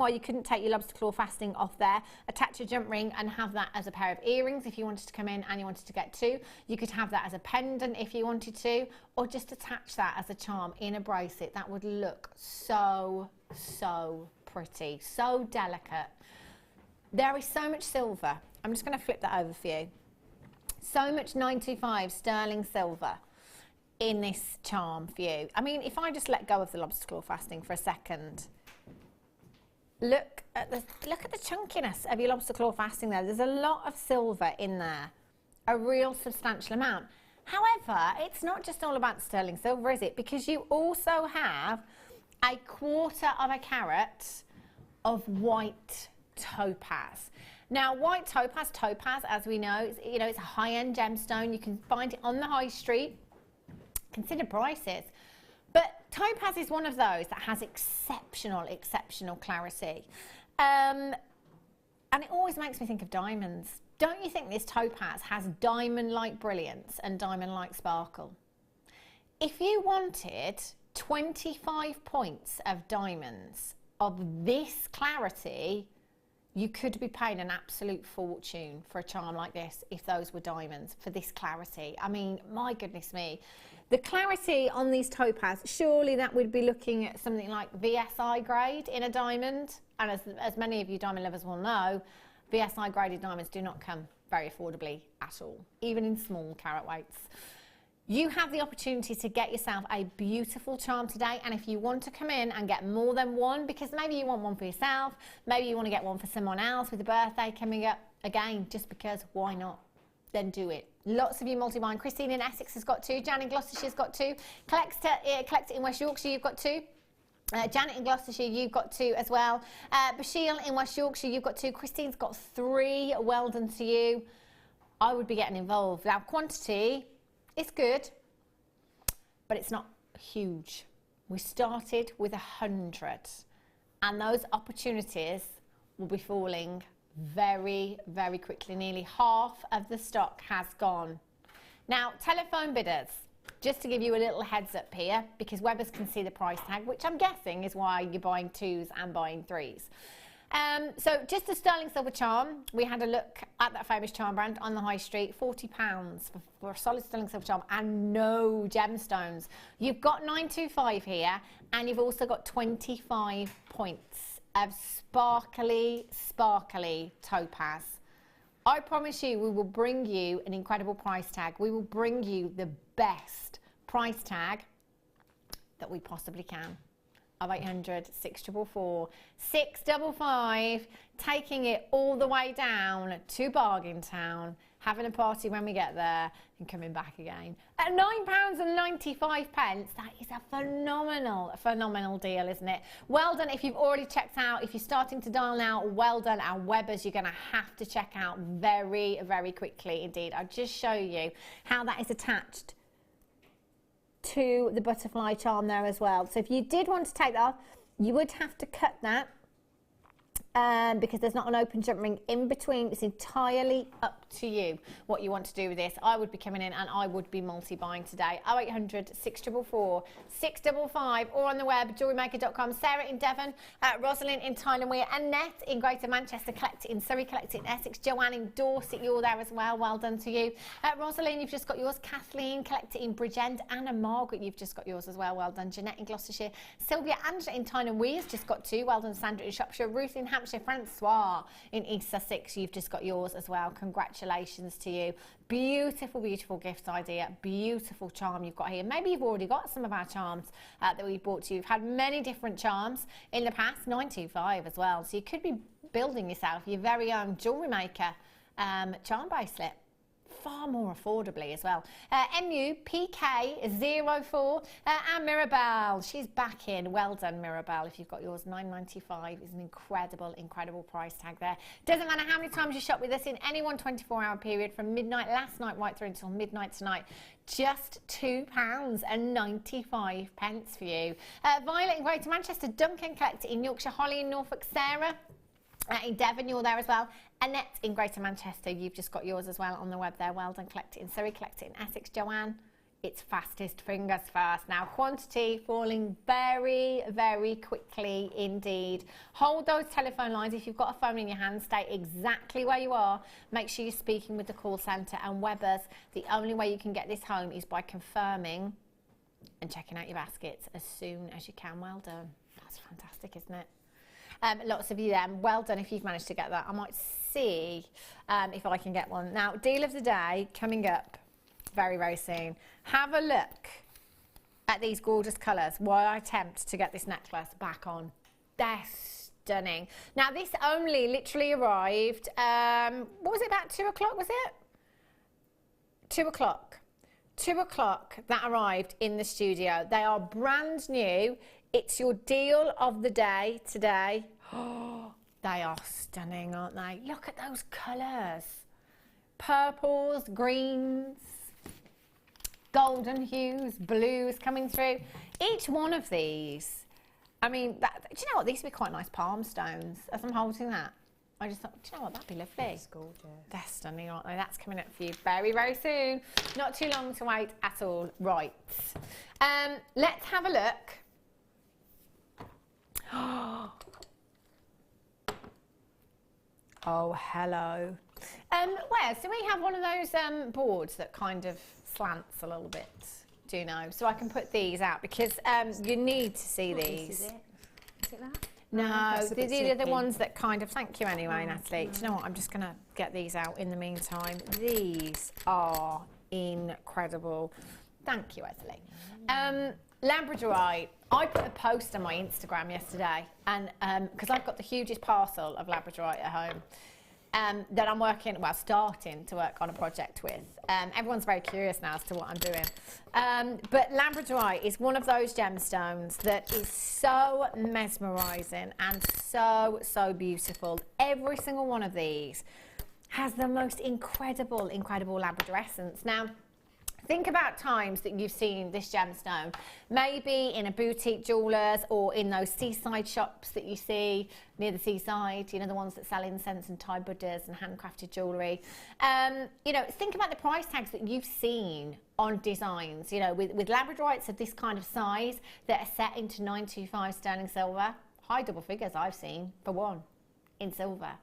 why you couldn't take your lobster claw fastening off there, attach a jump ring and have that as a pair of earrings if you wanted to come in and you wanted to get two. You could have that as a pendant if you wanted to, or just attach that as a charm in a bracelet. That would look so, so pretty, so delicate. There is so much silver. I'm just going to flip that over for you. So much 925 sterling silver in this charm for you. I mean, if I just let go of the lobster claw fastening for a second, look at the chunkiness of your lobster claw fastening there. There's a lot of silver in there, a real substantial amount. However, it's not just all about the sterling silver, is it? Because you also have a 1/4 of a carat of white topaz. Now, white topaz, as we know, it's a high-end gemstone. You can find it on the high street. Consider prices. But topaz is one of those that has exceptional clarity. And it always makes me think of diamonds. Don't you think this topaz has diamond-like brilliance and diamond-like sparkle? If you wanted 25 points of diamonds of this clarity, you could be paying an absolute fortune for a charm like this if those were diamonds, for this clarity. I mean, my goodness me. The clarity on these topaz, surely that would be looking at something like VSI grade in a diamond. And as many of you diamond lovers will know, VSI graded diamonds do not come very affordably at all, even in small carat weights. You have the opportunity to get yourself a beautiful charm today, and if you want to come in and get more than one, because maybe you want one for yourself, maybe you want to get one for someone else with a birthday coming up, again, just because, why not? Then do it. Lots of you multi-buying. Christine in Essex has got two. Jan in Gloucestershire's got two. Collect it in West Yorkshire, you've got two. Janet in Gloucestershire, you've got two as well. Bashil in West Yorkshire, you've got two. Christine's got three. Well done to you. I would be getting involved. Now, quantity is good, but it's not huge. We started with 100, and those opportunities will be falling very, very quickly. Nearly half of the stock has gone. Now, telephone bidders, just to give you a little heads up here, because Webbers can see the price tag, which I'm guessing is why you're buying twos and buying threes. So just a sterling silver charm, we had a look at that famous charm brand on the high street, £40 for a solid sterling silver charm and no gemstones. You've got 925 here, and you've also got 25 points of sparkly topaz. I promise you, we will bring you an incredible price tag. We will bring you the best price tag that we possibly can. 0800 644 655, taking it all the way down to Bargain Town, having a party when we get there and coming back again. At £9.95, that is a phenomenal deal, isn't it? Well done if you've already checked out. If you're starting to dial now, well done. And Webbers, you're going to have to check out very, very quickly indeed. I'll just show you how that is attached to the butterfly charm there as well. So if you did want to take that off, you would have to cut that because there's not an open jump ring in between. It's entirely up to you what you want to do with this. I would be coming in and I would be multi-buying today. 0800 644 655, or on the web, jewellerymaker.com. Sarah in Devon, Rosalind in Tynemere, Annette in Greater Manchester, collect it in Surrey, collect it in Essex, Joanne in Dorset, you're there as well. Well done to you. Rosalind, you've just got yours. Kathleen, collect it in Bridgend. Anna Margaret, you've just got yours as well. Well done. Jeanette in Gloucestershire. Sylvia Angela in Tynemere has just got two. Well done. Sandra in Shropshire. Ruth in Hampshire. Francois in East Sussex, you've just got yours as well. Congratulations to you. Beautiful gift idea. Beautiful charm you've got here. Maybe you've already got some of our charms that we've brought to you. You've had many different charms in the past, 925 as well. So you could be building yourself your very own Jewellery Maker charm bracelet, far more affordably as well. MUPK04 and Mirabelle, she's back in. Well done, Mirabelle. If you've got yours, £9.95 is an incredible price tag there. Doesn't matter how many times you shop with us in any one 24-hour period, from midnight last night right through until midnight tonight, just £2.95 for you. Violet in Greater Manchester, Duncan, collect it in Yorkshire, Holly in Norfolk, Sarah in Devon, you're there as well. Annette in Greater Manchester, you've just got yours as well on the web there. Well done. Collect it in Surrey, collect it in Essex. Joanne it's fastest, fingers first. Now, quantity falling very, very quickly indeed. Hold those telephone lines. If you've got a phone in your hand, stay exactly where you are. Make sure you're speaking with the call centre. And Webbers, the only way you can get this home is by confirming and checking out your baskets as soon as you can. Well done. That's fantastic, isn't it? Lots of you then, well done if you've managed to get that. I might see if I can get one. Now, deal of the day coming up very, very soon. Have a look at these gorgeous colours while I attempt to get this necklace back on. They're stunning. Now, this only literally arrived, what was it, about 2 o'clock, was it? 2 o'clock. 2 o'clock that arrived in the studio. They are brand new. It's your deal of the day today. Oh, they are stunning, aren't they? Look at those colours. Purples, greens, golden hues, blues coming through. Each one of these, I mean, do you know what? These would be quite nice palm stones as I'm holding that. I just thought, do you know what? That'd be lovely. It's gorgeous. They're stunning, aren't they? That's coming up for you very, very soon. Not too long to wait at all. Right. Let's have a look. Oh, hello. Wes, do we have one of those boards that kind of slants a little bit? Do you know? So I can put these out because you need to see these. Is it that? No, these are the ones that kind of, thank you anyway, Natalie. Do you know what? I'm just going to get these out in the meantime. These are incredible. Thank you, Wesley. Labradorite. I put a post on my Instagram yesterday, and because I've got the hugest parcel of Labradorite at home that I'm starting to work on a project with. Everyone's very curious now as to what I'm doing. But Labradorite is one of those gemstones that is so mesmerising and so, so beautiful. Every single one of these has the most incredible, incredible Labrador essence. Now, think about times that you've seen this gemstone, maybe in a boutique jeweller's or in those seaside shops that you see near the seaside, you know, the ones that sell incense and Thai Buddhas and handcrafted jewellery. You know, think about the price tags that you've seen on designs, you know, with Labradorites of this kind of size that are set into 925 sterling silver. High double figures I've seen, for one, in silver.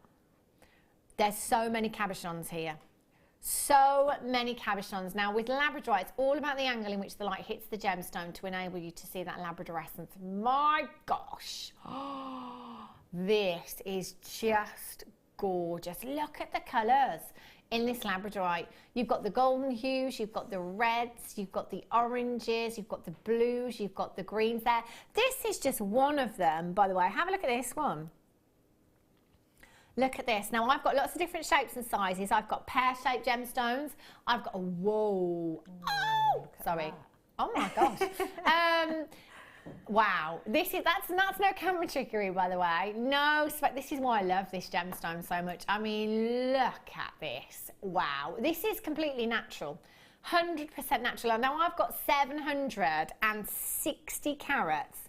There's so many cabochons here. So many cabochons. Now with Labradorite, it's all about the angle in which the light hits the gemstone to enable you to see that Labrador essence. My gosh, this is just gorgeous. Look at the colours in this Labradorite. You've got the golden hues, you've got the reds, you've got the oranges, you've got the blues, you've got the greens there. This is just one of them, by the way. Have a look at this one. Look at this. Now, I've got lots of different shapes and sizes. I've got pear-shaped gemstones. I've got, whoa. Oh, sorry. Oh my gosh. Wow. That's no camera trickery, by the way. No, this is why I love this gemstone so much. I mean, look at this. Wow. This is completely natural. 100% natural. And now I've got 760 carats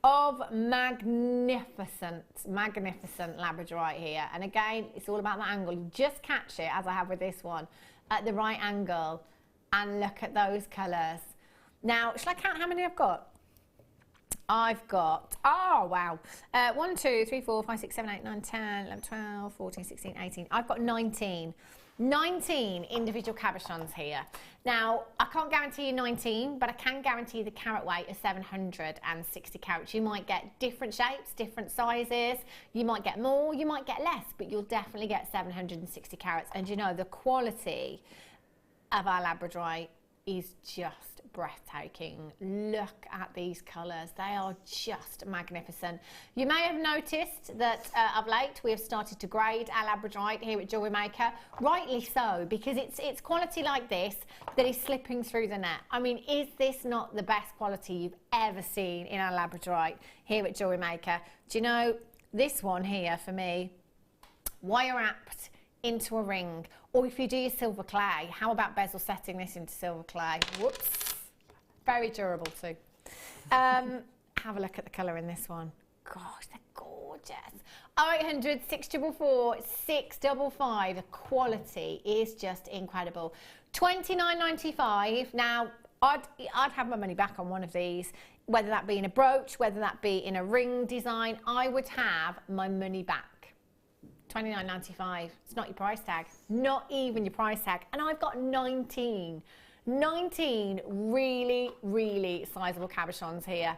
of magnificent Labradorite here. And again, it's all about that angle. You just catch it, as I have with this one, at the right angle. And look at those colours. Now, shall I count how many I've got? I've got, oh wow, 1, 2, 3, 4, 5, 6, 7, 8, 9, 10, 11, 12, 14, 16, 18. I've got 19 individual cabochons here. Now, I can't guarantee you 19, but I can guarantee the carat weight is 760 carats. You might get different shapes, different sizes. You might get more, you might get less, but you'll definitely get 760 carats. And you know, the quality of our Labradorite is just breathtaking. Look at these colours. They are just magnificent. You may have noticed that of late we have started to grade our Labradorite here at Jewellery Maker. Rightly so, because it's quality like this that is slipping through the net. I mean, is this not the best quality you've ever seen in our Labradorite here at Jewellery Maker? Do you know, this one here for me, wire wrapped into a ring, or if you do your silver clay, how about bezel setting this into silver clay? Whoops, very durable too. Have a look at the colour in this one. Gosh, they're gorgeous. 0800 644 655. The quality is just incredible. £29.95. Now, I'd have my money back on one of these, whether that be in a brooch, whether that be in a ring design. I would have my money back. $29.95. It's not your price tag, not even your price tag. And I've got 19 really, really sizable cabochons here.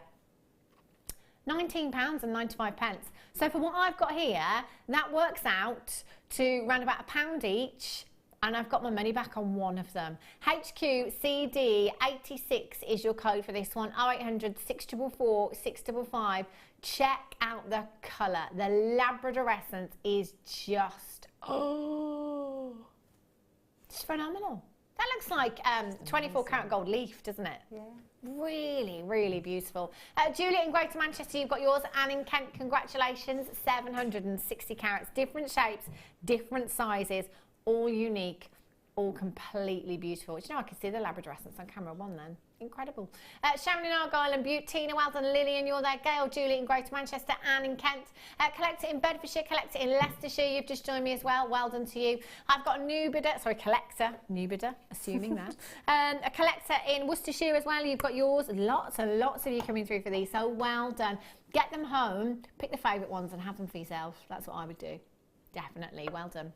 £19.95. So for what I've got here, that works out to around about £1 each, and I've got my money back on one of them. HQCD86 is your code for this one. 0800 644 655. Check out the colour. The Labrador Essence is just, it's phenomenal. That looks like 24 karat gold leaf, doesn't it? Yeah. Really, really beautiful. Julie in Greater Manchester, you've got yours. Anne in Kent, congratulations. 760 carats, different shapes, different sizes, all unique, all completely beautiful. Do you know, I can see the Labrador Essence on camera one then. Incredible. Sharon in Argyle and Butte, Tina, well done. Lillian, you're there. Gail, Julie in Greater Manchester, Anne in Kent. Collector in Bedfordshire, collector in Leicestershire, you've just joined me as well. Well done to you. I've got a new bidder, sorry, collector, new bidder, assuming that. A collector in Worcestershire as well, you've got yours. Lots and lots of you coming through for these, so well done. Get them home, pick the favourite ones and have them for yourself. That's what I would do. Definitely, well done.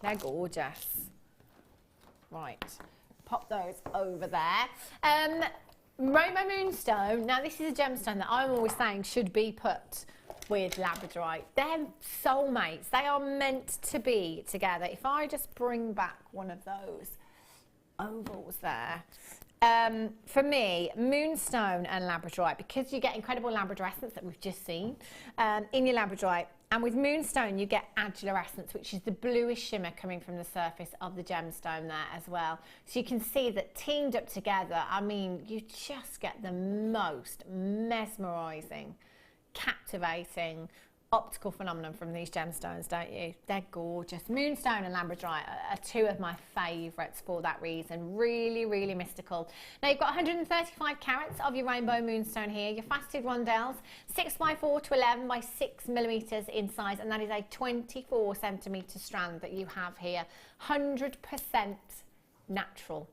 They're gorgeous. Right. Pop those over there. Rainbow Moonstone. Now, this is a gemstone that I'm always saying should be put with Labradorite. They're soulmates. They are meant to be together. If I just bring back one of those ovals there. For me, Moonstone and Labradorite, because you get incredible Labrador Essence that we've just seen in your Labradorite, and with Moonstone you get Angular Essence, which is the bluish shimmer coming from the surface of the gemstone there as well. So you can see that teamed up together, I mean, you just get the most mesmerising, captivating, optical phenomenon from these gemstones, don't you? They're gorgeous. Moonstone and Labradorite are two of my favourites for that reason. Really, really mystical. Now you've got 135 carats of your rainbow moonstone here. Your faceted rondelles, 6x4 to 11 by 6 millimetres in size, and that is a 24 centimetre strand that you have here. 100% natural.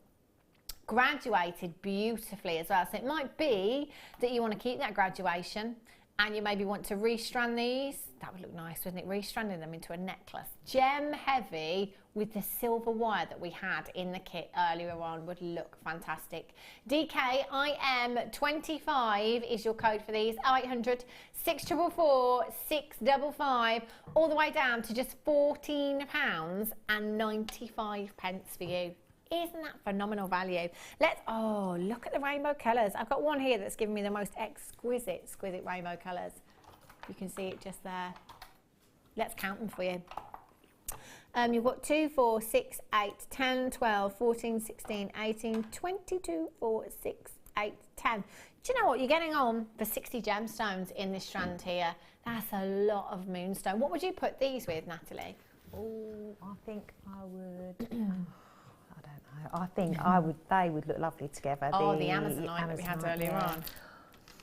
Graduated beautifully as well. So it might be that you want to keep that graduation, and you maybe want to restrand these. That would look nice, wouldn't it? Restranding them into a necklace. Gem heavy with the silver wire that we had in the kit earlier on would look fantastic. DKIM25 is your code for these. 0800 644 655, all the way down to just £14.95 for you. Isn't that phenomenal value? Oh, look at the rainbow colours. I've got one here that's giving me the most exquisite rainbow colours. You can see it just there. Let's count them for you. You've got 2, 4, 6, 8, 10, 12, 14, 16, 18, 22, 4, 6, 8, 10. Do you know what? You're getting on for 60 gemstones in this strand here. That's a lot of moonstone. What would you put these with, Natalie? Oh, I think I would... I think they would look lovely together. Oh, the Amazonite that we had earlier on.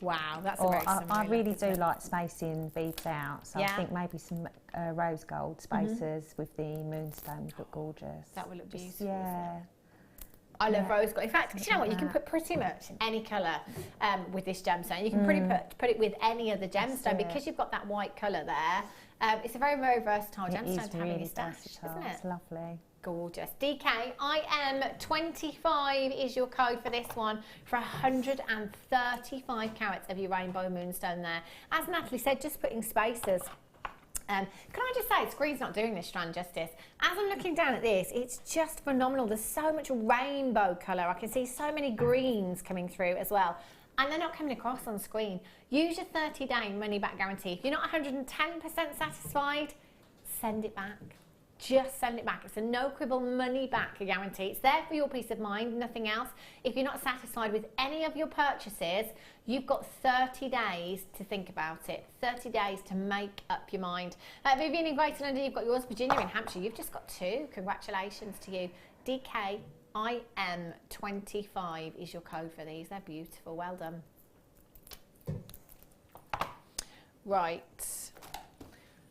Wow, that's a very similar. I really do like spacing beads out, so I think maybe some rose gold spacers with the moonstone would look gorgeous. That would look beautiful. Yeah. I love rose gold. In fact, do you know what? You can put pretty much any colour with this gemstone. You can put it with any other gemstone because you've got that white colour there. It's a very, very versatile gemstone to have in your stash, isn't it? It's lovely. Gorgeous. DKIM25 is your code for this one for 135 carats of your rainbow moonstone there. As Natalie said, just putting spacers. Can I just say, screen's not doing this strand justice. As I'm looking down at this, it's just phenomenal. There's so much rainbow colour. I can see so many greens coming through as well. And they're not coming across on screen. Use your 30-day money-back guarantee. If you're not 110% satisfied, send it back. Just send it back. It's a no quibble money back guarantee. It's there for your peace of mind, nothing else. If you're not satisfied with any of your purchases, you've got 30 days to think about it. 30 days to make up your mind. Vivian in Greater London, you've got yours. Virginia in Hampshire, you've just got 2. Congratulations to you. DKIM25 is your code for these. They're beautiful. Well done. Right.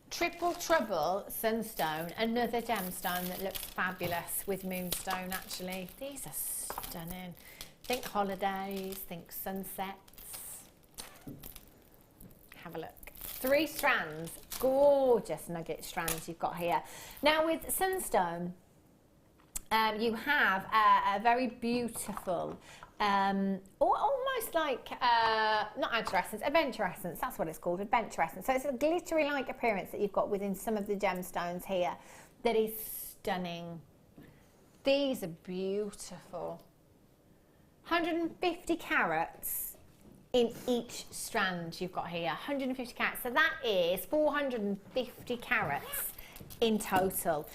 Triple Trouble Sunstone, another gemstone that looks fabulous with moonstone actually. These are stunning. Think holidays, think sunsets. Have a look. 3 strands, gorgeous nugget strands you've got here. Now with sunstone, you have a very beautiful, almost like, not adjurescence, adventurescence, that's what it's called, adventurescence. So it's a glittery-like appearance that you've got within some of the gemstones here that is stunning. These are beautiful. 150 carats in each strand you've got here, 150 carats. So that is 450 carats in total.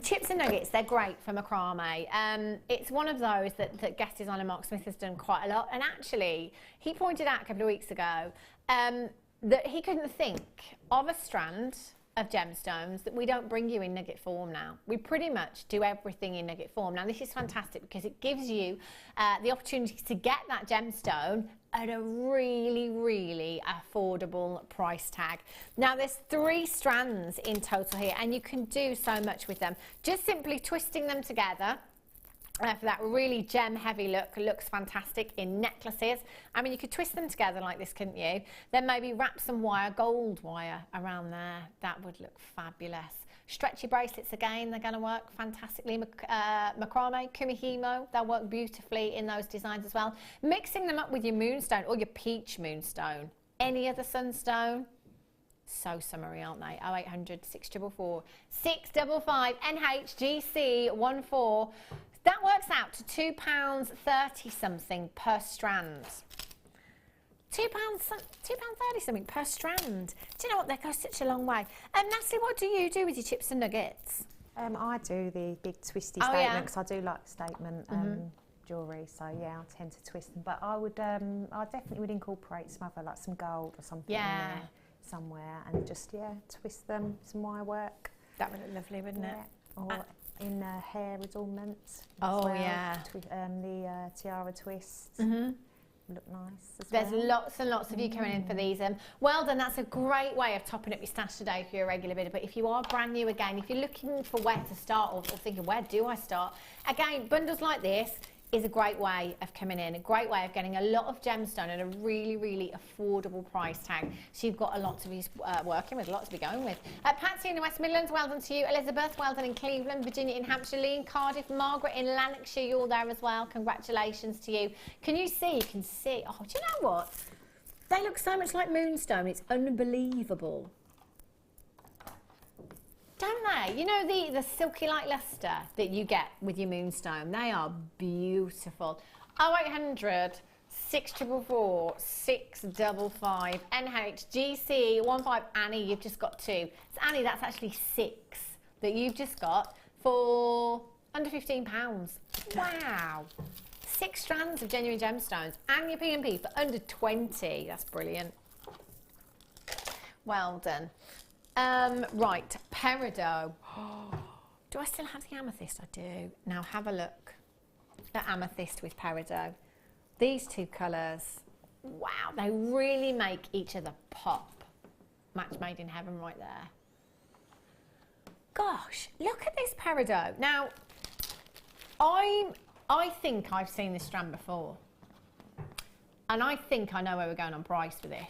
Chips and nuggets, they're great for macrame. It's one of those that guest designer Mark Smith has done quite a lot. And actually, he pointed out a couple of weeks ago that he couldn't think of a strand of gemstones that we don't bring you in nugget form now. We pretty much do everything in nugget form. Now this is fantastic because it gives you the opportunity to get that gemstone at a really, really affordable price tag. Now there's 3 strands in total here and you can do so much with them. Just simply twisting them together for that really gem heavy look, looks fantastic in necklaces. I mean, you could twist them together like this, couldn't you? Then maybe wrap some wire, gold wire around there. That would look fabulous. Stretchy bracelets again, they're gonna work fantastically. Macrame, kumihimo, they'll work beautifully in those designs as well. Mixing them up with your moonstone or your peach moonstone. Any other sunstone, so summery, aren't they? 0800 644 655 NHGC 14. That works out to £2.30 something per strand. £2.30 something per strand. Do you know what? They go such a long way. Natalie, what do you do with your chips and nuggets? I do the big twisty statement because I do like statement jewellery. So yeah, I tend to twist them. But I would, I definitely would incorporate some other, like some gold or something in there somewhere, and just twist them, some wire work. That would look lovely, wouldn't it? Or in hair adornments. Oh yeah. The tiara twists. Look nice as There's well. lots and lots of you coming in for these. Well done, that's a great way of topping up your stash today if you're a regular bidder. But if you are brand new again, if you're looking for where to start or thinking, where do I start? Again, bundles like this is a great way of coming in, a great way of getting a lot of gemstone at a really, really affordable price tag. So you've got a lot to be working with, a lot to be going with. Patsy in the West Midlands, well done to you. Elizabeth, well done in Cleveland. Virginia in Hampshire. Lee in Cardiff. Margaret in Lanarkshire, you're there as well. Congratulations to you. Can you see? You can see. Oh, do you know what? They look so much like moonstone. It's unbelievable. Don't they? You know the silky light lustre that you get with your moonstone? They are beautiful. 0800 644 655 NHGC 15. Annie, you've just got 2. So Annie, that's actually 6 that you've just got for under £15. Wow. 6 strands of genuine gemstones and your P&P for under 20. That's brilliant. Well done. Right, peridot. Do I still have the amethyst? I do. Now have a look at amethyst with peridot. These 2 colours, wow, they really make each other pop. Match made in heaven right there. Gosh, look at this peridot. Now, I think I've seen this strand before. And I think I know where we're going on price for this.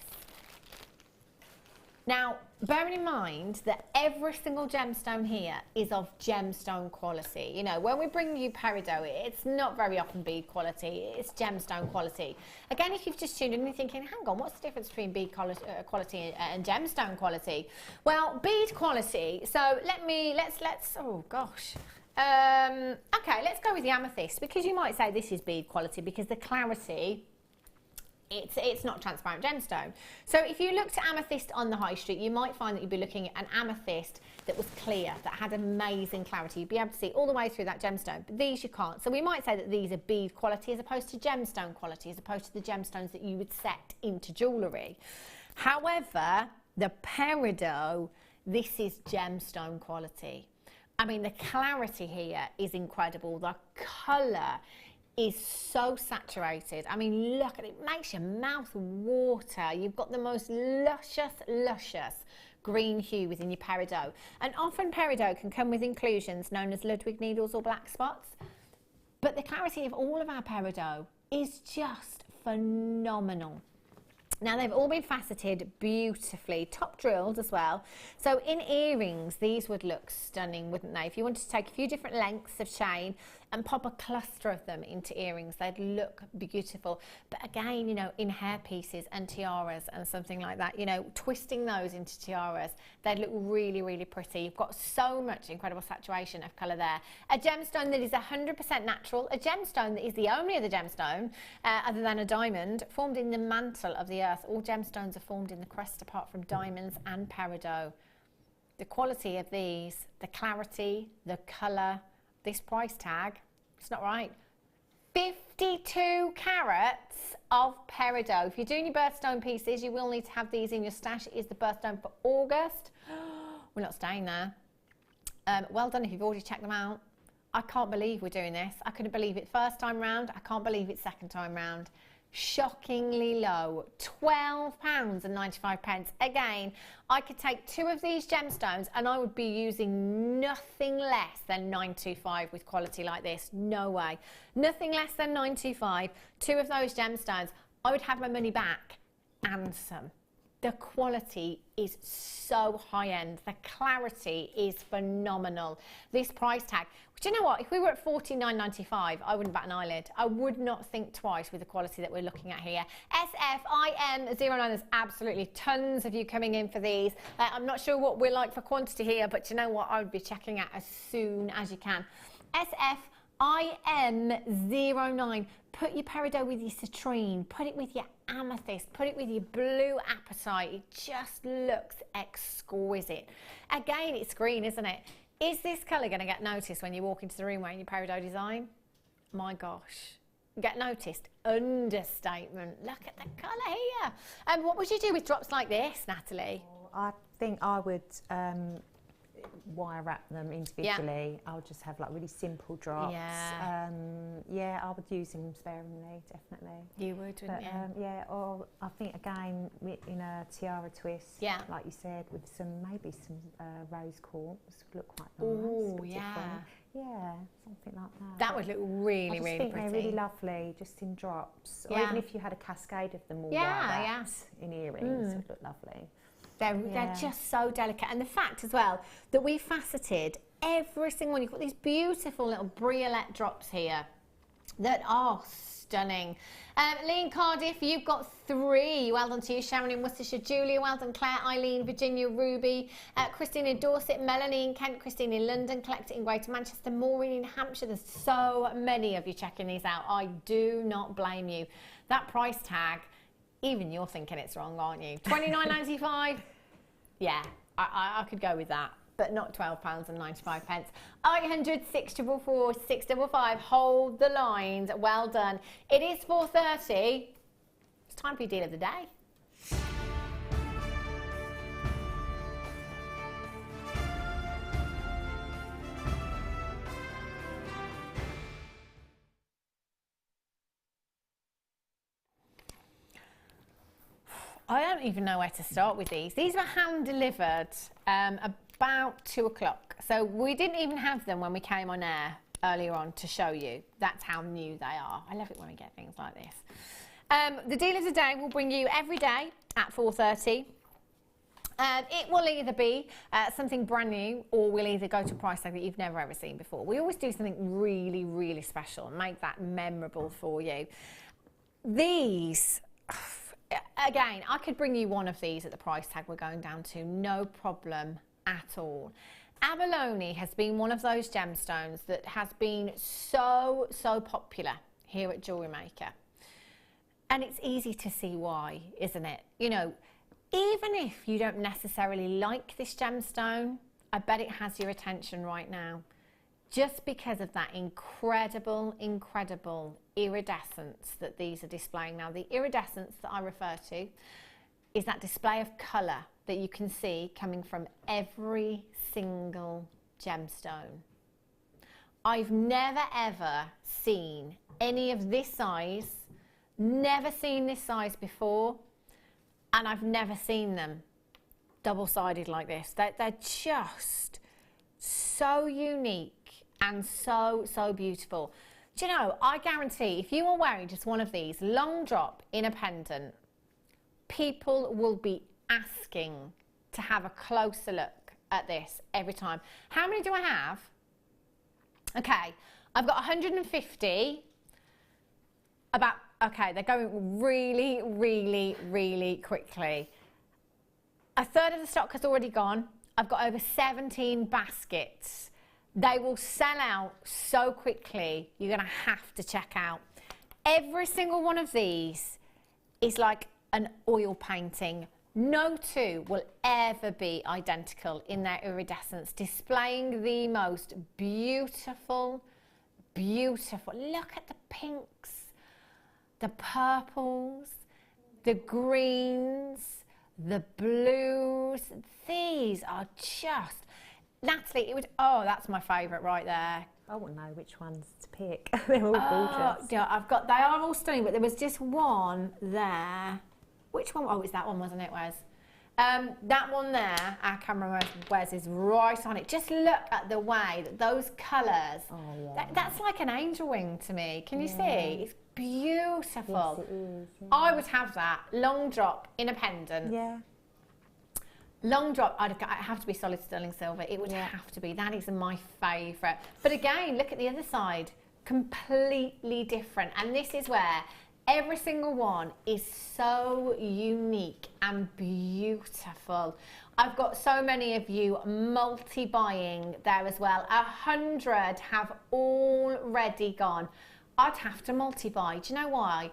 Now, bearing in mind that every single gemstone here is of gemstone quality. You know, when we bring you peridot, it's not very often bead quality, it's gemstone quality. Again, if you've just tuned in and you're thinking, hang on, what's the difference between bead quality and gemstone quality? Well, bead quality, so let's oh gosh. Okay, let's go with the amethyst, because you might say this is bead quality because the clarity, it's not transparent gemstone. So if you looked at amethyst on the high street, you might find that you'd be looking at an amethyst that was clear, that had amazing clarity. You'd be able to see all the way through that gemstone, but these you can't. So we might say that these are bead quality as opposed to gemstone quality, as opposed to the gemstones that you would set into jewellery. However, the peridot, this is gemstone quality. I mean, the clarity here is incredible. The colour is so saturated. I mean, look at it, it makes your mouth water. You've got the most luscious green hue within your peridot. And often peridot can come with inclusions known as Ludwig needles or black spots. But the clarity of all of our peridot is just phenomenal. Now they've all been faceted beautifully, top drilled as well. So in earrings, these would look stunning, wouldn't they? If you wanted to take a few different lengths of chain and pop a cluster of them into earrings, they'd look beautiful. But again, you know, in hair pieces and tiaras and something like that, you know, twisting those into tiaras, they'd look really, really pretty. You've got so much incredible saturation of colour there. A gemstone that is 100% natural, a gemstone that is the only other gemstone, other than a diamond, formed in the mantle of the earth. All gemstones are formed in the crust apart from diamonds and peridot. The quality of these, the clarity, the colour, this price tag, it's not right. 52 carats of peridot. If you're doing your birthstone pieces, you will need to have these in your stash. It is the birthstone for August. We're not staying there. Well done if you've already checked them out. I can't believe we're doing this. I couldn't believe it first time round. I can't believe it second time round. Shockingly low, £12.95. Again, I could take 2 of these gemstones and I would be using nothing less than £9.25 with quality like this. No way. Nothing less than £9.25. 2 of those gemstones, I would have my money back and some. The quality is so high end. The clarity is phenomenal. This price tag, do you know what? If we were at $49.95, I wouldn't bat an eyelid. I would not think twice with the quality that we're looking at here. SFIM09, there's absolutely tons of you coming in for these. I'm not sure what we're like for quantity here, but you know what? I would be checking out as soon as you can. SFIM09, put your peridot with your citrine, put it with your amethyst, put it with your blue apatite. It just looks exquisite. Again, it's green, isn't it? Is this colour going to get noticed when you walk into the room wearing your peridot design? My gosh. Get noticed. Understatement. Look at the colour here. And what would you do with drops like this, Natalie? I think I would wire wrap them individually. Yeah. I would just have like really simple drops. Yeah. Yeah, I would use them sparingly, definitely. You would, wouldn't you? Yeah, or I think again in a tiara twist, yeah, like you said, with maybe some rose quartz, would look quite nice. Oh, yeah. Different. Yeah, something like that. That would look really, really pretty. I think they're really lovely, just in drops. Or even if you had a cascade of them all in earrings, it would look lovely. They're just so delicate. And the fact as well that we faceted every single one. You've got these beautiful little briolette drops here that are stunning. Lee in Cardiff, you've got 3. Well done to you. Sharon in Worcestershire, Julia, well done. Claire, Eileen, Virginia, Ruby, Christine in Dorset, Melanie in Kent, Christine in London, Collector in Greater Manchester, Maureen in Hampshire. There's so many of you checking these out. I do not blame you. That price tag, even you're thinking it's wrong, aren't you? $29.95? Yeah, I could go with that, but not £12.95. 800 644 655. Hold the lines. Well done. It is 4:30. It's time for your deal of the day. I don't even know where to start with these. These were hand delivered about 2 o'clock. So we didn't even have them when we came on air earlier on to show you. That's how new they are. I love it when we get things like this. The deal of the day will bring you every day at 4:30. It will either be something brand new, or we'll either go to a price tag that you've never ever seen before. We always do something really, really special and make that memorable for you. These... Again, I could bring you one of these at the price tag we're going down to, no problem at all. Abalone has been one of those gemstones that has been so popular here at Jewellery Maker. And it's easy to see why, isn't it? You know, even if you don't necessarily like this gemstone, I bet it has your attention right now. Just because of that incredible iridescence that these are displaying now. The iridescence that I refer to is that display of colour that you can see coming from every single gemstone. I've never ever seen any of this size, never seen this size before, and I've never seen them double-sided like this. They're just so unique and so beautiful. Do you know, I guarantee if you are wearing just one of these, long drop in a pendant, people will be asking to have a closer look at this every time. How many do I have? Okay, I've got 150. Okay, they're going really, really, really quickly. A third of the stock has already gone. I've got over 17 baskets. They will sell out so quickly, you're gonna have to check out. Every single one of these is like an oil painting. No two will ever be identical in their iridescence, displaying the most beautiful, beautiful. Look at the pinks, the purples, the greens, the blues. These are just, Natalie, oh, that's my favourite right there. I wouldn't know which ones to pick. They're all gorgeous. Yeah, they are all stunning, but there was just one there. Which one? Oh, it's that one, wasn't it, Wes? That one there, our camera Wes is right on it. Just look at the way that those colours, that's like an angel wing to me. Can you see? It's beautiful. Yes, it is. Yeah. I would have that. Long drop in a pendant. Yeah. Long drop, I'd have to be solid sterling silver. It would have to be. That is my favourite. But again, look at the other side. Completely different. And this is where every single one is so unique and beautiful. I've got so many of you multi-buying there as well. 100 have already gone. I'd have to multi-buy. Do you know why?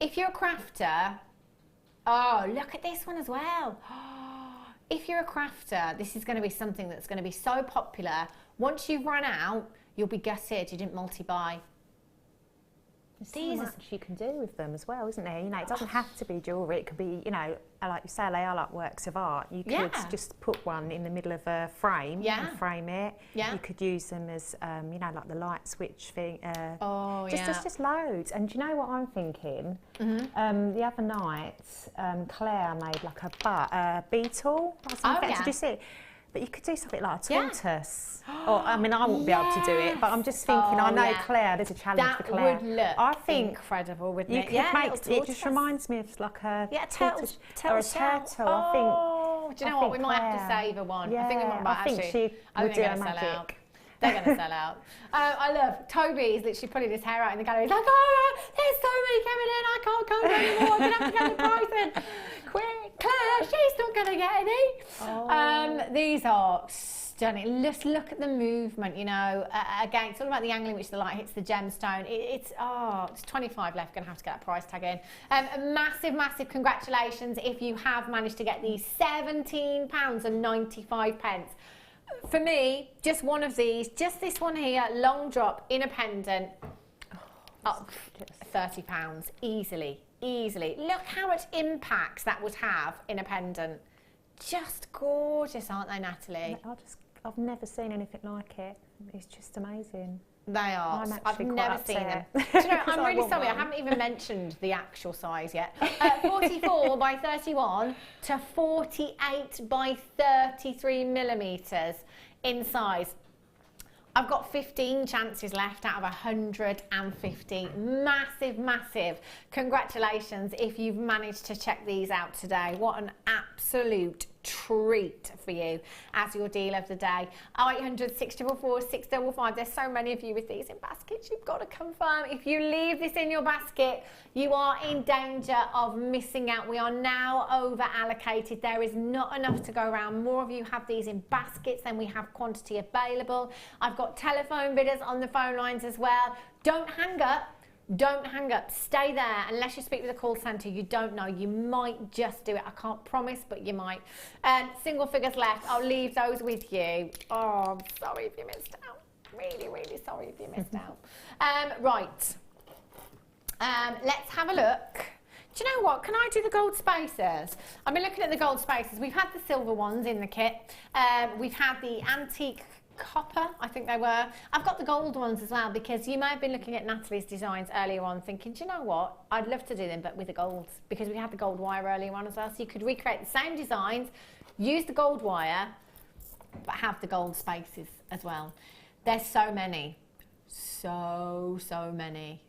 If you're a crafter, oh, look at this one as well. If you're a crafter, this is going to be something that's going to be so popular. Once you've run out, you'll be gutted you didn't multi-buy. There's so much you can do with them as well, isn't there? You know, it doesn't have to be jewellery. It could be, you know, like you say, they are like works of art. You could just put one in the middle of a frame and frame it. Yeah. You could use them as, you know, like the light switch thing. Just loads. And do you know what I'm thinking? The other night, Claire made like a beetle. Did you see it? But you could do something like a tortoise. Or, I mean, I wouldn't be able to do it, but I'm just thinking, I know Claire, there's a challenge for Claire. That would look I think incredible, wouldn't it? You could make it just reminds me of like a tortoise or a turtle. Oh, do you know what? We might have to save her one. Yeah, I think we might I think she would do a magic. They're going to sell out. I love, Toby is literally pulling his hair out in the gallery. He's like, oh, there's so many coming in, I can't go anymore. I'm going to have to get the price in. Quick, Claire, she's not going to get any. These are stunning. Just look at the movement, you know. Again, it's all about the angle in which the light hits the gemstone. It's 25 left, going to have to get that price tag in. Massive, massive congratulations if you have managed to get these £17.95. For me, just one of these, just this one here, long drop in a pendant, £30, easily. Look how much impact that would have in a pendant. Just gorgeous, aren't they, Natalie? I've never seen anything like it. It's just amazing. They are. I've never seen them. Do you know, I'm really sorry, I haven't even mentioned the actual size yet. 44 by 31 to 48 by 33 millimetres in size. I've got 15 chances left out of 150. Massive, massive congratulations if you've managed to check these out today. What an absolute treat for you as your deal of the day. 0800 644 655. There's so many of you with these in baskets. You've got to confirm. If you leave this in your basket, you are in danger of missing out. We are now over allocated. There is not enough to go around. More of you have these in baskets than we have quantity available. I've got telephone bidders on the phone lines as well. Don't hang up. Don't hang up. Stay there unless you speak with a call centre. You don't know. You might just do it. I can't promise, but you might. Single figures left. I'll leave those with you. Oh, I'm sorry if you missed out. Really, really sorry if you missed out. Right. Let's have a look. Do you know what? Can I do the gold spacers? I've been looking at the gold spacers. We've had the silver ones in the kit. We've had the antique copper, I think they were. I've got the gold ones as well because you may have been looking at Natalie's designs earlier on thinking, do you know what? I'd love to do them, but with the golds, because we had the gold wire earlier on as well. So you could recreate the same designs, use the gold wire, but have the gold spaces as well. There's so many So many.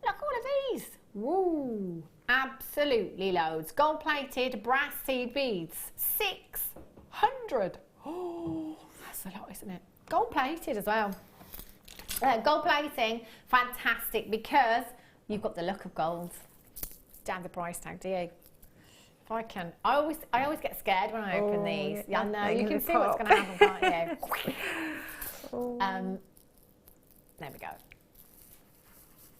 Look, all of these. Woo! Absolutely loads. Gold plated brass seed beads. 600. Oh, that's a lot, isn't it? Gold plated as well. Gold plating, fantastic, because you've got the look of gold. Down the price tag, do you? If I can, I always get scared when I open these. Yeah, I know, you can see what's going to happen, can't you? There we go.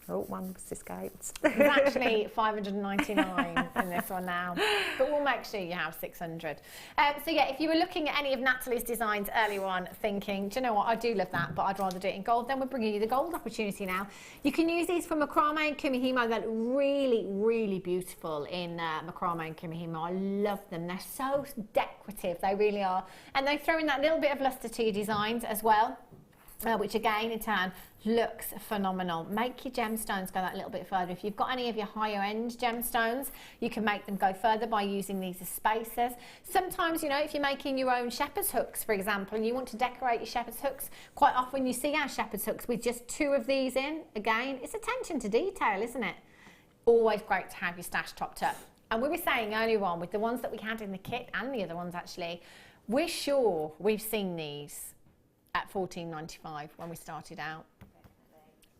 Oh, one was escaped. There's actually 599 in this one now, but we'll make sure you have 600. So yeah, if you were looking at any of Natalie's designs earlier on, thinking, do you know what, I do love that, but I'd rather do it in gold, then we're bringing you the gold opportunity now. You can use these for macrame and kumihimo. They're really beautiful in macrame and kumihimo. I love them. They're so decorative, they really are. And they throw in that little bit of luster to your designs as well. Which again in turn looks phenomenal. Make your gemstones go that little bit further. If you've got any of your higher end gemstones, you can make them go further by using these as spacers. Sometimes, you know, if you're making your own shepherd's hooks, for example, and you want to decorate your shepherd's hooks, quite often you see our shepherd's hooks with just 2 of these in. Again, it's attention to detail, isn't it? Always great to have your stash topped up. And we were saying earlier on, with the ones that we had in the kit and the other ones actually, we're sure we've seen these at $14.95 when we started out.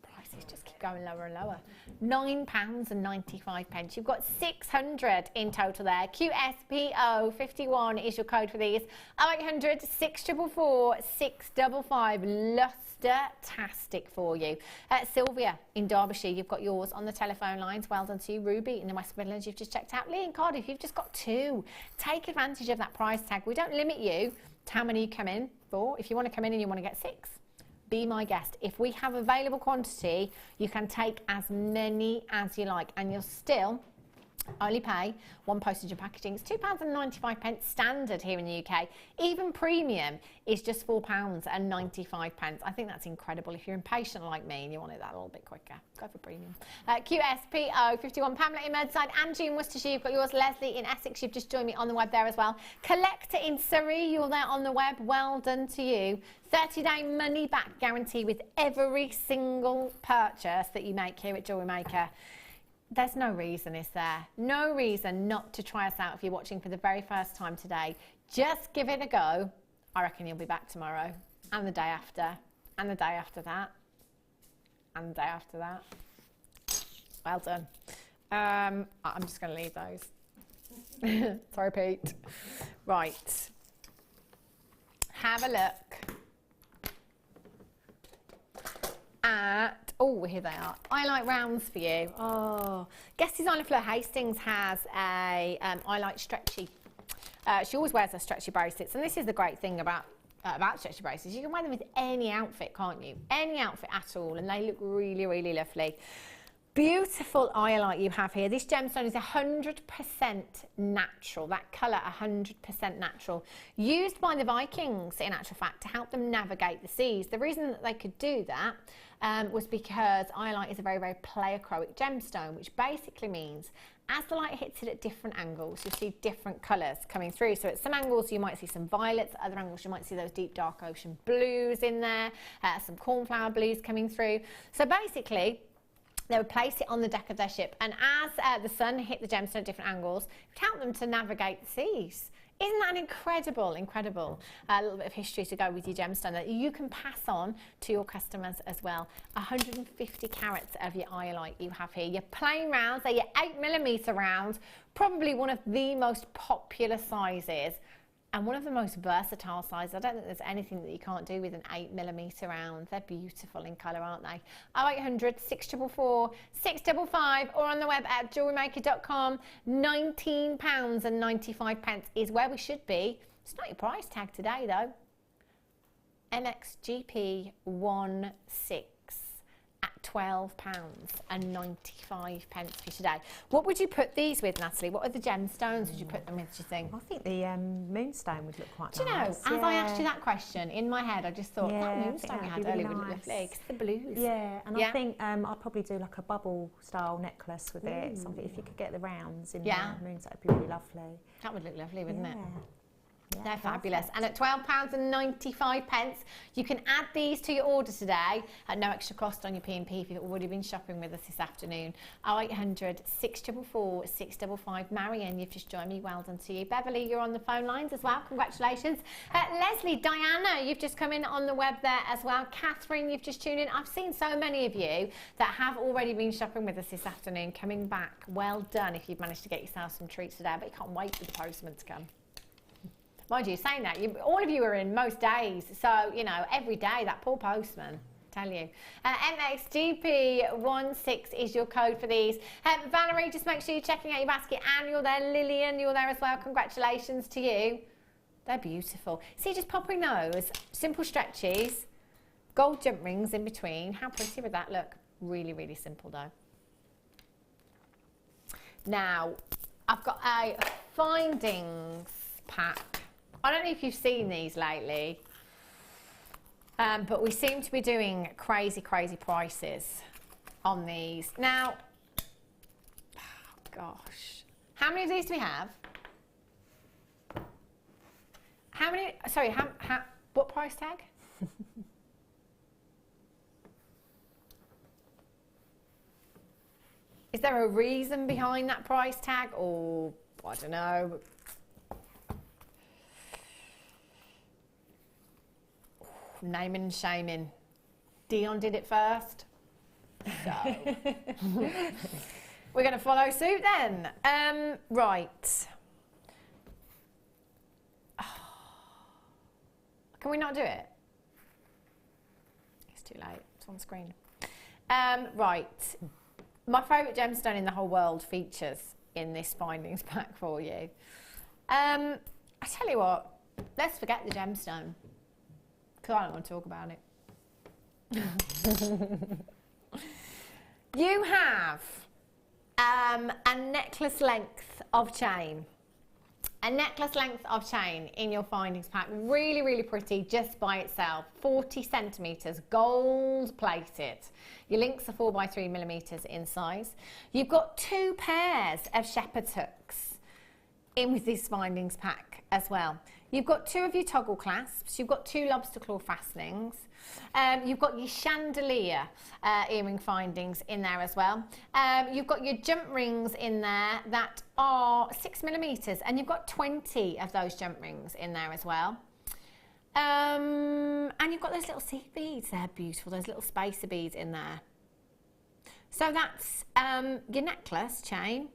Prices just keep going lower and lower. £9.95. You've got 600 in total there. QSPO 51 is your code for these. 0800 644 655. Luster-tastic for you. Sylvia in Derbyshire, you've got yours on the telephone lines. Well done to you. Ruby in the West Midlands, you've just checked out. Lee in Cardiff, you've just got 2. Take advantage of that price tag. We don't limit you to how many you come in for. If you want to come in and you want to get 6, be my guest. If we have available quantity, you can take as many as you like, and you'll still only pay 1 postage and packaging. It's £2.95 standard here in the UK. Even premium is just £4.95. I think that's incredible. If you're impatient like me and you want it that a little bit quicker, go for premium. QSPO 51. Pamela in Merseyside, Angie in Worcestershire, you've got yours. Leslie in Essex, you've just joined me on the web there as well. Collector in Surrey, you're there on the web. Well done to you. 30-day money back guarantee with every single purchase that you make here at Jewellery Maker. There's no reason, is there? No reason not to try us out if you're watching for the very first time today. Just give it a go. I reckon you'll be back tomorrow, and the day after, and the day after that, and the day after that. Well done. I'm just going to leave those. Sorry, Pete. Right. Have a look at, oh, here they are. I like rounds for you. Oh, guest designer Fleur Hastings has a I like stretchy. She always wears her stretchy bracelets, and this is the great thing about stretchy bracelets. You can wear them with any outfit, can't you? Any outfit at all, and they look really lovely. Beautiful iolite you have here. This gemstone is 100% natural. That colour, 100% natural. Used by the Vikings, in actual fact, to help them navigate the seas. The reason that they could do that was because iolite is a very pleochroic gemstone, which basically means as the light hits it at different angles, you see different colours coming through. So at some angles you might see some violets, at other angles you might see those deep dark ocean blues in there, some cornflower blues coming through. So basically, they would place it on the deck of their ship, and as the sun hit the gemstone at different angles, it would help them to navigate the seas. Isn't that incredible? A little bit of history to go with your gemstone that you can pass on to your customers as well. 150 carats of your iolite you have here. Your plain rounds, they're your 8mm rounds, probably one of the most popular sizes. And one of the most versatile sizes. I don't think there's anything that you can't do with an 8mm round. They're beautiful in colour, aren't they? 0800 644 655 or on the web at jewellerymaker.com. £19.95 is where we should be. It's not your price tag today though. MXGP 16 at £12.95 for today. What would you put these with, Natalie? What are the gemstones would you put them with, do you think? I think the moonstone would look quite nice. Do you know, as I asked you that question, in my head I just thought, that moonstone we had earlier would look lovely, because the blues. Yeah, and I think I'd probably do like a bubble style necklace with it, something if you could get the rounds in the moons, that would be really lovely. That would look lovely, wouldn't it? Yeah, they're fabulous. perfect. And at £12.95, you can add these to your order today at no extra cost on your P&P if you've already been shopping with us this afternoon. 0800 644 655. Marion, you've just joined me. Well done to you. Beverly, you're on the phone lines as well. Congratulations. Leslie, Diana, you've just come in on the web there as well. Catherine, you've just tuned in. I've seen so many of you that have already been shopping with us this afternoon coming back. Well done if you've managed to get yourself some treats today. But you can't wait for the postman to come. Mind you, saying that, all of you are in most days, so, you know, every day, that poor postman, tell you. MXGP16 is your code for these. Valerie, just make sure you're checking out your basket, and you're there. Lillian, you're there as well. Congratulations to you. They're beautiful. See, just popping those, simple stretches, gold jump rings in between. How pretty would that look? Really, really simple, though. Now, I've got a findings pack. I don't know if you've seen these lately, but we seem to be doing crazy, crazy prices on these. Now, oh gosh, how many of these do we have? How many, sorry, what price tag? Is there a reason behind that price tag, or I don't know? Naming and shaming. Dion did it first, so we're going to follow suit then. Right. Oh. Can we not do it? It's too late. It's on screen. Right. My favourite gemstone in the whole world features in this findings pack for you. I tell you what, let's forget the gemstone. I don't want to talk about it. You have a necklace length of chain. A necklace length of chain in your findings pack. Really, really pretty just by itself. 40 centimetres, gold plated. Your links are 4x3mm in size. You've got 2 pairs of shepherd's hooks in with this findings pack as well. You've got 2 of your toggle clasps, you've got 2 lobster claw fastenings, you've got your chandelier earring findings in there as well. You've got your jump rings in there that are 6mm, and you've got 20 of those jump rings in there as well. And you've got those little seed beads, they're beautiful, those little spacer beads in there. So that's your necklace chain,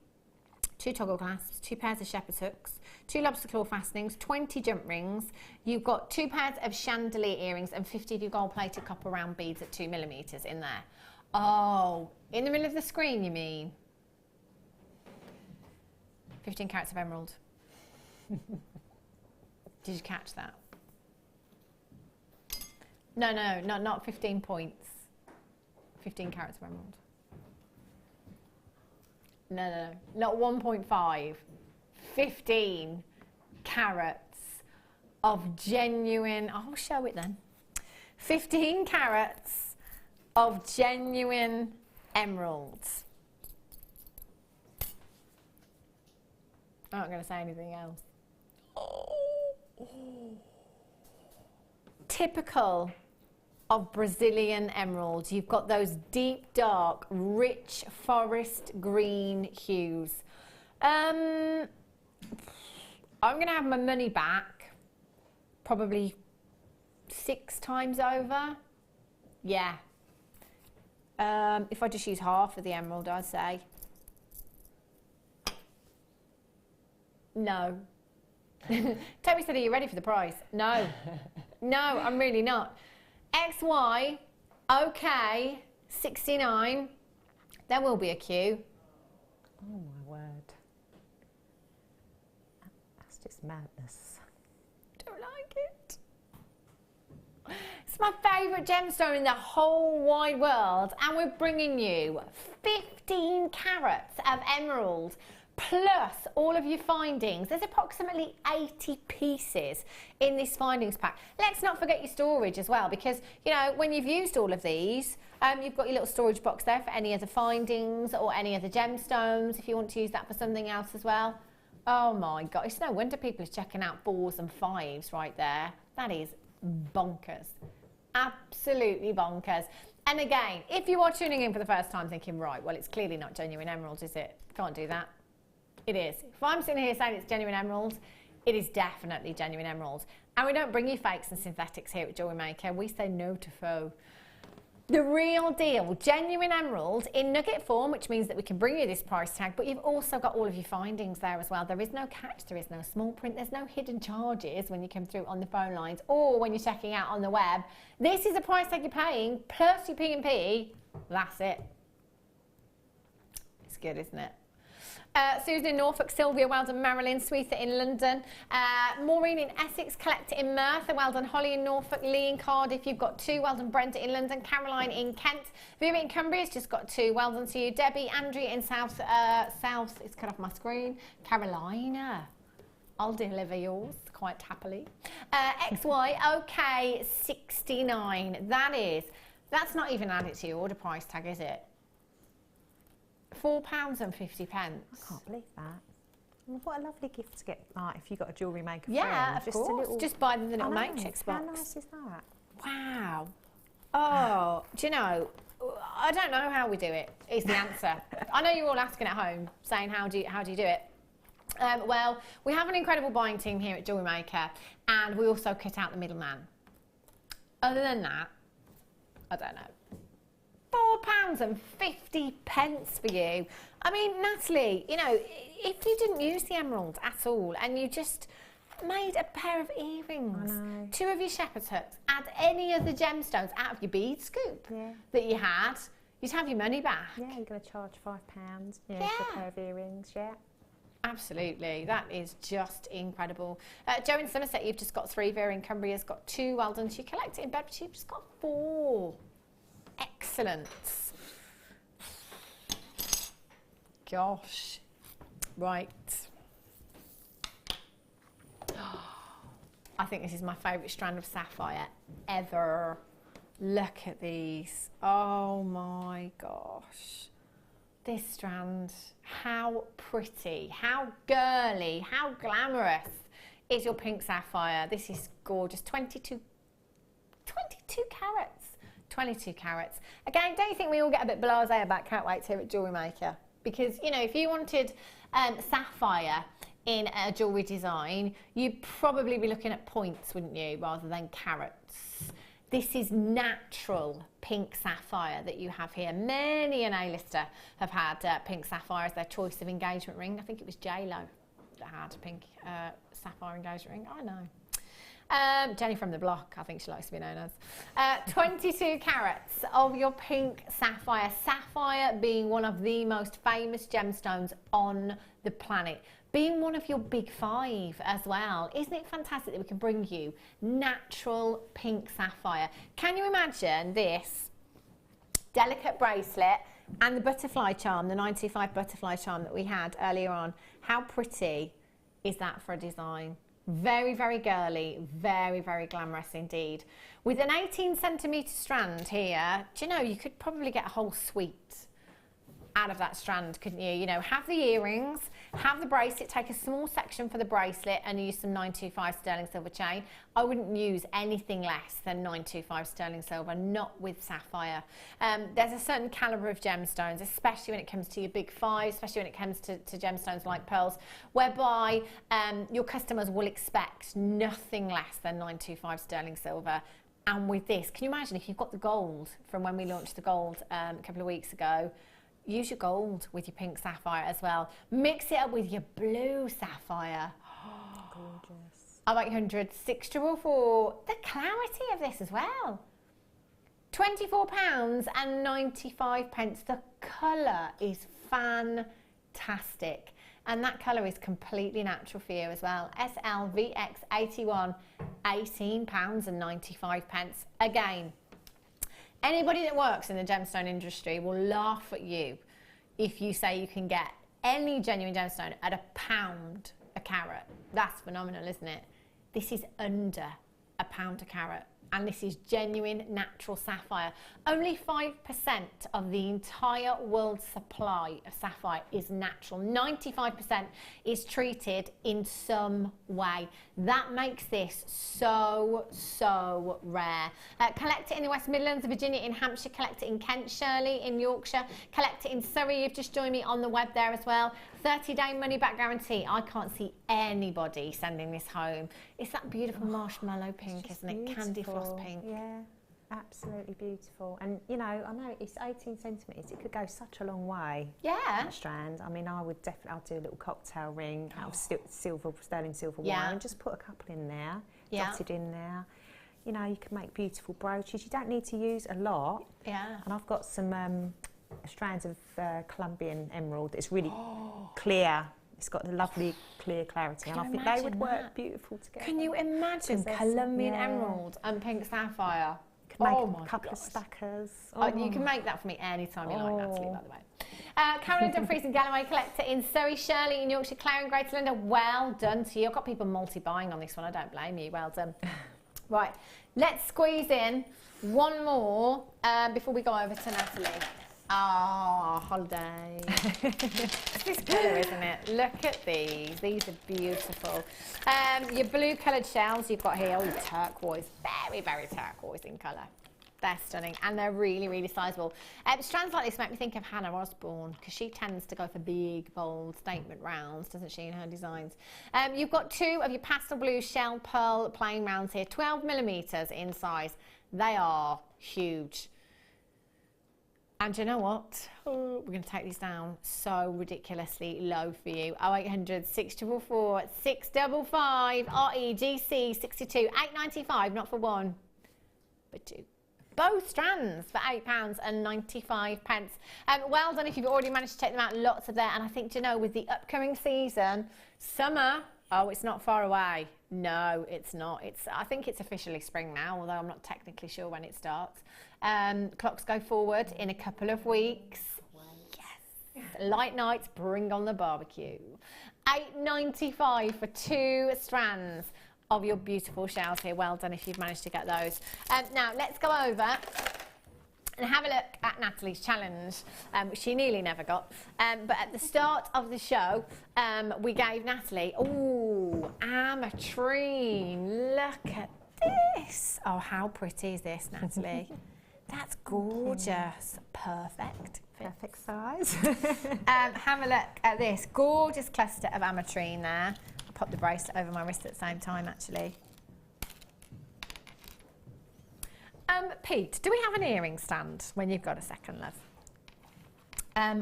2 toggle clasps, 2 pairs of shepherd's hooks, 2 lobster claw fastenings, 20 jump rings. You've got 2 pairs of chandelier earrings and 50 of your gold-plated copper round beads at 2mm in there. Oh, in the middle of the screen, you mean? 15 carats of emerald. Did you catch that? No, not 15 points. 15 carats of emerald. No, not 1.5. 15 carats of genuine, I'll show it then. 15 carats of genuine emeralds. I'm not going to say anything else. Oh. Typical of Brazilian emeralds. You've got those deep, dark, rich forest green hues. I'm going to have my money back probably 6 times over. Yeah. If I just use half of the emerald, I'd say. No. Toby said, are you ready for the price? No. No, I'm really not. XY, okay, 69. There will be a queue. Oh my word. That's just madness. Don't like it. It's my favourite gemstone in the whole wide world, and we're bringing you 15 carats of emerald plus all of your findings. There's approximately 80 pieces in this findings pack. Let's not forget your storage as well, because you know when you've used all of these, you've got your little storage box there for any other findings or any other gemstones if you want to use that for something else as well. Oh my God, it's no wonder people are checking out 4s and 5s right there. That is bonkers. Absolutely bonkers. And again, if you are tuning in for the first time thinking, right, well, it's clearly not genuine emeralds, is it? Can't do that. It is. If I'm sitting here saying it's genuine emeralds, it is definitely genuine emeralds. And we don't bring you fakes and synthetics here at Jewellery Maker. We say no to faux. The real deal, genuine emerald in nugget form, which means that we can bring you this price tag, but you've also got all of your findings there as well. There is no catch, there is no small print, there's no hidden charges when you come through on the phone lines or when you're checking out on the web. This is a price tag you're paying plus your P&P. That's it. It's good, isn't it? Susan in Norfolk, Sylvia, well done. Marilyn, Sweetha in London, Maureen in Essex, Collector in Merthyr, well done. Holly in Norfolk, Lee in Cardiff, you've got 2, well done. Brenda in London, Caroline in Kent, Vera in Cumbria's just got 2, well done to you. Debbie, Andrea in South, it's cut off my screen, Carolina. I'll deliver yours quite happily. XY, okay, 69, that's not even added to your order price tag, is it? £4.50. I can't believe that. What a lovely gift to get, like, if you've got a Jewellery Maker friend. Yeah, of course. Just buy them the little matrix box. How nice is that? Wow. Oh, do you know, I don't know how we do it, is the answer. I know you're all asking at home, saying how do you do it? Well, we have an incredible buying team here at Jewellery Maker, and we also cut out the middleman. Other than that, I don't know. £4.50 for you. I mean, Natalie, you know, if you didn't use the emerald at all and you just made a pair of earrings, 2 of your shepherd's hooks, add any of the gemstones out of your bead scoop that you had, you'd have your money back. Yeah, you're going to charge £5 for a pair of earrings, Absolutely, that is just incredible. Joe in Somerset, you've just got 3. Vera in Cumbria's got 2. Well done. She collected in Bedfordshire, you've just got 4. Excellent. Gosh. Right. I think this is my favourite strand of sapphire ever. Look at these. Oh my gosh. This strand. How pretty, how girly, how glamorous is your pink sapphire. This is gorgeous. 22 carats. 22 carats. Again, don't you think we all get a bit blasé about carats here at Jewellery Maker? Because, you know, if you wanted sapphire in a jewellery design, you'd probably be looking at points, wouldn't you, rather than carats. This is natural pink sapphire that you have here. Many an A-lister have had pink sapphire as their choice of engagement ring. I think it was J.Lo that had a pink sapphire engagement ring. I know. Jenny from the block, I think she likes to be known as. 22 carats of your pink sapphire. Sapphire being one of the most famous gemstones on the planet. Being one of your big 5 as well. Isn't it fantastic that we can bring you natural pink sapphire? Can you imagine this delicate bracelet and the butterfly charm, the 925 butterfly charm that we had earlier on? How pretty is that for a design? Very, very girly, very, very glamorous indeed. With an 18cm strand here, do you know, you could probably get a whole suite out of that strand, couldn't you? You know, have the earrings, have the bracelet, take a small section for the bracelet and use some 925 sterling silver chain. I wouldn't use anything less than 925 sterling silver, not with sapphire. There's a certain calibre of gemstones, especially when it comes to your big 5, especially when it comes to gemstones like pearls, whereby your customers will expect nothing less than 925 sterling silver. And with this, can you imagine if you've got the gold from when we launched the gold a couple of weeks ago? Use your gold with your pink sapphire as well. Mix it up with your blue sapphire. Gorgeous. I like 100, 6444. The clarity of this as well. £24.95. The colour is fantastic. And that colour is completely natural for you as well. SLVX81, £18.95. Again, anybody that works in the gemstone industry will laugh at you if you say you can get any genuine gemstone at £1 a carat. That's phenomenal, isn't it? This is under £1 a carat. and this is genuine natural sapphire. Only 5% of the entire world's supply of sapphire is natural. 95% is treated in some way. That makes this so, so rare. Collect it in the West Midlands, Virginia, in Hampshire, collect it in Kent, Shirley, in Yorkshire, collect it in Surrey. You've just joined me on the web there as well. 30-day money-back guarantee. I can't see anybody sending this home. It's that beautiful marshmallow pink, isn't it? Beautiful. Candy floss pink. Yeah, absolutely beautiful. And you know, I know it's 18 centimetres. It could go such a long way. Yeah. That strand. I mean, I'll do a little cocktail ring out of sterling silver wire, and just put a couple in there, dotted in there. You know, you can make beautiful brooches. You don't need to use a lot. Yeah. And I've got some strands of Colombian emerald. It's really clear. It's got the lovely clear clarity, and I think they would work beautiful together. Can you imagine Colombian emerald and pink sapphire? Make a couple of stackers. You can make that for me anytime you like, Natalie, by the way. Carolyn Dumfries and Galloway collector in Surrey, Shirley in Yorkshire, Clare in Greater London. Well done to you. I've got people multi-buying on this one. I don't blame you. Well done. Right, let's squeeze in one more before we go over to Natalie. Ah, holiday. It's this colour, isn't it? Look at these. These are beautiful. Your blue coloured shells you've got here, turquoise, very, very turquoise in colour. They're stunning, and they're really, really sizable. Strands like this make me think of Hannah Osborne, because she tends to go for big, bold statement rounds, doesn't she, in her designs. You've got 2 of your pastel blue shell pearl plain rounds here, 12mm in size. They are huge. And you know what? Oh, we're going to take these down so ridiculously low for you. 0800 644 655 REGC 62 8.95, not for one, but 2. Both strands for £8.95. Well done if you've already managed to take them out. Lots of there. And I think, you know, with the upcoming season, summer, oh, it's not far away. No, it's not. I think it's officially spring now, although I'm not technically sure when it starts. Clocks go forward in a couple of weeks. Yes. Light nights, bring on the barbecue. £8.95 for 2 strands of your beautiful shells here. Well done if you've managed to get those. Now, let's go over and have a look at Natalie's challenge, which she nearly never got. But at the start of the show, we gave Natalie, ametrine. Look at this. Oh, how pretty is this, Natalie? That's gorgeous. Perfect. Perfect size. Have a look at this gorgeous cluster of ametrine there. I'll pop the bracelet over my wrist at the same time, actually. Pete, do we have an earring stand when you've got a second, love?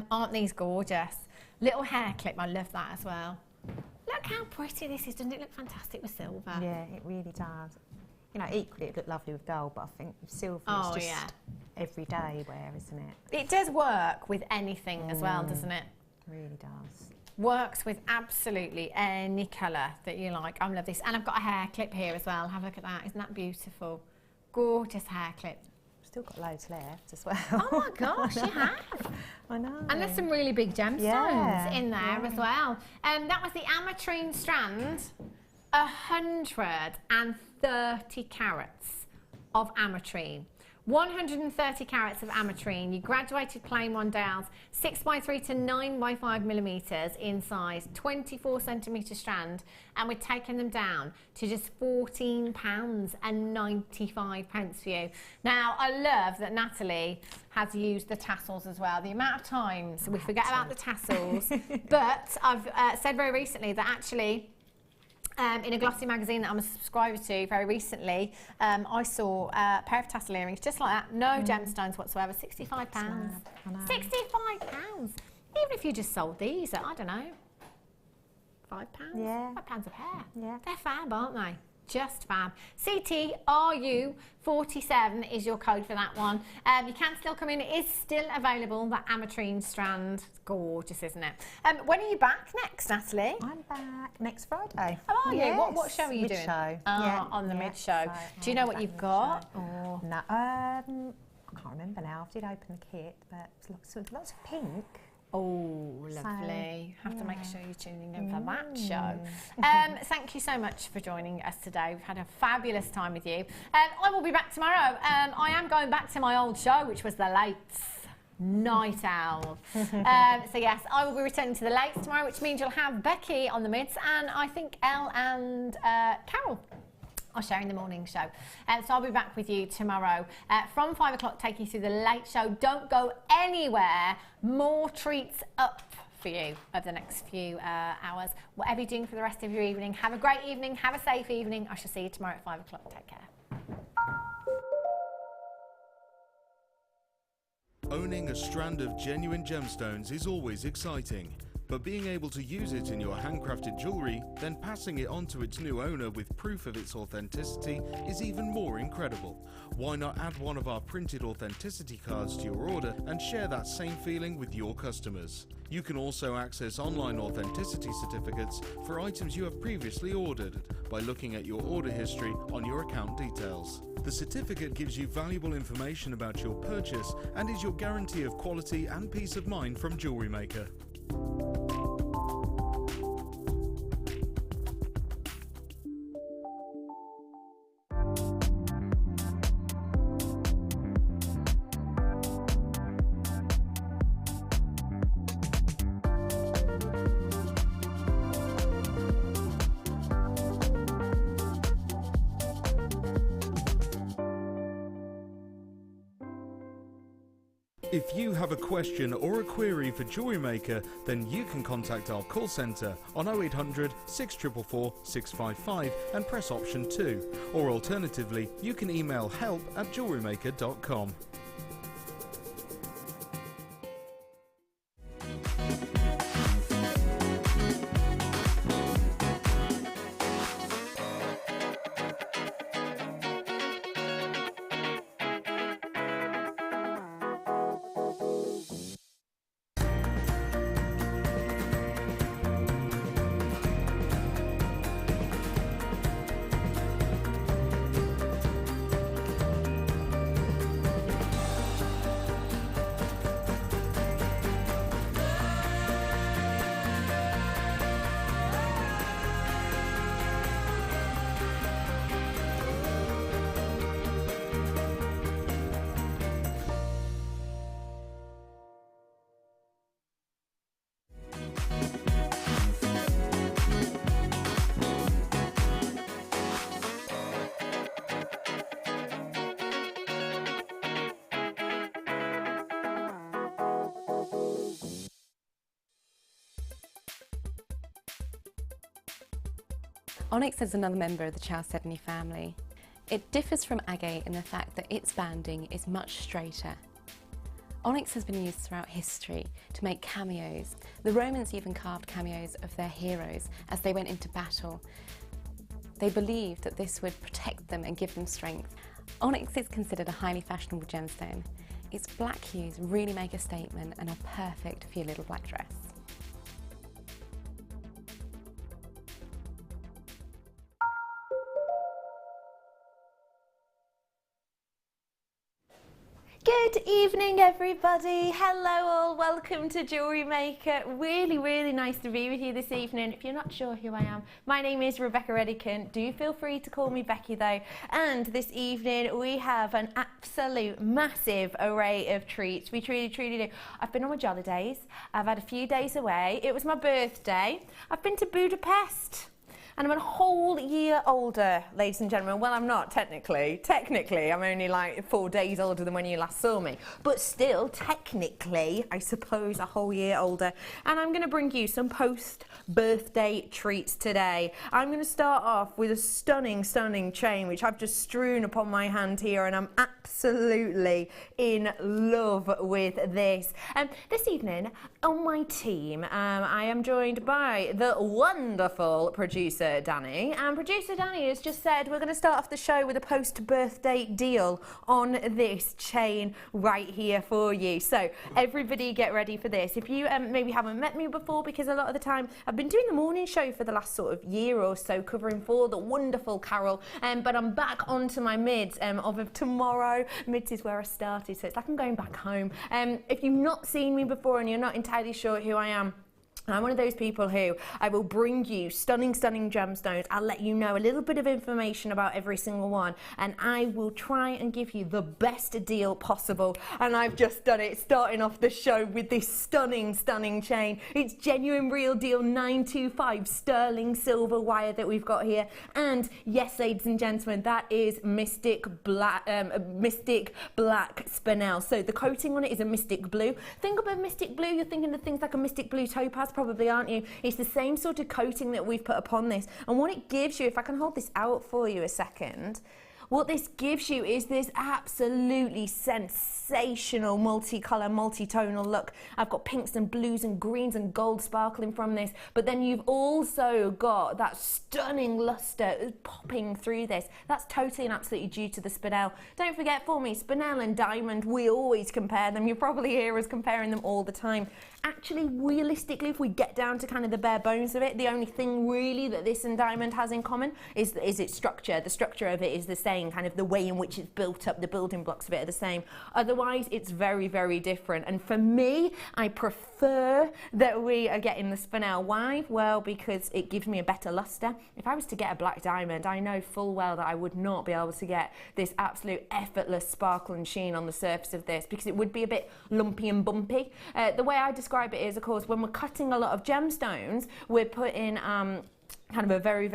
Aren't these gorgeous? Little hair clip, I love that as well. Look how pretty this is. Doesn't it look fantastic with silver? Yeah, it really does. You know, equally it looked lovely with gold, but I think silver is just everyday wear, isn't it? It does work with anything as well, doesn't it? It really does. Works with absolutely any colour that you like. I love this. And I've got a hair clip here as well. Have a look at that. Isn't that beautiful? Gorgeous hair clip. Still got loads left as well. Oh my gosh, you have. I know. And there's some really big gemstones in there as well. That was the ametrine strand. 130 carats of ametrine. 130 carats of ametrine. You graduated plain 1 dials, 6x3 to 9x5mm in size, 24 centimetre strand, and we're taking them down to just £14.95 for you. Now, I love that Natalie has used the tassels as well. The amount of times we forget about the tassels, but I've said very recently that actually in a glossy magazine that I'm a subscriber to very recently, I saw a pair of tassel earrings just like that, no gemstones whatsoever, £65. £65! Even if you just sold these at, I don't know, £5? Yeah. £5 a pair. Yeah. They're fab, aren't they? Just fab. CTRU47 is your code for that one. You can still come in. It is still available, that ametrine strand. It's gorgeous, isn't it? When are you back next, Natalie? I'm back next Friday. Oh, are you? Yes. What show are you doing? Mid-show. On the mid-show. So do you know what you've got? No, I can't remember now. I did open the kit, but lots of pink. Oh, lovely. So, have to make sure you're tuning in for that show. Thank you so much for joining us today. We've had a fabulous time with you. I will be back tomorrow. I am going back to my old show, which was the Lates. Night Owl. So yes, I will be returning to the Lates tomorrow, which means you'll have Becky on the mids, and I think Elle and Carol are sharing the morning show. So I'll be back with you tomorrow from 5 o'clock, taking you through the late show. Don't go anywhere. More treats up for you over the next few hours. Whatever you're doing for the rest of your evening, have a great evening, have a safe evening. I shall see you tomorrow at 5 o'clock. Take care. Owning a strand of genuine gemstones is always exciting. But being able to use it in your handcrafted jewellery, then passing it on to its new owner with proof of its authenticity is even more incredible. Why not add one of our printed authenticity cards to your order and share that same feeling with your customers? You can also access online authenticity certificates for items you have previously ordered by looking at your order history on your account details. The certificate gives you valuable information about your purchase and is your guarantee of quality and peace of mind from Jewellery Maker. If you have a question or a query for Jewellery Maker, then you can contact our call centre on 0800 644 655 and press option 2. Or alternatively, you can email help@jewellerymaker.com. Onyx is another member of the chalcedony family. It differs from agate in the fact that its banding is much straighter. Onyx has been used throughout history to make cameos. The Romans even carved cameos of their heroes as they went into battle. They believed that this would protect them and give them strength. Onyx is considered a highly fashionable gemstone. Its black hues really make a statement and are perfect for your little black dress. Good evening everybody, hello all, welcome to Jewellery Maker. Really nice to be with you this evening. If you're not sure who I am, my name is Rebecca Redican. Do feel free to call me Becky though. And this evening we have an absolute massive array of treats. We truly do. I've been on my jolly days, I've had a few days away, it was my birthday, I've been to Budapest. And I'm a whole year older, ladies and gentlemen. Well, I'm not technically. Technically, I'm only like 4 days older than when you last saw me. But still, technically, I suppose a whole year older. And I'm going to bring you some post-birthday treats today. I'm going to start off with a stunning chain, which I've just strewn upon my hand here. And I'm absolutely in love with this. This evening, on my team, I am joined by the wonderful producer, producer Danny, and producer Danny has just said we're going to start off the show with a post-birthday deal on this chain right here for you. So everybody get ready for this. If you maybe haven't met me before, because a lot of the time I've been doing the morning show for the last sort of year or so, covering for the wonderful Carol, but I'm back onto my mids of tomorrow. Mids is where I started, so it's like I'm going back home. If you've not seen me before and you're not entirely sure who I am, I'm one of those people who I will bring you stunning gemstones. I'll let you know a little bit of information about every single one, and I will try and give you the best deal possible. And I've just done it, starting off the show with this stunning chain. It's genuine real deal 925 sterling silver wire that we've got here. And yes, ladies and gentlemen, that is mystic black spinel. So the coating on it is a mystic blue. Think of a mystic blue, you're thinking of things like a mystic blue topaz, probably, aren't you? It's the same sort of coating that we've put upon this, and what it gives you, if I can hold this out for you a second, what this gives you is this absolutely sensational multicolour, multi-tonal look. I've got pinks and blues and greens and gold sparkling from this, but then you've also got that stunning lustre popping through this. That's totally and absolutely due to the spinel. Don't forget for me, spinel and diamond, we always compare them. You probably hear us comparing them all the time. Actually, realistically, if we get down to kind of the bare bones of it, the only thing really that this and diamond has in common is its structure. The structure of it is the same, kind of the way in which it's built up, the building blocks of it are the same. Otherwise, it's very, very different. And for me, I prefer that we are getting the spinel. Why? Well, because it gives me a better luster. If I was to get a black diamond, I know full well that I would not be able to get this absolute effortless sparkle and sheen on the surface of this, because it would be a bit lumpy and bumpy. The way I describe it is, of course, when we're cutting a lot of gemstones, we're putting kind of a very,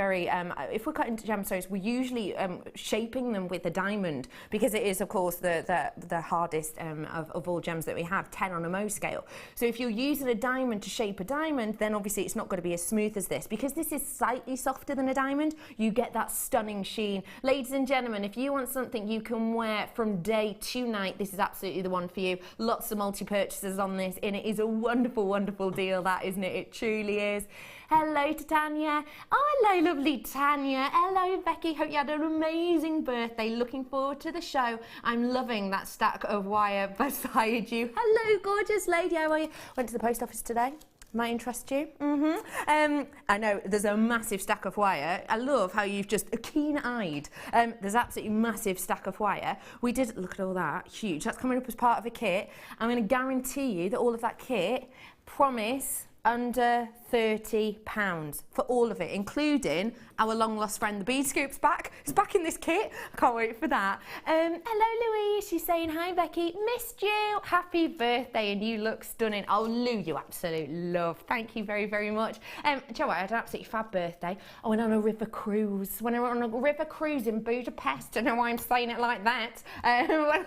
if we're cutting gemstones, we're usually shaping them with a diamond, because it is, of course, the hardest of all gems that we have, 10 on a Mohs scale. So if you're using a diamond to shape a diamond, then obviously it's not going to be as smooth as this. Because this is slightly softer than a diamond, you get that stunning sheen. Ladies and gentlemen, if you want something you can wear from day to night, this is absolutely the one for you. Lots of multi-purchases on this, and it is a wonderful, wonderful deal, that, isn't it? It truly is. Hello to Tanya. Oh, hello, lovely Tanya. Hello, Becky. Hope you had an amazing birthday. Looking forward to the show. I'm loving that stack of wire beside you. Hello, gorgeous lady. How are you? Went to the post office today. Might interest you. I know there's a massive stack of wire. I love how you've just keen-eyed. There's absolutely massive stack of wire. We did, look at all that, huge. That's coming up as part of a kit. I'm going to guarantee you that all of that kit, promise, under £30 for all of it, including our long lost friend the bead scoop's back. It's back in this kit. I can't wait for that. Hello Louise, she's saying hi Becky, missed you, happy birthday, and you look stunning. Oh Lou, you absolute love, thank you very, very much. Do you know what, I had an absolutely fab birthday. I went on a river cruise. When I went on a river cruise in Budapest, I don't know why I'm saying it like that. Went on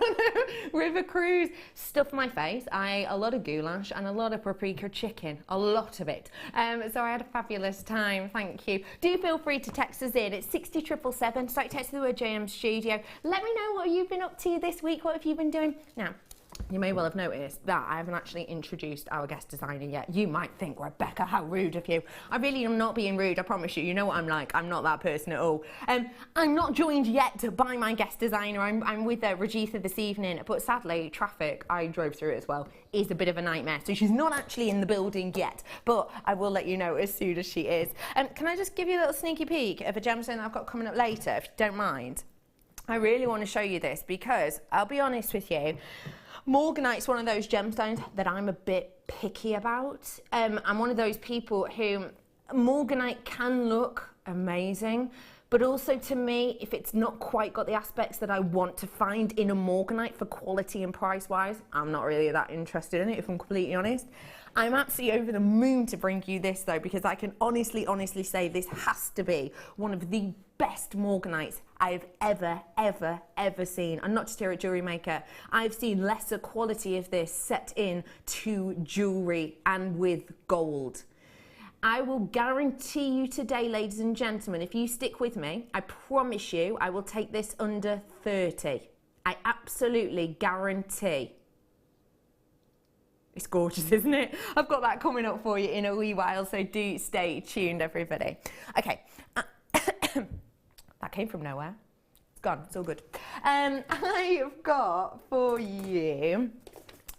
a river cruise, stuffed my face. I ate a lot of goulash and a lot of paprika chicken, a lot of it. So I had a fabulous time, thank you. Do feel free to text us in. It's 60777. Start text the word JM Studio. Let me know what you've been up to this week. What have you been doing? Now, you may well have noticed that I haven't actually introduced our guest designer yet. You might think, Rebecca, how rude of you. I really am not being rude, I promise you. You know what I'm like. I'm not that person at all. I'm not joined yet by my guest designer. I'm with Regitha this evening, but sadly, traffic, I drove through it as well, is a bit of a nightmare. So she's not actually in the building yet, but I will let you know as soon as she is. Can I just give you a little sneaky peek of a gemstone that I've got coming up later, if you don't mind? I really want to show you this because, I'll be honest with you, Morganite's one of those gemstones that I'm a bit picky about. I'm one of those people who Morganite can look amazing, but also to me, if it's not quite got the aspects that I want to find in a Morganite for quality and price-wise, I'm not really that interested in it, if I'm completely honest. I'm absolutely over the moon to bring you this though, because I can honestly say this has to be one of the best Morganites I've ever seen. And not just here at Jewellery Maker. I've seen lesser quality of this set in to jewellery and with gold. I will guarantee you today, ladies and gentlemen, if you stick with me, I promise you I will take this under 30. I absolutely guarantee. It's gorgeous, isn't it? I've got that coming up for you in a wee while, so do stay tuned, everybody. Okay, that came from nowhere. It's gone, it's all good. I've got for you,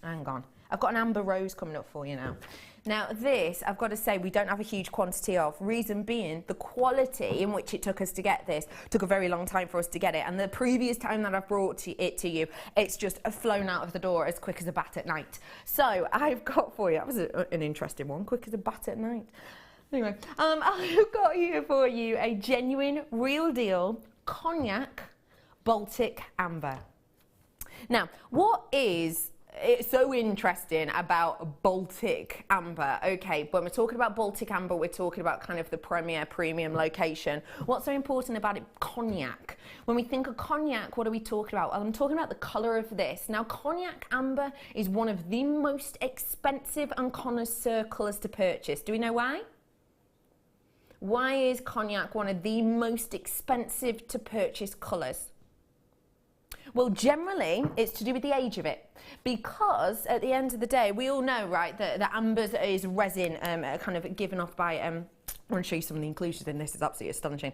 hang on, I've got an amber rose coming up for you now. Now this, I've got to say, we don't have a huge quantity of. Reason being, the quality in which it took us to get this took a very long time for us to get it. And the previous time that I've brought it to you, it's just flown out of the door as quick as a bat at night. So I've got for you, that was an interesting one, quick as a bat at night. Anyway, I've got here for you a genuine, real deal cognac Baltic amber. Now, what is it's so interesting about Baltic amber? Okay, when we're talking about Baltic amber, we're talking about kind of the premier premium location. What's so important about it? Cognac. When we think of cognac, what are we talking about? Well, I'm talking about the colour of this. Now, cognac amber is one of the most expensive and connoisseur colours to purchase. Do we know why? Why is cognac one of the most expensive to purchase colours? Well, generally, it's to do with the age of it. Because at the end of the day, we all know, right, that amber is resin kind of given off by... I want to show you some of the inclusions in this. It's absolutely astonishing.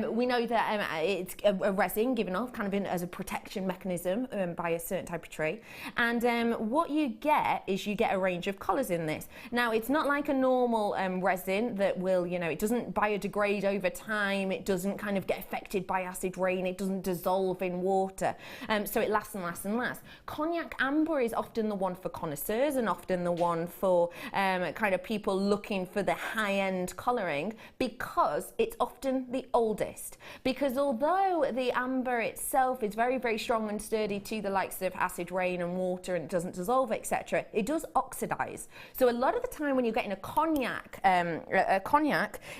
We know that it's a resin given off kind of as a protection mechanism by a certain type of tree. And what you get is you get a range of colours in this. Now, it's not like a normal resin that will, you know, it doesn't biodegrade over time. It doesn't kind of get affected by acid rain. It doesn't dissolve in water. So it lasts and lasts and lasts. Cognac amber is often the one for connoisseurs and often the one for kind of people looking for the high-end colouring, because it's often the oldest. Because although the amber itself is very, very strong and sturdy to the likes of acid rain and water, and it doesn't dissolve, etc., it does oxidize. So a lot of the time when you're getting a cognac,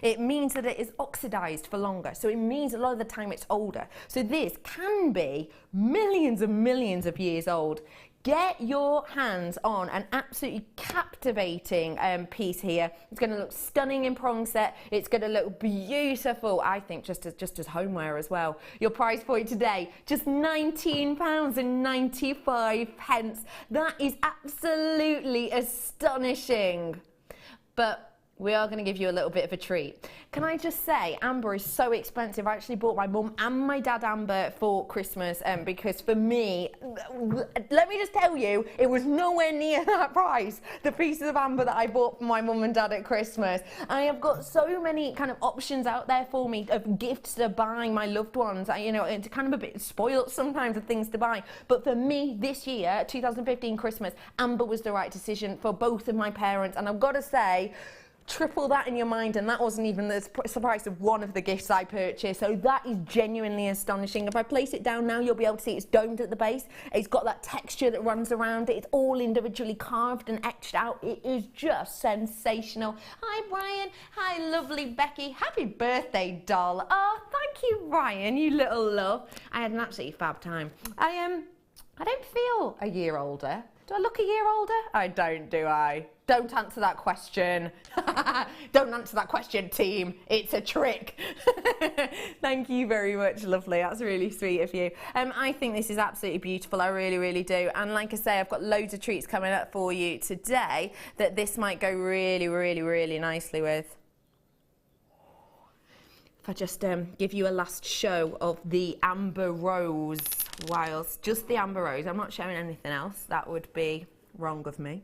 it means that it is oxidized for longer. So it means a lot of the time it's older. So this can be millions and millions of years old. Get your hands on an absolutely captivating piece here. It's going to look stunning in prong set. It's going to look beautiful, I think, just as homeware as well. Your price point today, just £19.95. That is absolutely astonishing. But we are going to give you a little bit of a treat. Can I just say, amber is so expensive. I actually bought my mum and my dad amber for Christmas because for me, let me just tell you, it was nowhere near that price, the pieces of amber that I bought for my mum and dad at Christmas. I have got so many kind of options out there for me of gifts to buy my loved ones. You know, it's kind of a bit spoiled sometimes of things to buy. But for me, this year, 2015 Christmas, amber was the right decision for both of my parents. And I've got to say, triple that in your mind, and that wasn't even the price of one of the gifts I purchased. So that is genuinely astonishing. If I place it down now, you'll be able to see it's domed at the base. It's got that texture that runs around it. It's all individually carved and etched out. It is just sensational. Hi, Brian. Hi, lovely Becky. Happy birthday, doll. Oh, thank you, Ryan, you little love. I had an absolutely fab time. I don't feel a year older. Do I look a year older? I don't, do I? Don't answer that question. Don't answer that question, team. It's a trick. Thank you very much, lovely. That's really sweet of you. I think this is absolutely beautiful. I really, really do. And like I say, I've got loads of treats coming up for you today that this might go really, really, really nicely with. If I just give you a last show of the amber rose, whilst just the amber rose, I'm not showing anything else. That would be wrong of me.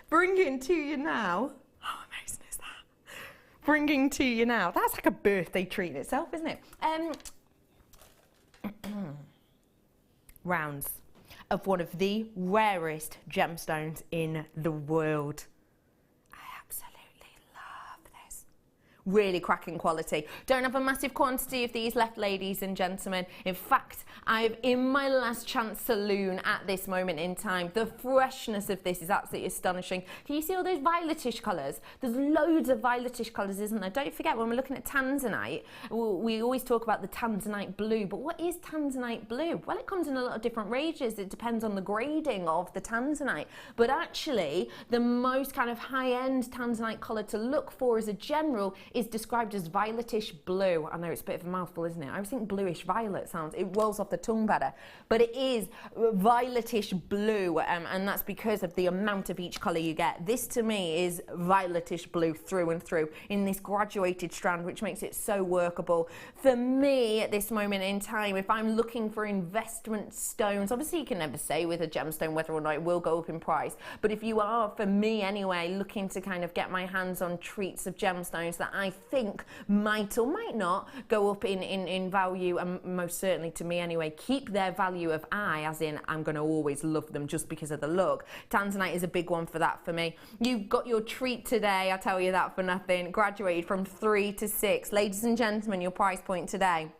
Bringing to you now. How amazing is that? Bringing to you now. That's like a birthday treat in itself, isn't it? Rounds of one of the rarest gemstones in the world. Really cracking quality. Don't have a massive quantity of these left, ladies and gentlemen. In fact, I've in my last chance saloon at this moment in time. The freshness of this is absolutely astonishing. Can you see all those violetish colours? There's loads of violetish colours, isn't there? Don't forget, when we're looking at tanzanite, we always talk about the tanzanite blue, but what is tanzanite blue? Well, it comes in a lot of different ranges. It depends on the grading of the tanzanite, but actually the most kind of high-end tanzanite colour to look for as a general is described as violetish blue. I know it's a bit of a mouthful, isn't it? I always think bluish violet sounds, it rolls off the tongue better, but it is violetish blue, and that's because of the amount of each colour you get. This to me is violetish blue through and through in this graduated strand, which makes it so workable. For me at this moment in time, if I'm looking for investment stones, obviously you can never say with a gemstone whether or not it will go up in price, but if you are, for me anyway, looking to kind of get my hands on treats of gemstones that I think might or might not go up in value, and most certainly to me anyway, keep their value of eye, as in I'm going to always love them just because of the look. Tanzanite is a big one for that for me. You've got your treat today, I'll tell you that for nothing. Graduated from 3 to 6. Ladies and gentlemen, your price point today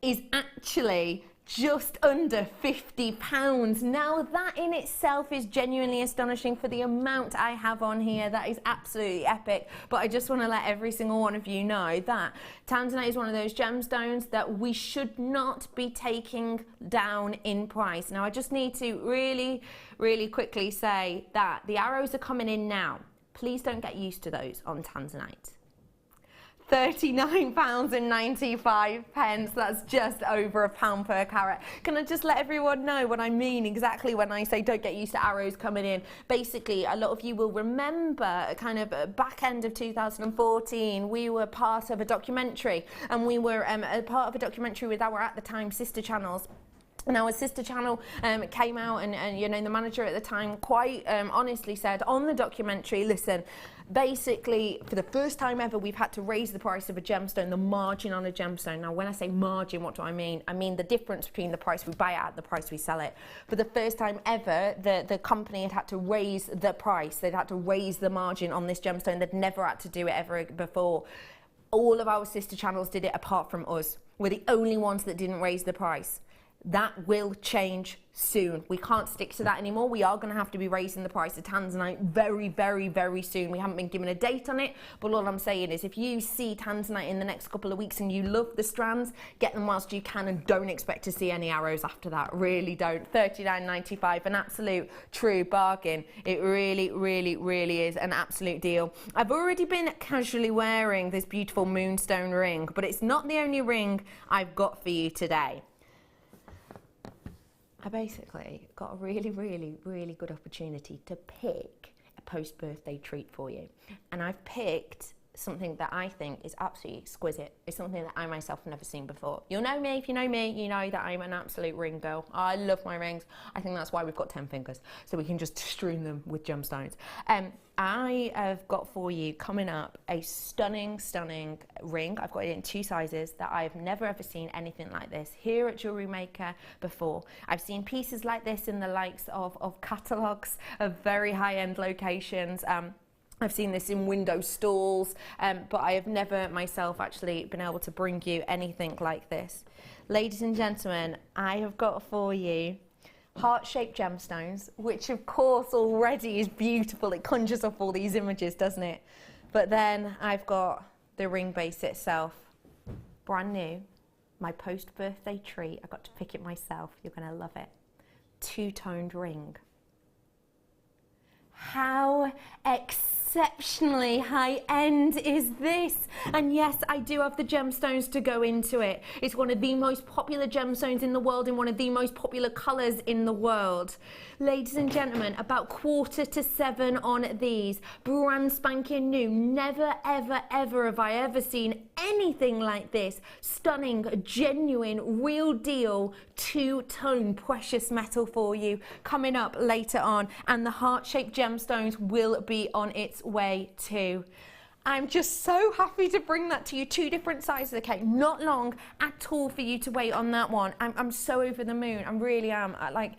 is actually just under £50. Now that in itself is genuinely astonishing for the amount I have on here. That is absolutely epic, but I just want to let every single one of you know that Tanzanite is one of those gemstones that we should not be taking down in price. Now I just need to really quickly say that the arrows are coming in now. Please don't get used to those on Tanzanite. £39.95. That's just over £1 per carat. Can I just let everyone know what I mean exactly when I say don't get used to arrows coming in? Basically, a lot of you will remember kind of back end of 2014, we were part of a documentary, and we were a part of a documentary with our, at the time, sister channels. And our sister channel came out, and you know, the manager at the time quite honestly said on the documentary, listen, basically for the first time ever we've had to raise the price of a gemstone, the margin on a gemstone. Now when I say margin, what do I mean? I mean the difference between the price we buy it at and the price we sell it. For the first time ever, the company had to raise the price. They'd had to raise the margin on this gemstone. They'd never had to do it ever before. All of our sister channels did it apart from us. We're the only ones that didn't raise the price. That will change soon. We can't stick to that anymore. We are going to have to be raising the price of Tanzanite very soon. We haven't been given a date on it, but all I'm saying is if you see Tanzanite in the next couple of weeks and you love the strands, get them whilst you can and don't expect to see any arrows after that. Really don't. $39.95, an absolute true bargain. It really is an absolute deal. I've already been casually wearing this beautiful moonstone ring, but it's not the only ring I've got for you today. I basically got a really good opportunity to pick a post-birthday treat for you. And I've picked something that I think is absolutely exquisite. It's something that I myself have never seen before. You'll know me, if you know me, you know that I'm an absolute ring girl. I love my rings. I think that's why we've got 10 fingers, so we can just strewn them with gemstones. I have got for you coming up a stunning ring. I've got it in 2 sizes that I've never ever seen anything like this here at Jewellery Maker before. I've seen pieces like this in the likes of catalogues of very high-end locations. I've seen this in window stalls, but I have never myself actually been able to bring you anything like this. Ladies and gentlemen, I have got for you heart-shaped gemstones, which of course already is beautiful. It conjures up all these images, doesn't it? But then I've got the ring base itself, brand new, my post-birthday treat. I got to pick it myself. You're going to love it. 2-toned ring. How exceptionally high-end is this? And yes, I do have the gemstones to go into it. It's one of the most popular gemstones in the world in one of the most popular colours in the world. Ladies and gentlemen, about 6:45 on these. Brand spanking new. Never, ever have I ever seen anything like this. Stunning, genuine, real deal, 2-tone precious metal for you coming up later on. And the heart-shaped gemstones will be on its way too. I'm just so happy to bring that to you. 2 different sizes, okay? Not long at all for you to wait on that one. I'm so over the moon. I really am. I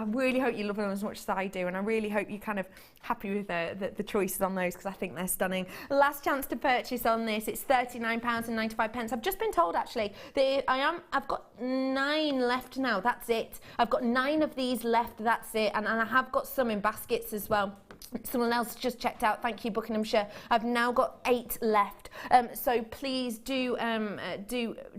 really hope you love them as much as I do, and I really hope you're kind of happy with the choices on those, because I think they're stunning. Last chance to purchase on this. It's £39.95. I've just been told actually that I've got 9 left now. That's it. I've got 9 of these left. That's it. And I have got some in baskets as well. Someone else just checked out. Thank you, Buckinghamshire. I've now got 8 left. So please do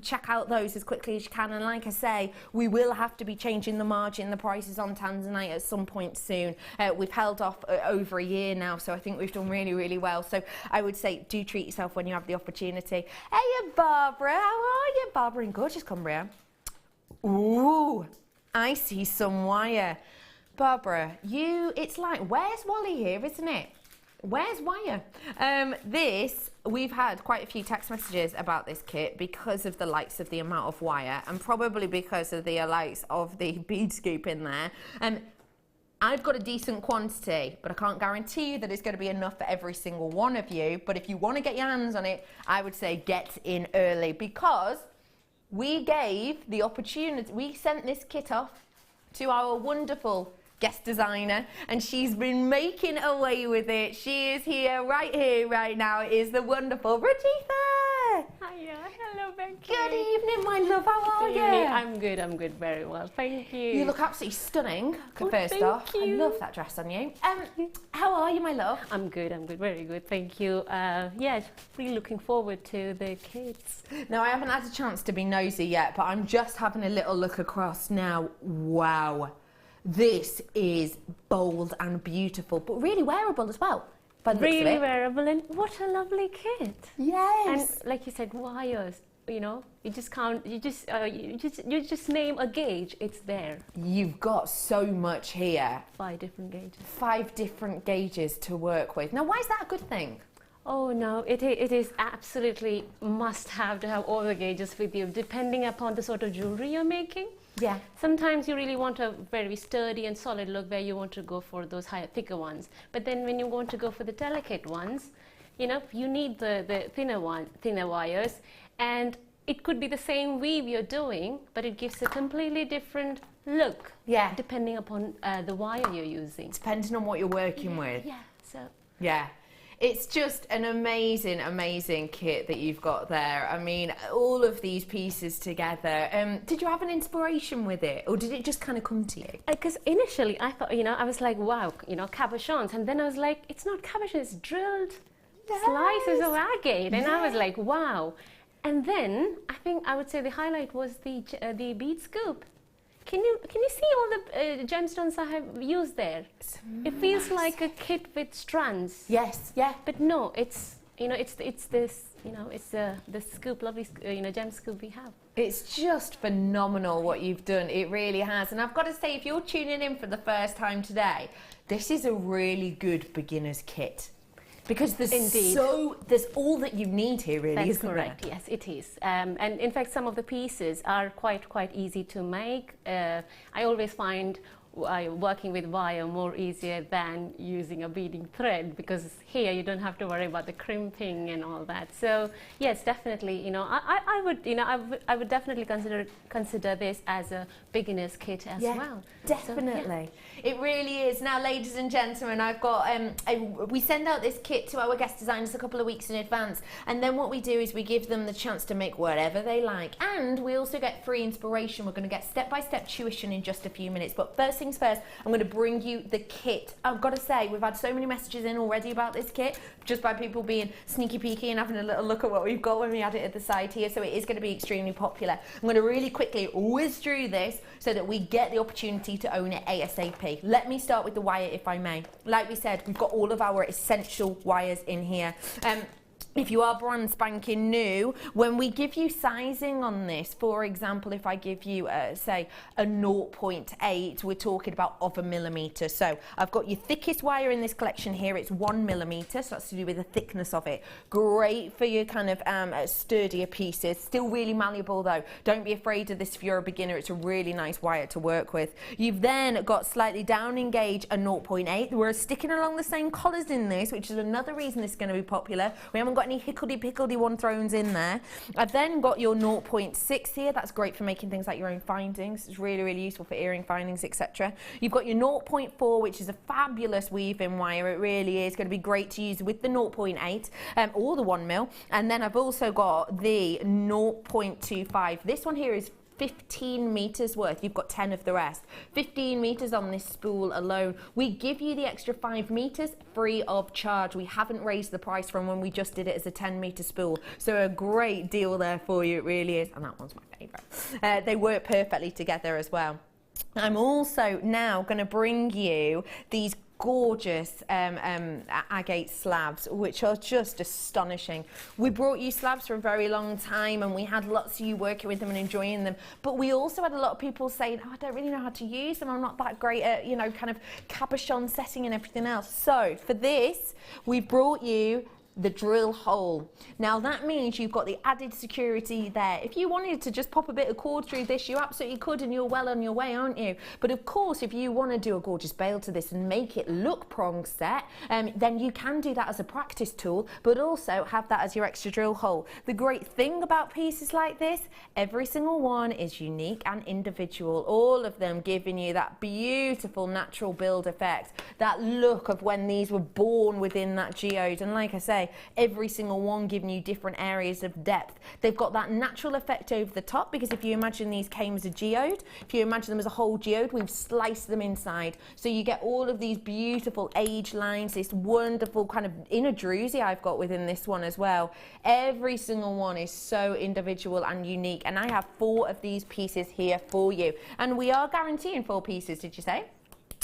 check out those as quickly as you can. And like I say, we will have to be changing the margin, the prices on Tanzanite at some point soon. We've held off over a year now, so I think we've done really, really well. So I would say do treat yourself when you have the opportunity. Hey, Barbara. How are you? Barbara in gorgeous Cumbria. Ooh, I see some wire. Barbara, it's like, where's Wally here, isn't it? Where's wire? We've had quite a few text messages about this kit because of the likes of the amount of wire and probably because of the likes of the bead scoop in there. I've got a decent quantity, but I can't guarantee you that it's going to be enough for every single one of you. But if you want to get your hands on it, I would say get in early, because we gave the opportunity, we sent this kit off to our wonderful guest designer, and she's been making away with it. She is here right now. It is the wonderful Rajitha. Hiya, hello Becky. Good evening, my love. How are you? I'm good, very well. Thank you. You look absolutely stunning. First thank off, you. I love that dress on you. How are you, my love? I'm good, very good. Thank you. Yeah, really looking forward to the kids. Now, I haven't had a chance to be nosy yet, but I'm just having a little look across now. Wow. This is bold and beautiful, but really wearable as well. Really wearable, and what a lovely kit. Yes. And like you said, wires. You know, you just can't. You just name a gauge. It's there. You've got so much here. 5 different gauges. 5 different gauges to work with. Now, why is that a good thing? Oh no, it is absolutely must have to have all the gauges with you, depending upon the sort of jewelry you're making. Yeah. Sometimes you really want a very sturdy and solid look where you want to go for those higher, thicker ones. But then when you want to go for the delicate ones, you know, you need the thinner wires, and it could be the same weave you're doing, but it gives a completely different look. Yeah. Depending upon the wire you're using. Depending on what you're working with. Yeah. So. Yeah. It's just an amazing, amazing kit that you've got there. I mean, all of these pieces together. Did you have an inspiration with it, or did it just kind of come to you? Because initially I thought, you know, I was like, wow, you know, cabochons. And then I was like, it's not cabochon, it's drilled slices of agate. And I was like, wow. And then I think I would say the highlight was the bead scoop. Can you see all the gemstones I have used there? It feels like a kit with strands. Yes, yeah. But no, it's, you know, it's this, you know, it's the scoop, lovely, you know, gem scoop we have. It's just phenomenal what you've done. It really has. And I've got to say, if you're tuning in for the first time today, this is a really good beginner's kit. Because there's all that you need here, really, isn't there? That's correct, yes, it is. And in fact, some of the pieces are quite easy to make. I always find working with wire more easier than using a beading thread, because here you don't have to worry about the crimping and all that. So yes, definitely, you know, I would definitely consider this as a beginner's kit as well. Definitely. So, yeah. It really is. Now, ladies and gentlemen, I've got we send out this kit to our guest designers a couple of weeks in advance, and then what we do is we give them the chance to make whatever they like, and we also get free inspiration. We're going to get step-by-step tuition in just a few minutes, but first things first, I'm going to bring you the kit. I've got to say, we've had so many messages in already about this kit, just by people being sneaky peeky and having a little look at what we've got when we had it at the side here, so it is going to be extremely popular. I'm going to really quickly whiz through this so that we get the opportunity to own it ASAP. Let me start with the wire, if I may. Like we said, we've got all of our essential wires in here. If you are brand spanking new, when we give you sizing on this, for example, if I give you, say, a 0.8, we're talking about of a millimetre. So I've got your thickest wire in this collection here. It's 1 millimetre, so that's to do with the thickness of it. Great for your kind of sturdier pieces. Still really malleable, though. Don't be afraid of this if you're a beginner. It's a really nice wire to work with. You've then got slightly down in gauge, a 0.8. We're sticking along the same colours in this, which is another reason this is going to be popular. We haven't got any hickledy-pickledy one thrown in there. I've then got your 0.6 here. That's great for making things like your own findings. It's really, really useful for earring findings, etc. You've got your 0.4, which is a fabulous weave-in wire. It really is going to be great to use with the 0.8 or the 1 mil. And then I've also got the 0.25. This one here is 15 meters worth. You've got 10 of the rest. 15 meters on this spool alone. We give you the extra 5 meters free of charge. We haven't raised the price from when we just did it as a 10-meter spool. So a great deal there for you, it really is. And that one's my favorite. They work perfectly together as well. I'm also now going to bring you these gorgeous agate slabs, which are just astonishing. We brought you slabs for a very long time, and we had lots of you working with them and enjoying them, but we also had a lot of people saying, oh, I don't really know how to use them, I'm not that great at, you know, kind of cabochon setting and everything else. So for this, we brought you the drill hole. Now that means you've got the added security there. If you wanted to just pop a bit of cord through this, you absolutely could, and you're well on your way, aren't you? But of course, if you want to do a gorgeous bail to this and make it look prong set, then you can do that as a practice tool, but also have that as your extra drill hole. The great thing about pieces like this, every single one is unique and individual, all of them giving you that beautiful natural build effect, that look of when these were born within that geode. And like I say, every single one giving you different areas of depth. They've got that natural effect over the top, because if you imagine these came as a geode, if you imagine them as a whole geode, we've sliced them inside. So you get all of these beautiful age lines, this wonderful kind of inner druzy I've got within this one as well. Every single one is so individual and unique, and I have 4 of these pieces here for you. And we are guaranteeing 4 pieces, did you say?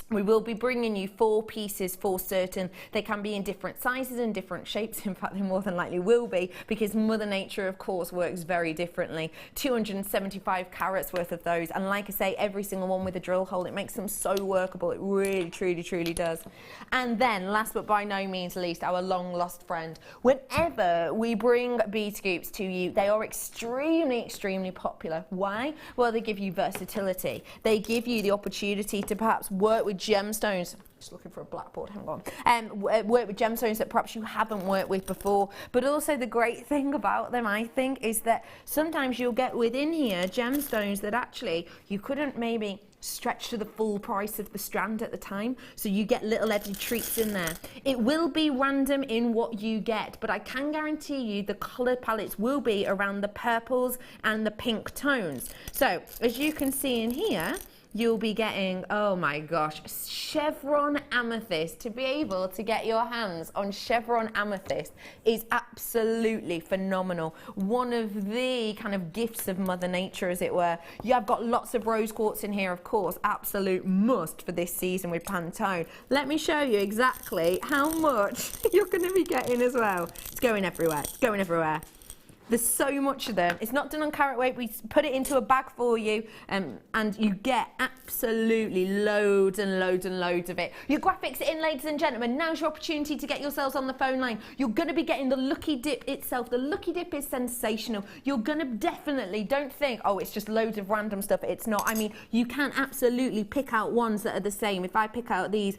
We will be bringing you 4 pieces for certain. They can be in different sizes and different shapes. In fact, they more than likely will be, because Mother Nature, of course, works very differently. 275 carats worth of those. And like I say, every single one with a drill hole, it makes them so workable. It really, truly, truly does. And then, last but by no means least, our long lost friend. Whenever we bring bead scoops to you, they are extremely, extremely popular. Why? Well, they give you versatility. They give you the opportunity to perhaps work with gemstones. Just looking for a blackboard, hang on. Work with gemstones that perhaps you haven't worked with before. But also the great thing about them, I think, is that sometimes you'll get within here gemstones that actually you couldn't maybe stretch to the full price of the strand at the time, so you get little added treats in there. It will be random in what you get, but I can guarantee you the colour palettes will be around the purples and the pink tones. So as you can see in here, you'll be getting, oh my gosh, chevron amethyst. To be able to get your hands on chevron amethyst is absolutely phenomenal. One of the kind of gifts of Mother Nature, as it were. You have got lots of rose quartz in here, of course, absolute must for this season with Pantone. Let me show you exactly how much you're going to be getting as well. It's going everywhere, it's going everywhere. There's so much of them. It's not done on carat weight. We put it into a bag for you, and you get absolutely loads and loads and loads of it. Your graphics are in, ladies and gentlemen. Now's your opportunity to get yourselves on the phone line. You're going to be getting the Lucky Dip itself. The Lucky Dip is sensational. You're going to definitely, don't think, oh, it's just loads of random stuff. It's not. I mean, you can absolutely pick out ones that are the same. If I pick out these,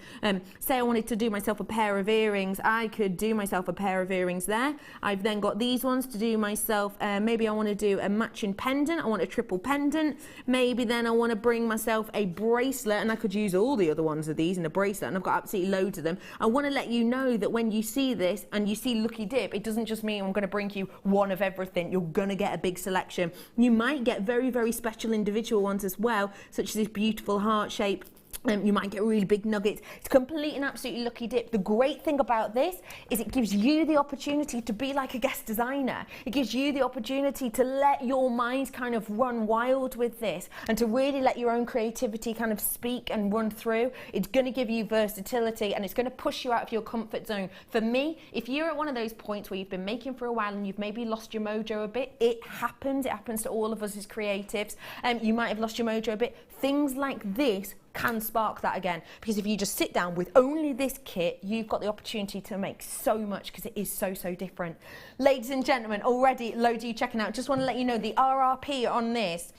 say I wanted to do myself a pair of earrings, I could do myself a pair of earrings there. I've then got these ones to do myself. Maybe I want to do a matching pendant. I want a triple pendant. Maybe then I want to bring myself a bracelet, and I could use all the other ones of these in a bracelet, and I've got absolutely loads of them. I want to let you know that when you see this and you see Lucky Dip, it doesn't just mean I'm going to bring you one of everything. You're going to get a big selection. You might get very, very special individual ones as well, such as this beautiful heart shape. You might get really big nuggets. It's complete and absolutely Lucky Dip. The great thing about this is it gives you the opportunity to be like a guest designer. It gives you the opportunity to let your mind kind of run wild with this, and to really let your own creativity kind of speak and run through. It's going to give you versatility, and it's going to push you out of your comfort zone. For me, if you're at one of those points where you've been making for a while and you've maybe lost your mojo a bit, it happens. It happens to all of us as creatives. You might have lost your mojo a bit. Things like this can spark that again, because if you just sit down with only this kit, you've got the opportunity to make so much, because it is so, so different. Ladies and gentlemen, already loads of you checking out. Just want to let you know the RRP on this,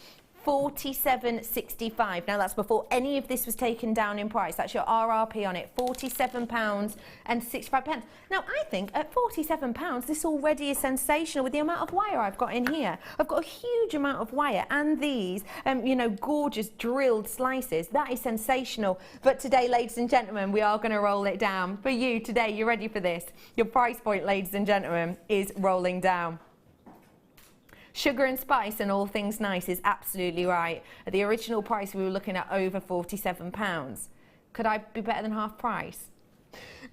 £47.65. Now that's before any of this was taken down in price. That's your RRP on it, £47.65. Now I think at £47 this already is sensational with the amount of wire I've got in here. I've got a huge amount of wire, and these you know, gorgeous drilled slices. That is sensational. But today, ladies and gentlemen, we are going to roll it down for you today. You ready for this? Your price point, ladies and gentlemen, is rolling down. Sugar and spice and all things nice is absolutely right. At the original price, we were looking at over £47. Could I be better than half price?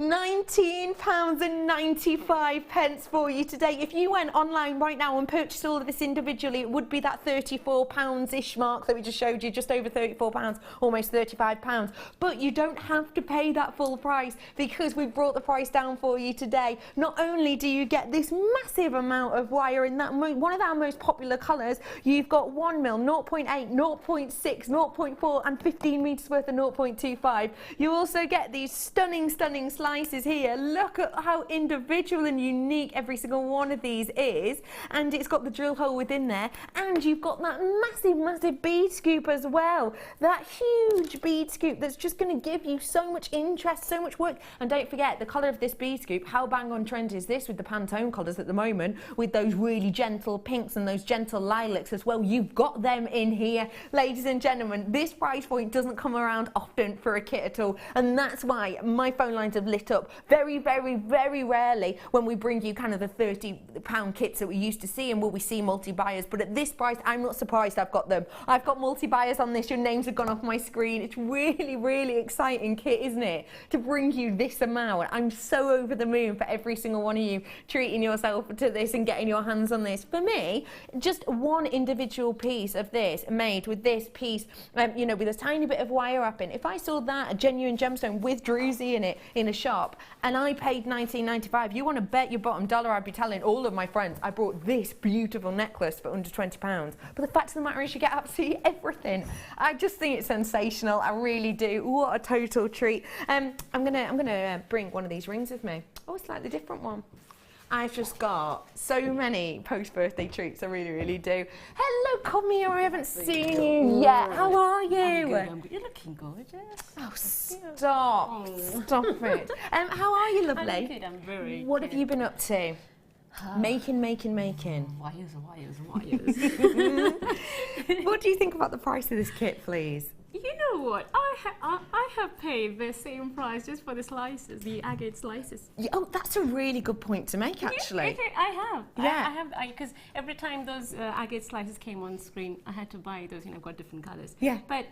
£19.95 for you today. If you went online right now and purchased all of this individually, it would be that £34-ish mark that we just showed you, just over £34, almost £35. But you don't have to pay that full price because we've brought the price down for you today. Not only do you get this massive amount of wire in that one of our most popular colours, you've got 1mm, 0.8, 0.6, 0.4 and 15 metres worth of 0.25. You also get these stunning slices here. Look at how individual and unique every single one of these is, and it's got the drill hole within there, and you've got that massive bead scoop as well. That huge bead scoop that's just going to give you so much interest, so much work. And don't forget the colour of this bead scoop. How bang on trend is this with the Pantone colours at the moment, with those really gentle pinks and those gentle lilacs as well? You've got them in here, ladies and gentlemen. This price point doesn't come around often for a kit at all, and that's why my phone lines have lit up very rarely when we bring you kind of the £30 kits that we used to see, and will we see multi-buyers. But at this price, I'm not surprised I've got them. I've got multi-buyers on this. Your names have gone off my screen. It's really exciting kit, isn't it, to bring you this amount. I'm so over the moon for every single one of you treating yourself to this and getting your hands on this. For me, just one individual piece of this made with this piece, you know, with a tiny bit of wire wrapping. If I saw that, a genuine gemstone with druzy in it in a shop, and I paid £19.95, you want to bet your bottom dollar I'd be telling all of my friends I brought this beautiful necklace for under £20. But the fact of the matter is you get absolutely everything. I just think it's sensational. I really do. What a total treat. I'm gonna bring one of these rings with me. Oh, a slightly different one. I've just got so many post-birthday treats, I really do. Hello, come here, I haven't seen you yet. How are you? I'm good. You're looking gorgeous. Oh, stop it. How are you, lovely? I'm good, I'm very What have you been up to? Making. Wires. What do you think about the price of this kit, please? You know what? I have paid the same price just for the slices, the agate slices. Yeah, oh, that's a really good point to make, actually. Yeah, I have. Yeah. I have, because every time those agate slices came on screen, I had to buy those, you know, got different colours. Yeah. But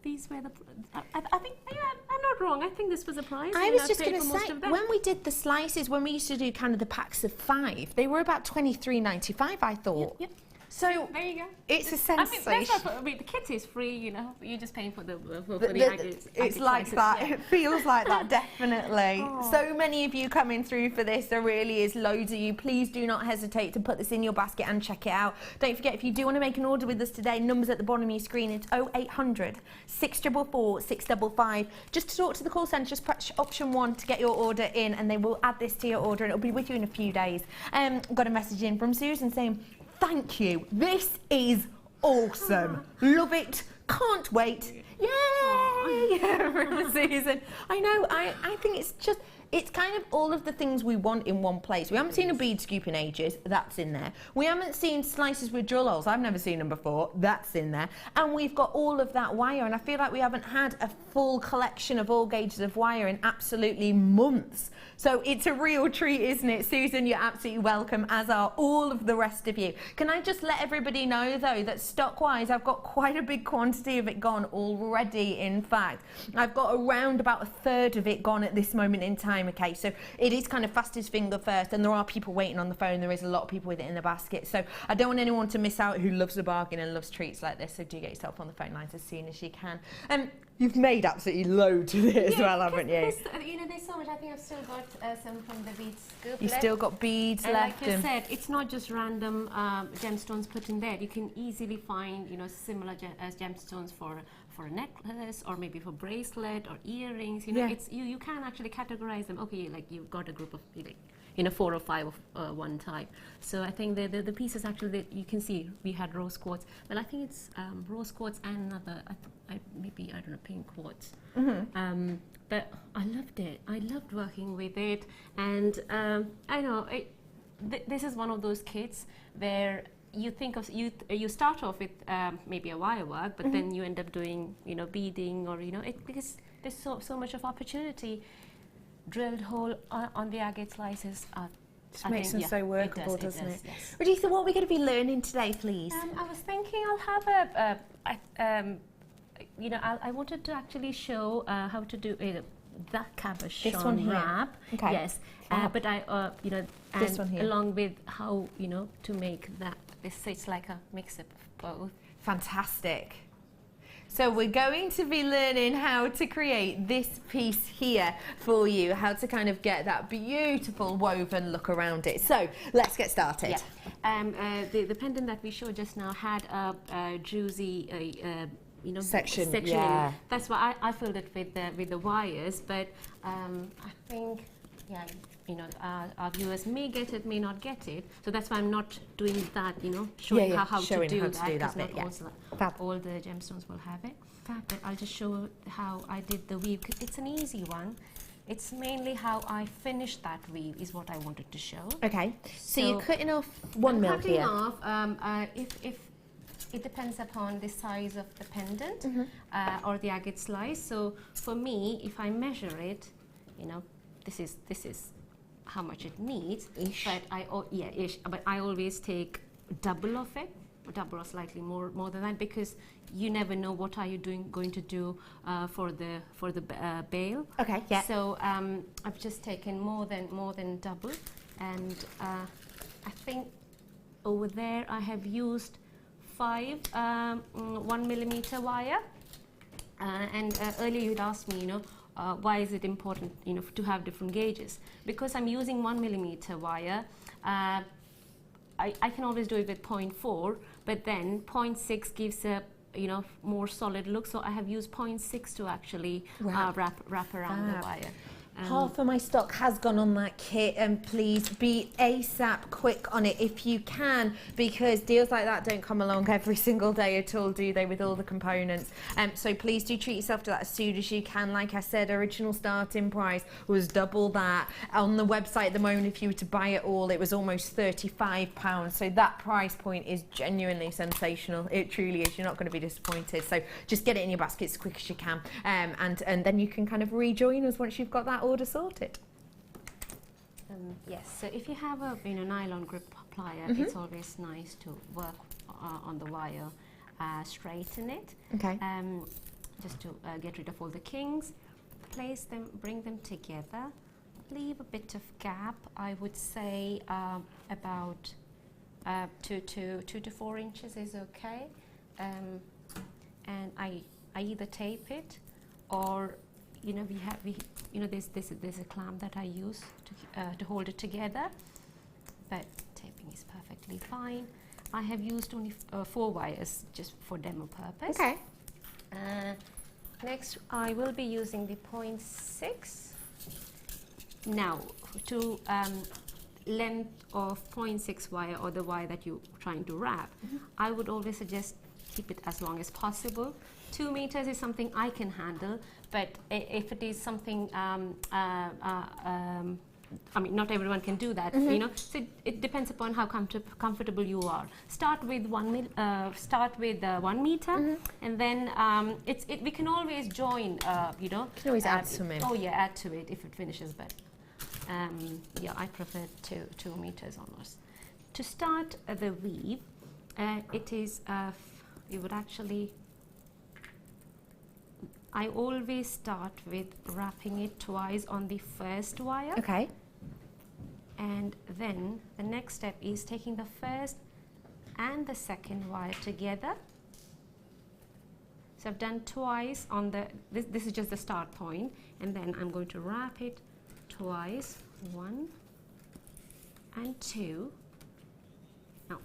these were the, I think, yeah, I'm not wrong. I think this was the price. I was just going to say, when we did the slices, when we used to do kind of the packs of 5, they were about £23.95, I thought. Yep. So there you go. It's a sensation. I mean, the kit is free, you know. You're just paying for the agate. It's like slices, that. yeah. It feels like that, definitely. Oh. So many of you coming through for this. There really is loads of you. Please do not hesitate to put this in your basket and check it out. Don't forget, if you do want to make an order with us today, numbers at the bottom of your screen. It's 0800 644 655. Just to talk to the call centre, just press option 1 to get your order in, and they will add this to your order, and it'll be with you in a few days. Got a message in from Susan saying, thank you. This is awesome. Love it. Can't wait. Yay! From Susan. I know. I think it's just, it's kind of all of the things we want in one place. We haven't seen a bead scoop in ages. That's in there. We haven't seen slices with drill holes. I've never seen them before. That's in there. And we've got all of that wire. And I feel like we haven't had a full collection of all gauges of wire in absolutely months. So it's a real treat, isn't it? Susan, you're absolutely welcome, as are all of the rest of you. Can I just let everybody know, though, that stock-wise, I've got quite a big quantity of it gone already, in fact. I've got around about 1/3 of it gone at this moment in time, okay? So it is kind of fastest finger first, and there are people waiting on the phone. There is a lot of people with it in the basket. So I don't want anyone to miss out who loves a bargain and loves treats like this, so do get yourself on the phone lines as soon as you can. You've made absolutely loads of it as well, haven't you? You know, there's so much. I think I've still got some from the bead scoop. You've still got beads and left. Like you said, it's not just random gemstones put in there. You can easily find, you know, similar gemstones for a necklace, or maybe for bracelet or earrings. You know, Yeah. it's you can actually categorize them. Okay, like you've got a group of, like, you know, 4 or 5 of one type. So I think the pieces actually that you can see, we had rose quartz. Well, I think it's rose quartz and another, maybe, I don't know, pink quartz. Mm-hmm. But I loved it. I loved working with it, and I know this is one of those kits where you think of you start off with maybe a wire work, but then you end up doing, you know, beading, or, you know, because there's so much of opportunity. Drilled hole on the agate slices are Just makes them so workable, doesn't it? Yes. Raditha, what are we going to be learning today, please? I was thinking I'll have I wanted to actually show how to do that cabochon wrap. Okay. Yes, but I, this one here. along with how, to make that. So it's like a mix-up of both. Fantastic. So we're going to be learning how to create this piece here for you, how to kind of get that beautiful woven look around it. So let's get started. Yeah. The pendant that we showed just now had a juicy section. Yeah. That's why I filled it with the wires, but I think our viewers may get it, may not get it. So that's why I'm not doing that, showing how to do that. Because not all the gemstones will have it. But I'll just show how I did the weave. It's an easy one. It's mainly how I finished that weave is what I wanted to show. Okay. So you're cutting off 1 mil here. Cutting off, if it depends upon the size of the pendant or the agate slice. So for me, if I measure it, this is how much it needs. Ish. But I always take double of it, or double or slightly more than that, because you never know what are you going to do for the bail. Okay. Yeah. So I've just taken more than double, and I think over there I have used 5 1 millimeter wire. And earlier you'd asked me, why is it important, to have different gauges? Because I'm using 1 millimeter wire. I can always do it with 0.4, but then 0.6 gives a more solid look. So I have used 0.6 to actually wrap around the wire. Half of my stock has gone on that kit, and please be ASAP quick on it if you can, because deals like that don't come along every single day at all, do they, with all the components. So please do treat yourself to that as soon as you can. Like I said, original starting price was double that. On the website at the moment, if you were to buy it all, it was almost £35. So that price point is genuinely sensational. It truly is. You're not going to be disappointed. So just get it in your basket as quick as you can, and then you can kind of rejoin us once you've got that order sorted. Yes, so if you have a nylon grip plier, it's always nice to work on the wire, straighten it. Okay. Just to get rid of all the kinks, place them, bring them together, leave a bit of gap. I would say about 2 to 4 inches is okay, and I either tape it, or there's a clamp that I use to hold it together, but taping is perfectly fine. I have used only 4 wires just for demo purpose. Okay. Next, I will be using the 0.6. Now, to length of 0.6 wire, or the wire that you're trying to wrap, I would always suggest keep it as long as possible. 2 meters is something I can handle, but if it is something, not everyone can do that, So it depends upon how comfortable you are. Start with 1 meter, and then we can always join. You can always add some in. Oh yeah, add to it if it finishes better. I prefer 2 meters almost. To start the weave, it is you would actually. I always start with wrapping it twice on the first wire. Okay. And then the next step is taking the first and the second wire together. So I've done twice on this is just the start point, and then I'm going to wrap it twice, 1 and 2. Now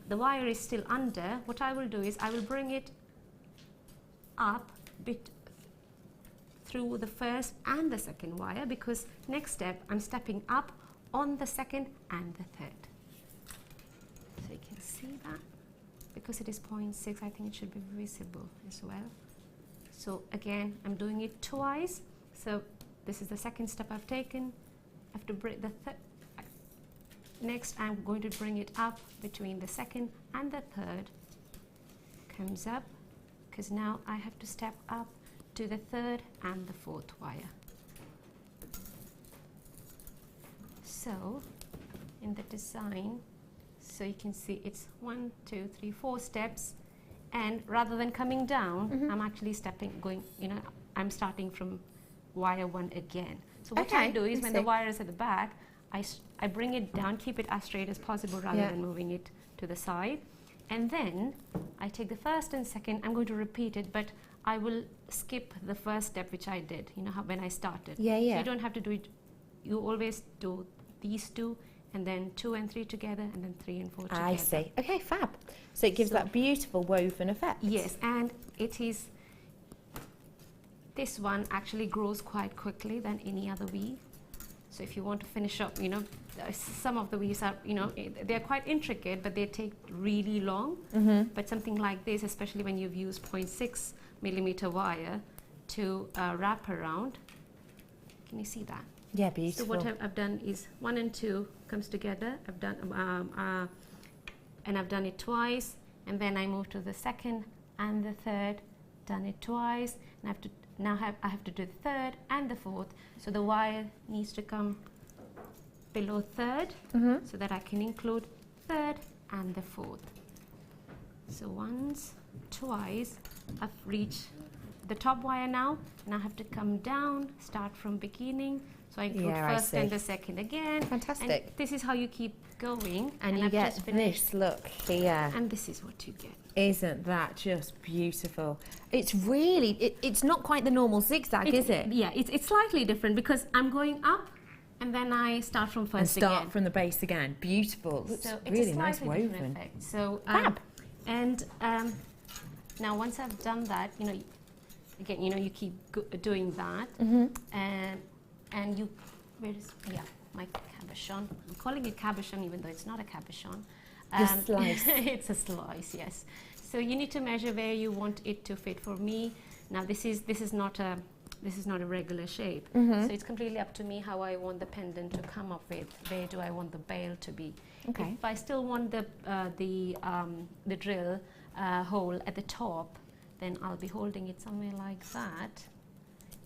the wire is still under. What I will do is I will bring it up bit through the first and the second wire, because next step I'm stepping up on the second and the third. So you can see that, because it is 0.6, I think it should be visible as well. So again, I'm doing it twice. So this is the second step I've taken. I have to bring the third. Next, I'm going to bring it up between the second and the third. Comes up, because now I have to step up to the third and the fourth wire. So in the design. So you can see it's 1, 2, 3, 4 steps, and rather than coming down, I'm actually going, I'm starting from wire 1 again. So what I do is when the wire is at the back, I bring it down, keep it as straight as possible rather than moving it to the side. And then I take the first and second, I'm going to repeat it, but I will skip the first step which I did, when I started. Yeah, yeah. So you don't have to do it, you always do these 2, and then 2 and 3 together, and then 3 and 4 together. I see. Okay, fab. So it gives that beautiful woven effect. Yes, and it is, this one actually grows quite quickly than any other weave. So if you want to finish up, some of the weaves are, they're quite intricate, but they take really long. But something like this, especially when you've used 0.6 millimeter wire to wrap around, can you see that? Yeah, beautiful. So what I've done is 1 and 2 comes together. I've done, and I've done it twice, and then I move to the second and the third, done it twice, and I have to do the third and the fourth. So the wire needs to come below third, so that I can include third and the fourth. So once, twice, I've reached the top wire now, and I have to come down, start from beginning. So I include first and the second again. Fantastic. And this is how you keep going. And you I've get just finished. this look here. And this is what you get. Isn't that just beautiful? It's really, it's not quite the normal zigzag, is it? Yeah, it's slightly different because I'm going up and then I start from first and start again. from the base again. Beautiful. Looks So really it's a nice slightly different woven. effect. So, Fab. And now once I've done that, again, you keep doing that. And you, my cabochon. I'm calling it cabochon even though it's not a cabochon. The slice. It's a slice, yes. So you need to measure where you want it to fit. For me, now this is not a regular shape. So it's completely up to me how I want the pendant to come up with. Where do I want the bail to be? Okay. If I still want the drill hole at the top, then I'll be holding it somewhere like that,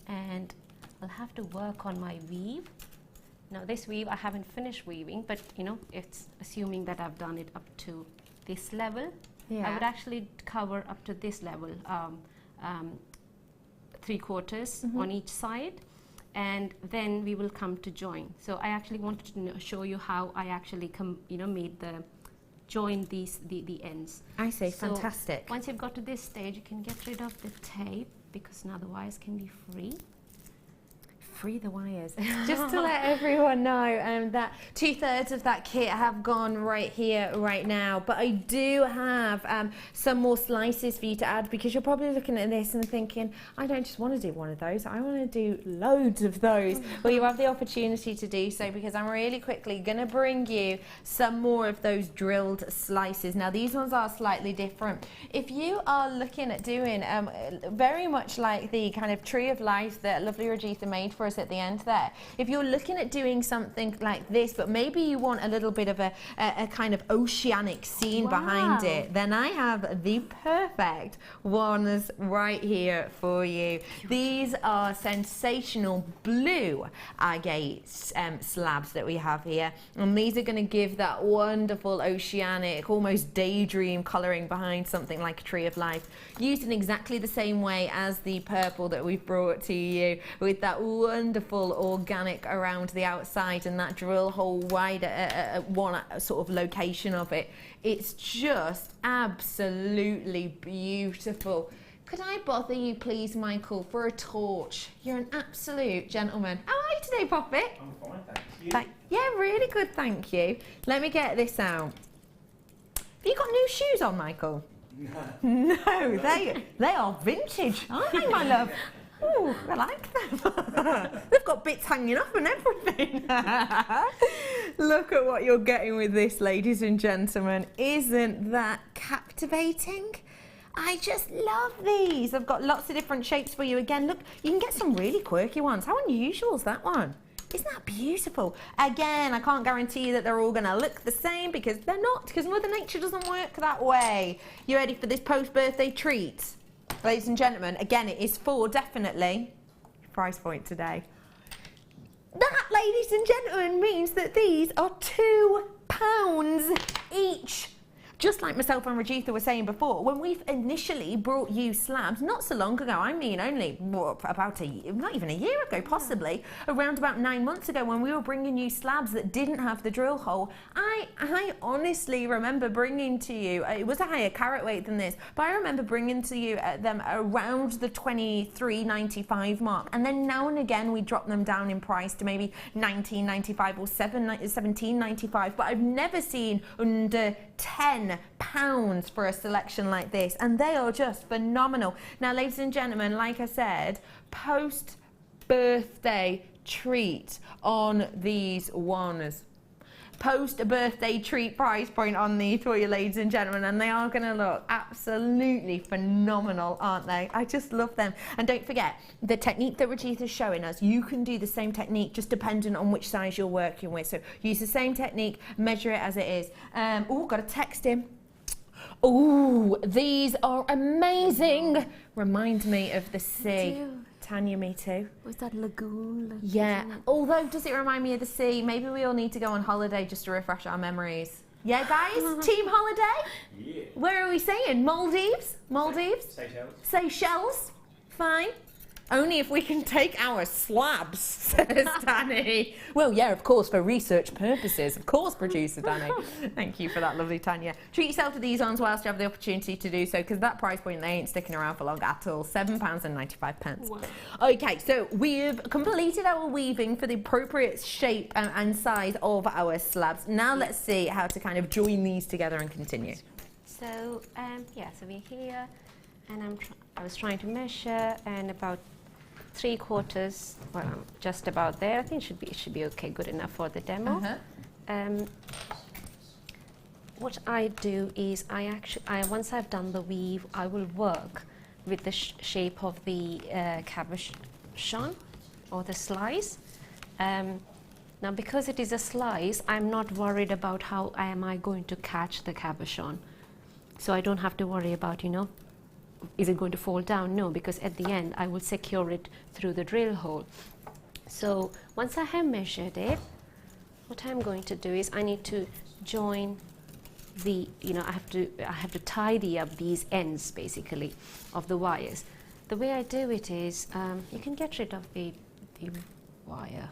and I'll have to work on my weave. Now this weave I haven't finished weaving, but it's assuming that I've done it up to this level. I would actually cover up to this level, 3/4 on each side, and then we will come to join. So I actually wanted to show you how I actually made join the ends. I see, So fantastic. once you've got to this stage, you can get rid of the tape because now the wires can be free. Free the wires. Just to let everyone know that 2/3 of that kit have gone right here, right now. But I do have some more slices for you to add, because you're probably looking at this and thinking, I don't just want to do one of those, I want to do loads of those. Well, you have the opportunity to do so, because I'm really quickly going to bring you some more of those drilled slices. Now, these ones are slightly different. If you are looking at doing very much like the kind of tree of life that lovely Rajitha made for us at the end there, if you're looking at doing something like this, but maybe you want a little bit of a kind of oceanic scene behind it, then I have the perfect ones right here for you. These are sensational blue agate slabs that we have here, and these are going to give that wonderful oceanic, almost daydream colouring behind something like a tree of life, used in exactly the same way as the purple that we've brought to you, with that wonderful organic around the outside and that drill hole wide at one sort of location of it. It's just absolutely beautiful. Could I bother you please, Michael, for a torch? You're an absolute gentleman. How are you today, Poppet? I'm fine, thank you. Yeah, really good, thank you. Let me get this out. Have you got new shoes on, Michael? No, they are vintage, aren't they, my love? Oh, I like them. They've got bits hanging off and everything. Look at what you're getting with this, ladies and gentlemen. Isn't that captivating? I just love these. I've got lots of different shapes for you. Again, look, you can get some really quirky ones. How unusual is that one? Isn't that beautiful? Again, I can't guarantee you that they're all going to look the same, because they're not, because Mother Nature doesn't work that way. You ready for this post-birthday treat? Ladies and gentlemen, again, it is for definitely price point today. That, ladies and gentlemen, means that these are £2 each. Just like myself and Rajitha were saying before, when we've initially brought you slabs, not so long ago, I mean only about not even a year ago, possibly, around about 9 months ago, when we were bringing you slabs that didn't have the drill hole, I honestly remember bringing to you, it was a higher carat weight than this, but I remember bringing to you them around the $23.95 mark, and then now and again we drop them down in price to maybe $19.95 or $17.95, but I've never seen under £10 for a selection like this, and they are just phenomenal. Now, ladies and gentlemen, like I said, post birthday treat on these ones. Post birthday treat price point on these for you, ladies and gentlemen, and they are going to look absolutely phenomenal, aren't they? I just love them. And don't forget the technique that Rajitha's showing us. You can do the same technique, just depending on which size you're working with. So use the same technique, measure it as it is. Oh, got to text him. Oh, these are amazing. Remind me of the sea. Tanya, me too. Was that lagoon? Yeah, although does it remind me of the sea? Maybe we all need to go on holiday just to refresh our memories. Yeah, guys? Team holiday? Yeah. Where are we saying? Maldives? Maldives? Seychelles. Seychelles? Fine. Only if we can take our slabs, says Danny. Well, yeah, of course, for research purposes. Of course, producer Danny. Thank you for that, lovely Tanya. Treat yourself to these ones whilst you have the opportunity to do so, because that price point, they ain't sticking around for long at all. £7.95. Wow. Okay, so we've completed our weaving for the appropriate shape and size of our slabs. Now let's see how to kind of join these together and continue. So, yeah, so we're here, and I was trying to measure, and about 3/4, well, I'm just about there. I think it should be okay, good enough for the demo. What I do is once I've done the weave, I will work with the shape of the cabochon or the slice. Now, because it is a slice, I'm not worried about how am I going to catch the cabochon. So I don't have to worry about, is it going to fall down? No, because at the end I will secure it through the drill hole. So once I have measured it, what I'm going to do is I need to join the, I have to tidy up these ends basically of the wires. The way I do it is you can get rid of the wire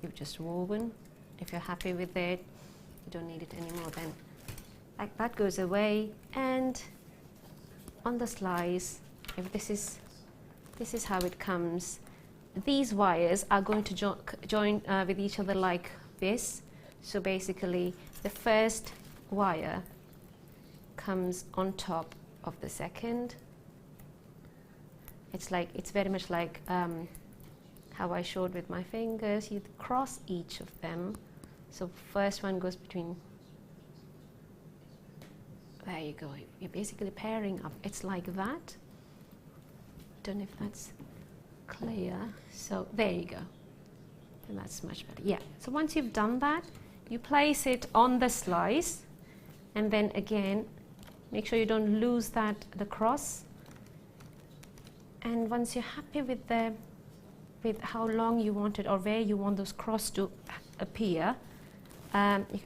you've just woven. If you're happy with it, you don't need it anymore, then like that goes away. And on the slice, if this is how it comes. These wires are going to join with each other like this. So basically, the first wire comes on top of the second. It's very much like how I showed with my fingers. You cross each of them. So first one goes between. There you go. You're basically pairing up. It's like that. Don't know if that's clear. So there you go. And that's much better. Yeah. So once you've done that, you place it on the slice, and then again, make sure you don't lose the cross. And once you're happy with how long you want it or where you want those cross to appear, you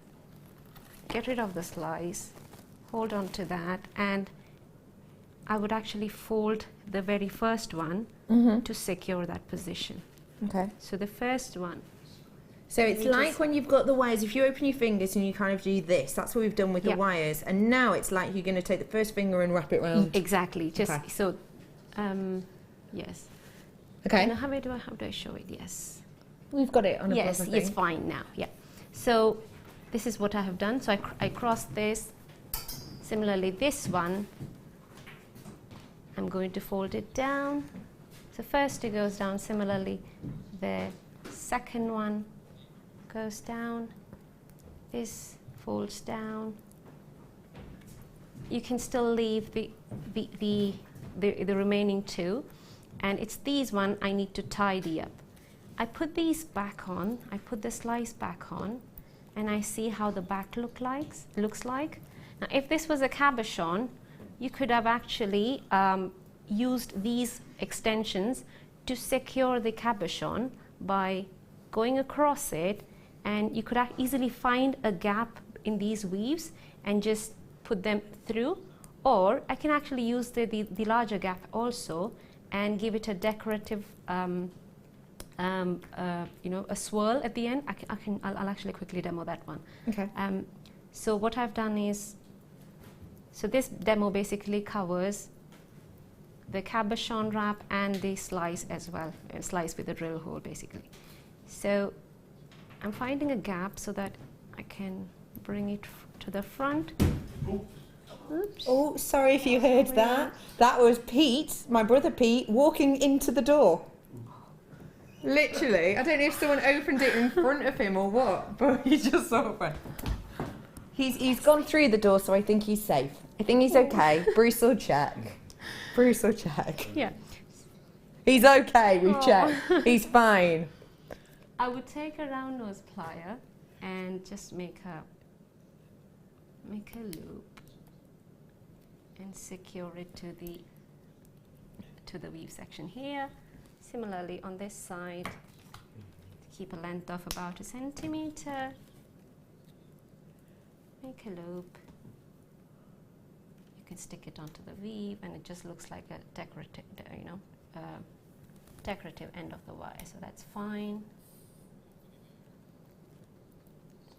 get rid of the slice. Hold on to that, and I would actually fold the very first one to secure that position. Okay. So the first one. So it's like when you've got the wires, if you open your fingers and you kind of do this, that's what we've done with the wires. And now it's like you're going to take the first finger and wrap it round. Exactly. Just so, yes. Okay. Now how do I show it? Yes. We've got it on a proper thing. Yes, it's fine now. Yeah. So this is what I have done. So I crossed this. Similarly, this one, I'm going to fold it down. So first it goes down. Similarly, the second one goes down. This folds down. You can still leave the remaining two, and it's these one I need to tidy up. I put these back on. I put the slice back on, and I see how the back looks like. Now, if this was a cabochon, you could have actually used these extensions to secure the cabochon by going across it, and you could easily find a gap in these weaves and just put them through, or I can actually use the larger gap also and give it a decorative you know, a swirl at the end. I'll actually quickly demo that one. Okay. So what I've done is, so this demo basically covers the cabochon wrap and the slice as well, and slice with a drill hole basically. So I'm finding a gap so that I can bring it to the front. Oops. Oh, sorry if you heard that. That was Pete, my brother Pete, walking into the door. Literally, I don't know if someone opened it in front of him or what, but he just sort of went. He's gone through the door, so I think he's safe. I think he's okay. Bruce will check. Bruce will check. Yeah. He's okay, we've checked. He's fine. I would take a round nose plier and just make a loop and secure it to the weave section here. Similarly on this side, to keep a length of about 1 centimeter, make a loop. You can stick it onto the weave, and it just looks like a decorative, you know, decorative end of the wire. So that's fine.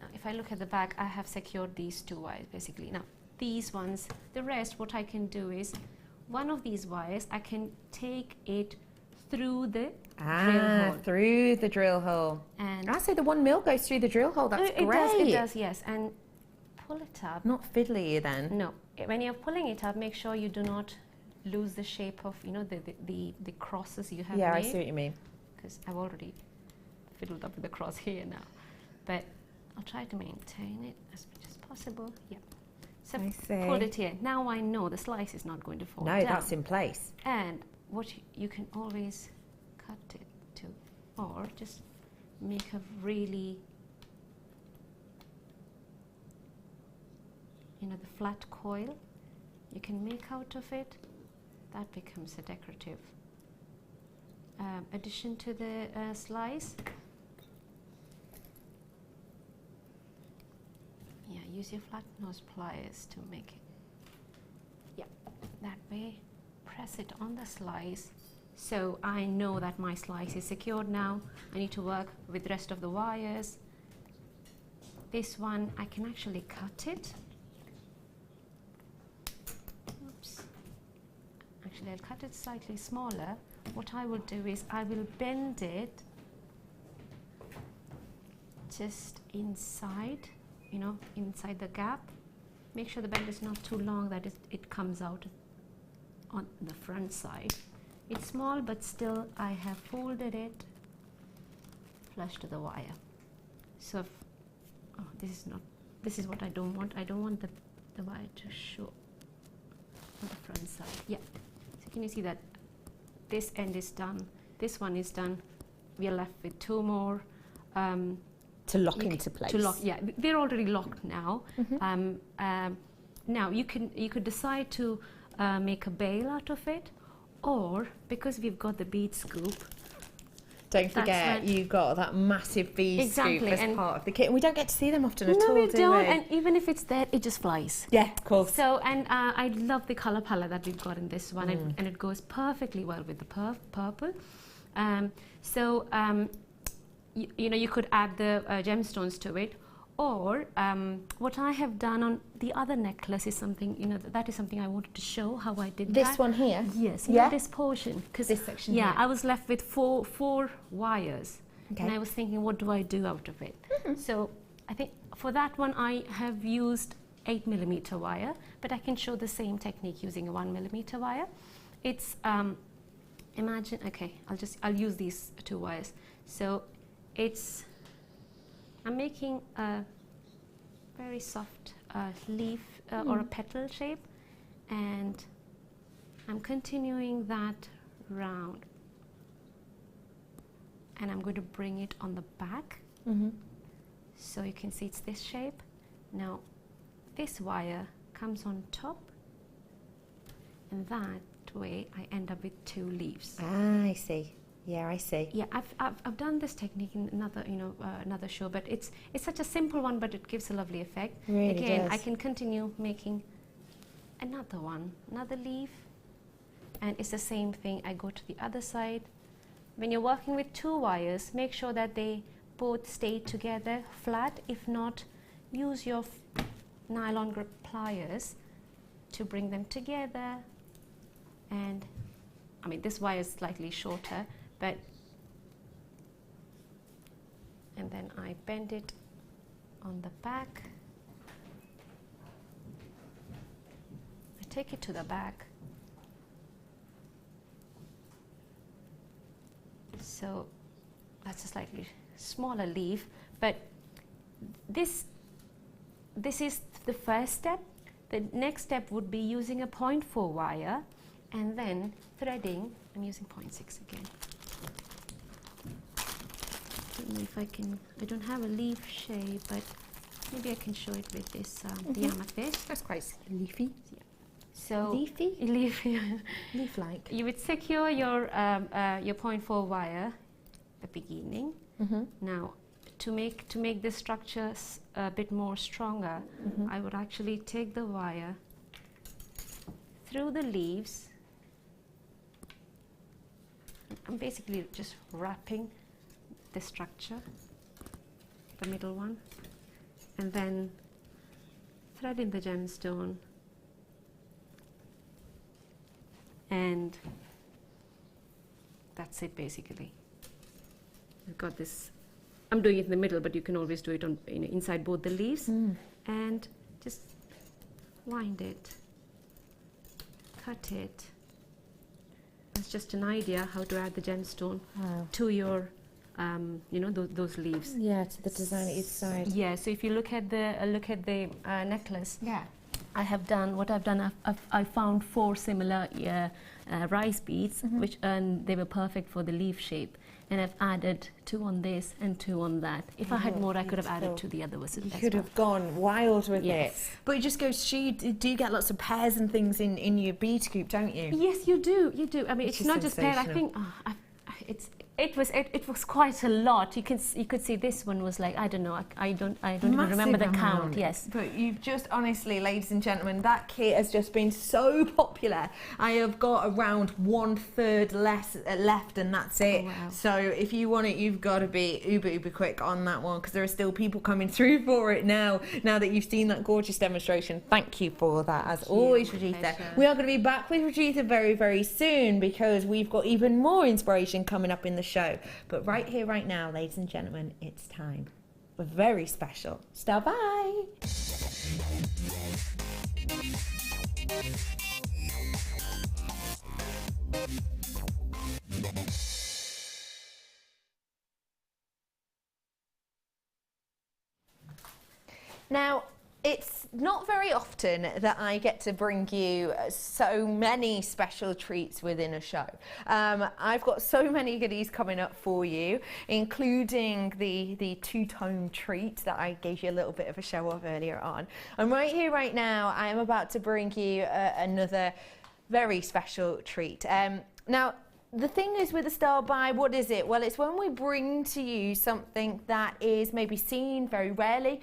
Now, if I look at the back, I have secured these 2 wires basically. Now, these ones, the rest, what I can do is, one of these wires, I can take it through the drill hole. Through the drill hole. And I say the 1 mil goes through the drill hole. That's great. It does, yes. And pull it up. Not fiddly then. No. When you're pulling it up, make sure you do not lose the shape of, you know, the crosses you have made. Yeah, I see what you mean. Because I've already fiddled up with the cross here now. But I'll try to maintain it as much as possible. Yeah. So I see. pull it here. Now I know the slice is not going to fall down. No, that's in place. And what you can always cut it to, or just make a really, you know, the flat coil you can make out of it. That becomes a decorative addition to the slice. Yeah, use your flat nose pliers to make it. Yeah, that way. Press it on the slice, so I know that my slice is secured now. I need to work with the rest of the wires. This one, I can actually cut it. Oops. Actually, I'll cut it slightly smaller. What I will do is I will bend it just inside, you know, inside the gap. Make sure the bend is not too long, that it comes out on the front side. It's small, but still I have folded it flush to the wire. So if, oh, this is what I don't want. I don't want the wire to show on the front side. Yeah. So can you see that this end is done, this one is done. We are left with 2 more to lock into place. To lock, yeah, they're already locked now. Now you could decide to make a bail out of it, or because we've got the bead scoop, don't forget you got that massive bead scoop as part of the kit, and we don't get to see them often at all, do we? do we? And even if it's there, it just flies. Yeah, of course. So, and I love the color palette that we've got in this one, and it goes perfectly well with the purple. You know, you could add the gemstones to it, or what I have done on the other necklace is something, you know, that is something I wanted to show how I did this one here? Yes, yeah. This portion. Because this section here. I was left with four wires. Okay. And I was thinking, what do I do out of it? So I think for that one, I have used 8mm wire, but I can show the same technique using a 1mm wire. It's, imagine, okay, I'll use these 2 wires. So it's, I'm making a very soft leaf or a petal shape, and I'm continuing that round, and I'm going to bring it on the back. So you can see it's this shape. Now this wire comes on top, and that way I end up with 2 leaves. Ah, I see. Yeah, I see. Yeah, I've done this technique in another, another show, but it's such a simple one, but it gives a lovely effect. Really Again, does. I can continue making another one, another leaf, and it's the same thing. I go to the other side. When you're working with 2 wires, make sure that they both stay together flat. If not, use your nylon grip pliers to bring them together. And I mean, this wire is slightly shorter, but and then I bend it on the back. I take it to the back. So that's a slightly smaller leaf, but this is the first step. The next step would be using a 0.4 wire and then threading. I'm using 0.6 again. I don't know if I can, I don't have a leaf shape, but maybe I can show it with this the amethyst. That's quite leafy. Yeah. So Leafy? Leaf-like. You would secure your 0.4 wire at the beginning. Now, to make this structure a bit more stronger, I would actually take the wire through the leaves. I'm basically just wrapping the structure, the middle one, and then thread in the gemstone, and that's it basically. I've got this, I'm doing it in the middle, but you can always do it on inside both the leaves, and just wind it, cut it. That's just an idea how to add the gemstone to your those leaves. Yeah, to the design at each side. Yeah, so if you look at the necklace, Yeah. I found 4 similar rice beads, which they were perfect for the leaf shape, and I've added 2 on this and 2 on that. If I had more, I could have added to the other ones. You could have gone wild with it. But it just goes to show you do get lots of pairs and things in your bead scoop, don't you? Yes, you do. You do. I mean, it's not just pair. I think it was quite a lot. You could see this one was like, I don't know. I don't even remember the count. Yes. But you've just honestly, ladies and gentlemen, that kit has just been so popular. I have got around 1/3 left, and that's it. Oh, wow. So if you want it, you've got to be uber quick on that one, because there are still people coming through for it now. Now that you've seen that gorgeous demonstration, thank you for that. As always, Rajitha. We are going to be back with Rajitha very soon, because we've got even more inspiration coming up in the show. But right here, right now, ladies and gentlemen, it's time for very special Star By. Now, it's not very often that I get to bring you so many special treats within a show. I've got so many goodies coming up for you, including the 2-tone treat that I gave you a little bit of a show of earlier on. And right here, right now, I am about to bring you another very special treat. Now, the thing is with the Star By, what is it? Well, it's when we bring to you something that is maybe seen very rarely,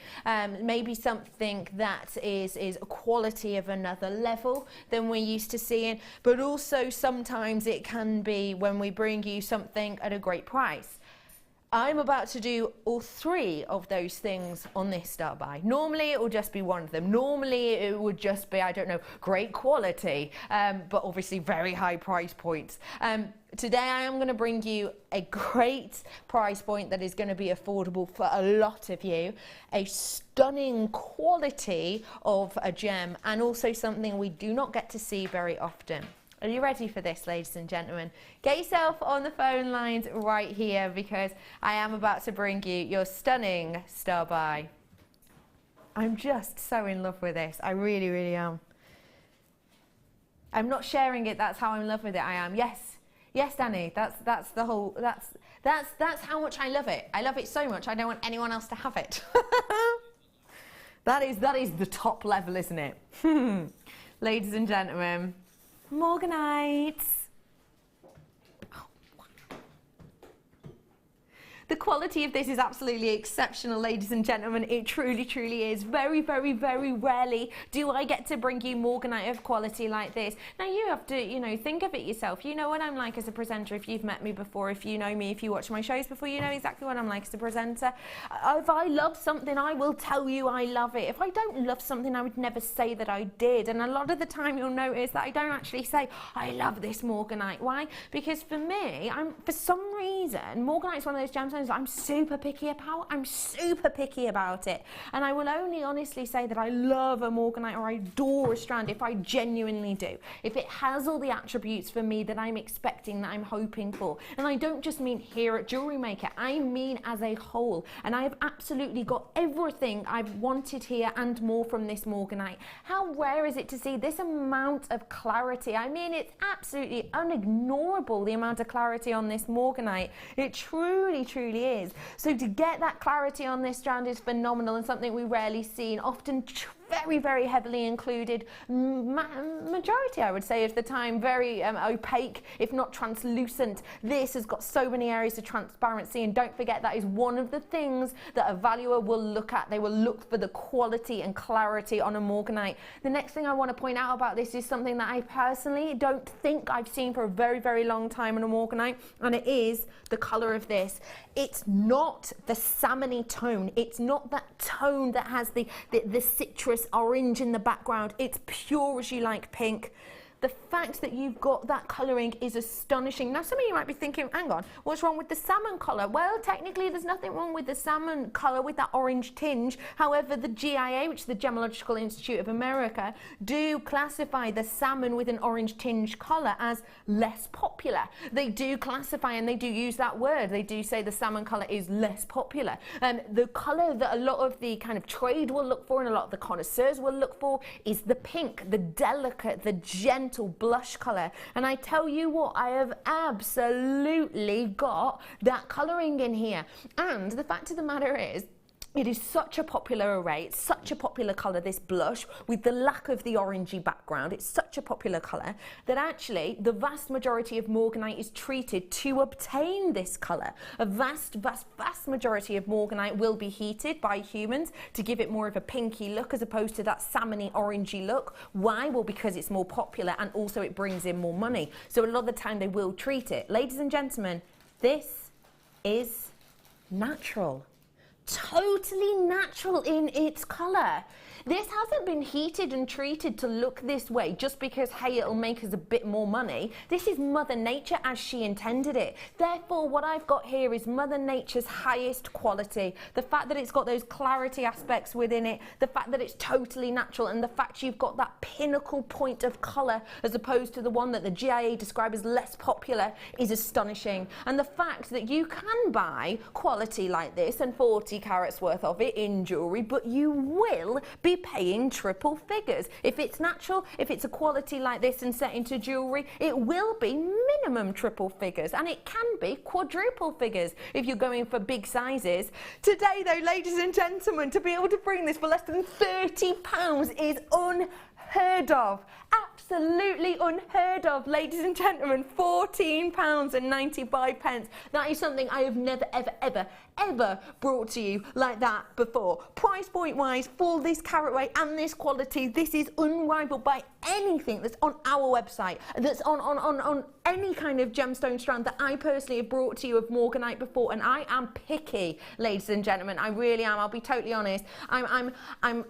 maybe something that is a quality of another level than we're used to seeing, but also sometimes it can be when we bring you something at a great price. I'm about to do all 3 of those things on this Star By. Normally it will just be one of them. Normally it would just be, I don't know, great quality, but obviously very high price points. Today I am going to bring you a great price point that is going to be affordable for a lot of you, a stunning quality of a gem, and also something we do not get to see very often. Are you ready for this, ladies and gentlemen? Get yourself on the phone lines right here, because I am about to bring you your stunning Star By. I'm just so in love with this. I really am. I'm not sharing it. That's how in love with it I am. Yes, Danny. That's the whole. That's how much I love it. I love it so much. I don't want anyone else to have it. That is the top level, isn't it? Ladies and gentlemen. Morganites. The quality of this is absolutely exceptional, ladies and gentlemen. It truly, truly is. Very, very, very rarely do I get to bring you morganite of quality like this. Now you have to, you know, think of it yourself. You know what I'm like as a presenter. If you've met me before, if you know me, if you watch my shows before, you know exactly what I'm like as a presenter. If I love something, I will tell you I love it. If I don't love something, I would never say that I did. And a lot of the time you'll notice that I don't actually say, I love this morganite. Why? Because for me, for some reason, morganite is one of those gemstones that I'm super picky about. I'm super picky about it. And I will only honestly say that I love a morganite or I adore a strand if I genuinely do. If it has all the attributes for me that I'm expecting, that I'm hoping for. And I don't just mean here at Jewellery Maker, I mean as a whole. And I have absolutely got everything I've wanted here and more from this morganite. How rare is it to see this amount of clarity? I mean, it's absolutely unignorable, the amount of clarity on this morganite. It truly, truly is. So to get that clarity on this strand is phenomenal and something we rarely see, and often very, very heavily included, majority I would say of the time, very opaque, if not translucent. This has got so many areas of transparency, and don't forget that is one of the things that a valuer will look at. They will look for the quality and clarity on a morganite. The next thing I want to point out about this is something that I personally don't think I've seen for a very, very long time on a morganite, and it is the colour of this. It's not the salmony tone. It's not that tone that has the citrus orange in the background. It's pure as you like pink. The fact that you've got that colouring is astonishing. Now, some of you might be thinking, hang on, what's wrong with the salmon colour? Well, technically, there's nothing wrong with the salmon colour with that orange tinge. However, the GIA, which is the Gemological Institute of America, do classify the salmon with an orange tinge colour as less popular. They do classify, and they do use that word. They do say the salmon colour is less popular. The colour that a lot of the kind of trade will look for and a lot of the connoisseurs will look for is the pink, the delicate, the gentle blush colour. And I tell you what, I have absolutely got that colouring in here. And the fact of the matter is, it is such a popular array, it's such a popular colour, this blush, with the lack of the orangey background. It's such a popular colour that actually the vast majority of morganite is treated to obtain this colour. A vast, vast, vast majority of morganite will be heated by humans to give it more of a pinky look as opposed to that salmony orangey look. Why? Well, because it's more popular and also it brings in more money. So a lot of the time they will treat it. Ladies and gentlemen, this is natural. Totally natural in its colour. This hasn't been heated and treated to look this way just because, hey, it'll make us a bit more money. This is Mother Nature as she intended it. Therefore, what I've got here is Mother Nature's highest quality. The fact that it's got those clarity aspects within it, the fact that it's totally natural, and the fact you've got that pinnacle point of colour as opposed to the one that the GIA describe as less popular is astonishing. And the fact that you can buy quality like this and 40 carats worth of it in jewellery, but you will be paying triple figures. If it's natural, if it's a quality like this and set into jewellery, it will be minimum triple figures, and it can be quadruple figures if you're going for big sizes. Today though, ladies and gentlemen, to be able to bring this for less than £30 is unheard of. Absolutely unheard of, ladies and gentlemen. £14.95. That is something I have never, ever, ever, ever brought to you like that before. Price point wise, for this carat weight and this quality, this is unrivaled by anything that's on our website, that's on any kind of gemstone strand that I personally have brought to you of morganite before. And I am picky, ladies and gentlemen. I really am. I'll be totally honest. I'm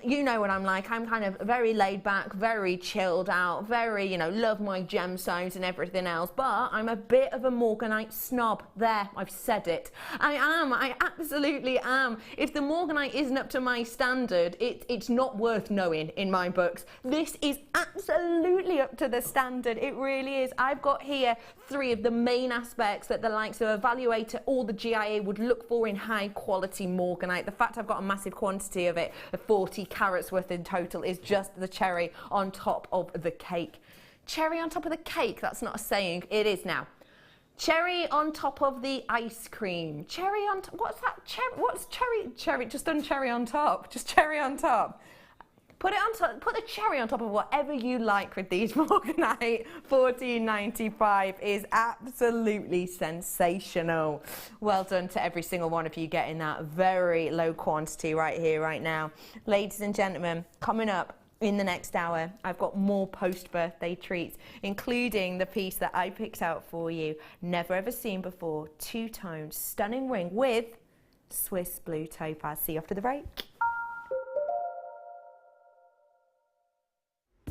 you know what I'm like. I'm kind of very laid back, very chilled out, very, you know, love my gemstones and everything else, but I'm a bit of a morganite snob. There, I've said it. I absolutely am. If the morganite isn't up to my standard, it's not worth knowing in my books. This is absolutely up to the standard. It really is. I've got here 3 of the main aspects that the likes of Evaluator or the GIA would look for in high quality morganite. The fact I've got a massive quantity of it, 40 carats worth in total, is just the cherry on top of the cake. Cherry on top of the cake, that's not a saying, it is now. Cherry on top of the ice cream. Cherry on top, what's that? What's cherry? Cherry, just done cherry on top, just cherry on top. Put it on top, put the cherry on top of whatever you like with these Morganite. £14.95 is absolutely sensational. Well done to every single one of you getting that very low quantity right here, right now. Ladies and gentlemen, coming up in the next hour, I've got more post-birthday treats, including the piece that I picked out for you. Never ever seen before, two-tone stunning ring with Swiss blue topaz. See you after the break.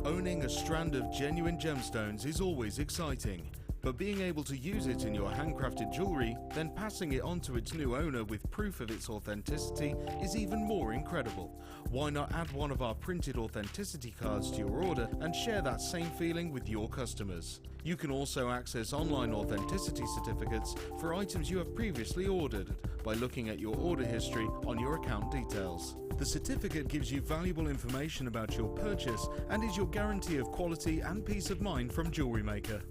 Owning a strand of genuine gemstones is always exciting, but being able to use it in your handcrafted jewellery, then passing it on to its new owner with proof of its authenticity is even more incredible. Why not add one of our printed authenticity cards to your order and share that same feeling with your customers? You can also access online authenticity certificates for items you have previously ordered by looking at your order history on your account details. The certificate gives you valuable information about your purchase and is your guarantee of quality and peace of mind from Jewellery Maker.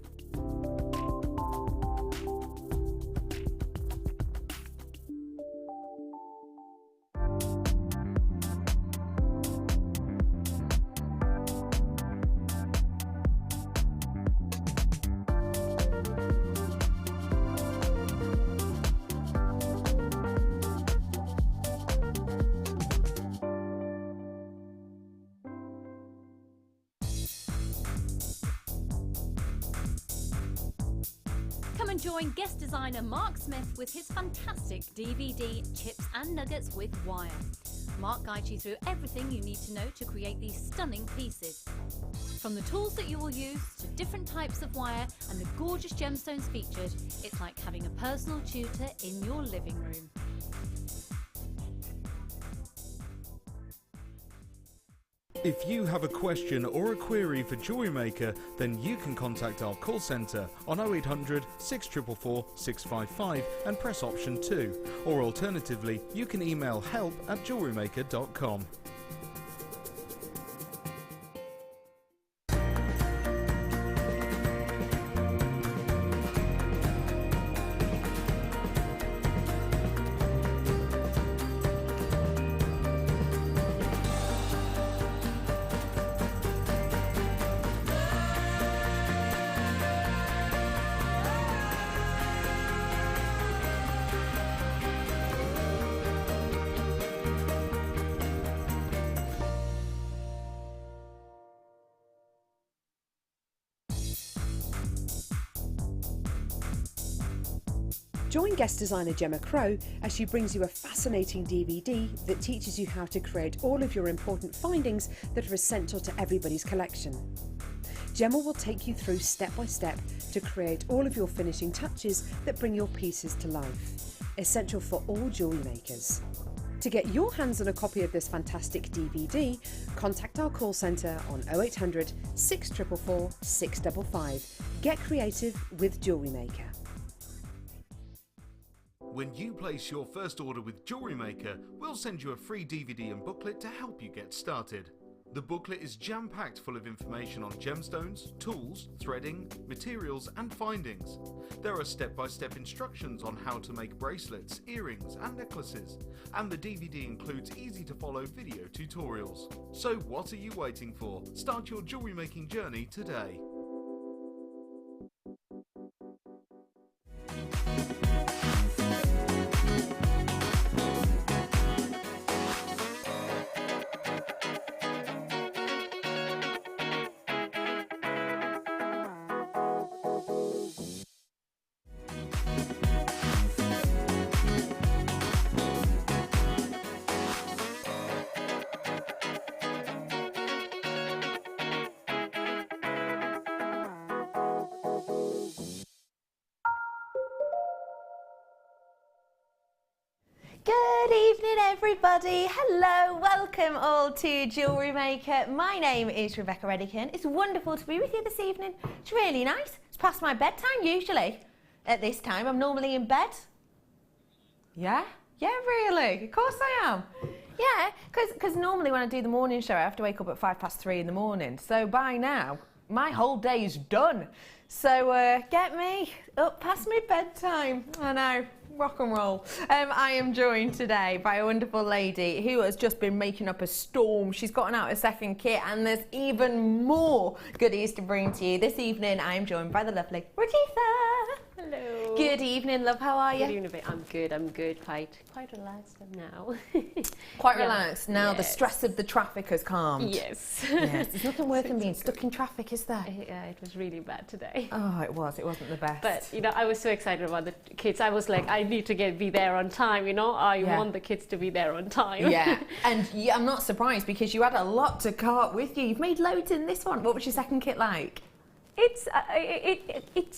Come and join guest designer Mark Smith with his fantastic DVD, Chips and Nuggets with Wire. Mark guides you through everything you need to know to create these stunning pieces. From the tools that you will use to different types of wire and the gorgeous gemstones featured, it's like having a personal tutor in your living room. If you have a question or a query for Jewellery Maker, then you can contact our call centre on 0800 644 655 and press option 2, or alternatively you can email help@jewellerymaker.com. Join guest designer Gemma Crow as she brings you a fascinating DVD that teaches you how to create all of your important findings that are essential to everybody's collection. Gemma will take you through step by step to create all of your finishing touches that bring your pieces to life, essential for all jewellery makers. To get your hands on a copy of this fantastic DVD, contact our call centre on 0800 644 655. Get creative with Jewellery Maker. When you place your first order with Jewellery Maker, we'll send you a free DVD and booklet to help you get started. The booklet is jam-packed full of information on gemstones, tools, threading, materials and findings. There are step-by-step instructions on how to make bracelets, earrings and necklaces, and the DVD includes easy-to-follow video tutorials. So what are you waiting for? Start your jewellery making journey today. Good evening everybody, hello, welcome all to Jewellery Maker. My name is Rebecca Redican. It's wonderful to be with you this evening. It's really nice. It's past my bedtime usually. At this time I'm normally in bed. Yeah, really, of course I am. Yeah, because normally when I do the morning show I have to wake up at 3:05 in the morning. So by now my whole day is done. So get me up past my bedtime. I know. rock and roll. I am joined today by a wonderful lady who has just been making up a storm. She's gotten out a second kit and there's even more goodies to bring to you. This evening I am joined by the lovely Rajitha. Hello. Good evening, love. How are you? Good evening. I'm good. Quite relaxed now. Quite relaxed. Now the stress of the traffic has calmed. Yes. Yes. There's nothing worse than being stuck in traffic, is there? Yeah, it was really bad today. Oh, it was. It wasn't the best. But, you know, I was so excited about the kids. I was like, I need to be there on time, you know. I want the kids to be there on time. Yeah. And I'm not surprised because you had a lot to cart with you. You've made loads in this one. What was your second kit like? It's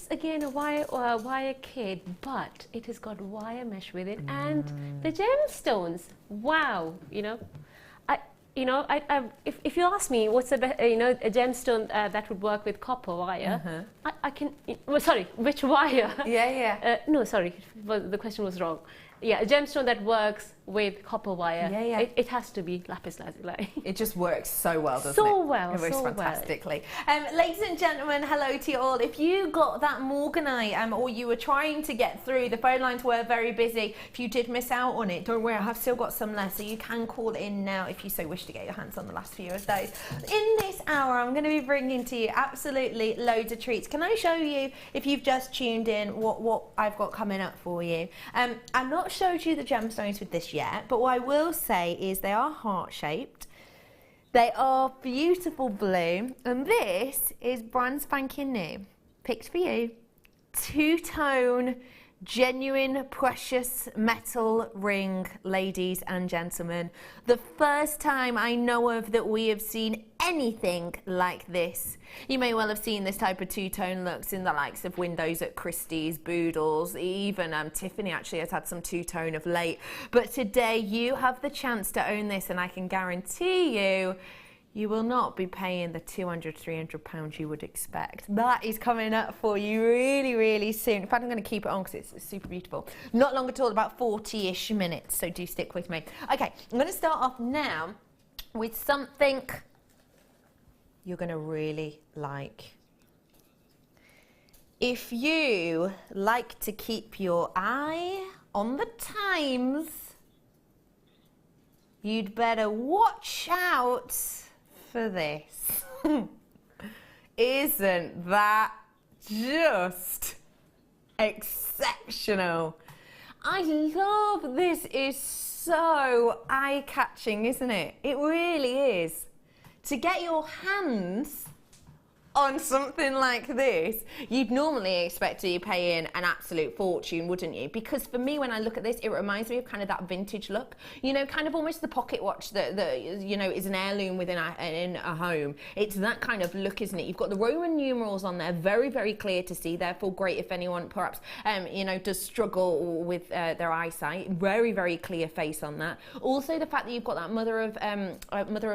again a wire kit, but it has got wire mesh with it and the gemstones. Wow, you know, if you ask me what's a gemstone that would work with copper wire, I can. Well, sorry, which wire? No, sorry, the question was wrong. Yeah, a gemstone that works with copper wire. It has to be lapis lazuli. It just works so well, doesn't it? So well, it works so fantastically. Ladies and gentlemen, hello to you all. If you got that Morganite or you were trying to get through, the phone lines were very busy. If you did miss out on it, don't worry, I have still got some left, so you can call in now if you so wish to get your hands on the last few of those. In this hour, I'm going to be bringing to you absolutely loads of treats. Can I show you, if you've just tuned in, what I've got coming up for you? I'm not showed you the gemstones with this yet, but what I will say is they are heart-shaped. They are beautiful blue, and this is brand spanking new. Picked for you. Two-tone, genuine, precious metal ring, ladies and gentlemen. The first time I know of that we have seen anything like this. You may well have seen this type of two-tone looks in the likes of Windows at Christie's, Boodles, even Tiffany actually has had some two-tone of late. But today you have the chance to own this, and I can guarantee you will not be paying the £200, £300 you would expect. That is coming up for you really, really soon. In fact, I'm going to keep it on because it's super beautiful. Not long at all, about 40-ish minutes, so do stick with me. Okay, I'm going to start off now with something you're going to really like. If you like to keep your eye on the times, you'd better watch out for this. Isn't that just exceptional? I love this. Is so eye-catching, isn't it? It really is. To get your hands on something like this, you'd normally expect to be paying an absolute fortune, wouldn't you? Because for me, when I look at this, it reminds me of kind of that vintage look, you know, kind of almost the pocket watch that you know, is an heirloom within in a home. It's that kind of look, isn't it? You've got the Roman numerals on there, very, very clear to see, therefore great if anyone perhaps, you know, does struggle with their eyesight. Very, very clear face on that. Also, the fact that you've got that mother of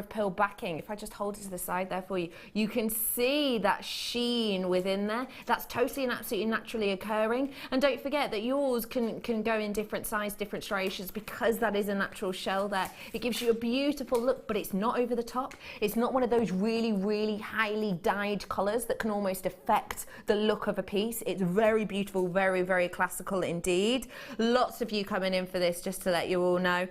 pearl backing. If I just hold it to the side there for you, you can see that sheen within there. That's totally and absolutely naturally occurring. And don't forget that yours can go in different size, different striations, because that is a natural shell there. It gives you a beautiful look, but it's not over the top. It's not one of those really, really highly dyed colours that can almost affect the look of a piece. It's very beautiful, very, very classical indeed. Lots of you coming in for this, just to let you all know.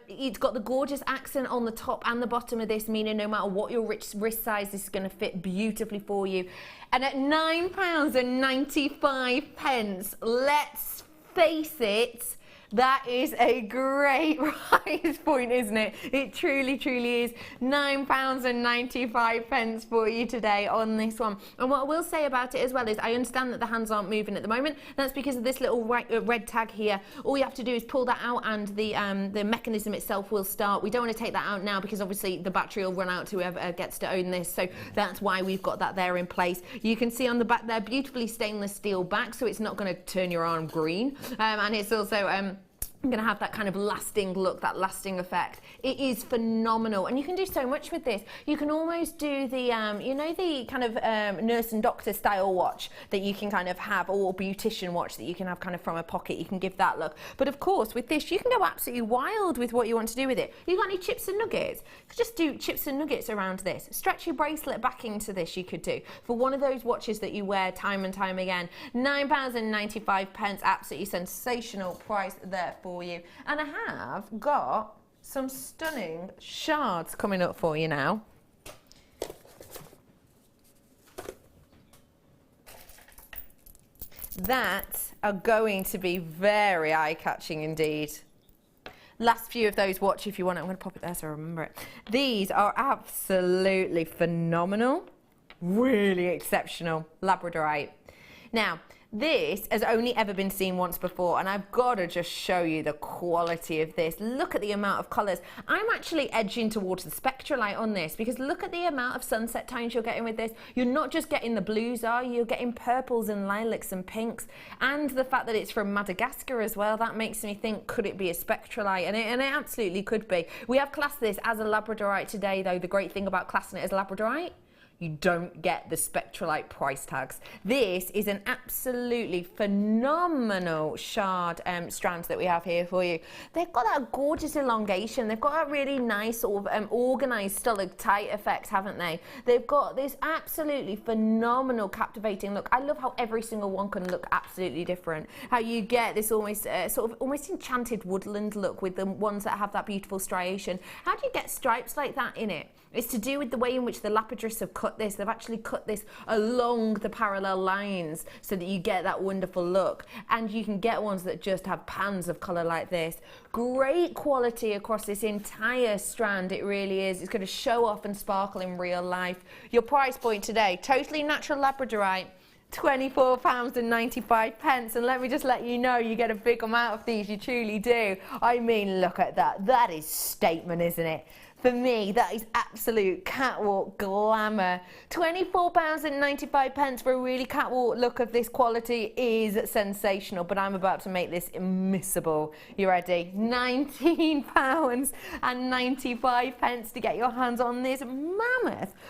It's got the gorgeous accent on the top and the bottom of this, meaning no matter what your wrist size, this is going to fit beautifully for you. And at £9.95, let's face it, that is a great price point, isn't it? It truly, truly is. £9.95 for you today on this one. And what I will say about it as well is I understand that the hands aren't moving at the moment. That's because of this little red tag here. All you have to do is pull that out and the mechanism itself will start. We don't want to take that out now because obviously the battery will run out to whoever gets to own this. So that's why we've got that there in place. You can see on the back there, beautifully stainless steel back, so it's not going to turn your arm green. And it's also I'm going to have that kind of lasting look, that lasting effect. It is phenomenal, and you can do so much with this. You can almost do the, you know, the kind of nurse and doctor style watch that you can kind of have, or beautician watch that you can have kind of from a pocket. You can give that look. But of course, with this, you can go absolutely wild with what you want to do with it. You got any chips and nuggets? Just do chips and nuggets around this. Stretch your bracelet back into this. You could do for one of those watches that you wear time and time again. £9.95, absolutely sensational price there for you. And I have got some stunning shards coming up for you now. That are going to be very eye-catching indeed. Last few of those watch if you want it. I'm going to pop it there so I remember it. These are absolutely phenomenal, really exceptional labradorite. Now, this has only ever been seen once before, and I've got to just show you the quality of this. Look at the amount of colours. I'm actually edging towards the Spectralite on this, because look at the amount of sunset tones you're getting with this. You're not just getting the blues, are you? You're getting purples and lilacs and pinks, and the fact that it's from Madagascar as well, that makes me think, could it be a Spectralite? And it absolutely could be. We have classed this as a labradorite today, though. The great thing about classing it as labradorite, you don't get the Spectralite price tags. This is an absolutely phenomenal shard strand that we have here for you. They've got that gorgeous elongation. They've got that really nice sort of organised stalactite effect, haven't they? They've got this absolutely phenomenal, captivating look. I love how every single one can look absolutely different. How you get this almost sort of almost enchanted woodland look with the ones that have that beautiful striation. How do you get stripes like that in it? It's to do with the way in which the lapidarists have cut this. They've actually cut this along the parallel lines so that you get that wonderful look. And you can get ones that just have pans of colour like this. Great quality across this entire strand, it really is. It's going to show off and sparkle in real life. Your price point today, totally natural labradorite, £24.95, and let me just let you know, you get a big amount of these, you truly do. I mean, look at that. That is statement, isn't it? For me, that is absolute catwalk glamour. £24.95 for a really catwalk look of this quality is sensational, but I'm about to make this immiscible. You ready? £19.95 to get your hands on this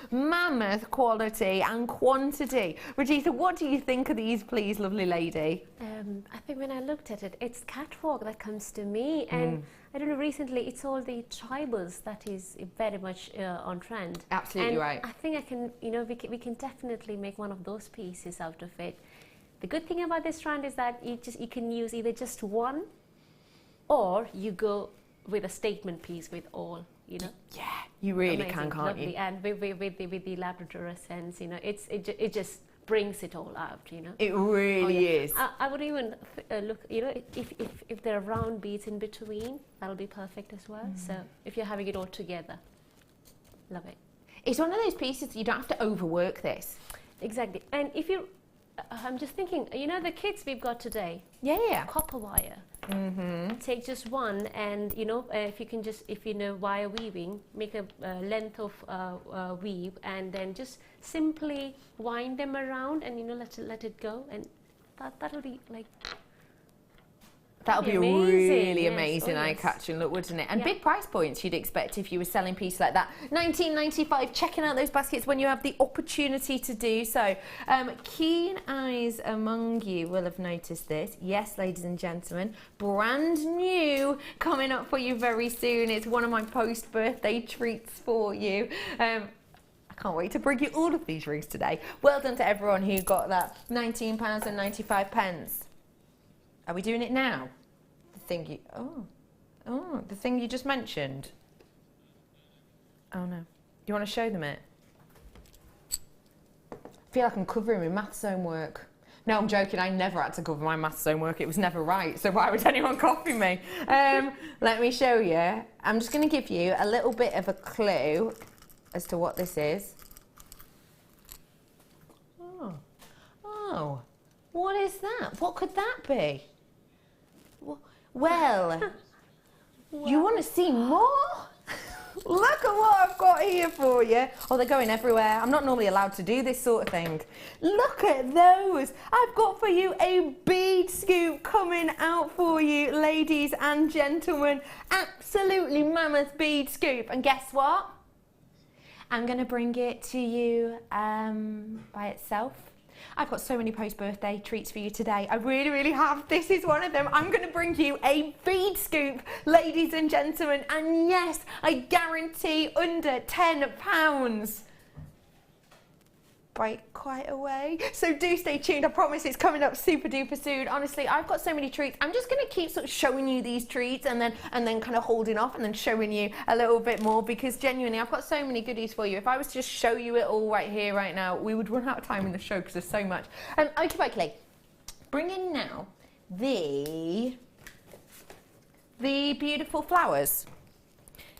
mammoth quality and quantity. Regina, what do you think of these, please, lovely lady? I think when I looked at it, it's catwalk that comes to me, and I don't know, recently it's all the tribals that is very much on trend. Absolutely and right. I think I can, you know, we can definitely make one of those pieces out of it. The good thing about this strand is that you can use either just one, or you go with a statement piece with all, you know. Yeah, you really amazing, can't lovely. you? And with the Labrador essence, you know, it just brings it all out, you know. It really is. I would even look, you know, if there are round beads in between, that'll be perfect as well. So if you're having it all together, love it. It's one of those pieces that you don't have to overwork this. Exactly. And if you, I'm just thinking, you know, the kits we've got today. Yeah. Copper wire. Take just one, and you know, if you can just, if you know wire weaving, make a length of weave, and then just simply wind them around, and you know, let it go, and that'll be like. That'll be amazing. really Yes. amazing, eye-catching look, wouldn't it? And big price points you'd expect if you were selling pieces like that. £19.95, checking out those baskets when you have the opportunity to do so. Keen eyes among you will have noticed this. Yes, ladies and gentlemen, brand new, coming up for you very soon. It's one of my post-birthday treats for you. I can't wait to bring you all of these rings today. Well done to everyone who got that £19.95. Are we doing it now? The thing you, the thing you just mentioned. Oh no. You want to show them it? I feel like I'm covering my maths homework. No, I'm joking. I never had to cover my maths homework. It was never right. So why would anyone copy me? Let me show you. I'm just going to give you a little bit of a clue as to what this is. Oh, what is that? What could that be? Well, you want to see more? Look at what I've got here for you. Oh, they're going everywhere. I'm not normally allowed to do this sort of thing. Look at those. I've got for you a bead scoop coming out for you, ladies and gentlemen. Absolutely mammoth bead scoop. And guess what? I'm going to bring it to you by itself. I've got so many post-birthday treats for you today. I really, really have. This is one of them. I'm going to bring you a bead scoop, ladies and gentlemen. And yes, I guarantee under £10. Quite a way. So do stay tuned. I promise it's coming up super duper soon. Honestly, I've got so many treats. I'm just going to keep sort of showing you these treats and then kind of holding off and then showing you a little bit more, because genuinely I've got so many goodies for you. If I was to just show you it all right here, right now, we would run out of time in the show because there's so much. Okay, bring in now the beautiful flowers.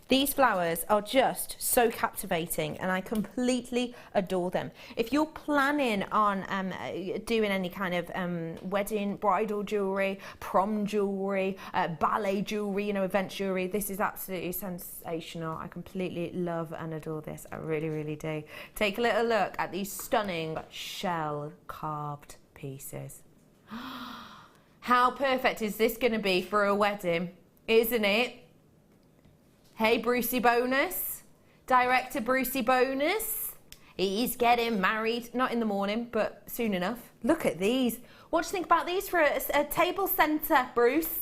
These flowers are just so captivating and I completely adore them. If you're planning on doing any kind of wedding, bridal jewellery, prom jewellery, ballet jewellery, you know, event jewellery, this is absolutely sensational. I completely love and adore this. I really, really do. Take a little look at these stunning shell carved pieces. How perfect is this going to be for a wedding, isn't it? Hey, Brucey Bonus, director Brucey Bonus, he's getting married, not in the morning, but soon enough. Look at these. What do you think about these for a table centre, Bruce?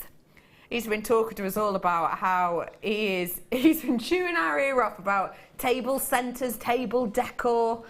He's been talking to us all about how he's been chewing our ear off about table centres, table decor.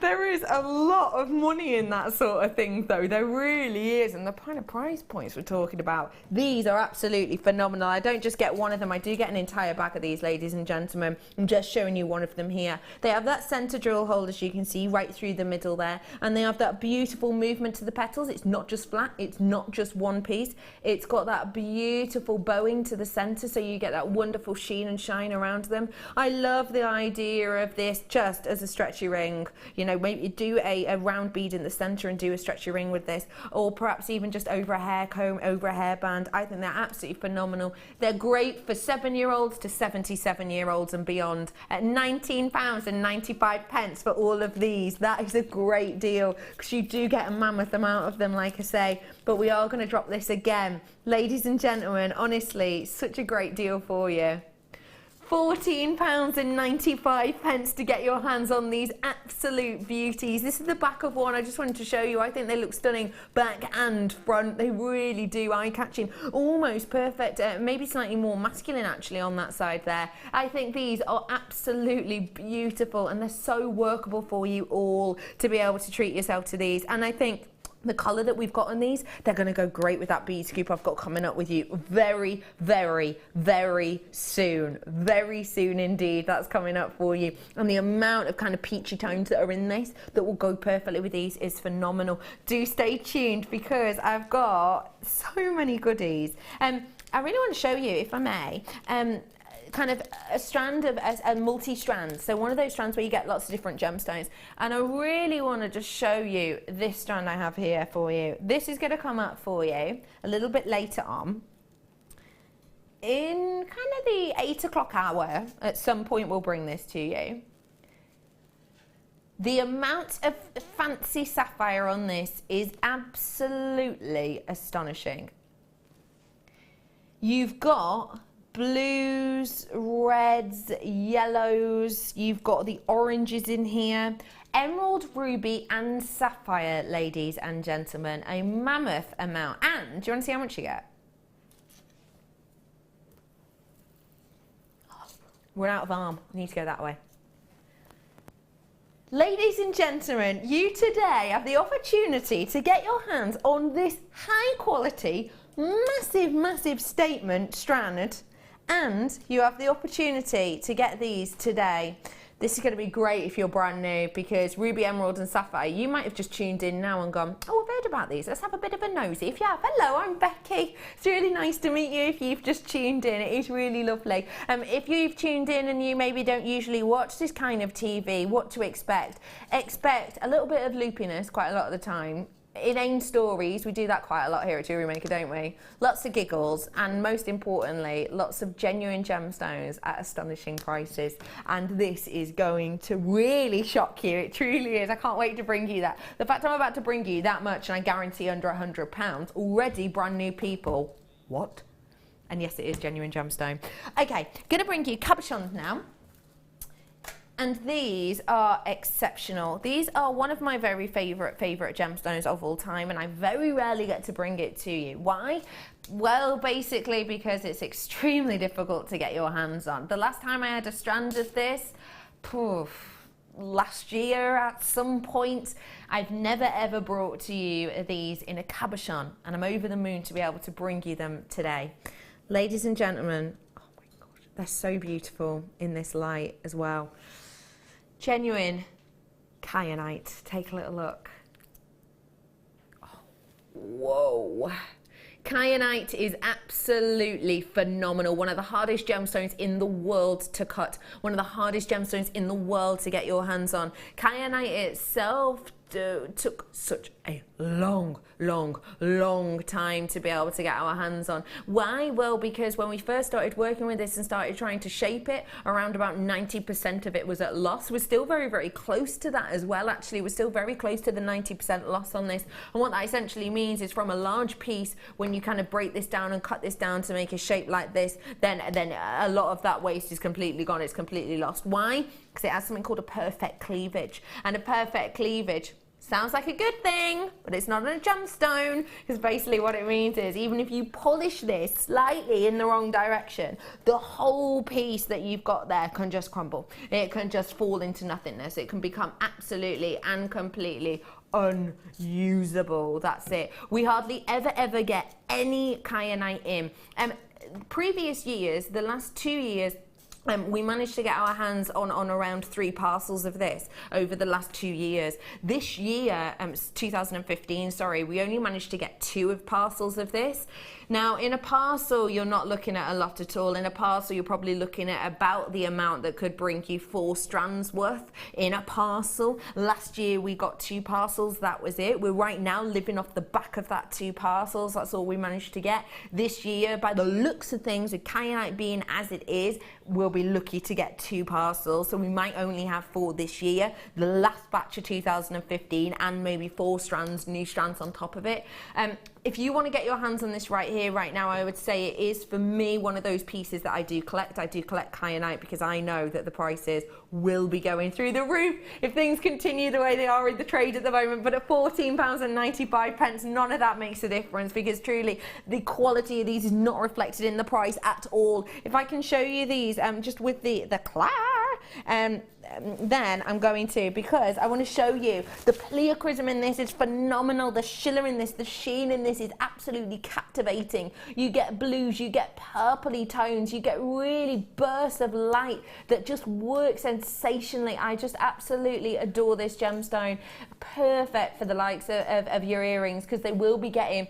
There is a lot of money in that sort of thing, though. There really is. And the kind of price points we're talking about, these are absolutely phenomenal. I don't just get one of them. I do get an entire bag of these, ladies and gentlemen. I'm just showing you one of them here. They have that centre jewel hole, as you can see, right through the middle there. And they have that beautiful movement to the petals. It's not just flat. It's not just one piece. It's got that beautiful bowing to the centre, so you get that wonderful sheen and shine around them. I love the idea of this just as a stretchy ring. You know, maybe do a round bead in the centre and do a stretchy ring with this, or perhaps even just over a hair comb, over a hairband. I think they're absolutely phenomenal. They're great for 7-year-olds to 77-year-olds and beyond at £19.95 for all of these. That is a great deal because you do get a mammoth amount of them, like I say, but we are going to drop this again. Ladies and gentlemen, honestly, such a great deal for you. £14.95 to get your hands on these absolute beauties. This is the back of one. I just wanted to show you. I think they look stunning back and front. They really do, eye-catching, almost perfect, maybe slightly more masculine actually on that side there. I think these are absolutely beautiful and they're so workable for you all to be able to treat yourself to these. And I think the colour that we've got on these, they're going to go great with that bead scoop I've got coming up with you very, very, very soon. Very soon indeed, that's coming up for you. And the amount of kind of peachy tones that are in this that will go perfectly with these is phenomenal. Do stay tuned because I've got so many goodies. I really want to show you, if I may, kind of a strand of a multi-strand, so one of those strands where you get lots of different gemstones, and I really want to just show you this strand I have here for you. This is going to come up for you a little bit later on in kind of the 8 o'clock hour. At some point we'll bring this to you. The amount of fancy sapphire on this is absolutely astonishing. You've got blues, reds, yellows, you've got the oranges in here, emerald, ruby and sapphire, ladies and gentlemen, a mammoth amount. And do you want to see how much you get? We're out of arm, I need to go that way. Ladies and gentlemen, you today have the opportunity to get your hands on this high quality, massive, massive statement strand, and you have the opportunity to get these today. This is going to be great if you're brand new, because ruby, emerald and sapphire, you might have just tuned in now and gone, oh, I've heard about these, let's have a bit of a nosy. If you have, hello, I'm Becky. It's really nice to meet you if you've just tuned in. It is really lovely. If you've tuned in and you maybe don't usually watch this kind of TV, what to expect? Expect a little bit of loopiness quite a lot of the time. inane stories. We do that quite a lot here at Jewellery Maker, don't we? Lots of giggles, and most importantly, lots of genuine gemstones at astonishing prices. And this is going to really shock you. It truly is. I can't wait to bring you that. The fact I'm about to bring you that much, and I guarantee under £100, already brand new people. What? And yes, it is genuine gemstone. Okay, gonna bring you cabochons now. And these are exceptional. These are one of my very favorite gemstones of all time, and I very rarely get to bring it to you. Why? Well, basically because it's extremely difficult to get your hands on. The last time I had a strand of this, last year at some point. I've never ever brought to you these in a cabochon, and I'm over the moon to be able to bring you them today. Ladies and gentlemen, oh my gosh, they're so beautiful in this light as well. Genuine kyanite. Take a little look. Oh, whoa. Kyanite is absolutely phenomenal. One of the hardest gemstones in the world to cut. One of the hardest gemstones in the world to get your hands on. Kyanite itself took such a long time to be able to get our hands on. Why? Well, because when we first started working with this and started trying to shape it, around about 90% of it was at loss. We're still very close to that as well, actually. We're still very close to the 90% loss on this. And what that essentially means is from a large piece, when you kind of break this down and cut this down to make a shape like this, then a lot of that waste is completely gone. It's completely lost. Why? Because it has something called a perfect cleavage. And a perfect cleavage sounds like a good thing, but it's not a gemstone, because basically what it means is even if you polish this slightly in the wrong direction, the whole piece that you've got there can just crumble. It can just fall into nothingness. It can become absolutely and completely unusable. That's it. We hardly ever get any kyanite in. Previous years, the last 2 years, we managed to get our hands on around 3 parcels of this over the last 2 years. This year, 2015, sorry, we only managed to get 2 parcels of this. Now, in a parcel, you're not looking at a lot at all. In a parcel, you're probably looking at about the amount that could bring you 4 strands worth in a parcel. Last year, we got 2 parcels. That was it. We're right now living off the back of that 2 parcels. That's all we managed to get. This year, by the looks of things, with kyanite being as it is, we'll be lucky to get 2 parcels. So we might only have 4 this year. The last batch of 2015, and maybe 4 strands, new strands on top of it. If you want to get your hands on this right here, right now, I would say it is, for me, one of those pieces that I do collect. I do collect kyanite because I know that the prices will be going through the roof if things continue the way they are in the trade at the moment. But at £14.95, none of that makes a difference, because truly the quality of these is not reflected in the price at all. If I can show you these just with the then I'm going to, because I want to show you the pleochrysm in this is phenomenal. The schiller in this, the sheen in this is absolutely captivating. You get blues, you get purpley tones, you get really bursts of light that just work sensationally. I just absolutely adore this gemstone. Perfect for the likes of your earrings, because you will be getting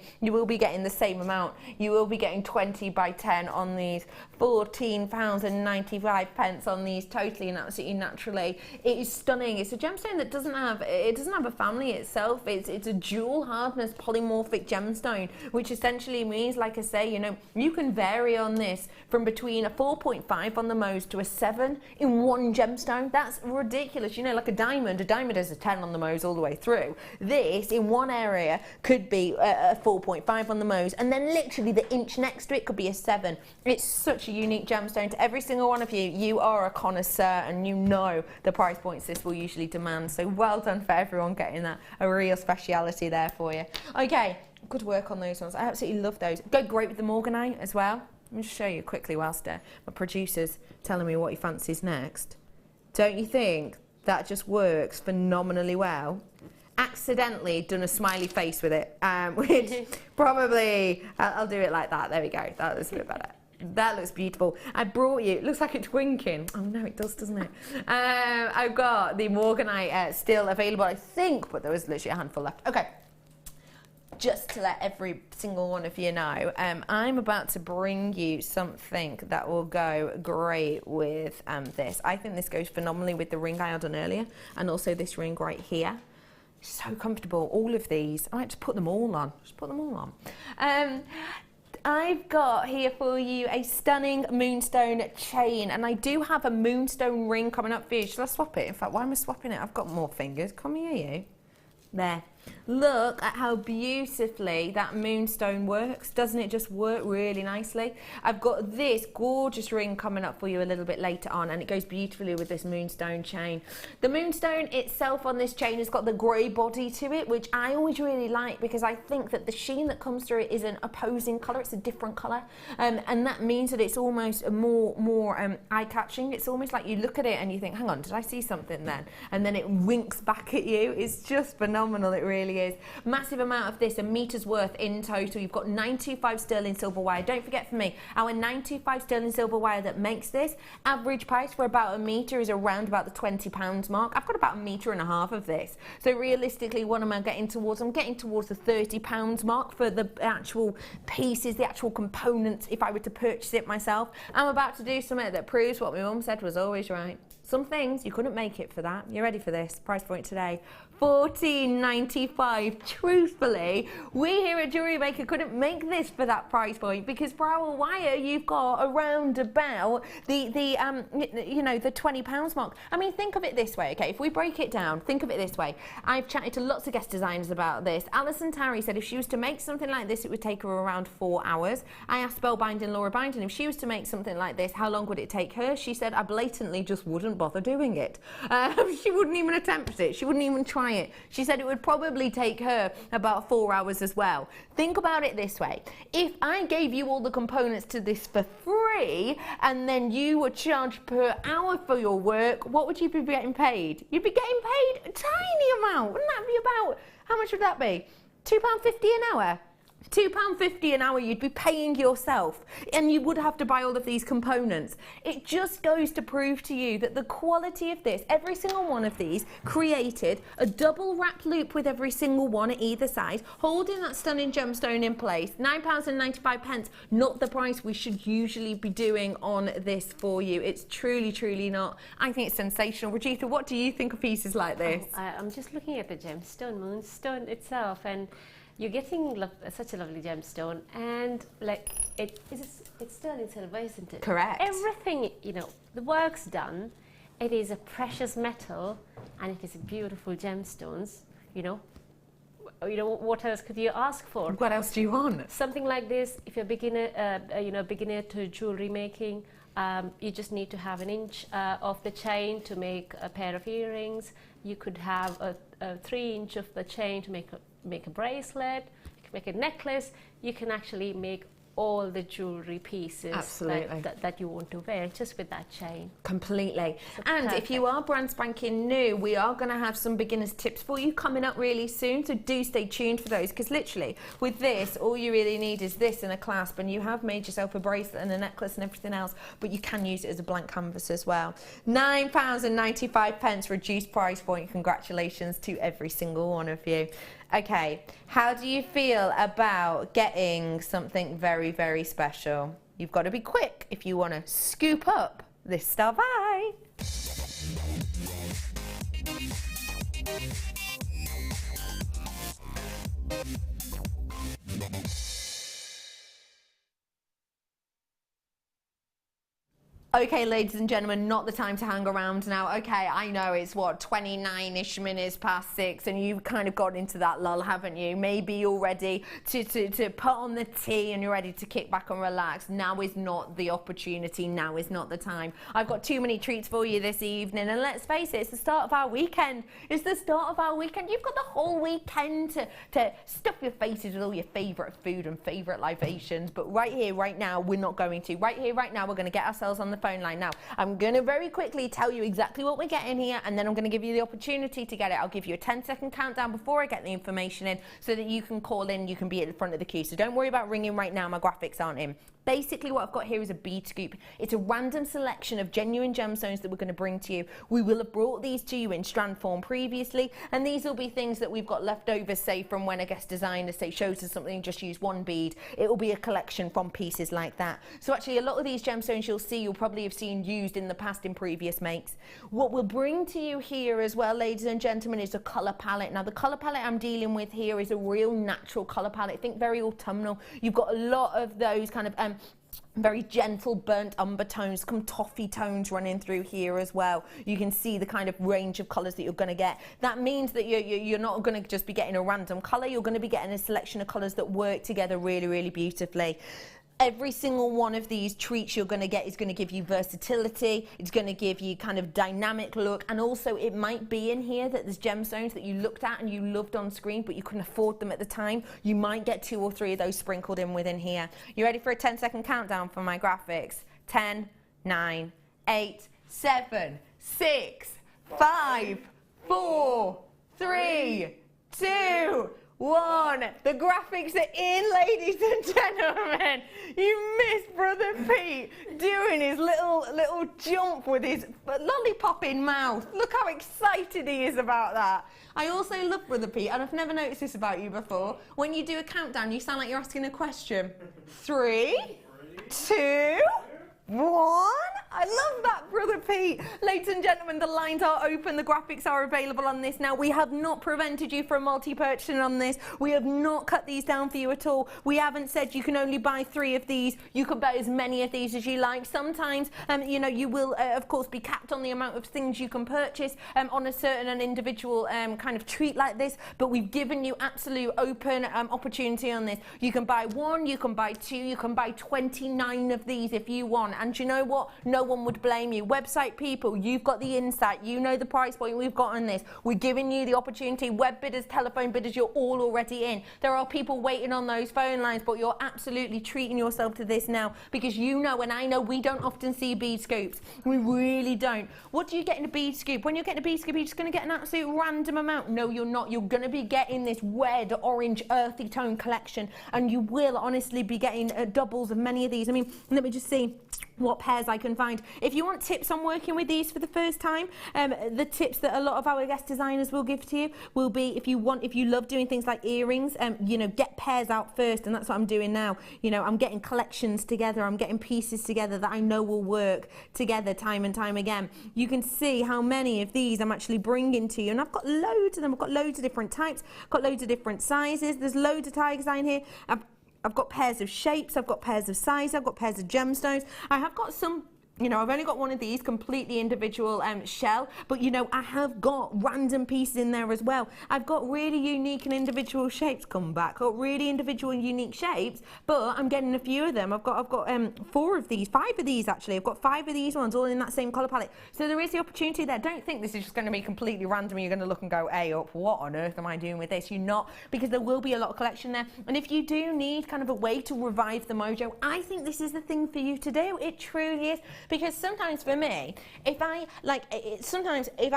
the same amount. You will be getting 20 by 10 on these, £14.95 on these, totally and absolutely naturally. It is stunning. It's a gemstone that doesn't have a family itself. It's a dual hardness polymorphic gemstone, which essentially means, like I say, you know, you can vary on this from between a 4.5 on the Mohs to a 7 in one gemstone. That's ridiculous. You know, like a diamond has a 10 on the Mohs all the way through. This in one area could be a 4.5 on the Mohs, and then literally the inch next to it could be a 7. It's such a unique gemstone. To every single one of you, you are a connoisseur, and you know the price points this will usually demand. So well done for everyone getting that, a real speciality there for you. Okay, good work on those ones. I absolutely love those. Go great with the morganite as well. Let me just show you quickly whilst my producer's telling me what he fancies next. Don't you think that just works phenomenally well? Accidentally done a smiley face with it, which probably, I'll do it like that. There we go. That looks a bit better. That looks beautiful. I brought you, it looks like it's winking. Oh no, it does, doesn't it? I've got the morganite still available, I think, but there was literally a handful left. Okay, just to let every single one of you know, I'm about to bring you something that will go great with this. I think this goes phenomenally with the ring I had on earlier, and also this ring right here. So comfortable, all of these. I like to put them all on, just put them all on. I've got here for you a stunning moonstone chain, and I do have a moonstone ring coming up for you. Should I swap it? In fact, why am I swapping it? I've got more fingers. Come here, you. There. Look at how beautifully that moonstone works. Doesn't it just work really nicely? I've got this gorgeous ring coming up for you a little bit later on, and it goes beautifully with this moonstone chain. The moonstone itself on this chain has got the grey body to it, which I always really like, because I think that the sheen that comes through it is an opposing colour. It's a different colour, and that means that it's almost more eye-catching. It's almost like you look at it and you think, hang on, did I see something then? And then it winks back at you. It's just phenomenal. It really is. Massive amount of this, a metre's worth in total. You've got 925 sterling silver wire. Don't forget, for me, our 925 sterling silver wire that makes this, average price for about a metre is around about the £20 mark. I've got about 1.5 meters of this. So realistically, what am I getting towards? I'm getting towards the £30 mark for the actual pieces, the actual components, if I were to purchase it myself. I'm about to do something that proves what my mum said was always right. Some things, you couldn't make it for that. You ready for this? Price point today, $14.95. Truthfully, we here at Jewellery Maker couldn't make this for that price point, because for our wire, you've got around about the £20 mark. I mean, think of it this way, okay? If we break it down, think of it this way. I've chatted to lots of guest designers about this. Alison Tarry said if she was to make something like this, it would take her around 4 hours. I asked Spellbinding Laura Binding if she was to make something like this, how long would it take her? She said, I blatantly just wouldn't bother doing it. She wouldn't even attempt it. She wouldn't even try it. She said it would probably take her about 4 hours as well. Think about it this way. If I gave you all the components to this for free, and then you were charged per hour for your work, what would you be getting paid? You'd be getting paid a tiny amount. Wouldn't that be about, how much would that be? £2.50 an hour? £2.50 an hour you'd be paying yourself, and you would have to buy all of these components. It just goes to prove to you that the quality of this, every single one of these created a double wrap loop with every single one at either side, holding that stunning gemstone in place. £9.95, not the price we should usually be doing on this for you. It's truly, truly not. I think it's sensational. Rajitha, what do you think of pieces like this? I'm just looking at the gemstone, moonstone itself, and you're getting such a lovely gemstone, and like it's sterling silver, isn't it? Correct. Everything, the work's done. It is a precious metal, and it is beautiful gemstones. What else could you ask for? What else do you want? Something like this. If you're a beginner to jewelry making, you just need to have 1 inch of the chain to make a pair of earrings. You could have a 3 inch of the chain to make a bracelet, you can make a necklace, you can actually make all the jewellery pieces that you want to wear just with that chain. Completely. So and perfect. If you are brand spanking new, we are going to have some beginners tips for you coming up really soon, so do stay tuned for those, because literally with this, all you really need is this and a clasp, and you have made yourself a bracelet and a necklace and everything else, but you can use it as a blank canvas as well. £9.95, reduced price point. Congratulations to every single one of you. Okay, how do you feel about getting something very, very special? You've got to be quick if you want to scoop up this Star Eye. Okay, ladies and gentlemen, not the time to hang around now. Okay, I know it's 29-ish minutes past 6, and you've kind of got into that lull, haven't you? Maybe you're ready to put on the tea and you're ready to kick back and relax. Now is not the opportunity. Now is not the time. I've got too many treats for you this evening, and let's face it, it's the start of our weekend. It's the start of our weekend. You've got the whole weekend to stuff your faces with all your favourite food and favourite libations, but right here, right now, we're not going to. Right here, right now, we're going to get ourselves on the phone line. Now, I'm going to very quickly tell you exactly what we're getting here, and then I'm going to give you the opportunity to get it. I'll give you a 10-second countdown before I get the information in, so that you can call in, you can be at the front of the queue. So don't worry about ringing right now, my graphics aren't in. Basically, what I've got here is a bead scoop. It's a random selection of genuine gemstones that we're going to bring to you. We will have brought these to you in strand form previously, and these will be things that we've got left over, say, from when a guest designer, say, shows us something, just use one bead. It will be a collection from pieces like that. So actually, a lot of these gemstones you'll see, you'll probably probably have seen used in the past in previous makes. What we'll bring to you here as well, ladies and gentlemen, is a colour palette. Now the colour palette I'm dealing with here is a real natural colour palette. Think very autumnal. You've got a lot of those kind of very gentle burnt umber tones, some toffee tones running through here as well. You can see the kind of range of colours that you're going to get. That means that you're not going to just be getting a random colour, you're going to be getting a selection of colours that work together really, really beautifully. Every single one of these treats you're going to get is going to give you versatility, it's going to give you kind of dynamic look, and also it might be in here that there's gemstones that you looked at and you loved on screen but you couldn't afford them at the time. You might get 2 or 3 of those sprinkled in within here. You ready for a 10-second countdown for my graphics? 10, 9, 8, 7, 6, 5, 4, 3, 2, 1. The graphics are in, ladies and gentlemen. You missed Brother Pete doing his little jump with his lollipop in mouth. Look how excited he is about that. I also love Brother Pete, and I've never noticed this about you before. When you do a countdown, you sound like you're asking a question. 3, 2, 1. I love that, Brother Pete. Ladies and gentlemen, the lines are open. The graphics are available on this now. We have not prevented you from multi-purchasing on this. We have not cut these down for you at all. We haven't said you can only buy 3 of these. You can buy as many of these as you like. Sometimes, you know, you will, of course, be capped on the amount of things you can purchase on a certain and individual kind of treat like this. But we've given you absolute open opportunity on this. You can buy 1, you can buy 2, you can buy 29 of these if you want. And you know what? No one would blame you. Website people, you've got the insight. You know the price point we've got on this. We're giving you the opportunity. Web bidders, telephone bidders, you're all already in. There are people waiting on those phone lines, but you're absolutely treating yourself to this now because you know, and I know, we don't often see bead scoops. We really don't. What do you get in a bead scoop? When you get in a bead scoop, you're just going to get an absolute random amount. No, you're not. You're going to be getting this red, orange, earthy tone collection, and you will honestly be getting doubles of many of these. I mean, let me just see what pairs I can find. If you want tips on working with these for the first time, the tips that a lot of our guest designers will give to you will be, if you love doing things like earrings, you know, get pairs out first, and that's what I'm doing now. You know, I'm getting collections together, I'm getting pieces together that I know will work together time and time again. You can see how many of these I'm actually bringing to you, and I've got loads of them. I've got loads of different types, got loads of different sizes. There's loads of tigers in here. I've got pairs of shapes, I've got pairs of sizes, I've got pairs of gemstones. I have got some, you know, I've only got one of these completely individual shell, but you know, I have got random pieces in there as well. I've got really unique and individual shapes come back, got really individual and unique shapes, but I'm getting a few of them. I've got 4 of these, 5 of these actually. I've got 5 of these ones all in that same colour palette. So there is the opportunity there. Don't think this is just going to be completely random. You're going to look and go, hey up, what on earth am I doing with this? You're not, because there will be a lot of collection there. And if you do need kind of a way to revive the mojo, I think this is the thing for you to do. It truly is. Because sometimes for me, if I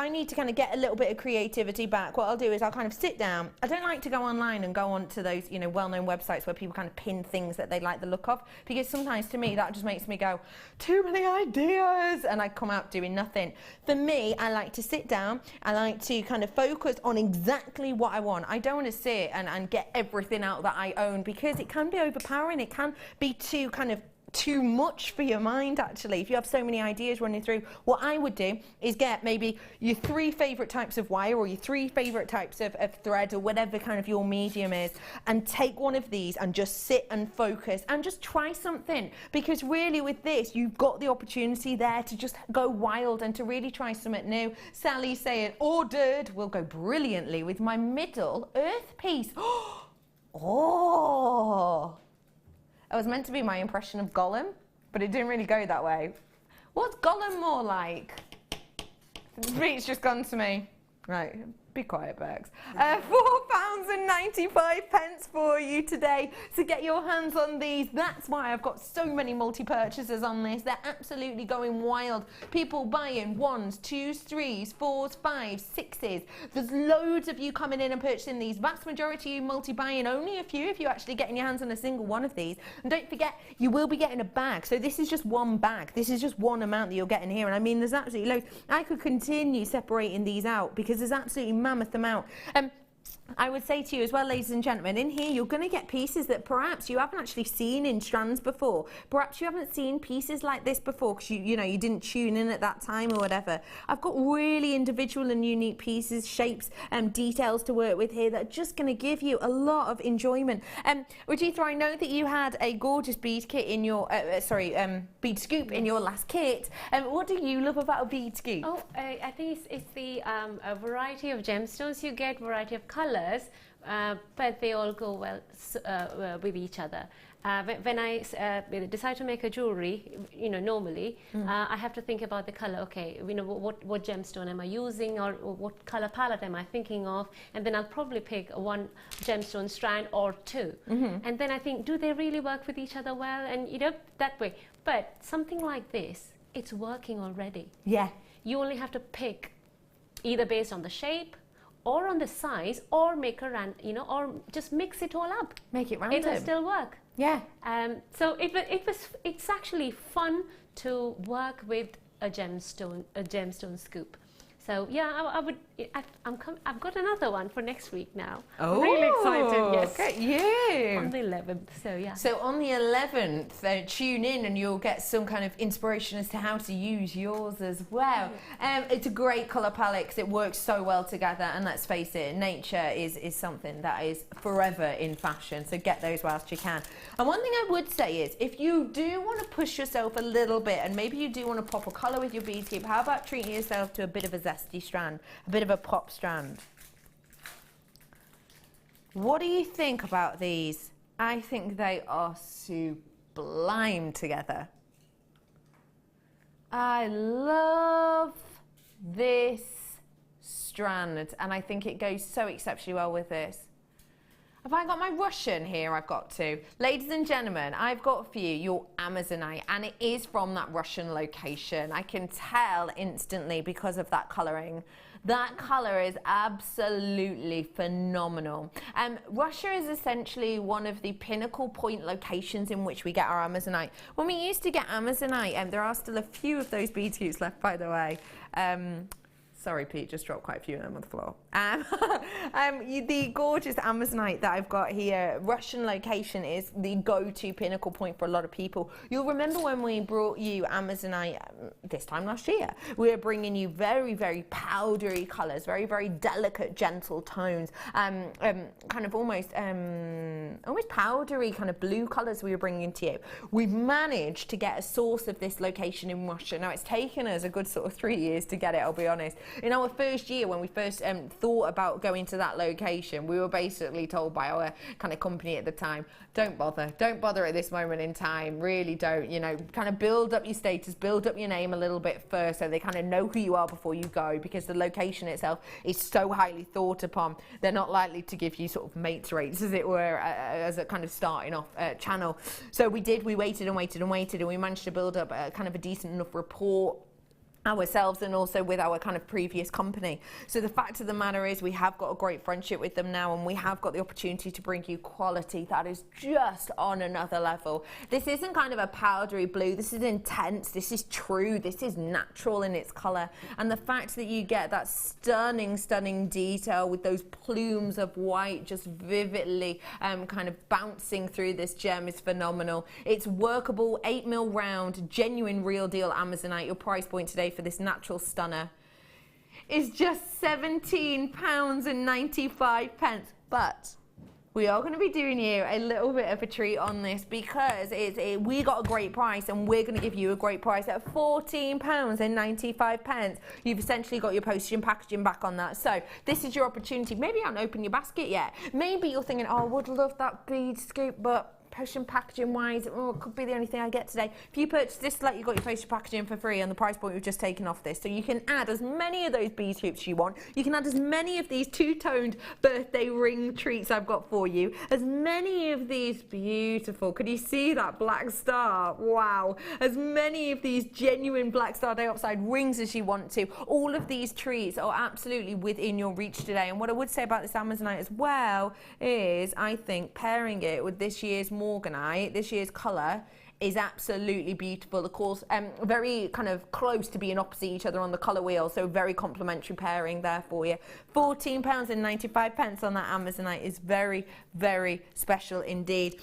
need to kind of get a little bit of creativity back, what I'll do is I'll kind of sit down. I don't like to go online and go on to those, you know, well-known websites where people kind of pin things that they like the look of, because sometimes to me that just makes me go, too many ideas, and I come out doing nothing. For me, I like to sit down, I like to kind of focus on exactly what I want. I don't want to sit and get everything out that I own, because it can be overpowering. It can be too much for your mind, actually, if you have so many ideas running through. What I would do is get maybe your 3 favourite types of wire, or your 3 favourite types of thread, or whatever kind of your medium is, and take one of these and just sit and focus and just try something. Because really with this, you've got the opportunity there to just go wild and to really try something new. Sally's saying ordered will go brilliantly with my middle earth piece. Oh, it was meant to be my impression of Gollum, but it didn't really go that way. What's Gollum more like? It's just gone to me. Right, be quiet, Berks. £4.95 for you today to get your hands on these. That's why I've got so many multi-purchasers on this. They're absolutely going wild. People buying 1s, 2s, 3s, 4s, 5s, 6s. There's loads of you coming in and purchasing these. Vast majority of you multi-buying, only a few if you're actually getting your hands on a single one of these. And don't forget, you will be getting a bag. So this is just one bag. This is just one amount that you're getting here. And I mean, there's absolutely loads. I could continue separating these out because there's absolutely mammoth amount. I would say to you as well, ladies and gentlemen, in here you're going to get pieces that perhaps you haven't actually seen in strands before. Perhaps you haven't seen pieces like this before because you know, you didn't tune in at that time or whatever. I've got really individual and unique pieces, shapes and details to work with here that are just going to give you a lot of enjoyment. Rajitha, I know that you had a gorgeous bead kit in your, bead scoop in your last kit. What do you love about a bead scoop? Oh, I think it's the a variety of gemstones you get, variety of colors. But they all go well with each other. When I decide to make a jewelry, you know, normally I have to think about the color. Okay, you know, what gemstone am I using, or what color palette am I thinking of, and then I'll probably pick one gemstone strand or two, and then I think, do they really work with each other well, and you know, that way. But something like this, it's working already. Yeah. You only have to pick either based on the shape, or on the size, or make a or just mix it all up. Make it random. It'll still work. Yeah. So it's actually fun to work with a gemstone scoop. So yeah, I've got another one for next week now. Oh, really excited! Yes, look at you. On the 11th. So yeah. So on the 11th, tune in and you'll get some kind of inspiration as to how to use yours as well. It's a great colour palette because it works so well together. And let's face it, nature is something that is forever in fashion. So get those whilst you can. And one thing I would say is, if you do want to push yourself a little bit, and maybe you do want to pop a colour with your bead scoop, how about treating yourself to a bit of a zesty strand, a bit of a pop strand? What do you think about these? I think they are sublime together. I love this strand, and I think it goes so exceptionally well with this. Have I got my Russian here? I've got to. Ladies and gentlemen, I've got for you your Amazonite, and it is from that Russian location. I can tell instantly because of that colouring. That colour is absolutely phenomenal. Russia is essentially one of the pinnacle point locations in which we get our Amazonite. When we used to get Amazonite, there are still a few of those bead scoops left, by the way. Sorry, Pete, just dropped quite a few of them on the floor. The gorgeous Amazonite that I've got here, Russian location, is the go-to pinnacle point for a lot of people. You'll remember when we brought you Amazonite this time last year. We were bringing you very, very powdery colours, very, very delicate, gentle tones, kind of almost powdery kind of blue colours we were bringing to you. We've managed to get a source of this location in Russia. Now, it's taken us a good sort of 3 years to get it, I'll be honest. In our first year, when we first thought about going to that location, we were basically told by our kind of company at the time, don't bother at this moment in time, really don't, you know, kind of build up your status, build up your name a little bit first so they kind of know who you are before you go, because the location itself is so highly thought upon. They're not likely to give you sort of mates rates, as it were, as a kind of starting off channel. So we waited and waited and waited, and we managed to build up a kind of a decent enough rapport ourselves and also with our kind of previous company. So the fact of the matter is, we have got a great friendship with them now, and we have got the opportunity to bring you quality that is just on another level. This isn't kind of a powdery blue, this is intense, this is true, this is natural in its color, and the fact that you get that stunning detail with those plumes of white just vividly kind of bouncing through this gem is phenomenal. It's workable, 8mm round, genuine real deal Amazonite. Your price point today for this natural stunner is just £17.95, but we are going to be doing you a little bit of a treat on this, because we got a great price, and we're going to give you a great price at £14.95. You've essentially got your postage and packaging back on that. So this is your opportunity. Maybe you haven't opened your basket yet. Maybe you're thinking, oh, I would love that bead scoop, but postage and packaging wise, it could be the only thing I get today. If you purchase this, like, you got your postage packaging for free, and the price point we've just taken off this. So you can add as many of those bead scoops you want. You can add as many of these two-toned birthday ring treats I've got for you. As many of these beautiful, could you see that black star? Wow. As many of these genuine black star dioxide rings as you want to. All of these treats are absolutely within your reach today. And what I would say about this Amazonite as well is, I think pairing it with this year's more Morganite, this year's colour, is absolutely beautiful. Of course, very kind of close to being opposite each other on the colour wheel, so very complimentary pairing there for you. £14.95 on that Amazonite is very, very special indeed.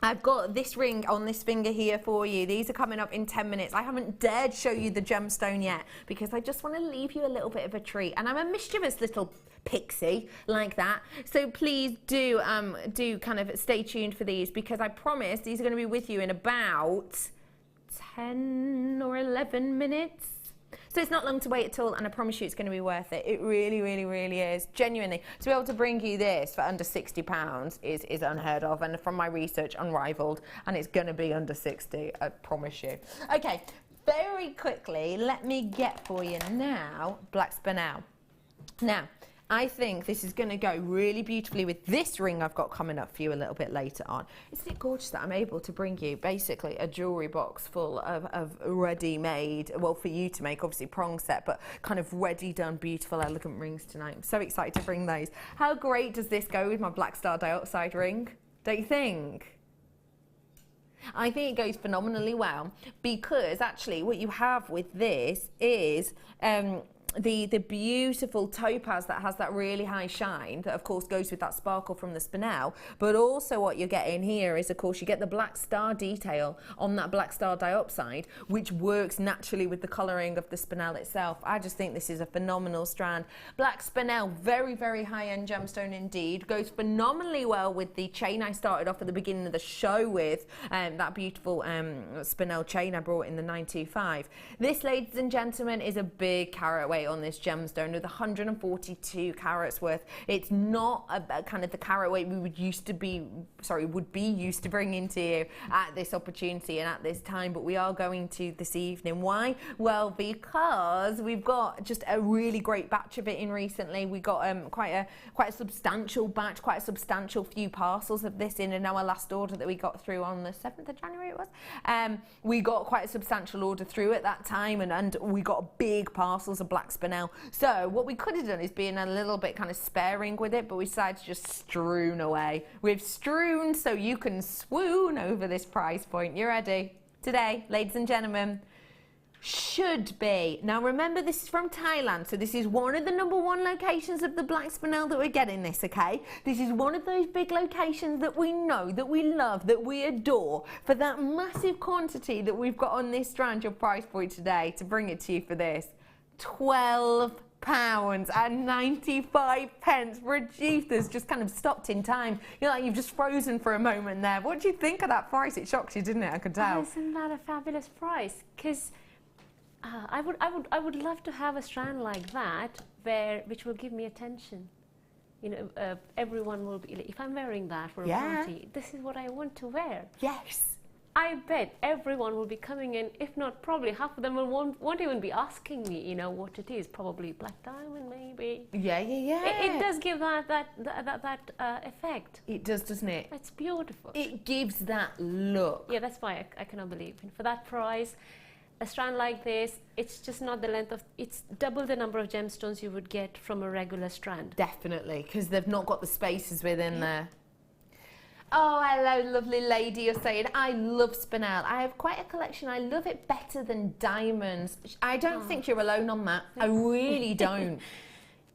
I've got this ring on this finger here for you. These are coming up in 10 minutes. I haven't dared show you the gemstone yet because I just want to leave you a little bit of a treat. And I'm a mischievous little pixie like that. So please do kind of stay tuned for these, because I promise these are going to be with you in about 10 or 11 minutes. So it's not long to wait at all, and I promise you it's going to be worth it. It really, really, really is. Genuinely. To be able to bring you this for under £60 is unheard of, and from my research, unrivaled, and it's going to be under 60, I promise you. Okay, very quickly, let me get for you now black spinel. Now, I think this is going to go really beautifully with this ring I've got coming up for you a little bit later on. Isn't it gorgeous that I'm able to bring you basically a jewellery box full of ready-made, well, for you to make, obviously prong set, but kind of ready done, beautiful, elegant rings tonight. I'm so excited to bring those. How great does this go with my black star dioxide ring? Don't you think? I think it goes phenomenally well, because actually what you have with this is the beautiful topaz that has that really high shine that of course goes with that sparkle from the spinel, but also what you're getting here is of course you get the black star detail on that black star diopside, which works naturally with the colouring of the spinel itself. I just think this is a phenomenal strand. Black spinel, very, very high-end gemstone indeed, goes phenomenally well with the chain I started off at the beginning of the show with, that beautiful spinel chain I brought in the 925. This, ladies and gentlemen, is a big carat weight on this gemstone with 142 carats worth. It's not a kind of the carat weight we would be used to bringing to you at this opportunity and at this time, but we are going to this evening. Why? Well, because we've got just a really great batch of it in recently. We got quite a substantial batch, quite a substantial few parcels of this in our last order that we got through on the 7th of January it was. We got quite a substantial order through at that time, and we got big parcels of black spinel. So what we could have done is being a little bit kind of sparing with it, but we decided to just strewn away. We've strewn so you can swoon over this price point. You ready? Today, ladies and gentlemen, should be. Now remember, this is from Thailand, so this is one of the #1 locations of the black spinel that we're getting this, okay? This is one of those big locations that we know, that we love, that we adore. For that massive quantity that we've got on this strand, your price point today, to bring it to you for this, £12.95. Producers just kind of stopped in time. You're like, you've just frozen for a moment there. What do you think of that price? It shocked you, didn't it? I could tell. Isn't that a fabulous price? Because I would love to have a strand like that, which will give me attention. You know, everyone will be. If I'm wearing that for a party, this is what I want to wear. Yes. I bet everyone will be coming in, if not probably half of them won't even be asking me, you know, what it is. Probably black diamond, maybe. Yeah. It does give that effect. It does, doesn't it? It's beautiful. It gives that look. Yeah, that's why I cannot believe. And for that price, a strand like this, it's just not the length of, it's double the number of gemstones you would get from a regular strand. Definitely, because they've not got the spaces within there. Oh, hello, lovely lady. You're saying, I love spinel. I have quite a collection. I love it better than diamonds. I don't think you're alone on that. I really don't.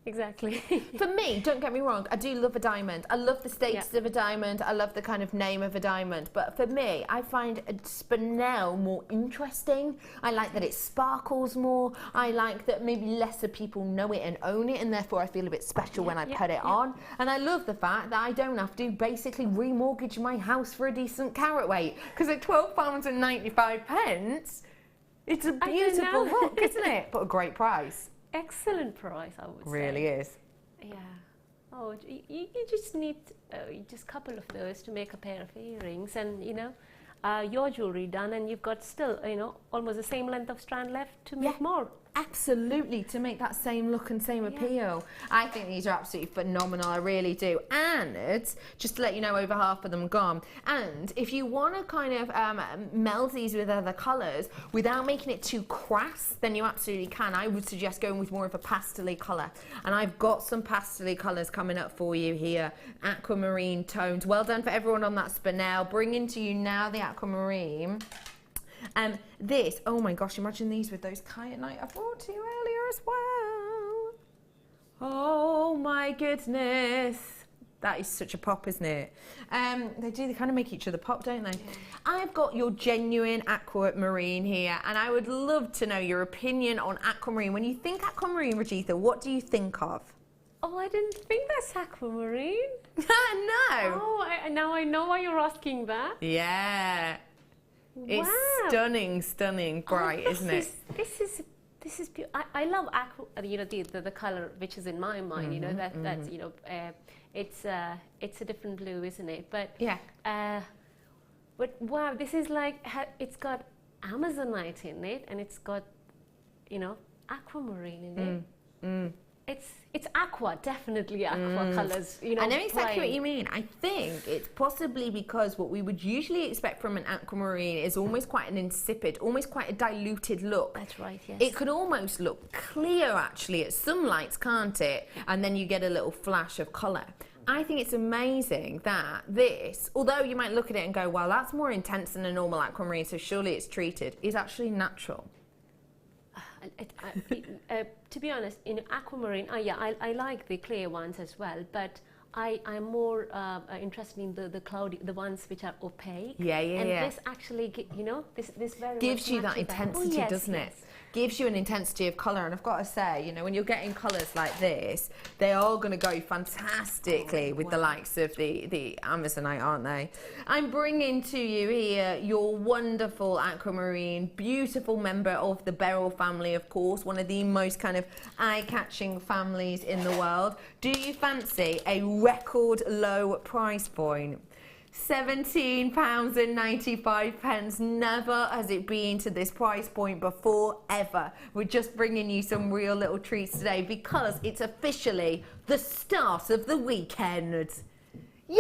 Exactly. For me, don't get me wrong, I do love a diamond. I love the status of a diamond. I love the kind of name of a diamond. But for me, I find a spinel more interesting. I like that it sparkles more. I like that maybe lesser people know it and own it, and therefore I feel a bit special when I put it on. And I love the fact that I don't have to basically remortgage my house for a decent carat weight. Because at £12.95, it's a beautiful look, isn't it? But a great price. Excellent price, I would say. Really is. Yeah. Oh, you just need just a couple of those to make a pair of earrings, and you know, your jewelry done, and you've got still, you know, almost the same length of strand left to make more. Absolutely, to make that same look and same appeal. I think these are absolutely phenomenal, I really do. And just to let you know, over half of them are gone. And if you want to kind of meld these with other colours without making it too crass, then you absolutely can. I would suggest going with more of a pastel-y colour. And I've got some pastel-y colours coming up for you here. Aquamarine tones. Well done for everyone on that spinel. Bringing to you now the aquamarine. This, oh my gosh, imagine these with those kyanite I brought to you earlier as well. Oh my goodness. That is such a pop, isn't it? They kind of make each other pop, don't they? Yeah. I've got your genuine aquamarine here, and I would love to know your opinion on aquamarine. When you think aquamarine, Rajitha, what do you think of? Oh, I didn't think that's aquamarine. No. Oh, now I know why you're asking that. Yeah. It's stunning bright, isn't it? This is beautiful. I love aqua, you know, the color which is in my mind. You know that's you know it's a different blue, isn't it? But yeah. But wow, this is like it's got Amazonite in it, and it's got, you know, aquamarine in it. It's aqua, definitely aqua colours. You know, I know exactly what you mean. I think it's possibly because what we would usually expect from an aquamarine is almost quite an insipid, almost quite a diluted look. That's right, yes. It could almost look clear actually at some lights, can't it? And then you get a little flash of colour. I think it's amazing that this, although you might look at it and go, well, that's more intense than a normal aquamarine, so surely it's treated, is actually natural. To be honest, in aquamarine, I like the clear ones as well, but I'm more interested in the cloudy, the ones which are opaque. And this actually, you know, this very gives you that intensity, doesn't it? Gives you an intensity of colour, and I've got to say, you know, when you're getting colours like this, they are going to go fantastically with the likes of the Amazonite, aren't they? I'm bringing to you here your wonderful aquamarine, beautiful member of the beryl family, of course, one of the most kind of eye-catching families in the world. Do you fancy a record low price point? £17.95. Never has it been to this price point before, ever. We're just bringing you some real little treats today because it's officially the start of the weekend. Yay!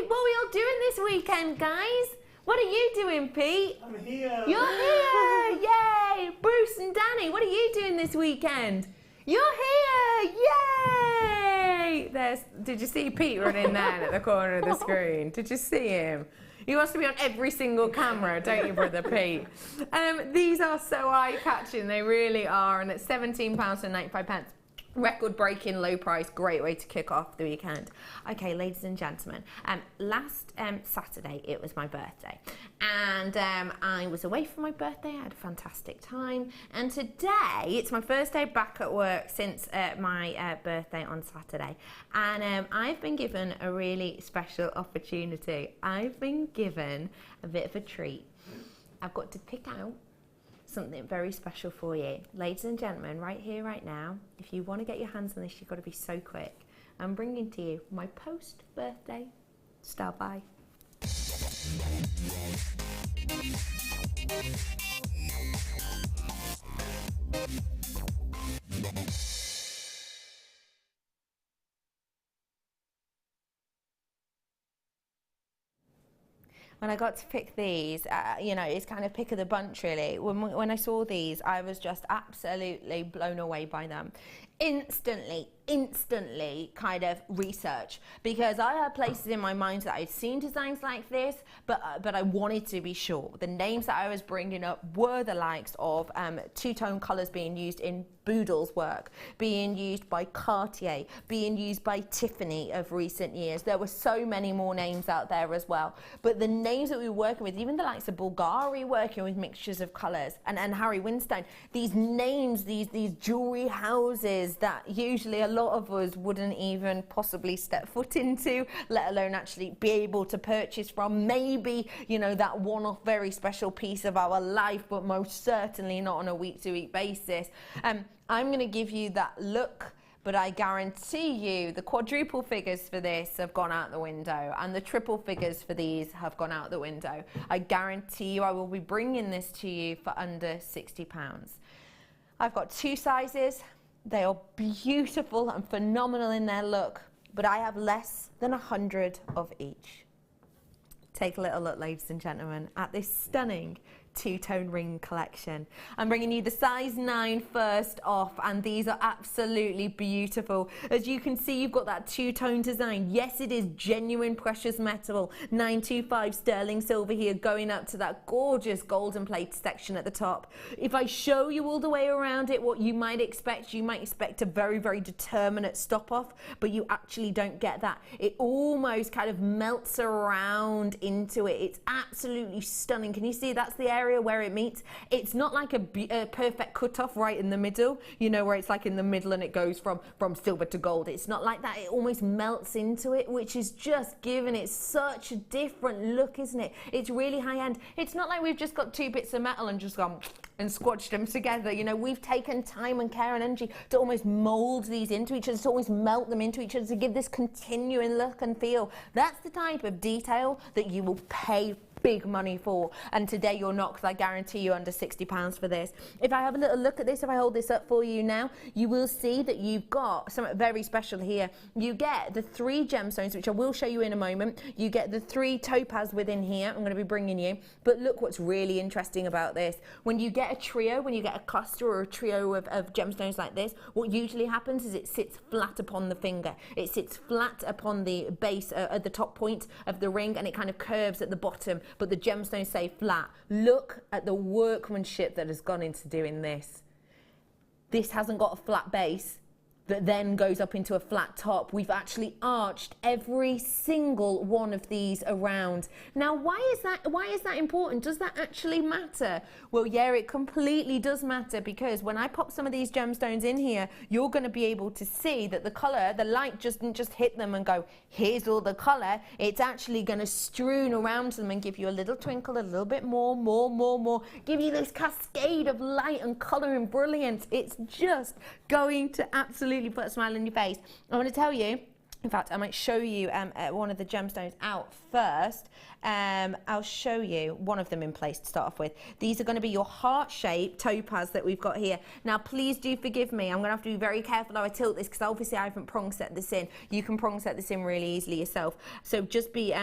What are we all doing this weekend, guys? What are you doing, Pete? I'm here. You're here! Yay! Bruce and Danny, what are you doing this weekend? You're here! Yay! Did you see Pete running there at the corner of the screen? Did you see him? He wants to be on every single camera, don't you, brother Pete? These are so eye-catching, they really are, and at £17.95. Record-breaking low price, great way to kick off the weekend. Okay, ladies and gentlemen, last Saturday it was my birthday, and I was away for my birthday. I had a fantastic time, and today it's my first day back at work since my birthday on Saturday, and I've been given a really special opportunity. I've been given a bit of a treat. I've got to pick out something very special for you. Ladies and gentlemen, right here, right now, if you want to get your hands on this, you've got to be so quick. I'm bringing to you my post-birthday star buy. When I got to pick these, you know, it's kind of pick of the bunch, really. When I saw these, I was just absolutely blown away by them. Instantly kind of research, because I had places in my mind that I'd seen designs like this, but I wanted to be sure. The names that I was bringing up were the likes of two-tone colours being used in Boodle's work, being used by Cartier, being used by Tiffany of recent years. There were so many more names out there as well, but the names that we were working with, even the likes of Bulgari working with mixtures of colours, and Harry Winstone, these names, these jewellery houses that usually a lot of us wouldn't even possibly step foot into, let alone actually be able to purchase from. Maybe, you know, that one-off very special piece of our life, but most certainly not on a week-to-week basis. I'm going to give you that look, but I guarantee you the quadruple figures for this have gone out the window, and the triple figures for these have gone out the window. I guarantee you I will be bringing this to you for under £60. I've got 2 sizes. They are beautiful and phenomenal in their look, but I have less than 100 of each. Take a little look, ladies and gentlemen, at this stunning two-tone ring collection. I'm bringing you the size 9 first off, and these are absolutely beautiful. As you can see, you've got that two-tone design. Yes, it is genuine precious metal, 925 sterling silver here, going up to that gorgeous golden plate section at the top. If I show you all the way around it, what you might expect a very, very determinate stop off, but you actually don't get that. It almost kind of melts around into it. It's absolutely stunning. Can you see that's the area where it meets? It's not like a perfect cut off right in the middle, you know, where it's like in the middle and it goes from silver to gold. It's not like that. It almost melts into it, which is just giving it such a different look, isn't it? It's really high end. It's not like we've just got 2 bits of metal and just gone and squashed them together. You know, we've taken time and care and energy to almost mold these into each other, to almost melt them into each other, to give this continuing look and feel. That's the type of detail that you will pay big money for, and today you're not, because I guarantee you under £60 for this. If I have a little look at this, if I hold this up for you now, you will see that you've got something very special here. You get the 3 gemstones, which I will show you in a moment. You get the 3 topaz within here, I'm going to be bringing you. But look what's really interesting about this. When you get a trio, when you get a cluster or a trio of gemstones like this, what usually happens is it sits flat upon the finger. It sits flat upon the base, at the top point of the ring, and it kind of curves at the bottom, but the gemstones stay flat. Look at the workmanship that has gone into doing this. This hasn't got a flat base that then goes up into a flat top. We've actually arched every single one of these around. Now, why is that important? Does that actually matter? Well, yeah, it completely does matter, because when I pop some of these gemstones in here, you're going to be able to see that the color, the light doesn't just hit them and go, here's all the color. It's actually going to strewn around them and give you a little twinkle, a little bit more, give you this cascade of light and color and brilliance. It's just going to absolutely put a smile on your face. I want to tell you, in fact, I might show you one of the gemstones out first. I'll show you one of them in place to start off with. These are going to be your heart-shaped topaz that we've got here. Now, please do forgive me. I'm going to have to be very careful how I tilt this, because obviously I haven't prong set this in. You can prong set this in really easily yourself. So just be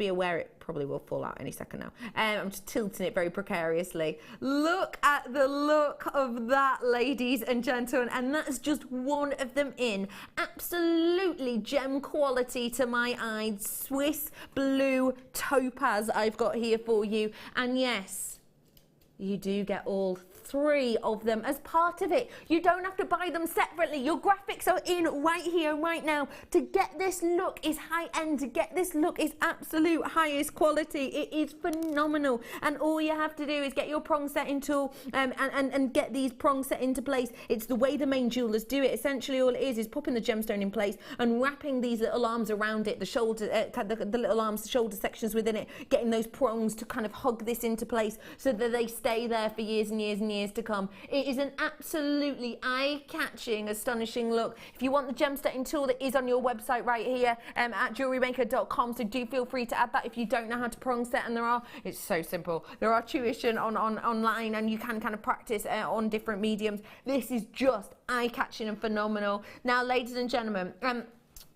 aware it probably will fall out any second now. I'm just tilting it very precariously. Look at the look of that, ladies and gentlemen, and that's just one of them in. Absolutely gem quality to my eye. Swiss blue topaz I've got here for you, and yes, you do get all 3 of them as part of it. You don't have to buy them separately. Your graphics are in right here, right now. To get this look is high end. To get this look is absolute highest quality. It is phenomenal. And all you have to do is get your prong setting tool and get these prongs set into place. It's the way the main jewelers do it. Essentially, all it is popping the gemstone in place and wrapping these little arms around it, the shoulder, the little arms, the shoulder sections within it, getting those prongs to kind of hug this into place so that they stay there for years and years and years to come. It is an absolutely eye-catching, astonishing look. If you want the gem setting tool, that is on your website right here at JewelleryMaker.com, so do feel free to add that if you don't know how to prong set. And it's so simple. There are tuition online, and you can kind of practice on different mediums. This is just eye-catching and phenomenal. Now, ladies and gentlemen,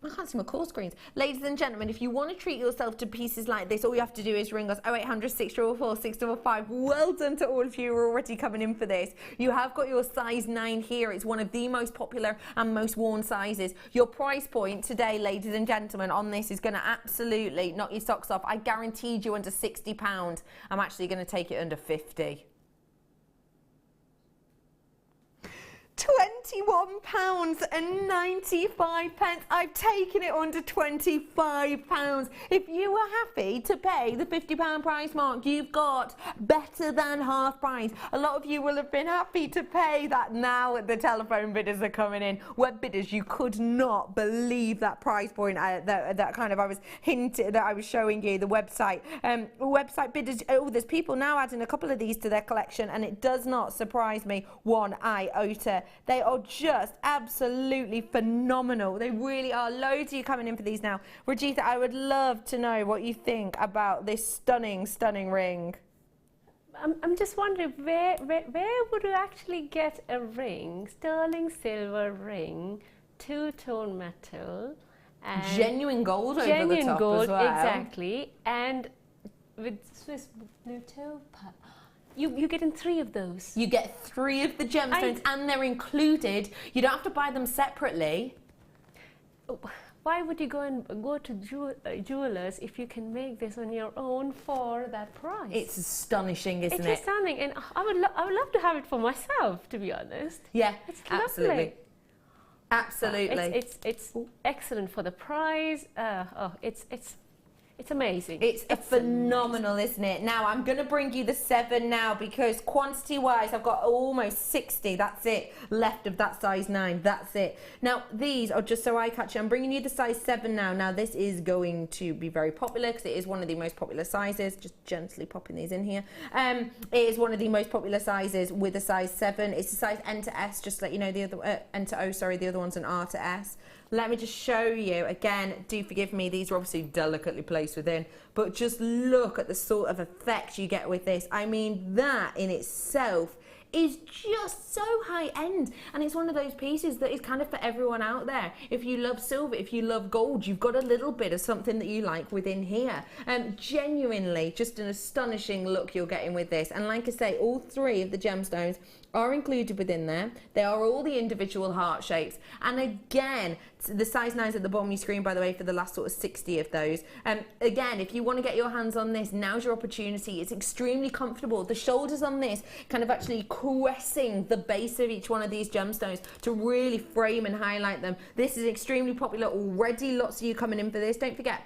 I can't see my call screens. Ladies and gentlemen, if you want to treat yourself to pieces like this, all you have to do is ring us 0800 644 655. Well done to all of you who are already coming in for this. You have got your size 9 here. It's one of the most popular and most worn sizes. Your price point today, ladies and gentlemen, on this is going to absolutely knock your socks off. I guaranteed you under £60. I'm actually going to take it under 50. £21.95. I've taken it under £25. If you were happy to pay the £50 price mark, you've got better than half price. A lot of you will have been happy to pay that. Now the telephone bidders are coming in. Web bidders, you could not believe that price point that kind of I was hinted that I was showing you, the website. Website bidders, there's people now adding a couple of these to their collection, and it does not surprise me one iota. They are just absolutely phenomenal. They really are. Loads of you coming in for these now. Rajitha, I would love to know what you think about this stunning, stunning ring. I'm just wondering where would you actually get a ring, sterling silver ring, two-tone metal, and genuine gold over the top as well. Exactly, and with Swiss blue topaz. You're getting 3 of those. You get 3 of the gemstones, and they're included. You don't have to buy them separately. Why would you go to jewelers if you can make this on your own for that price? It's astonishing, isn't it? It is stunning, and I would love to have it for myself, to be honest. Yeah, it's absolutely. Lovely. Absolutely. It's excellent for the price. It's amazing. It's phenomenal, isn't it? Now, I'm going to bring you the 7 now because quantity-wise, I've got almost 60, that's it, left of that size 9, that's it. Now, these are just so I catch you, I'm bringing you the size 7 now. Now, this is going to be very popular because it is one of the most popular sizes. Just gently popping these in here. It is one of the most popular sizes with a size 7. It's a size N to S, just to let you know, the other, N to O, sorry, the other one's an R to S. Let me just show you, again, do forgive me, these are obviously delicately placed within, but just look at the sort of effect you get with this. I mean, that in itself is just so high end, and it's one of those pieces that is kind of for everyone out there. If you love silver, if you love gold, you've got a little bit of something that you like within here. Genuinely just an astonishing look you're getting with this, and like I say, all 3 of the gemstones are included within there. They are all the individual heart shapes, and again, the size 9's at the bottom of your screen, by the way, for the last sort of 60 of those. Again, if you want to get your hands on this, now's your opportunity. It's extremely comfortable. The shoulders on this kind of actually caressing the base of each one of these gemstones to really frame and highlight them. This is extremely popular already. Lots of you coming in for this. Don't forget,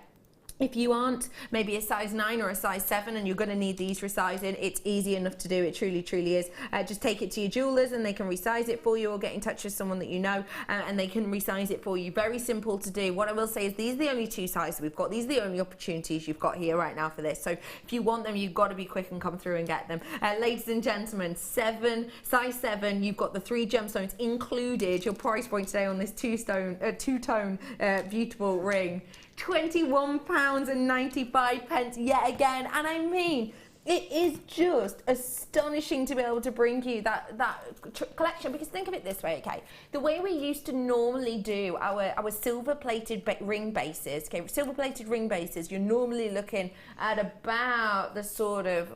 if you aren't maybe a size 9 or a size 7 and you're going to need these resizing, it's easy enough to do. It truly, truly is. Just take it to your jewelers and they can resize it for you, or get in touch with someone that you know and they can resize it for you. Very simple to do. What I will say is these are the only 2 sizes we've got. These are the only opportunities you've got here right now for this. So if you want them, you've got to be quick and come through and get them. Ladies and gentlemen, size 7, you've got the 3 gemstones included. Your price point today on this two-tone beautiful ring, £21.95 yet again. And I mean, it is just astonishing to be able to bring you that collection, because think of it this way, okay? The way we used to normally do our silver-plated ring bases, okay, silver-plated ring bases, you're normally looking at about the sort of,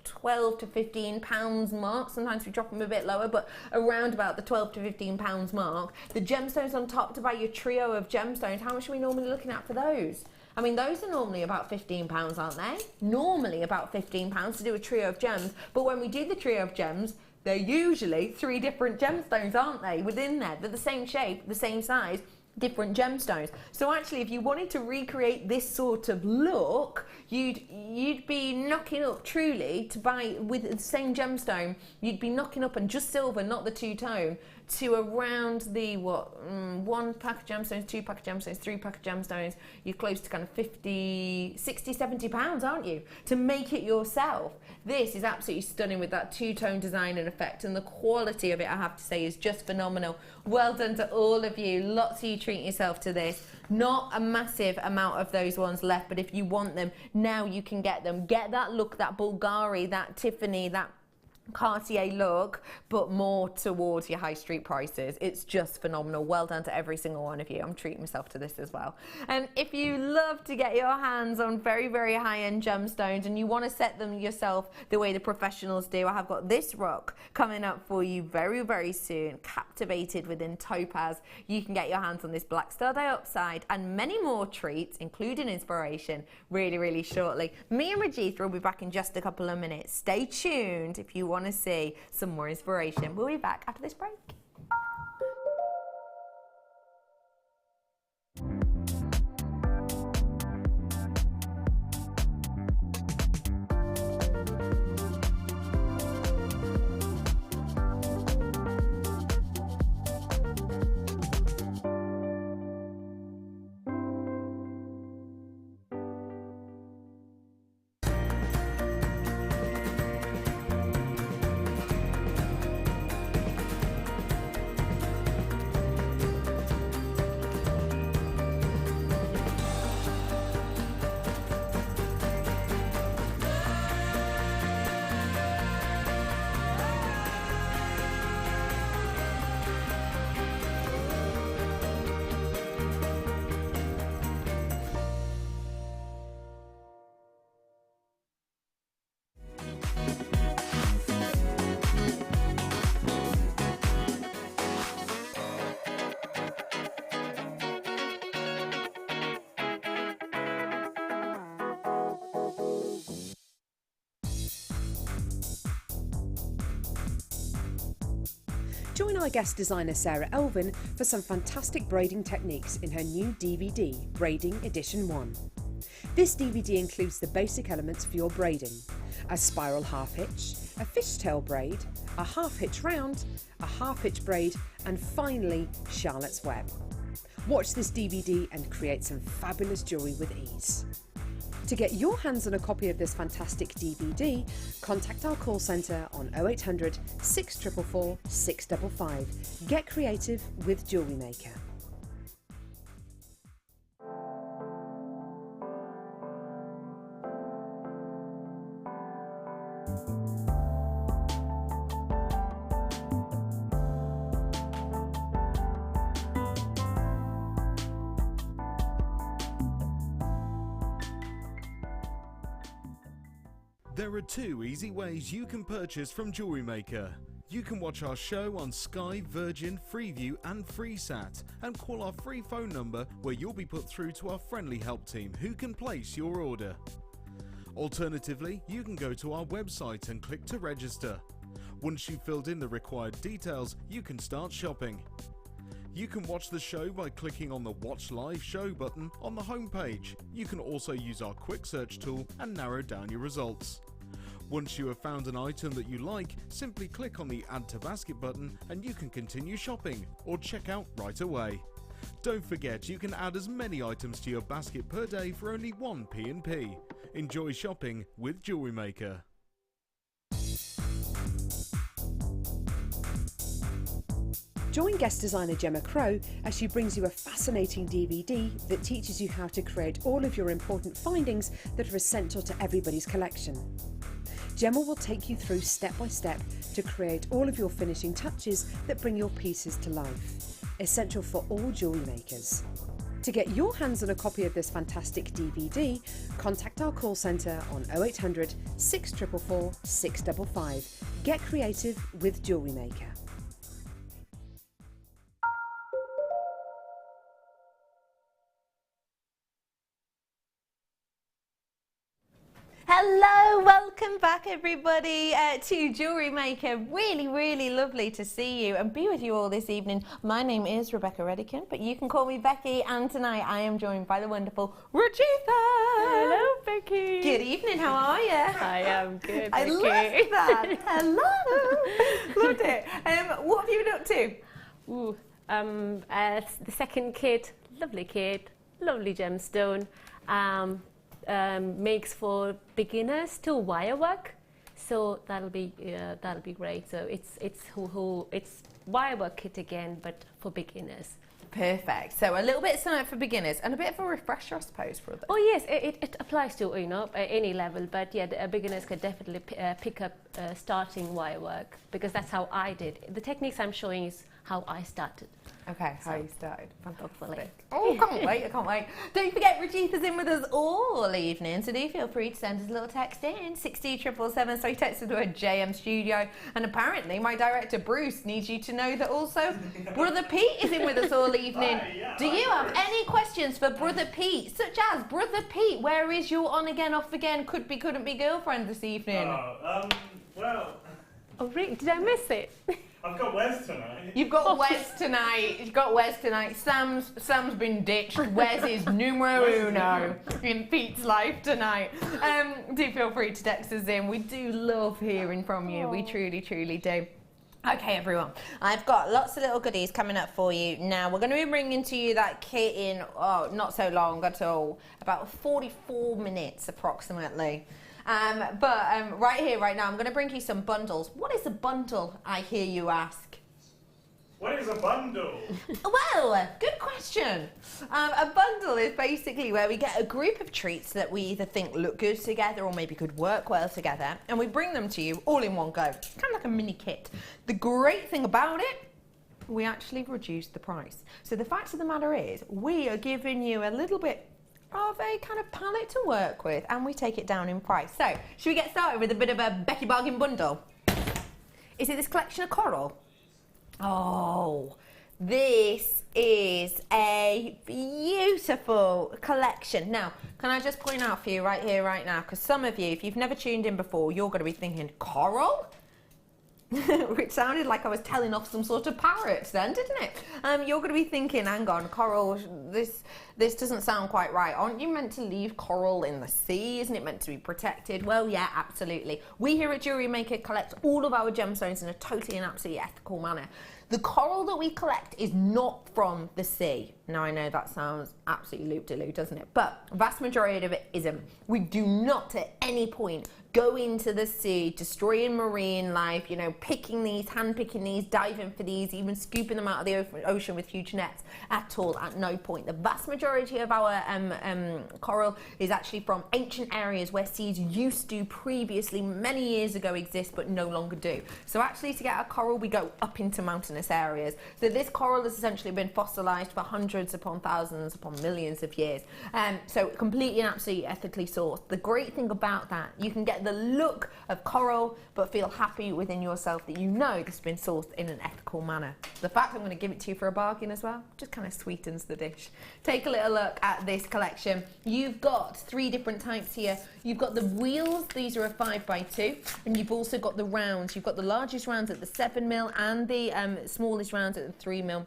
12 to 15 pounds mark. Sometimes we drop them a bit lower, but around about the 12 to 15 pounds mark. The gemstones on top to buy your trio of gemstones, how much are we normally looking at for those? I mean, those are normally about £15, aren't they? Normally about £15 to do a trio of gems. But when we do the trio of gems, they're usually 3 different gemstones, aren't they? Within there, they're the same shape, the same size, different gemstones. So actually, if you wanted to recreate this sort of look, you'd be knocking up, truly, to buy with the same gemstone, you'd be knocking up, and just silver, not the two-tone, to around the 1 pack of gemstones, 2 pack of gemstones, 3 pack of gemstones. You're close to kind of 50, 60, 70 pounds, aren't you, to make it yourself. This is absolutely stunning with that two-tone design and effect, and the quality of it, I have to say, is just phenomenal. Well done to all of you. Lots of you treating yourself to this. Not a massive amount of those ones left, but if you want them, now you can get them. Get that look, that Bulgari, that Tiffany, that Cartier look, but more towards your high street prices. It's just phenomenal. Well done to every single one of you. I'm treating myself to this as well. And if you love to get your hands on very, very high-end gemstones and you want to set them yourself the way the professionals do, I have got this rock coming up for you very, very soon. Captivated within topaz. You can get your hands on this black star dioxide and many more treats, including inspiration, really, really shortly. Me and Rajitha will be back in just a couple of minutes. Stay tuned if you want to see some more inspiration. We'll be back after this break. join our guest designer Sarah Elvin for some fantastic braiding techniques in her new DVD, Braiding Edition 1. This DVD includes the basic elements for your braiding: a spiral half hitch, a fishtail braid, a half hitch round, a half hitch braid, and finally Charlotte's Web. Watch this DVD and create some fabulous jewellery with ease. To get your hands on a copy of this fantastic DVD, contact our call centre on 0800 644 655. Get creative with Jewellery Maker. There are two easy ways you can purchase from Jewellery Maker. You can watch our show on Sky, Virgin, Freeview and Freesat and call our free phone number where you'll be put through to our friendly help team who can place your order. Alternatively, you can go to our website and click to register. Once you've filled in the required details, you can start shopping. You can watch the show by clicking on the Watch Live Show button on the homepage. You can also use our quick search tool and narrow down your results. Once you have found an item that you like, simply click on the Add to Basket button and you can continue shopping or check out right away. Don't forget, you can add as many items to your basket per day for only 1 P&P. Enjoy shopping with Jewellery Maker. Join guest designer Gemma Crow as she brings you a fascinating DVD that teaches you how to create all of your important findings that are essential to everybody's collection. Gemma will take you through step by step to create all of your finishing touches that bring your pieces to life, essential for all jewellery makers. To get your hands on a copy of this fantastic DVD, contact our call centre on 0800 644 655. Get creative with Jewellery Maker. Hello, welcome back everybody to Jewellery Maker. Really lovely to see you and be with you all this evening. My name is Rebecca Redican, but you can call me Becky, and tonight I am joined by the wonderful Rajitha. Hello, Becky. Good evening, how are you? I am good, I Becky. loved that. Hello. Loved it. What have you been up to? As the second kid, lovely gemstone. Makes for beginners to wire work, so that'll be great. So it's wire work kit again, but for beginners. Perfect. So a little bit tonight for beginners and a bit of a refresher, I suppose, for others. Oh yes, it applies to any level, but yeah, beginners could definitely pick up starting wire work, because that's how I did. The techniques I'm showing is how I started. Okay, how you started. Fantastic. Oh, can't wait, I can't wait. Don't forget, Rajitha's in with us all evening, so do feel free to send us a little text in, 62777, so you texted to a JM studio, and apparently my director Bruce needs you to know that also Brother Pete is in with us all evening. Hi, yeah. Do you have any questions for Brother Pete, such as, Brother Pete, where is your on again, off again, could be, couldn't be girlfriend this evening? Well, Oh really? Did I miss it? I've got Wes tonight. You've got Wes tonight. You've got Wes tonight. Sam's been ditched. Wes is numero uno in Pete's life tonight. Do feel free to text us in. We do love hearing from you. We truly do. Okay, everyone. I've got lots of little goodies coming up for you. Now, we're going to be bringing to you that kit in, not so long at all, about 44 minutes approximately. But right here, right now, I'm going to bring you some bundles. What is a bundle, I hear you ask? What is a bundle? Well, good question. A bundle is basically where we get a group of treats that we either think look good together or maybe could work well together, and we bring them to you all in one go. Kind of like a mini kit. The great thing about it, we actually reduced the price. So the fact of the matter is, we are giving you a little bit of a kind of palette to work with, and we take it down in price. So, should we get started with a bit of a Becky Bargain bundle? Is it this collection of coral? Oh, this is a beautiful collection. Now, can I just point out for you right here, right now, because some of you, if you've never tuned in before, you're going to be thinking, coral? which sounded like I was telling off some sort of parrot then, didn't it? You're going to be thinking, hang on, coral, this doesn't sound quite right. Aren't you meant to leave coral in the sea? Isn't it meant to be protected? Well, yeah, absolutely. We here at Jewellery Maker collect all of our gemstones in a totally and absolutely ethical manner. The coral that we collect is not from the sea. Now, I know that sounds absolutely loop-de-loo, doesn't it? But the vast majority of it isn't. We do not at any point go into the sea, destroying marine life, you know, picking these, hand-picking these, diving for these, even scooping them out of the ocean with huge nets at all, at no point. The vast majority of our coral is actually from ancient areas where seas used to previously, many years ago, exist, but no longer do. So actually, to get our coral, we go up into mountainous areas. So this coral has essentially been fossilized for hundreds upon thousands upon millions of years. So completely and absolutely ethically sourced. The great thing about that, you can get the look of coral, but feel happy within yourself that you know this has been sourced in an ethical manner. The fact I'm going to give it to you for a bargain as well, just kind of sweetens the dish. Take a little look at this collection. You've got 3 different types here. You've got the wheels, these are a 5x2, and you've also got the rounds. You've got the largest rounds at the 7mm and the smallest rounds at the 3mm.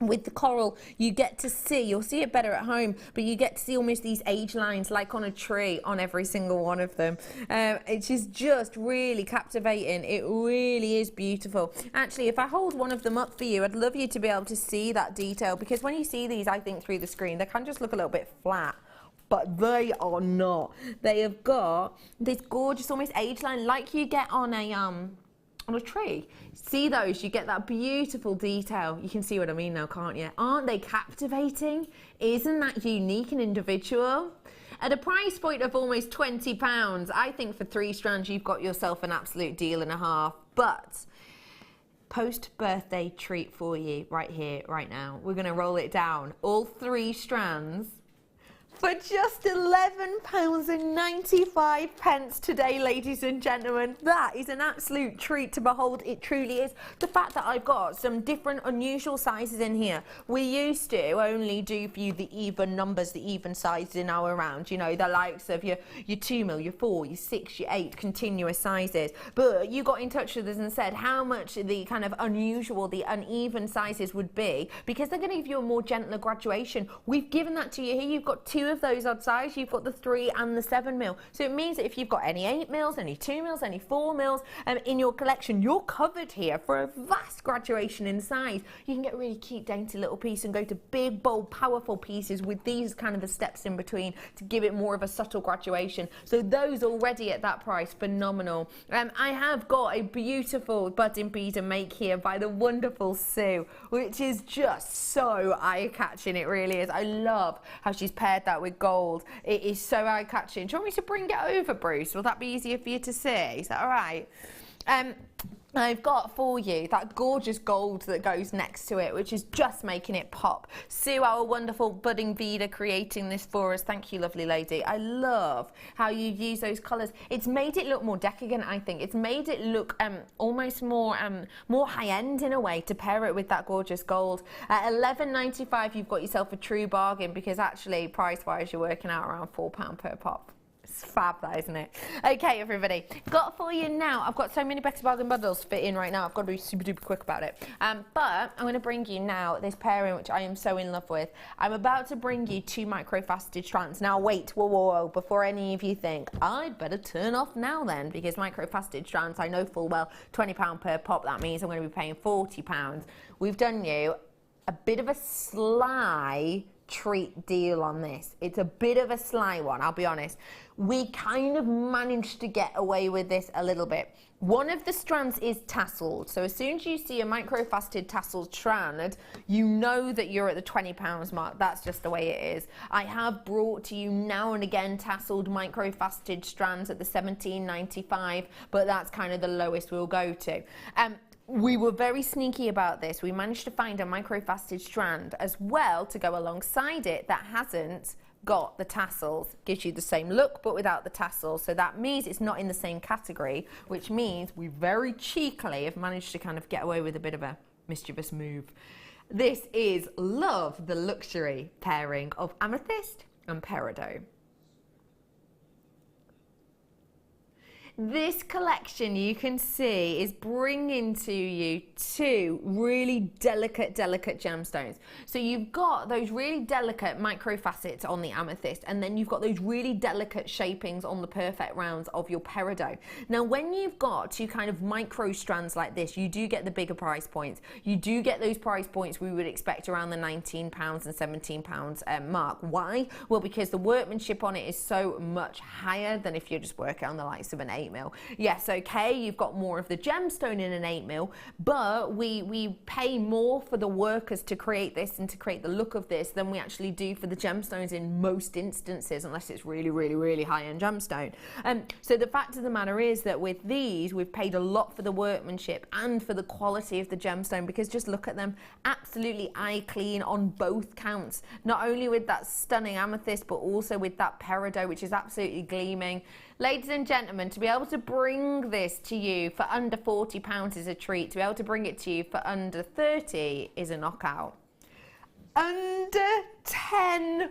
With the coral, you get to see, you'll see it better at home, but you get to see almost these age lines like on a tree on every single one of them. It is just really captivating. It really is beautiful. Actually, if I hold one of them up for you, I'd love you to be able to see that detail, because when you see these, I think, through the screen, they can just look a little bit flat. But they are not. They have got this gorgeous almost age line like you get on a tree. See those, you get that beautiful detail. You can see what I mean now, can't you? Aren't they captivating? Isn't that unique and individual? At a price point of almost £20, I think for 3 strands you've got yourself an absolute deal and a half. But post-birthday treat for you right here, right now. We're gonna roll it down. All 3 strands for just £11.95 today, ladies and gentlemen. That is an absolute treat to behold. It truly is. The fact that I've got some different unusual sizes in here. We used to only do for you the even numbers, the even sizes in our round. You know, the likes of your 2mm, your 4, your 6, your 8 continuous sizes. But you got in touch with us and said how much the kind of unusual, the uneven sizes would be, because they're going to give you a more gentler graduation. We've given that to you here. You've got 2 of those odd size. You've got the 3 and the 7mm. So it means that if you've got any 8mm, any 2mm, any 4mm in your collection, you're covered here for a vast graduation in size. You can get a really cute, dainty little piece and go to big, bold, powerful pieces with these kind of the steps in between to give it more of a subtle graduation. So those already at that price, phenomenal. I have got a beautiful budding bead and make here by the wonderful Sue, which is just so eye-catching. It really is. I love how she's paired that with gold. It is so eye-catching. Do you want me to bring it over, Bruce? Will that be easier for you to see? Is that all right? I've got for you that gorgeous gold that goes next to it, which is just making it pop. Sue, our wonderful budding beader, creating this for us. Thank you, lovely lady. I love how you use those colours. It's made it look more decadent, I think. It's made it look almost more high-end in a way to pair it with that gorgeous gold. At $11.95, you've got yourself a true bargain, because actually, price-wise, you're working out around £4 per pop. It's fab, that, isn't it? Okay, everybody, got for you now. I've got so many Better Bargain bundles to fit in right now. I've got to be super duper quick about it. But I'm going to bring you now this pairing, which I am so in love with. I'm about to bring you 2 microfaceted strands. Now, wait, whoa, before any of you think, I'd better turn off now then, because microfaceted strands, I know full well, £20 per pop. That means I'm going to be paying £40. We've done you a bit of a sly treat deal on this. It's a bit of a sly one, I'll be honest. We kind of managed to get away with this a little bit. One of the strands is tasseled, so as soon as you see a microfaceted tasseled strand, you know that you're at the £20 mark. That's just the way it is. I have brought to you now and again tasseled microfaceted strands at the $17.95, but that's kind of the lowest we'll go to. We were very sneaky about this. We managed to find a microfaceted strand as well to go alongside it that hasn't got the tassels. Gives you the same look but without the tassels. So that means it's not in the same category, which means we very cheekily have managed to kind of get away with a bit of a mischievous move. This is Love the Luxury pairing of amethyst and peridot. This collection, you can see, is bringing to you two really delicate gemstones. So you've got those really delicate micro facets on the amethyst, and then you've got those really delicate shapings on the perfect rounds of your peridot. Now, when you've got two kind of micro strands like this, you do get the bigger price points. You do get those price points we would expect around the £19 and £17 mark. Why? Well, because the workmanship on it is so much higher than if you're just working on the likes of an 8mm. Yes, okay, you've got more of the gemstone in an 8mm, but we pay more for the workers to create this and to create the look of this than we actually do for the gemstones in most instances, unless it's really high-end gemstone. So the fact of the matter is that with these, we've paid a lot for the workmanship and for the quality of the gemstone, because just look at them, absolutely eye clean on both counts, not only with that stunning amethyst, but also with that peridot, which is absolutely gleaming. Ladies and gentlemen, to be able to bring this to you for under £40 is a treat. To be able to bring it to you for under 30 is a knockout. Under £10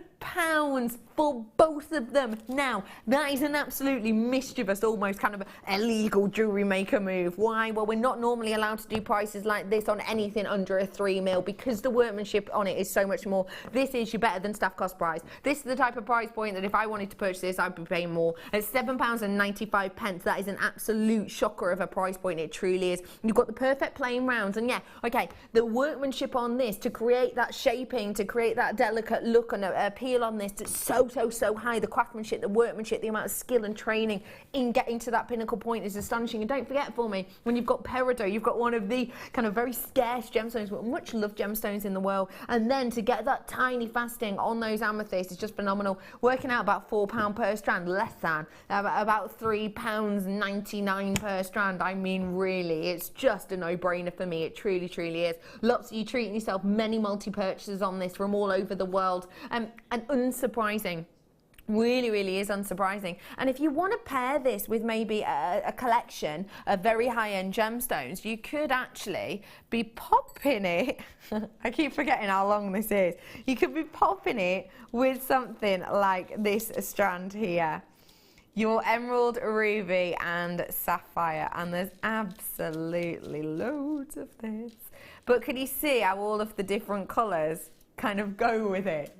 for both of them. Now, that is an absolutely mischievous, almost kind of illegal jewellery maker move. Why? Well, we're not normally allowed to do prices like this on anything under a 3mm because the workmanship on it is so much more. This is your better than staff cost price. This is the type of price point that if I wanted to purchase this, I'd be paying more. At £7.95, that is an absolute shocker of a price point. It truly is. You've got the perfect plain rounds, and yeah, okay, the workmanship on this to create that shaping, to create that delicate look and appeal on this, it's so high. The craftsmanship, the workmanship, the amount of skill and training in getting to that pinnacle point is astonishing. And don't forget for me, when you've got peridot, you've got one of the kind of very scarce gemstones, but much loved gemstones in the world, and then to get that tiny fasting on those amethysts is just phenomenal. Working out about £4 per strand, less than about £3.99 per strand. I mean, really, it's just a no-brainer for me. It truly is. Lots of you treating yourself, many multi-purchases on this from all over the world, and unsurprising. Really is unsurprising. And if you want to pair this with maybe a collection of very high-end gemstones, you could actually be popping it I keep forgetting how long this is. You could be popping it with something like this strand here, your emerald, ruby and sapphire, and there's absolutely loads of this. But can you see how all of the different colours kind of go with it?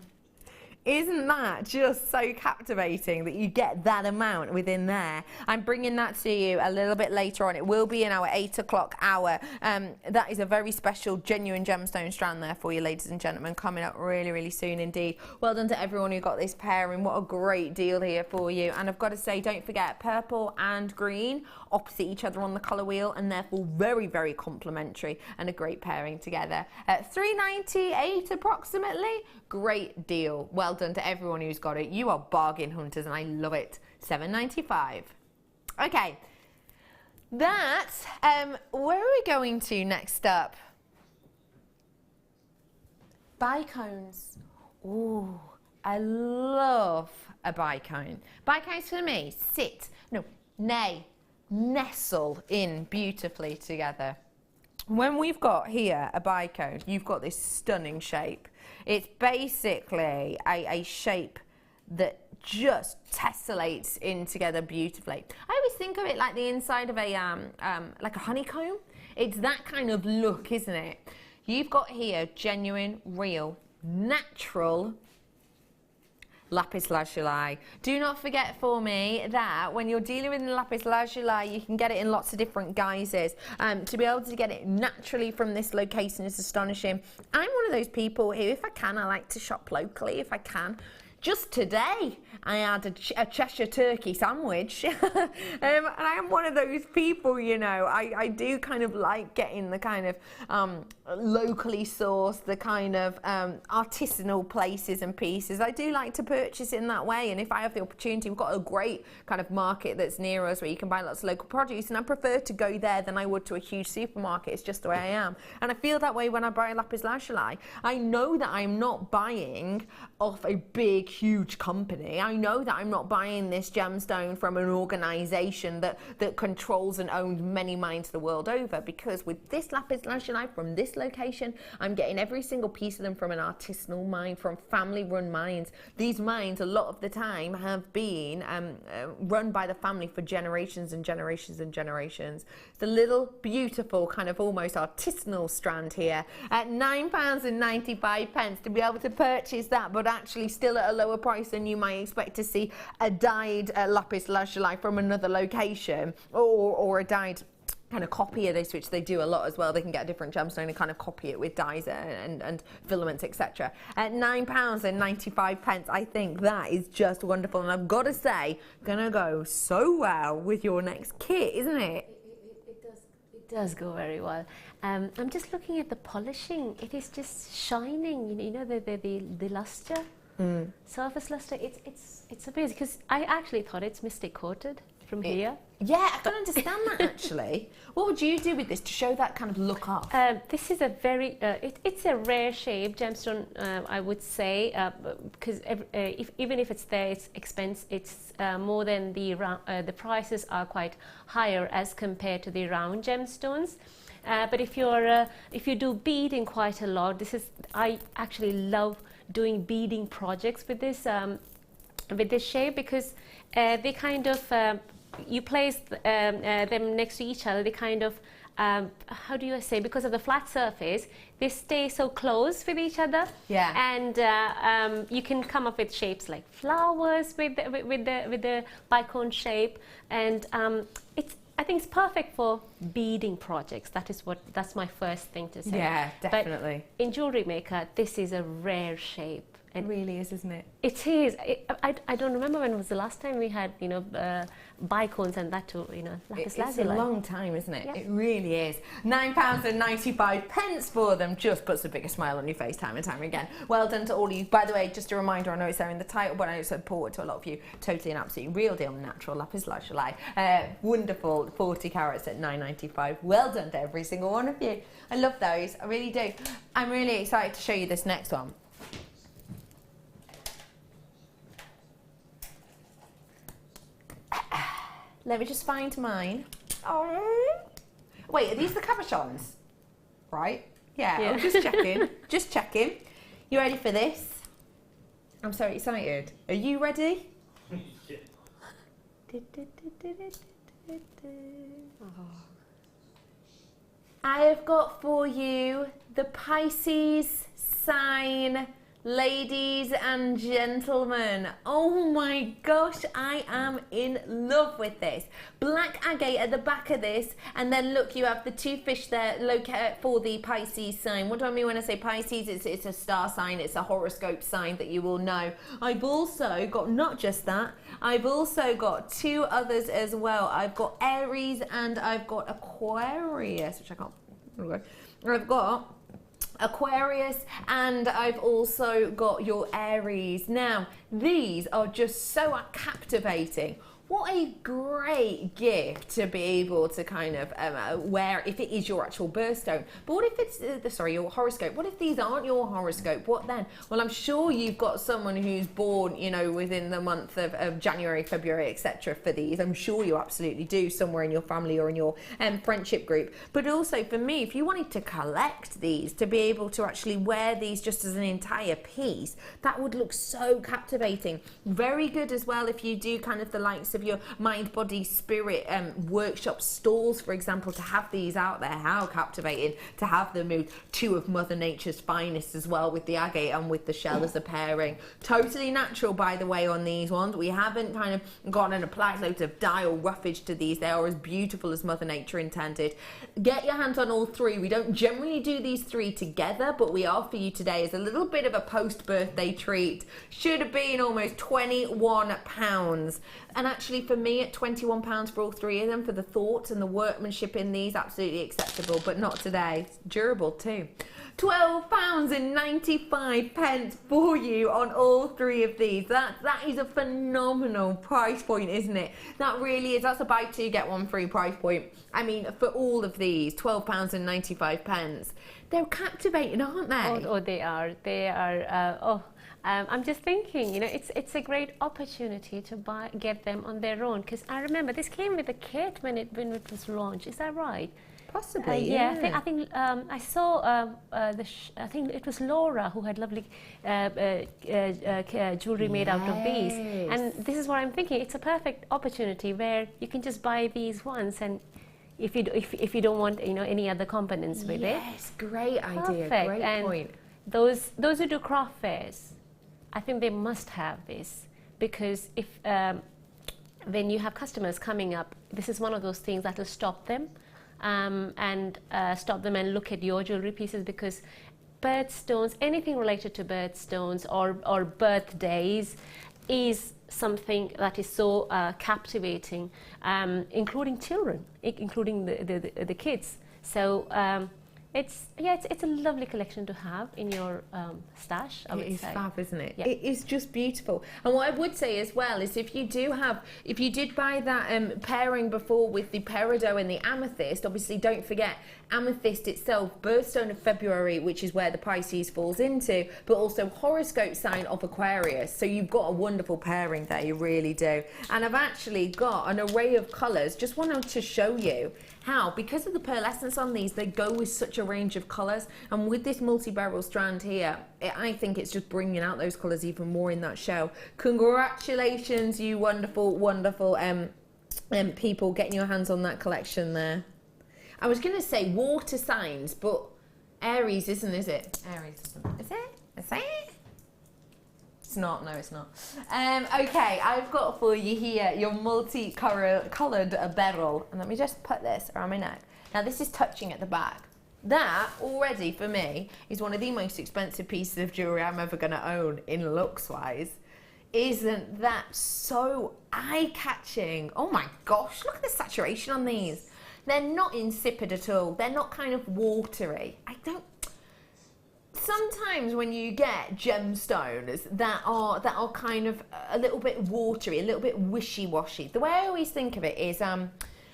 Isn't that just so captivating that you get that amount within there? I'm bringing that to you a little bit later on. It will be in our 8 o'clock hour. That is a very special genuine gemstone strand there for you, ladies and gentlemen, coming up really soon indeed. Well done to everyone who got this pairing. What a great deal here for you. And I've got to say, don't forget, purple and green opposite each other on the colour wheel, and therefore very complementary and a great pairing together. At £3.98 approximately. Great deal. Well done to everyone who's got it. You are bargain hunters and I love it. £7.95. Okay, that's where are we going to next up? Bicones. Ooh, I love a bicone. Bicones for me nestle in beautifully together. When we've got here a bicone, you've got this stunning shape. It's basically a shape that just tessellates in together beautifully. I always think of it like the inside of a like a honeycomb. It's that kind of look, isn't it? You've got here genuine, real, natural lapis lazuli. Do not forget for me that when you're dealing with lapis lazuli, you can get it in lots of different guises. To be able to get it naturally from this location is astonishing. I'm one of those people who, if I can, I like to shop locally if I can. Just today, I had a Cheshire turkey sandwich, and I am one of those people, you know, I do kind of like getting the kind of locally sourced, the kind of artisanal places and pieces. I do like to purchase in that way, and if I have the opportunity, we've got a great kind of market that's near us where you can buy lots of local produce, and I prefer to go there than I would to a huge supermarket. It's just the way I am, and I feel that way when I buy lapis lazuli. I know that I'm not buying off a big big, huge company. I know that I'm not buying this gemstone from an organisation that controls and owns many mines the world over, because with this lapis lazuli from this location, I'm getting every single piece of them from an artisanal mine, from family-run mines. These mines, a lot of the time, have been run by the family for generations and generations and generations. It's a little beautiful kind of almost artisanal strand here at £9.95 to be able to purchase that, but actually still at a lower price than you might expect to see a dyed lapis lazuli from another location, or a dyed kind of copy of this, which they do a lot as well. They can get a different gemstone and kind of copy it with dyes and filaments, etc. At £9.95, I think that is just wonderful, and I've got to say, gonna go so well with your next kit, isn't it? It does go very well. I'm just looking at the polishing. It is just shining. You know the luster, surface luster. It's amazing, because I actually thought it's mistake coated from here. Yeah, I can understand that actually. What would you do with this to show that kind of look off? This is a very, it's a rare shape gemstone, I would say, because even if it's there, it's expensive. It's more than the prices are quite higher as compared to the round gemstones. But if you do beading quite a lot, I actually love doing beading projects with this shape, because they kind of you place them next to each other. They kind of how do you say, because of the flat surface, they stay so close with each other. Yeah. And you can come up with shapes like flowers with the bicone shape, and I think it's perfect for beading projects. That's my first thing to say. Yeah, definitely. But in Jewellery Maker, this is a rare shape. It really is, isn't it? It is. I don't remember when was the last time we had, bicones and that too, lapis lazuli. It's a long time, isn't it? Yeah. It really is. £9.95 for them just puts a bigger smile on your face time and time again. Well done to all of you. By the way, just a reminder, I know it's there in the title, but I know it's important to a lot of you. Totally and absolutely real deal natural lapis lazuli. Wonderful 40 carats at £9.95. Well done to every single one of you. I love those. I really do. I'm really excited to show you this next one. Let me just find mine. Oh. Wait, are these the cabochons? Right? Yeah. I'm just checking. Just checking. You ready for this? I'm so excited. Are you ready? I have got for you the Pisces sign. Ladies and gentlemen, oh my gosh, I am in love with this. Black agate at the back of this, and then look, you have the two fish there for the Pisces sign. What do I mean when I say Pisces? It's a star sign, it's a horoscope sign that you will know. I've also got not just that, I've also got two others as well. I've got Aries and I've got Aquarius, which I can't. I've got Aquarius, and I've also got your Aries. Now, these are just so captivating. What a great gift to be able to kind of wear if it is your actual birthstone. But what if it's, your horoscope? What if these aren't your horoscope? What then? Well, I'm sure you've got someone who's born, within the month of January, February, etc. for these. I'm sure you absolutely do, somewhere in your family or in your friendship group. But also for me, if you wanted to collect these, to be able to actually wear these just as an entire piece, that would look so captivating. Very good as well if you do kind of the likes of your mind, body, spirit workshop stalls, for example, to have these out there. How captivating to have them with two of Mother Nature's finest as well, with the agate and with the shell as a pairing. Totally natural, by the way, on these ones. We haven't kind of gone and applied loads of dye or roughage to these. They are as beautiful as Mother Nature intended. Get your hands on all three. We don't generally do these three together, but we are for you today as a little bit of a post-birthday treat. Should have been almost £21. And actually for me at £21 for all three of them, for the thought and the workmanship in these, absolutely acceptable, but not today. It's durable too. £12.95 for you on all three of these. That is a phenomenal price point, isn't it? That really is. That's a buy two, get one free price point. I mean, for all of these, £12.95. They're captivating, aren't they? Oh, they are. They are. I'm just thinking, you know, it's a great opportunity to get them on their own, because I remember this came with a kit when it was launched. Is that right? Possibly, yeah. I think I saw I think it was Laura who had lovely jewellery made out of these, and this is what I'm thinking. It's a perfect opportunity where you can just buy these once, and if you don't want, you know, any other components with it. Yes, great idea, Perfect. great And point. Those who do craft fairs, I think they must have this, because if when you have customers coming up, this is one of those things that will stop them. Stop them and look at your jewellery pieces, because birthstones, anything related to birthstones or birthdays is something that is so captivating, including children, including the kids. So it's a lovely collection to have in your stash, I would say. It is fab, isn't it? Yeah. It is just beautiful. And what I would say as well is if you did buy that pairing before with the peridot and the amethyst, obviously don't forget amethyst itself, birthstone of February, which is where the Pisces falls into, but also horoscope sign of Aquarius. So you've got a wonderful pairing there, you really do. And I've actually got an array of colours. Just wanted to show you how, because of the pearlescence on these, they go with such a range of colours. And with this multi-beryl strand here, I think it's just bringing out those colours even more in that show. Congratulations, you wonderful, wonderful people getting your hands on that collection there. I was going to say water signs, but Aries isn't, is it? Aries isn't. Is it? Is it? It's not. No, it's not. Okay, I've got for you here your multi-coloured beryl. And let me just put this around my neck. Now, this is touching at the back. That, already, for me, is one of the most expensive pieces of jewellery I'm ever going to own in looks-wise. Isn't that so eye-catching? Oh, my gosh, look at the saturation on these. They're not insipid at all. They're not kind of watery. Sometimes when you get gemstones that are kind of a little bit watery, a little bit wishy-washy, the way I always think of it is,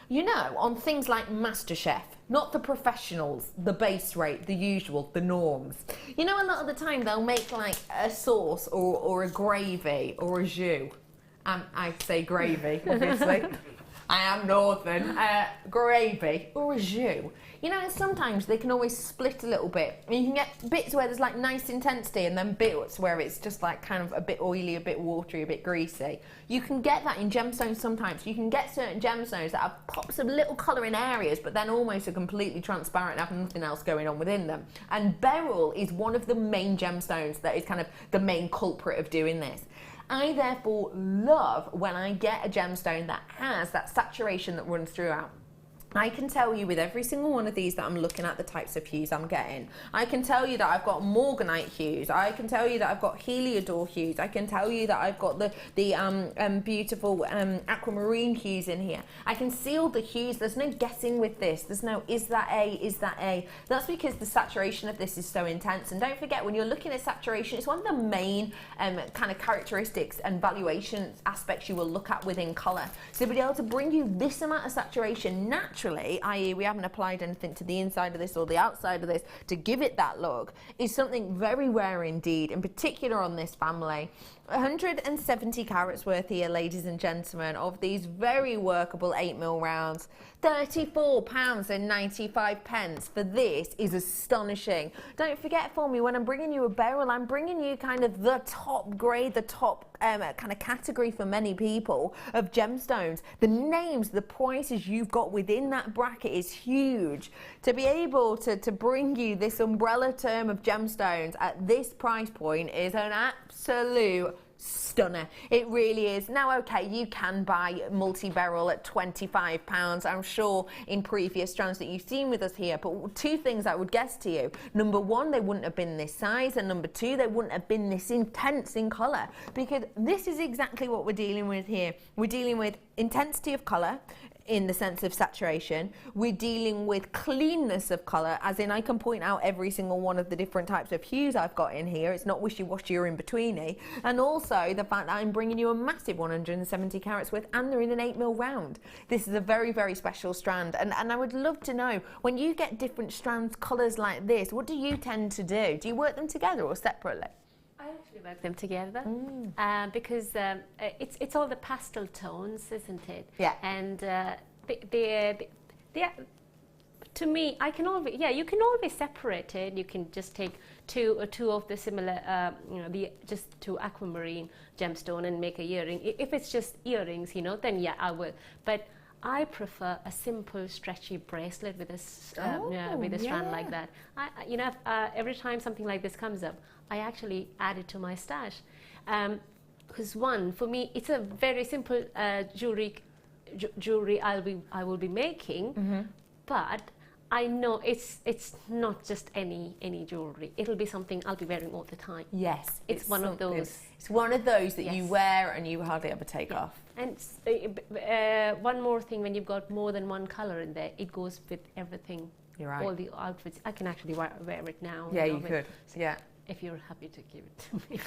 you know, on things like MasterChef, not the professionals, the base rate, the usual, the norms. You know, a lot of the time they'll make like a sauce or a gravy or a jus. I say gravy, obviously. I am northern. Gravy or a jus. You know, and sometimes they can always split a little bit. And you can get bits where there's like nice intensity and then bits where it's just like kind of a bit oily, a bit watery, a bit greasy. You can get that in gemstones sometimes. You can get certain gemstones that have pops of little colour in areas, but then almost are completely transparent and have nothing else going on within them. And beryl is one of the main gemstones that is kind of the main culprit of doing this. I therefore love when I get a gemstone that has that saturation that runs throughout. I can tell you with every single one of these that I'm looking at the types of hues I'm getting. I can tell you that I've got morganite hues. I can tell you that I've got heliodor hues. I can tell you that I've got the beautiful aquamarine hues in here. I can see all the hues. There's no guessing with this. There's no, is that A, is that A? That's because the saturation of this is so intense. And don't forget, when you're looking at saturation, it's one of the main kind of characteristics and valuation aspects you will look at within colour. So to be able to bring you this amount of saturation naturally, i.e. we haven't applied anything to the inside of this or the outside of this to give it that look, is something very rare indeed, in particular on this family. 170 carats worth here, ladies and gentlemen, of these very workable 8mm rounds. £34.95 for this is astonishing. Don't forget for me, when I'm bringing you a beryl, I'm bringing you kind of the top grade, the top kind of category for many people of gemstones. The names, the prices you've got within that bracket is huge. To be able to bring you this umbrella term of gemstones at this price point is an absolute stunner. It really is. Now, okay, you can buy multi-beryl at £25, I'm sure, in previous strands that you've seen with us here, but two things I would guess to you. Number one, they wouldn't have been this size, and number two, they wouldn't have been this intense in colour, because this is exactly what we're dealing with here. We're dealing with intensity of colour, in the sense of saturation. We're dealing with cleanness of colour, as in I can point out every single one of the different types of hues I've got in here. It's not wishy-washy or in-betweeny. And also the fact that I'm bringing you a massive 170 carats worth, and they're in an 8mm round. This is a very, very special strand. And I would love to know, when you get different strands, colours like this, what do you tend to do? Do you work them together or separately? I actually work them together because it's all the pastel tones, isn't it? Yeah. And to me, I can always, you can always separate it. You can just take two of the similar, just two aquamarine gemstone and make a earring. If it's just earrings, then yeah, I will. But I prefer a simple, stretchy bracelet with a strand like that. Every time something like this comes up, I actually add it to my stash. Because one, for me, it's a very simple jewelry I will be making, but I know it's not just any jewelry. It'll be something I'll be wearing all the time. Yes, it's one of those. It's one of those that you wear and you hardly ever take off. And one more thing, when you've got more than one color in there, it goes with everything. You're right. All the outfits. I can actually wear it now. Yeah, you could. Yeah. If you're happy to give it to me.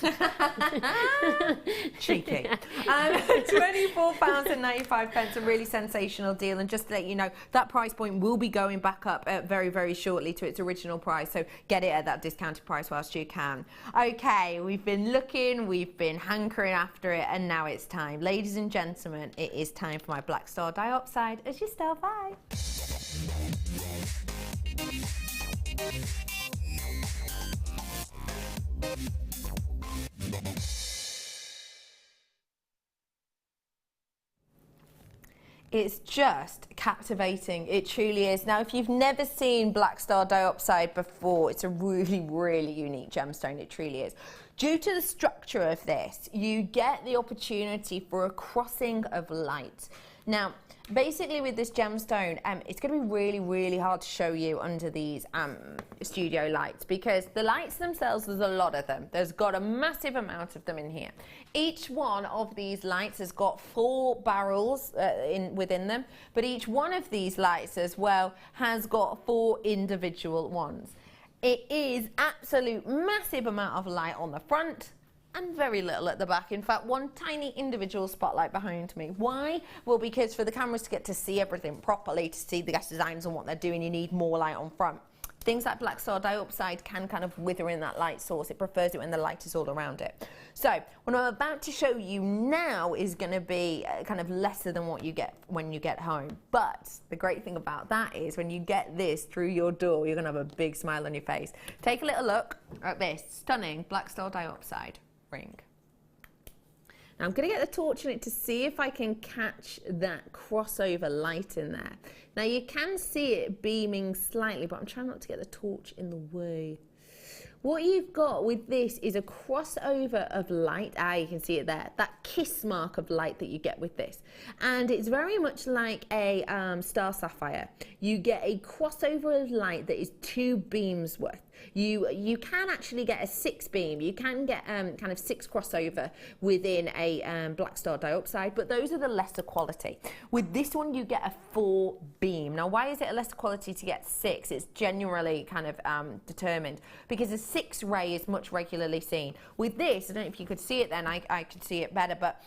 Cheeky. £24.95, a really sensational deal. And just to let you know, that price point will be going back up very, very shortly to its original price. So get it at that discounted price whilst you can. Okay, we've been looking, we've been hankering after it, and now it's time. Ladies and gentlemen, it is time for my Black Star Diopside as your star 5. It's just captivating. It truly is. Now, if you've never seen Black Star Diopside before, it's a really, really unique gemstone. It truly is. Due to the structure of this, you get the opportunity for a crossing of light. Now, basically with this gemstone, it's going to be really, really hard to show you under these studio lights, because the lights themselves, there's a lot of them. There's got a massive amount of them in here. Each one of these lights has got 4 barrels within them, but each one of these lights as well has got 4 individual ones. It is absolute massive amount of light on the front and very little at the back. In fact, one tiny individual spotlight behind me. Why? Well, because for the cameras to get to see everything properly, to see the guest designers and what they're doing, you need more light on front. Things like Black Star Diopside can kind of wither in that light source. It prefers it when the light is all around it. So what I'm about to show you now is going to be kind of lesser than what you get when you get home. But the great thing about that is when you get this through your door, you're going to have a big smile on your face. Take a little look at this stunning Black Star Diopside ring. Now I'm going to get the torch in it to see if I can catch that crossover light in there. Now you can see it beaming slightly, but I'm trying not to get the torch in the way. What you've got with this is a crossover of light. You can see it there, that kiss mark of light that you get with this. And it's very much like a star sapphire. You get a crossover of light that is 2 beams worth. You can actually get a 6 beam. You can get kind of 6 crossover within a Black Star Diopside, but those are the lesser quality. With this one, you get a 4 beam. Now, why is it a lesser quality to get 6? It's generally kind of determined because a 6 ray is much regularly seen. With this, I don't know if you could see it then, I could see it better, but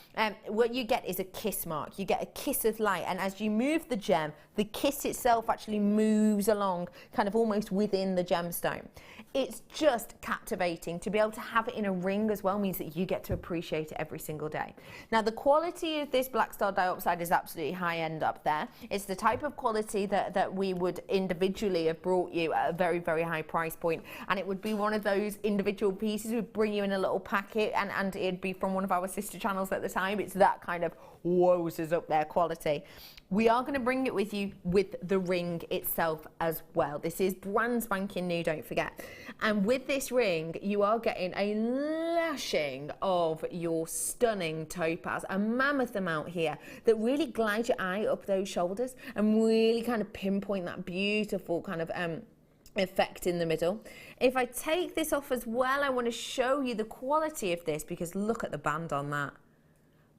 what you get is a kiss mark. You get a kiss of light, and as you move the gem, the kiss itself actually moves along kind of almost within the gemstone. It's just captivating. To be able to have it in a ring as well means that you get to appreciate it every single day. Now, the quality of this Black Star Diopside is absolutely high end up there. It's the type of quality that we would individually have brought you at a very, very high price point, and it would be one of those individual pieces we'd bring you in a little packet, and it'd be from one of our sister channels at the time. It's that kind of wowzers up there quality. We are going to bring it with you with the ring itself as well. This is brand spanking new, don't forget. And with this ring, you are getting a lashing of your stunning topaz, a mammoth amount here that really glides your eye up those shoulders and really kind of pinpoint that beautiful kind of effect in the middle. If I take this off as well, I want to show you the quality of this, because look at the band on that.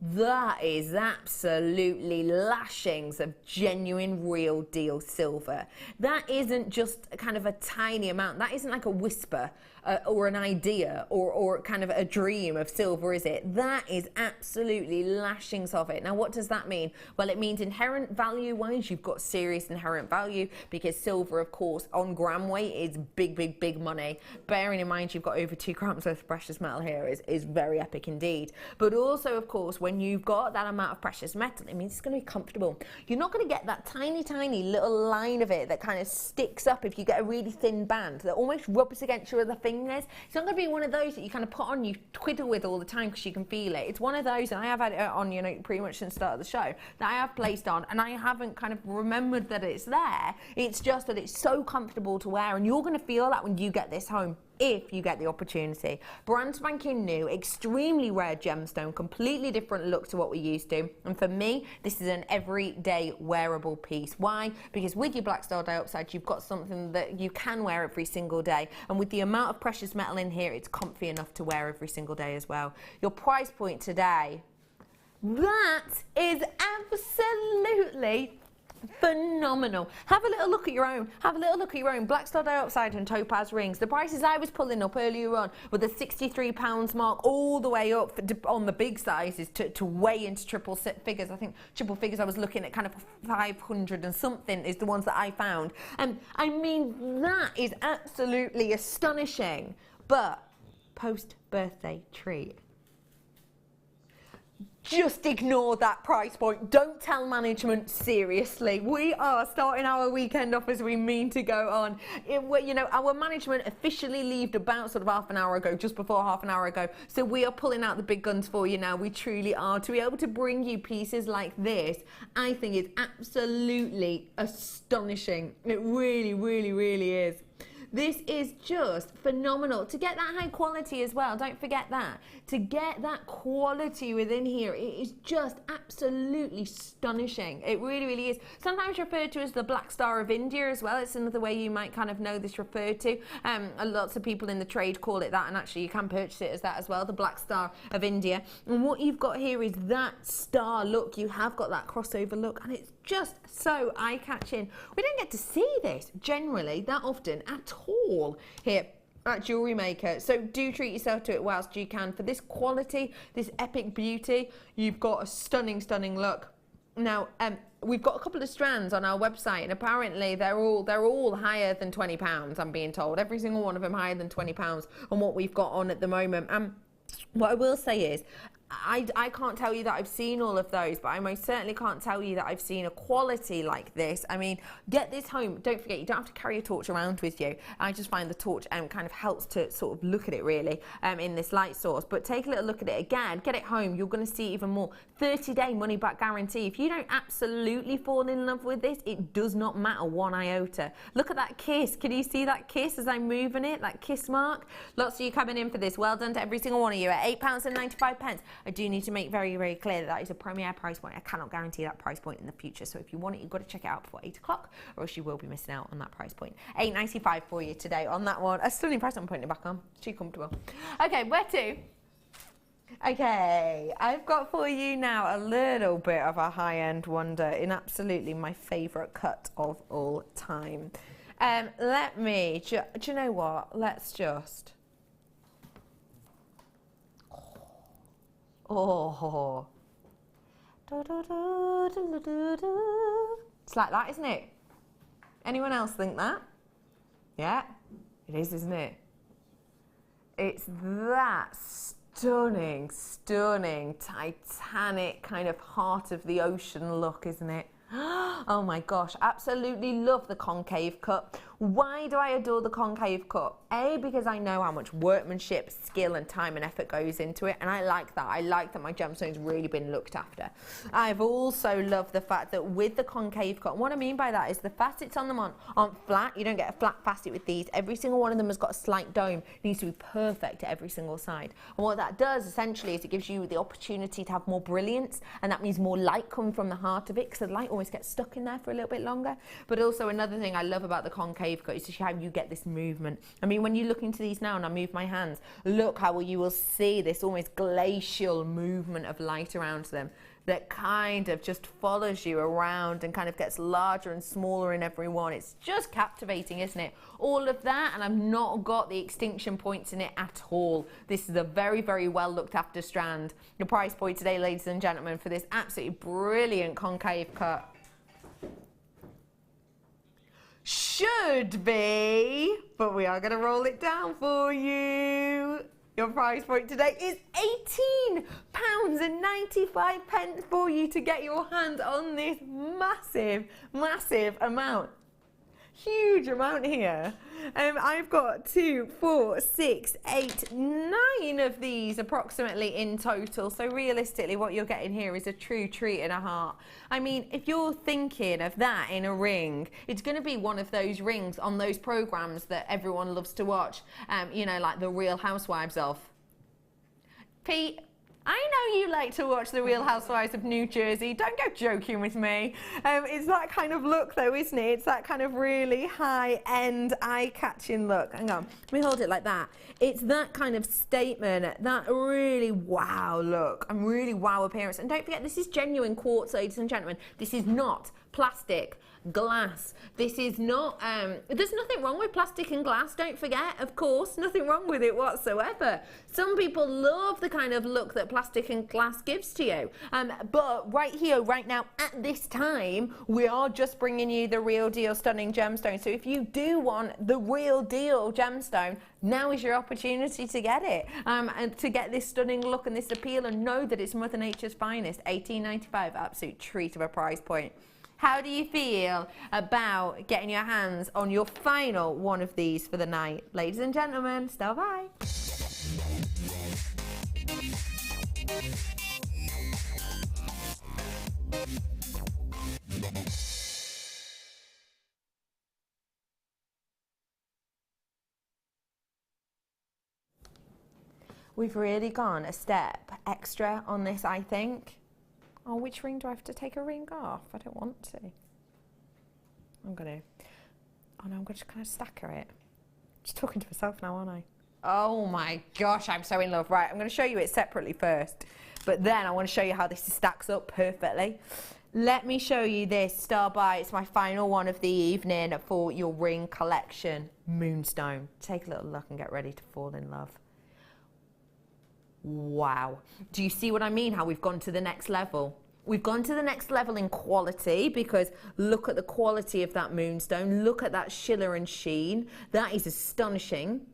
That is absolutely lashings of genuine, real deal silver. That isn't just kind of a tiny amount. That isn't like a whisper or an idea or kind of a dream of silver, is it? That is absolutely lashings of it. Now, what does that mean? Well, it means inherent value-wise, you've got serious inherent value, because silver, of course, on gram weight is big, big, big money. Bearing in mind you've got over 2 grams worth of precious metal here is very epic indeed. But also, of course, when you've got that amount of precious metal, it means it's going to be comfortable. You're not going to get that tiny, tiny little line of it that kind of sticks up if you get a really thin band that almost rubs against your other fingers. It's not going to be one of those that you kind of put on, you twiddle with all the time because you can feel it. It's one of those, and I have had it on, you know, pretty much since the start of the show, that I have placed on, and I haven't kind of remembered that it's there. It's just that it's so comfortable to wear, and you're going to feel that when you get this home, if you get the opportunity. Brand spanking new, extremely rare gemstone, completely different look to what we're used to. And for me, this is an everyday wearable piece. Why? Because with your black star dioxide, you've got something that you can wear every single day. And with the amount of precious metal in here, it's comfy enough to wear every single day as well. Your price point today, that is absolutely phenomenal. Have a little look at your own. Have a little look at your own black star dioxide and topaz rings. The prices I was pulling up earlier on were the £63 mark all the way up on the big sizes to way into triple figures. I think triple figures I was looking at kind of 500 and something is the ones that I found. And I mean, that is absolutely astonishing. But post-birthday treat. Just ignore that price point. Don't tell management, seriously. We are starting our weekend off as we mean to go on. You know, our management officially left about sort of half an hour ago, just before half an hour ago. So we are pulling out the big guns for you now. We truly are. To be able to bring you pieces like this, I think is absolutely astonishing. It really, really, really is. This is just phenomenal. To get that high quality as well, don't forget that. To get that quality within here, it is just absolutely astonishing. It really, really is. Sometimes referred to as the Black Star of India as well. It's another way you might kind of know this referred to. Lots of people in the trade call it that, and actually you can purchase it as that as well, the Black Star of India. And what you've got here is that star look. You have got that crossover look, and it's just so eye-catching. We don't get to see this generally that often at all here at Jewellery Maker, so do treat yourself to it whilst you can. For this quality, this epic beauty, you've got a stunning, stunning look. Now, we've got a couple of strands on our website, and apparently they're all higher than £20, I'm being told. Every single one of them higher than £20 on what we've got on at the moment. What I will say is, I can't tell you that I've seen all of those, but I most certainly can't tell you that I've seen a quality like this. I mean, get this home. Don't forget, you don't have to carry a torch around with you. I just find the torch kind of helps to sort of look at it really in this light source. But take a little look at it again. Get it home. You're going to see even more. 30-day money-back guarantee. If you don't absolutely fall in love with this, it does not matter one iota. Look at that kiss. Can you see that kiss as I'm moving it? That kiss mark? Lots of you coming in for this. Well done to every single one of you at £8.95. I do need to make very, very clear that that is a premier price point. I cannot guarantee that price point in the future. So if you want it, you've got to check it out before 8 o'clock, or else you will be missing out on that price point. £8.95 for you today on that one. A stunning price. I'm putting it back on. It's too comfortable. Okay, where to? Okay, I've got for you now a little bit of a high-end wonder in absolutely my favourite cut of all time. Let me, do you know what? Let's just... Oh, it's like that, isn't it? Anyone else think that? Yeah, it is, isn't it? It's that stunning, stunning, titanic kind of heart of the ocean look, isn't it? Oh my gosh, absolutely love the concave cut. Why do I adore the concave cut? A, because I know how much workmanship, skill and time and effort goes into it, and I like that. I like that my gemstone's really been looked after. I've also loved the fact that with the concave cut, and what I mean by that is the facets on them aren't flat. You don't get a flat facet with these. Every single one of them has got a slight dome. It needs to be perfect at every single side. And what that does essentially is it gives you the opportunity to have more brilliance, and that means more light coming from the heart of it, because the light always almost get stuck in there for a little bit longer. But also another thing I love about the concave cut is to show how you get this movement. I mean, when you look into these now and I move my hands, look how you will see this almost glacial movement of light around them that kind of just follows you around and kind of gets larger and smaller in every one. It's just captivating, isn't it? All of that, and I've not got the extinction points in it at all. This is a very, very well looked after strand. The price point today, ladies and gentlemen, for this absolutely brilliant concave cut should be, but we are going to roll it down for you. Your price point today is £18.95 for you to get your hand on this massive, massive amount. Huge amount here. I've got 2, 4, 6, 8, 9 of these approximately in total. So realistically, what you're getting here is a true treat and a heart. I mean, if you're thinking of that in a ring, it's going to be one of those rings on those programs that everyone loves to watch. You know, like the Real Housewives of. Pete, I know you like to watch The Real Housewives of New Jersey. Don't go joking with me. It's that kind of look though, isn't it? It's that kind of really high-end, eye-catching look. Hang on, let me hold it like that. It's that kind of statement, that really wow look and really wow appearance. And don't forget, this is genuine quartz, ladies and gentlemen. This is not plastic, glass. This is not, there's nothing wrong with plastic and glass, don't forget, of course, nothing wrong with it whatsoever. Some people love the kind of look that plastic and glass gives to you. But right here, right now, at this time, we are just bringing you the real deal stunning gemstone. So if you do want the real deal gemstone, now is your opportunity to get it, and to get this stunning look and this appeal, and know that it's Mother Nature's finest. $18.95, absolute treat of a price point. How do you feel about getting your hands on your final one of these for the night? Ladies and gentlemen, stand by. We've really gone a step extra on this, I think. Oh, which ring do I have to take a ring off? I don't want to. I'm going to. Oh no, I'm going to kind of stacker it. Just talking to myself now, aren't I? Oh my gosh, I'm so in love. Right, I'm going to show you it separately first. But then I want to show you how this stacks up perfectly. Let me show you this Star by. It's my final one of the evening for your ring collection. Moonstone. Take a little look and get ready to fall in love. Wow. Do you see what I mean? How we've gone to the next level? We've gone to the next level in quality, because look at the quality of that moonstone. Look at that shimmer and sheen. That is astonishing.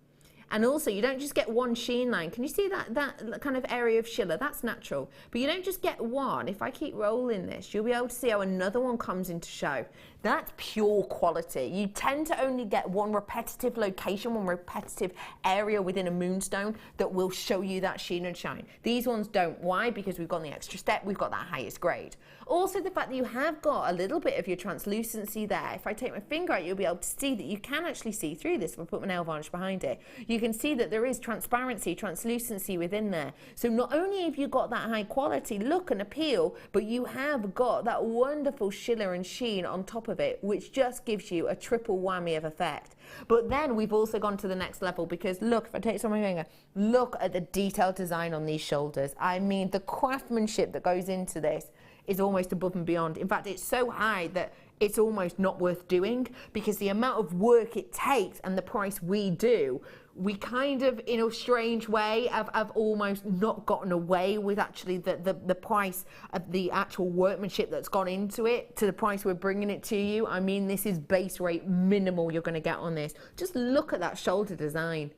And also, you don't just get one sheen line. Can you see that kind of area of shimmer? That's natural. But you don't just get one. If I keep rolling this, you'll be able to see how another one comes into show. That's pure quality. You tend to only get one repetitive location, one repetitive area within a moonstone that will show you that sheen and shine. These ones don't. Why? Because we've gone the extra step. We've got that highest grade. Also, the fact that you have got a little bit of your translucency there. If I take my finger out, you'll be able to see that you can actually see through this. If I put my nail varnish behind it, you can see that there is transparency, translucency within there. So not only have you got that high quality look and appeal, but you have got that wonderful shimmer and sheen on top of it, which just gives you a triple whammy of effect. But then we've also gone to the next level, because look, if I take some of my finger, look at the detailed design on these shoulders. I mean, the craftsmanship that goes into this is almost above and beyond. In fact, it's so high that it's almost not worth doing, because the amount of work it takes and the price we do, we kind of, in a strange way, have almost not gotten away with actually the price of the actual workmanship that's gone into it to the price we're bringing it to you. I mean, this is base rate minimal you're going to get on this. Just look at that shoulder design.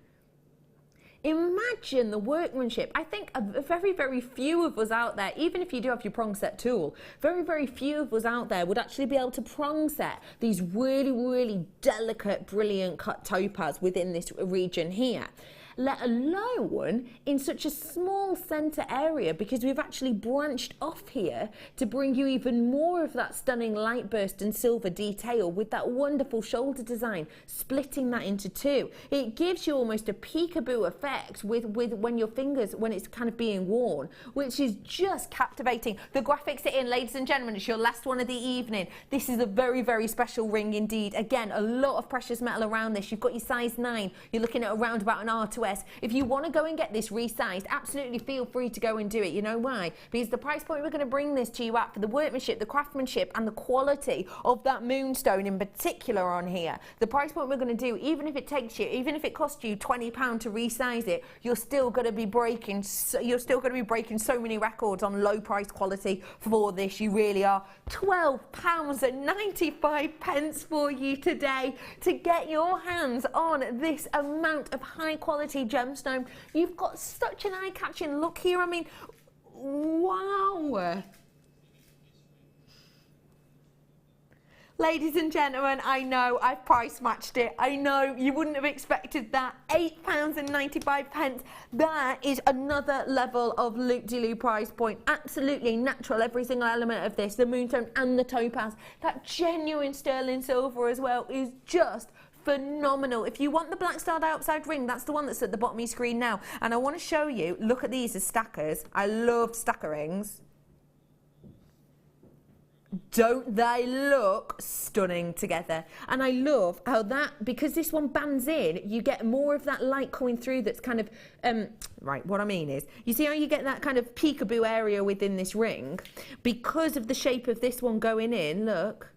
Imagine the workmanship. I think very, very few of us out there, even if you do have your prong set tool, very, very few of us out there would actually be able to prong set these really, really delicate, brilliant cut topaz within this region here. let alone in such a small centre area, because we've actually branched off here to bring you even more of that stunning light burst and silver detail with that wonderful shoulder design, splitting that into two. It gives you almost a peekaboo effect with when your fingers, when it's kind of being worn, which is just captivating. The graphics are in, ladies and gentlemen. It's your last one of the evening. This is a very, very special ring indeed. Again, a lot of precious metal around this. You've got your size 9. You're looking at around about an R2S. If you want to go and get this resized, absolutely feel free to go and do it. You know why? Because the price point we're going to bring this to you at, for the workmanship, the craftsmanship, and the quality of that moonstone in particular on here, the price point we're going to do, even if it takes you, even if it costs you £20 to resize it, you're still going to be breaking so many records on low price quality for this. You really are. £12.95 for you today to get your hands on this amount of high quality gemstone. You've got such an eye-catching look here. I mean, wow. Ladies and gentlemen, I know I've price matched it. I know you wouldn't have expected that. £8.95. That is another level of loop-de-loo price point. Absolutely natural, every single element of this. The moonstone and the topaz. That genuine sterling silver as well is just phenomenal. If you want the black starred outside ring, that's the one that's at the bottom of your screen now. And I want to show you, look at these as stackers. I love stacker rings. Don't they look stunning together? And I love how that, because this one bands in, you get more of that light coming through that's kind of, right, what I mean is, you see how you get that kind of peekaboo area within this ring? Because of the shape of this one going in, look,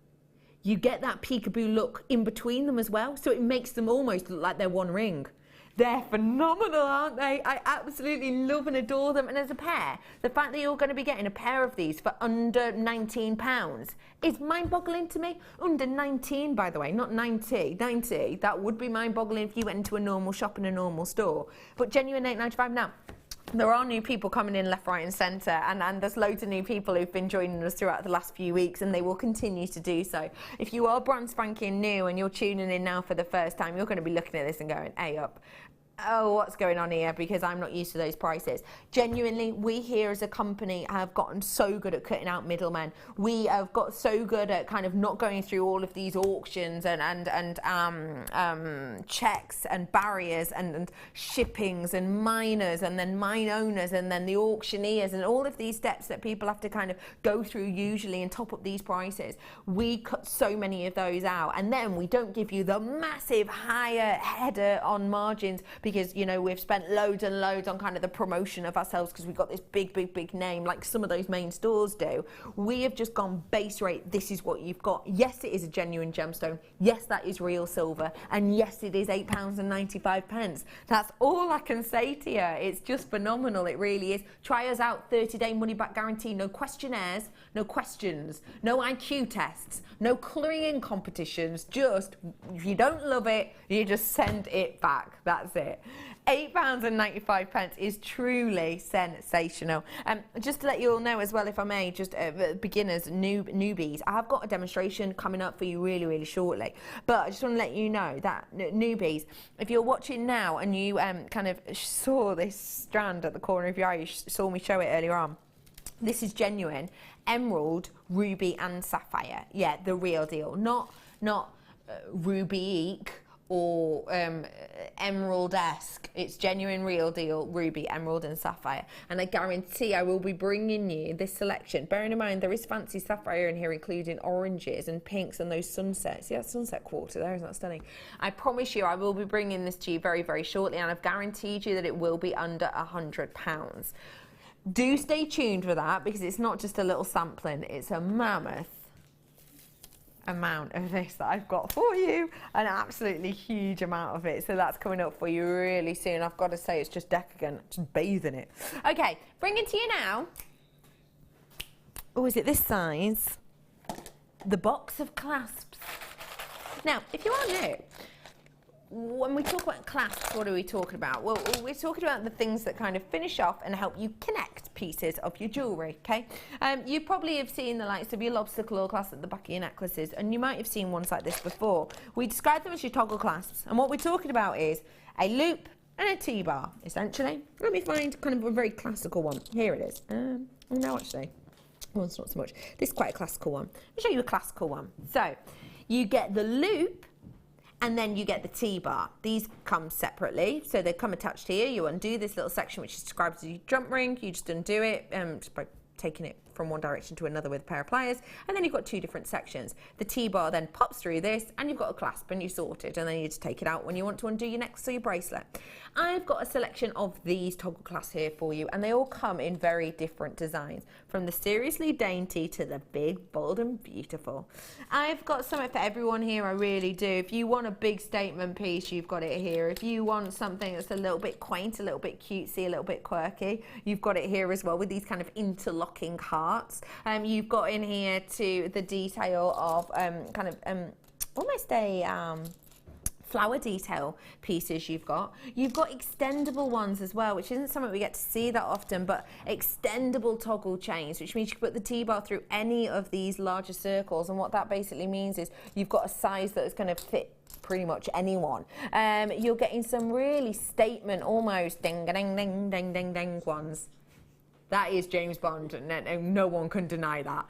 you get that peekaboo look in between them as well, so it makes them almost look like they're one ring. They're phenomenal, aren't they? I absolutely love and adore them. And as a pair, the fact that you're going to be getting a pair of these for under £19 is mind-boggling to me. Under 19, by the way, not 90. 90, that would be mind-boggling if you went into a normal shop in a normal store. But genuine £8.95 now. There are new people coming in left, right and centre, and there's loads of new people who've been joining us throughout the last few weeks, and they will continue to do so. If you are brand spanking new and you're tuning in now for the first time, you're going to be looking at this and going, hey up. Oh, what's going on here? Because I'm not used to those prices. Genuinely, we here as a company have gotten so good at cutting out middlemen. We have got so good at kind of not going through all of these auctions and checks and barriers and shippings and miners and then mine owners and then the auctioneers and all of these steps that people have to kind of go through usually and top up these prices. We cut so many of those out, and then we don't give you the massive higher header on margins, because, you know, we've spent loads and loads on kind of the promotion of ourselves because we've got this big name like some of those main stores do. We have just gone base rate. This is what you've got. Yes, it is a genuine gemstone. Yes, that is real silver. And yes, it is £8.95. That's all I can say to you. It's just phenomenal. It really is. Try us out. 30-day money back guarantee. No questionnaires, no questions, no IQ tests, no colouring in competitions. Just, if you don't love it, you just send it back. That's it. £8.95 is truly sensational. Just to let you all know as well, if I may, just beginners, newbies, I have got a demonstration coming up for you really shortly. But I just want to let you know that newbies, if you're watching now and you kind of saw this strand at the corner of your eye, you saw me show it earlier on. This is genuine emerald, ruby and sapphire. Yeah, the real deal. Not ruby-esque or emerald-esque. It's genuine, real deal, ruby, emerald and sapphire. And I guarantee I will be bringing you this selection. Bearing in mind there is fancy sapphire in here, including oranges and pinks and those sunsets. Yeah, sunset quarter there, isn't that stunning? I promise you I will be bringing this to you very shortly, and I've guaranteed you that it will be under £100. Do stay tuned for that, because it's not just a little sampling, it's a mammoth amount of this that I've got for you, an absolutely huge amount of it. So that's coming up for you really soon. I've got to say, it's just decadent, just bathe in it. Okay, bringing to you now, oh, is it this size? The box of clasps. Now, if you are new, when we talk about clasps, what are we talking about? Well, we're talking about the things that kind of finish off and help you connect pieces of your jewellery, okay? You probably have seen the likes of your lobster claw clasp at the back of your necklaces, and you might have seen ones like this before. We describe them as your toggle clasps, and what we're talking about is a loop and a T-bar, essentially. Let me find kind of a very classical one. Here it is. No, actually. Well, it's not so much. This is quite a classical one. I'll show you a classical one. So, you get the loop, and then you get the T-bar. These come separately, so they come attached here. You undo this little section which is described as your jump ring. You just undo it just by taking it from one direction to another with a pair of pliers, and then you've got two different sections. The T-bar then pops through this, and you've got a clasp, and you sort it, and then you just take it out when you want to undo your necklace or your bracelet. I've got a selection of these toggle clasps here for you, and they all come in very different designs, from the seriously dainty to the big, bold, and beautiful. I've got something for everyone here, I really do. If you want a big statement piece, you've got it here. If you want something that's a little bit quaint, a little bit cutesy, a little bit quirky, you've got it here as well with these kind of interlocking hearts. You've got in here to the detail of almost a flower detail pieces you've got. You've got extendable ones as well, which isn't something we get to see that often, but extendable toggle chains, which means you can put the T-bar through any of these larger circles, and what that basically means is you've got a size that is going to fit pretty much anyone. You're getting some really statement, almost ding ding ding ding ding ding ones. That is James Bond, and no one can deny that.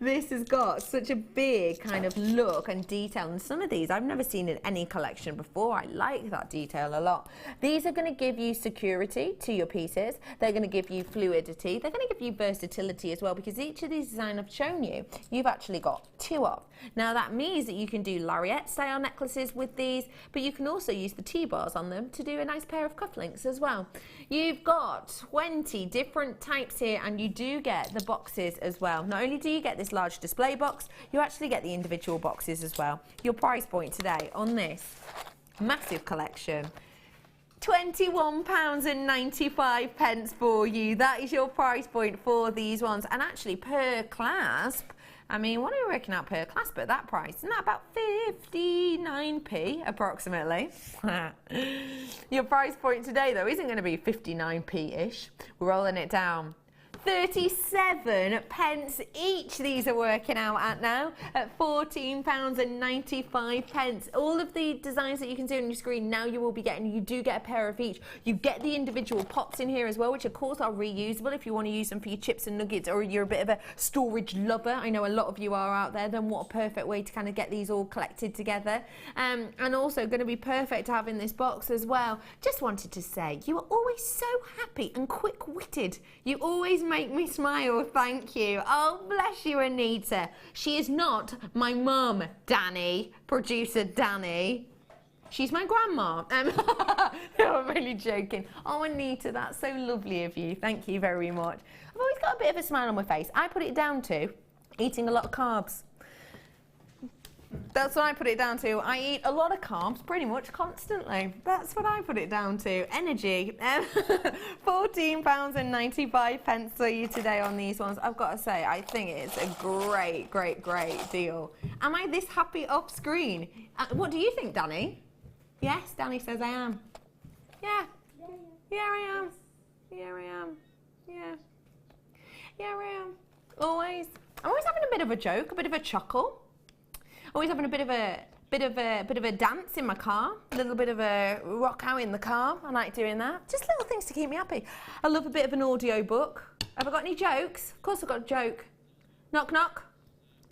This has got such a big kind of look and detail, and some of these I've never seen in any collection before. I like that detail a lot. These are going to give you security to your pieces. They're going to give you fluidity. They're going to give you versatility as well, because each of these designs I've shown you, you've actually got two of. Now that means that you can do lariat style necklaces with these, but you can also use the T-bars on them to do a nice pair of cufflinks as well. You've got 20 different types here, and you do get the boxes as well. Not only do you get this large display box, you actually get the individual boxes as well. Your price point today on this massive collection, £21.95 for you. That is your price point for these ones, and actually per clasp, I mean, what are we working out per clasp at that price? Isn't that about 59p approximately? Your price point today, though, isn't going to be 59p-ish. We're rolling it down. 37 pence each these are working out at now, at £14.95. All of the designs that you can see on your screen now you will be getting, you do get a pair of each. You get the individual pots in here as well, which of course are reusable if you want to use them for your chips and nuggets, or you're a bit of a storage lover. I know a lot of you are out there. Then what a perfect way to kind of get these all collected together. And also going to be perfect to have in this box as well. Just wanted to say, you are always so happy and quick-witted. You always make me smile, thank you. Oh, bless you, Anita. She is not my mum, Danny, producer Danny. She's my grandma. No, I'm really joking. Oh, Anita, that's so lovely of you. Thank you very much. I've always got a bit of a smile on my face. I put it down to eating a lot of carbs. That's what I put it down to. I eat a lot of carbs pretty much constantly. That's what I put it down to. Energy. £14.95 for you today on these ones. I've got to say, I think it's a great, great, great deal. Am I this happy off screen? What do you think, Danny? Yes, Danny says I am. Yeah. Yeah, I am. Yeah, I am. Yeah. Yeah, I am. Always. I'm always having a bit of a joke, a bit of a chuckle. Always having a bit of a dance in my car, a little bit of a rock out in the car. I like doing that. Just little things to keep me happy. I love a bit of an audio book. Have I got any jokes? Of course I've got a joke. Knock knock.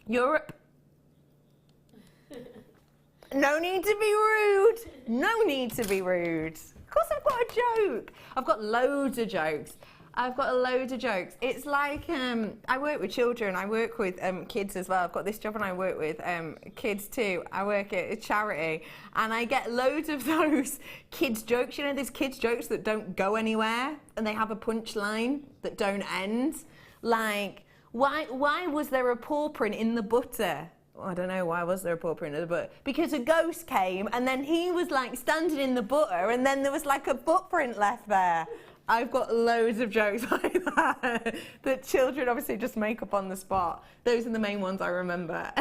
Europe. No need to be rude. No need to be rude. Of course I've got a joke. I've got loads of jokes. I've got a load of jokes. It's like, I work with children, I work with kids as well. I've got this job and I work with kids too. I work at a charity and I get loads of those kids jokes. You know, there's kids jokes that don't go anywhere and they have a punchline that don't end. Like, why was there a paw print in the butter? I don't know, why was there a paw print in the butter? Because a ghost came and then he was like standing in the butter and then there was like a footprint left there. I've got loads of jokes like that that children obviously just make up on the spot. Those are the main ones I remember.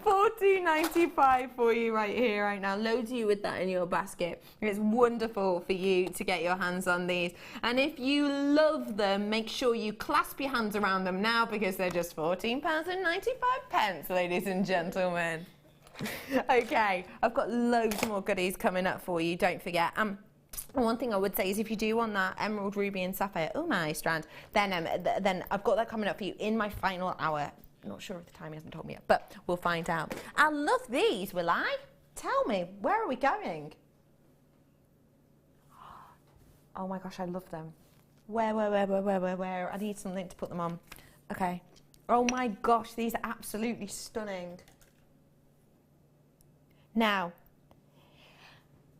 $14.95 for you right here, right now. Loads of you with that in your basket. It's wonderful for you to get your hands on these. And if you love them, make sure you clasp your hands around them now because they're just £14.95, ladies and gentlemen. Okay, I've got loads more goodies coming up for you, don't forget. One thing I would say is if you do want that emerald, ruby and sapphire, oh my strand, then I've got that coming up for you in my final hour. Not sure if the time hasn't told me yet, but we'll find out. I love these, will I? Tell me, where are we going? Oh my gosh, I love them. Where? I need something to put them on. Okay. Oh my gosh, these are absolutely stunning. Now,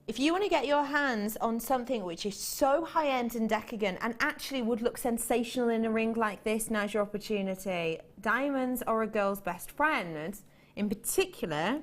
if you want to get your hands on something which is so high-end and decadent and actually would look sensational in a ring like this, now's your opportunity. Diamonds are a girl's best friend, in particular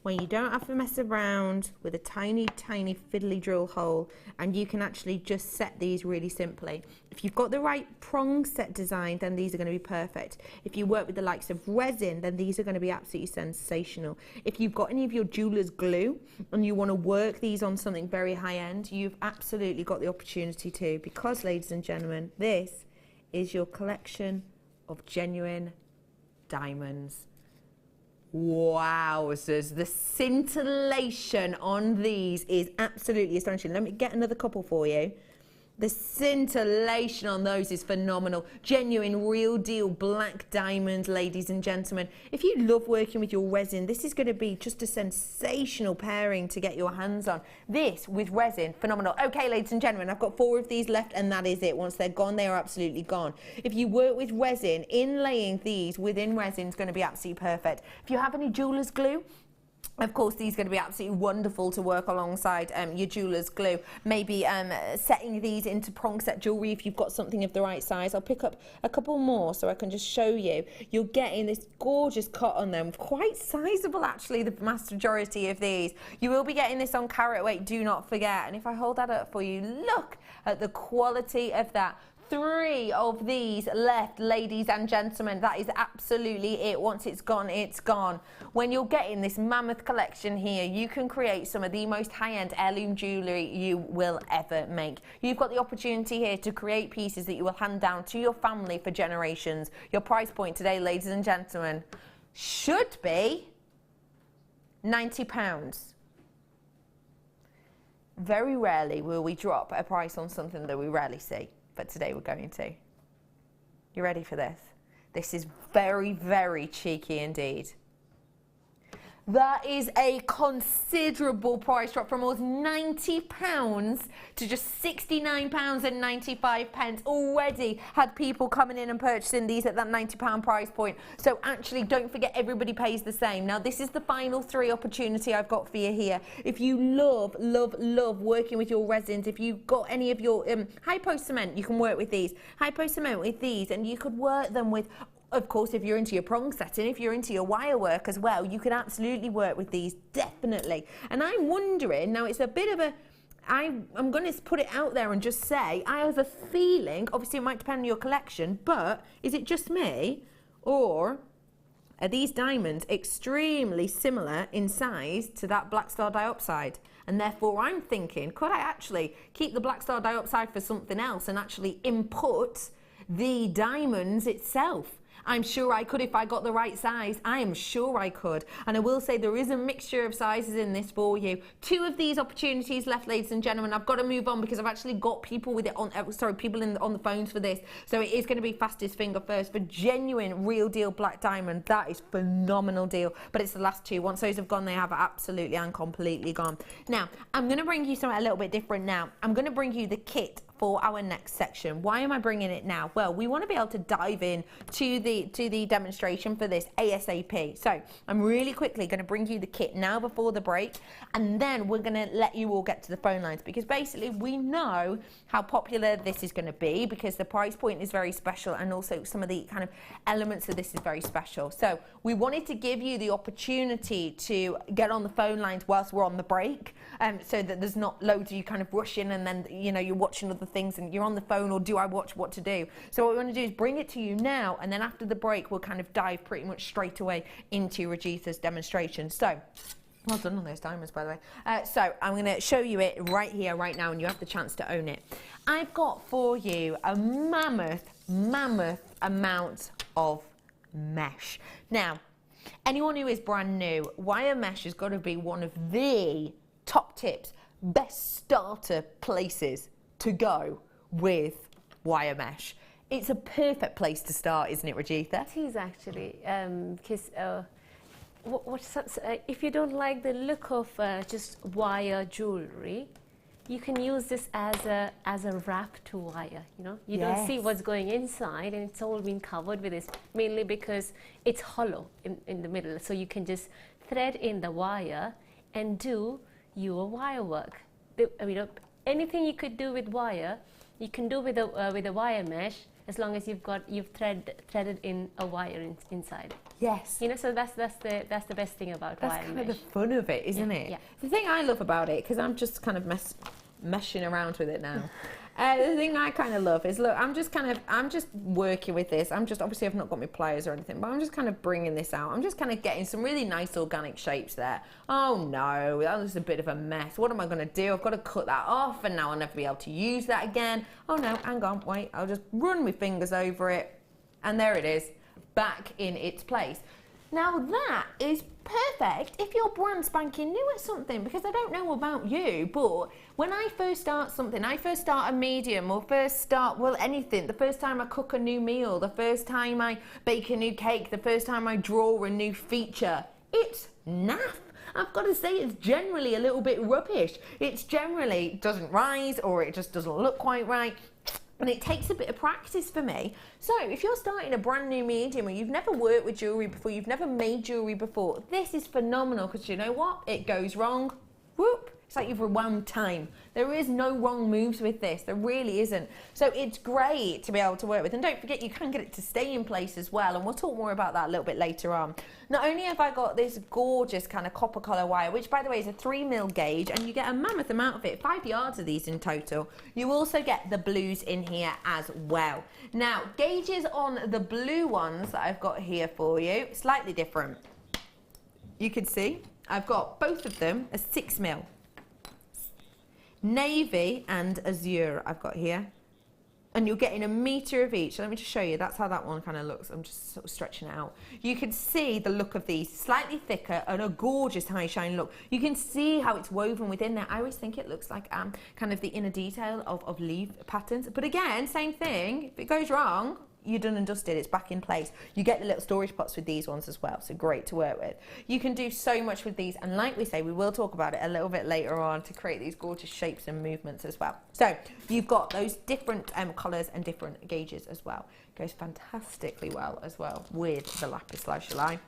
when you don't have to mess around with a tiny, tiny fiddly drill hole, and you can actually just set these really simply. If you've got the right prong set design, then these are going to be perfect. If you work with the likes of resin, then these are going to be absolutely sensational. If you've got any of your jeweler's glue and you want to work these on something very high end, you've absolutely got the opportunity to, because, ladies and gentlemen, this is your collection of genuine diamonds. Wowzers, the scintillation on these is absolutely astonishing. Let me get another couple for you. The scintillation on those is phenomenal. Genuine, real deal black diamonds, ladies and gentlemen. If you love working with your resin, this is going to be just a sensational pairing to get your hands on. This with resin, phenomenal. Okay, ladies and gentlemen, I've got 4 of these left and that is it. Once they're gone, they are absolutely gone. If you work with resin, inlaying these within resin is going to be absolutely perfect. If you have any jeweler's glue, of course, these are going to be absolutely wonderful to work alongside your jeweller's glue. Maybe setting these into prong set jewellery if you've got something of the right size. I'll pick up a couple more so I can just show you. You're getting this gorgeous cut on them, quite sizable actually, the vast majority of these. You will be getting this on carat weight, do not forget. And if I hold that up for you, look at the quality of that. 3 of these left, ladies and gentlemen. That is absolutely it. Once it's gone, it's gone. When you're getting this mammoth collection here, you can create some of the most high-end heirloom jewellery you will ever make. You've got the opportunity here to create pieces that you will hand down to your family for generations. Your price point today, ladies and gentlemen, should be £90. Very rarely will we drop a price on something that we rarely see. But today we're going to. You ready for this? This is very, very cheeky indeed. That is a considerable price drop from almost £90 to just £69.95. Already had people coming in and purchasing these at that £90 price point. So actually, don't forget, everybody pays the same. Now, this is the final 3 opportunity I've got for you here. If you love, love, love working with your resins, if you've got any of your hypo cement, you can work with these. Hypo cement with these, and you could work them with, of course, if you're into your prong setting, if you're into your wire work as well, you can absolutely work with these, definitely. And I'm wondering, now it's a bit of a, I'm going to put it out there and just say, I have a feeling, obviously it might depend on your collection, but is it just me, or are these diamonds extremely similar in size to that black star dioxide? And therefore I'm thinking, could I actually keep the black star dioxide for something else and actually input the diamonds itself? I'm sure I could if I got the right size. I am sure I could. And I will say there is a mixture of sizes in this for you. 2 of these opportunities left, ladies and gentlemen. I've got to move on because I've actually got people with it on, people on the phones for this. So it is going to be fastest finger first for genuine, real deal black diamond. That is phenomenal deal. But it's the last 2. Once those have gone, they have absolutely and completely gone. Now, I'm going to bring you something a little bit different now. I'm going to bring you the kit for our next section. Why am I bringing it now? Well, we want to be able to dive in to the demonstration for this ASAP. So I'm really quickly going to bring you the kit now before the break, and then we're going to let you all get to the phone lines, because basically we know how popular this is going to be because the price point is very special, and also some of the kind of elements of this is very special. So we wanted to give you the opportunity to get on the phone lines whilst we're on the break, so that there's not loads of you kind of rushing and then, you know, you're watching other things and you're on the phone, or do I watch what to do? So what we want to do is bring it to you now, and then after the break we'll kind of dive pretty much straight away into Regitha's demonstration. So well done on those diamonds, by the way. So I'm going to show you it right here, right now, and you have the chance to own it. I've got for you a mammoth amount of mesh. Now, anyone who is brand new, wire mesh has got to be one of the top tips, best starter places to go with wire mesh. It's a perfect place to start, isn't it, Rajitha? It is actually, because if you don't like the look of just wire jewelry, you can use this as a wrap to wire. You know, you don't see what's going inside, and it's all been covered with this, mainly because it's hollow in the middle, so you can just thread in the wire and do your wire work. Anything you could do with wire, you can do with a wire mesh, as long as you've threaded in a wire inside. Yes. You know, so that's the best thing about wire mesh. That's kind of the fun of it, isn't it? Yeah. The thing I love about it, because I'm just kind of meshing around with it now. The thing I kind of love is, look, I'm just working with this. Obviously I've not got my pliers or anything, but I'm just kind of bringing this out. I'm just kind of getting some really nice organic shapes there. Oh no, that was a bit of a mess. What am I going to do? I've got to cut that off, and now I'll never be able to use that again. Oh no, hang on, wait, I'll just run my fingers over it, and there it is, back in its place. Now that is perfect if you're brand spanking new at something, because I don't know about you, but when I first start something, I first start a medium, or first start, well, anything, the first time I cook a new meal, the first time I bake a new cake, the first time I draw a new feature, it's naff. I've got to say, it's generally a little bit rubbish. It's generally doesn't rise, or it just doesn't look quite right. And it takes a bit of practice for me. So if you're starting a brand new medium, or you've never worked with jewellery before, you've never made jewellery before, this is phenomenal, because you know what? It goes wrong, whoop, it's like you've rewound time. There is no wrong moves with this, there really isn't. So it's great to be able to work with. And don't forget, you can get it to stay in place as well, and we'll talk more about that a little bit later on. Not only have I got this gorgeous kind of copper colour wire, which by the way is a 3mm gauge, and you get a mammoth amount of it, 5 yards of these in total. You also get the blues in here as well. Now, gauges on the blue ones that I've got here for you, slightly different. You can see, I've got both of them as 6mm. Navy and azure I've got here, and you're getting 1 metre of each. So let me just show you, that's how that one kind of looks. I'm just sort of stretching it out. You can see the look of these, slightly thicker and a gorgeous high shine look. You can see how it's woven within there. I always think it looks like kind of the inner detail of leaf patterns, but again, same thing, if it goes wrong, you're done and dusted, it's back in place. You get the little storage pots with these ones as well, so great to work with. You can do so much with these, and like we say, we will talk about it a little bit later on to create these gorgeous shapes and movements as well. So you've got those different colours and different gauges as well. Goes fantastically well as well with the lapis lazuli.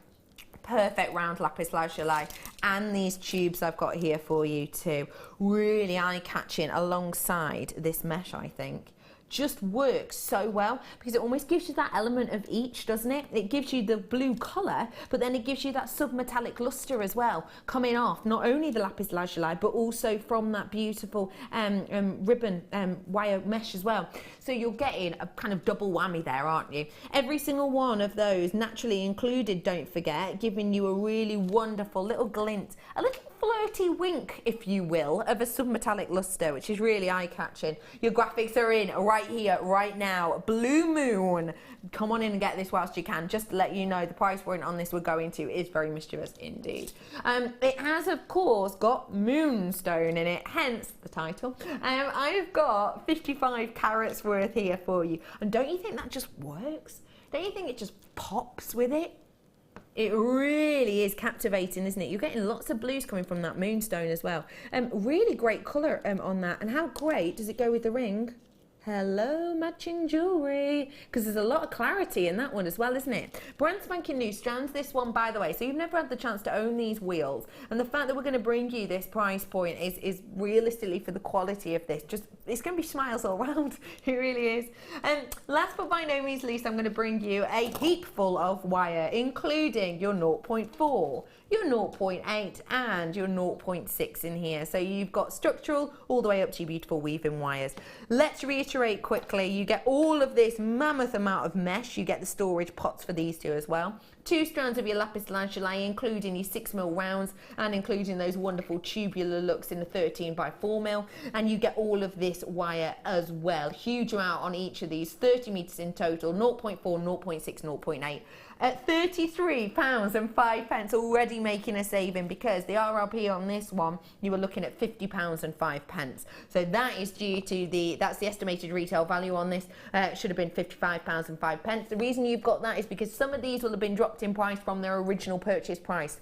Perfect round lapis lazuli, and these tubes I've got here for you too. Really eye-catching alongside this mesh, I think. Just works so well, because it almost gives you that element of each, doesn't it? It gives you the blue colour, but then it gives you that submetallic lustre as well, coming off not only the lapis lazuli, but also from that beautiful ribbon wire mesh as well. So you're getting a kind of double whammy there, aren't you? Every single one of those naturally included, don't forget, giving you a really wonderful little glint, a little flirty wink, if you will, of a submetallic lustre, which is really eye-catching. Your graphics are in right here, right now. Blue Moon. Come on in and get this whilst you can. Just to let you know, the price point on this we're going to is very mischievous indeed. It has, of course, got moonstone in it, hence the title. I've got 55 carats worth here for you. And don't you think that just works? Don't you think it just pops with it? It really is captivating, isn't it? You're getting lots of blues coming from that moonstone as well. Really great colour on that. And how great does it go with the ring? Hello, matching jewellery, because there's a lot of clarity in that one as well, isn't it? Brand spanking new strands, this one, by the way, so you've never had the chance to own these wheels, and the fact that we're going to bring you this price point is realistically, for the quality of this, just, it's going to be smiles all around. It really is. And last but by no means least, I'm going to bring you a heap full of wire, including your 0.4, your 0.8 and your 0.6 in here. So you've got structural all the way up to your beautiful weaving wires. Let's reiterate quickly, you get all of this mammoth amount of mesh. You get the storage pots for these two as well. 2 strands of your lapis lazuli, including your 6mm rounds and including those wonderful tubular looks in the 13 by 4mm, and you get all of this wire as well. Huge amount on each of these, 30 meters in total, 0.4, 0.6, 0.8. at £33.05, already making a saving, because the RRP on this one, you were looking at £50.05. So that is due to that's the estimated retail value on this. Should have been £55.05. The reason you've got that is because some of these will have been dropped in price from their original purchase price,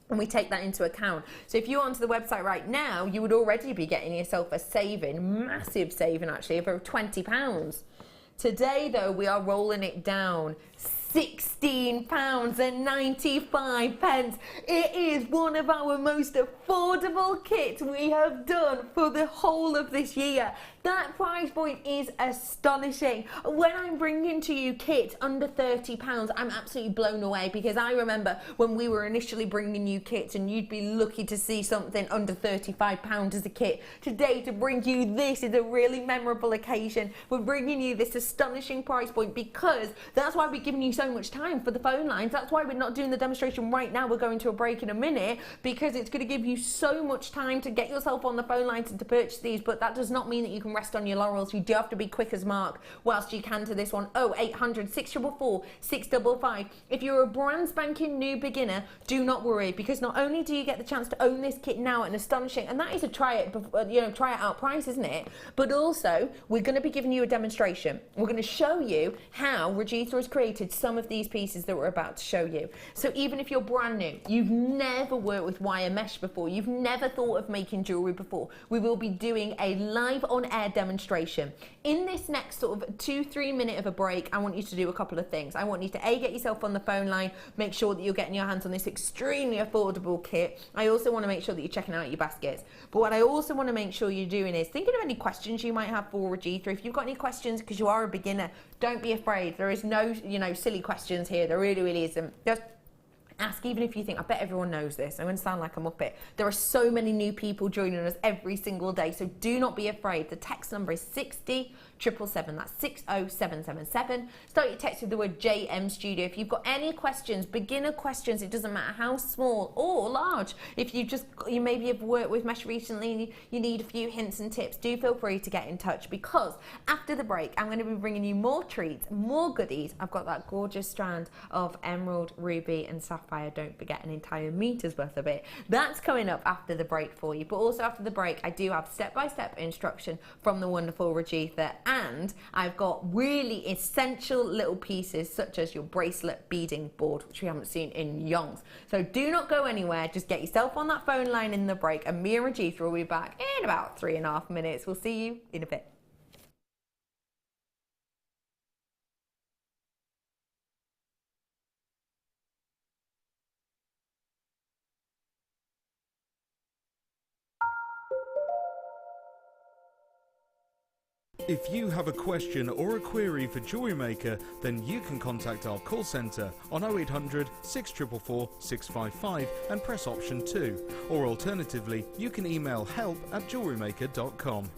and we take that into account. So if you're onto the website right now, you would already be getting yourself a saving, massive saving actually, of over £20. Today though, we are rolling it down, £16.95. It is one of our most affordable kits we have done for the whole of this year. That price point is astonishing. When I'm bringing to you kits under £30, I'm absolutely blown away, because I remember when we were initially bringing you kits and you'd be lucky to see something under £35 as a kit. Today, to bring you this is a really memorable occasion. We're bringing you this astonishing price point because that's why we're giving you so much time for the phone lines. That's why we're not doing the demonstration right now. We're going to a break in a minute, because it's going to give you so much time to get yourself on the phone lines and to purchase these. But that does not mean that you can rest on your laurels. You do have to be quick as Mark whilst you can to this one. 0800 644 655. If you're a brand spanking new beginner, do not worry, because not only do you get the chance to own this kit now at an astonishing, and that is a try it out price, isn't it? But also we're going to be giving you a demonstration. We're going to show you how Regitha has created some of these pieces that we're about to show you. So even if you're brand new, you've never worked with wire mesh before, you've never thought of making jewellery before, we will be doing a live on air demonstration. In this next sort of 2-3 minute of a break, I want you to do a couple of things. I want you to get yourself on the phone line, make sure that you're getting your hands on this extremely affordable kit. I also want to make sure that you're checking out your baskets. But what I also want to make sure you're doing is thinking of any questions you might have for Regitha. If you've got any questions, because you are a beginner, don't be afraid. There is no, silly questions here. There really isn't. Just ask, even if you think, I bet everyone knows this. I'm going to sound like a muppet. There are so many new people joining us every single day, so do not be afraid. The text number is 60777. That's 60777. Start your text with the word JM Studio. If you've got any questions, beginner questions, it doesn't matter how small or large. If you maybe have worked with mesh recently, you need a few hints and tips, do feel free to get in touch, because after the break, I'm going to be bringing you more treats, more goodies. I've got that gorgeous strand of emerald, ruby and sapphire. Don't forget, an entire meter's worth of it. That's coming up after the break for you. But also after the break, I do have step-by-step instruction from the wonderful Regitha, and I've got really essential little pieces such as your bracelet beading board, which we haven't seen in yonks. So do not go anywhere. Just get yourself on that phone line in the break, and me and Regitha will be back in about 3.5 minutes. We'll see you in a bit. If you have a question or a query for Jewellery Maker, then you can contact our call centre on 0800 644 655 and press option 2. Or alternatively, you can email help@jewellerymaker.com.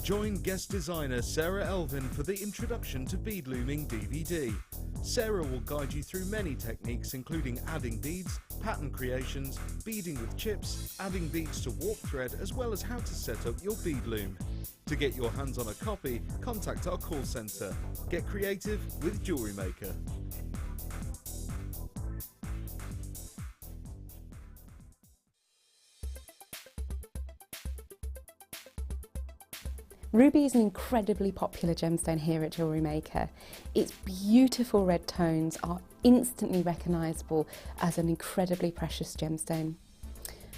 Join guest designer Sarah Elvin for the Introduction to Bead Looming DVD. Sarah will guide you through many techniques including adding beads, pattern creations, beading with chips, adding beads to warp thread, as well as how to set up your bead loom. To get your hands on a copy, contact our call centre. Get creative with Jewellery Maker. Ruby is an incredibly popular gemstone here at Jewellery Maker. Its beautiful red tones are instantly recognisable as an incredibly precious gemstone.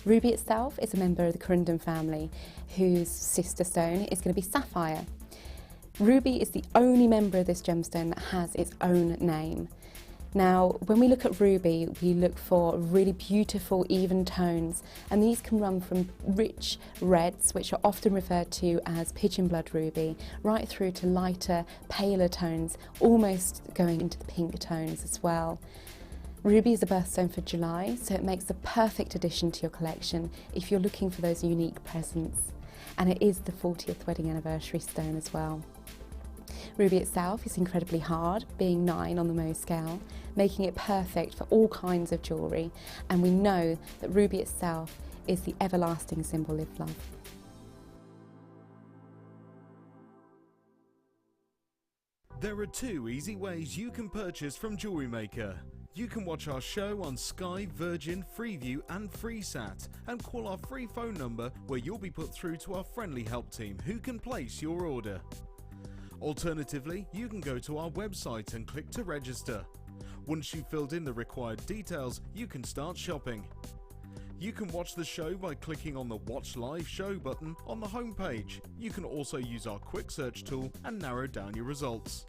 Ruby itself is a member of the corundum family, whose sister stone is going to be sapphire. Ruby is the only member of this gemstone that has its own name. Now, when we look at ruby, we look for really beautiful, even tones, and these can run from rich reds, which are often referred to as pigeon blood ruby, right through to lighter, paler tones, almost going into the pink tones as well. Ruby is a birthstone for July, so it makes the perfect addition to your collection if you're looking for those unique presents. And it is the 40th wedding anniversary stone as well. Ruby itself is incredibly hard, being 9 on the Mohs scale, making it perfect for all kinds of jewellery, and we know that ruby itself is the everlasting symbol of love. There are 2 easy ways you can purchase from Jewellery Maker. You can watch our show on Sky, Virgin, Freeview and FreeSat, and call our free phone number where you'll be put through to our friendly help team who can place your order. Alternatively, you can go to our website and click to register. Once you've filled in the required details, you can start shopping. You can watch the show by clicking on the Watch Live Show button on the homepage. You can also use our quick search tool and narrow down your results.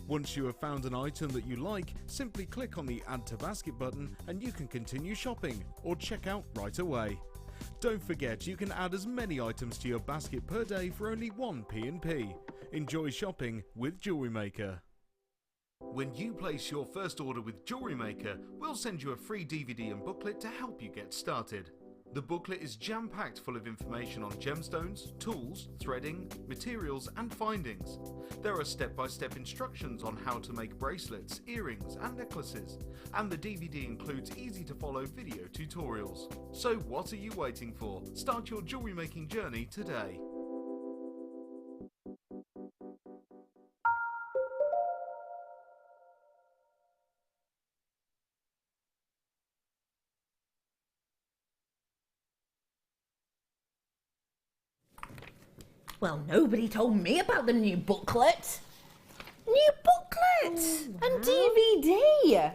Once you have found an item that you like, simply click on the Add to Basket button and you can continue shopping or check out right away. Don't forget, you can add as many items to your basket per day for only 1 P&P. Enjoy shopping with Jewellery Maker. When you place your first order with Jewellery Maker, we'll send you a free DVD and booklet to help you get started. The booklet is jam-packed full of information on gemstones, tools, threading, materials and findings. There are step-by-step instructions on how to make bracelets, earrings and necklaces, and the DVD includes easy-to-follow video tutorials. So what are you waiting for? Start your jewellery making journey today. Well, nobody told me about the new booklet. New booklet and DVD.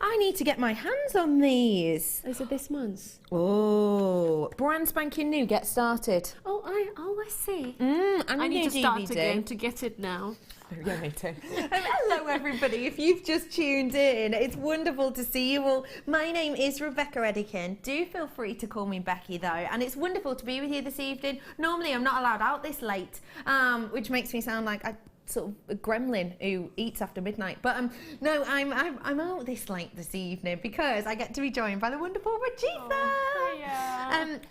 I need to get my hands on these. Is it this month? Oh, brand spanking new. Get started. Oh, I see. And I need to new start DVD. again to get it now. Yeah, me too. Hello everybody, if you've just tuned in, it's wonderful to see you all. My name is Rebecca Edikin. Do feel free to call me Becky though, and it's wonderful to be with you this evening. Normally I'm not allowed out this late, which makes me sound like sort of a gremlin who eats after midnight, but no, I'm out this late this evening because I get to be joined by the wonderful Regina.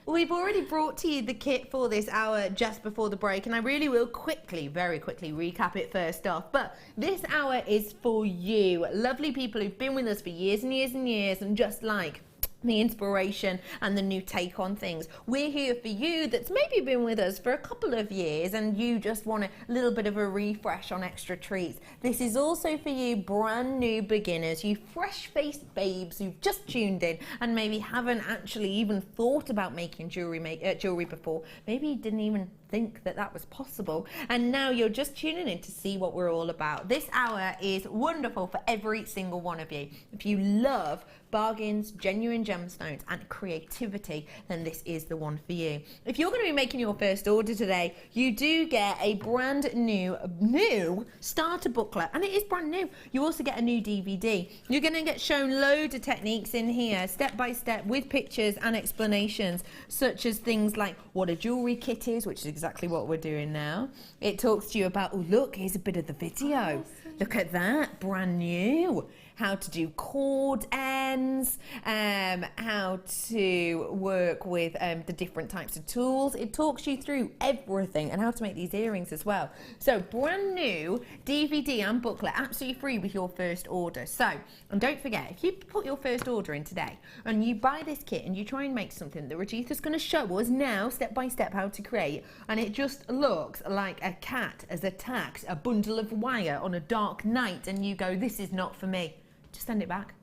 We've already brought to you the kit for this hour just before the break, and I really will very quickly recap it first off. But this hour is for you, lovely people who've been with us for years and years and years, and just like the inspiration and the new take on things. We're here for you that's maybe been with us for a couple of years and you just want a little bit of a refresh on extra treats. This is also for you brand new beginners, you fresh-faced babes who've just tuned in and maybe haven't actually even thought about making jewelry before. Maybe you didn't even think that that was possible, and now you're just tuning in to see what we're all about. This hour is wonderful for every single one of you. If you love bargains, genuine gemstones and creativity, then this is the one for you. If you're going to be making your first order today, you do get a brand new starter booklet, and it is brand new. You also get a new DVD. You're going to get shown loads of techniques in here, step by step, with pictures and explanations, such as things like what a jewelry kit is, which is exactly what we're doing now. It talks to you about, oh look, here's a bit of the video. Look at that, brand new. how to do cord ends, how to work with the different types of tools. It talks you through everything and how to make these earrings as well. So brand new DVD and booklet, absolutely free with your first order. So, and don't forget, if you put your first order in today and you buy this kit and you try and make something that Regitha's going to show us now step by step how to create, and it just looks like a cat has attacked a bundle of wire on a dark night, and you go, this is not for me, just send it back.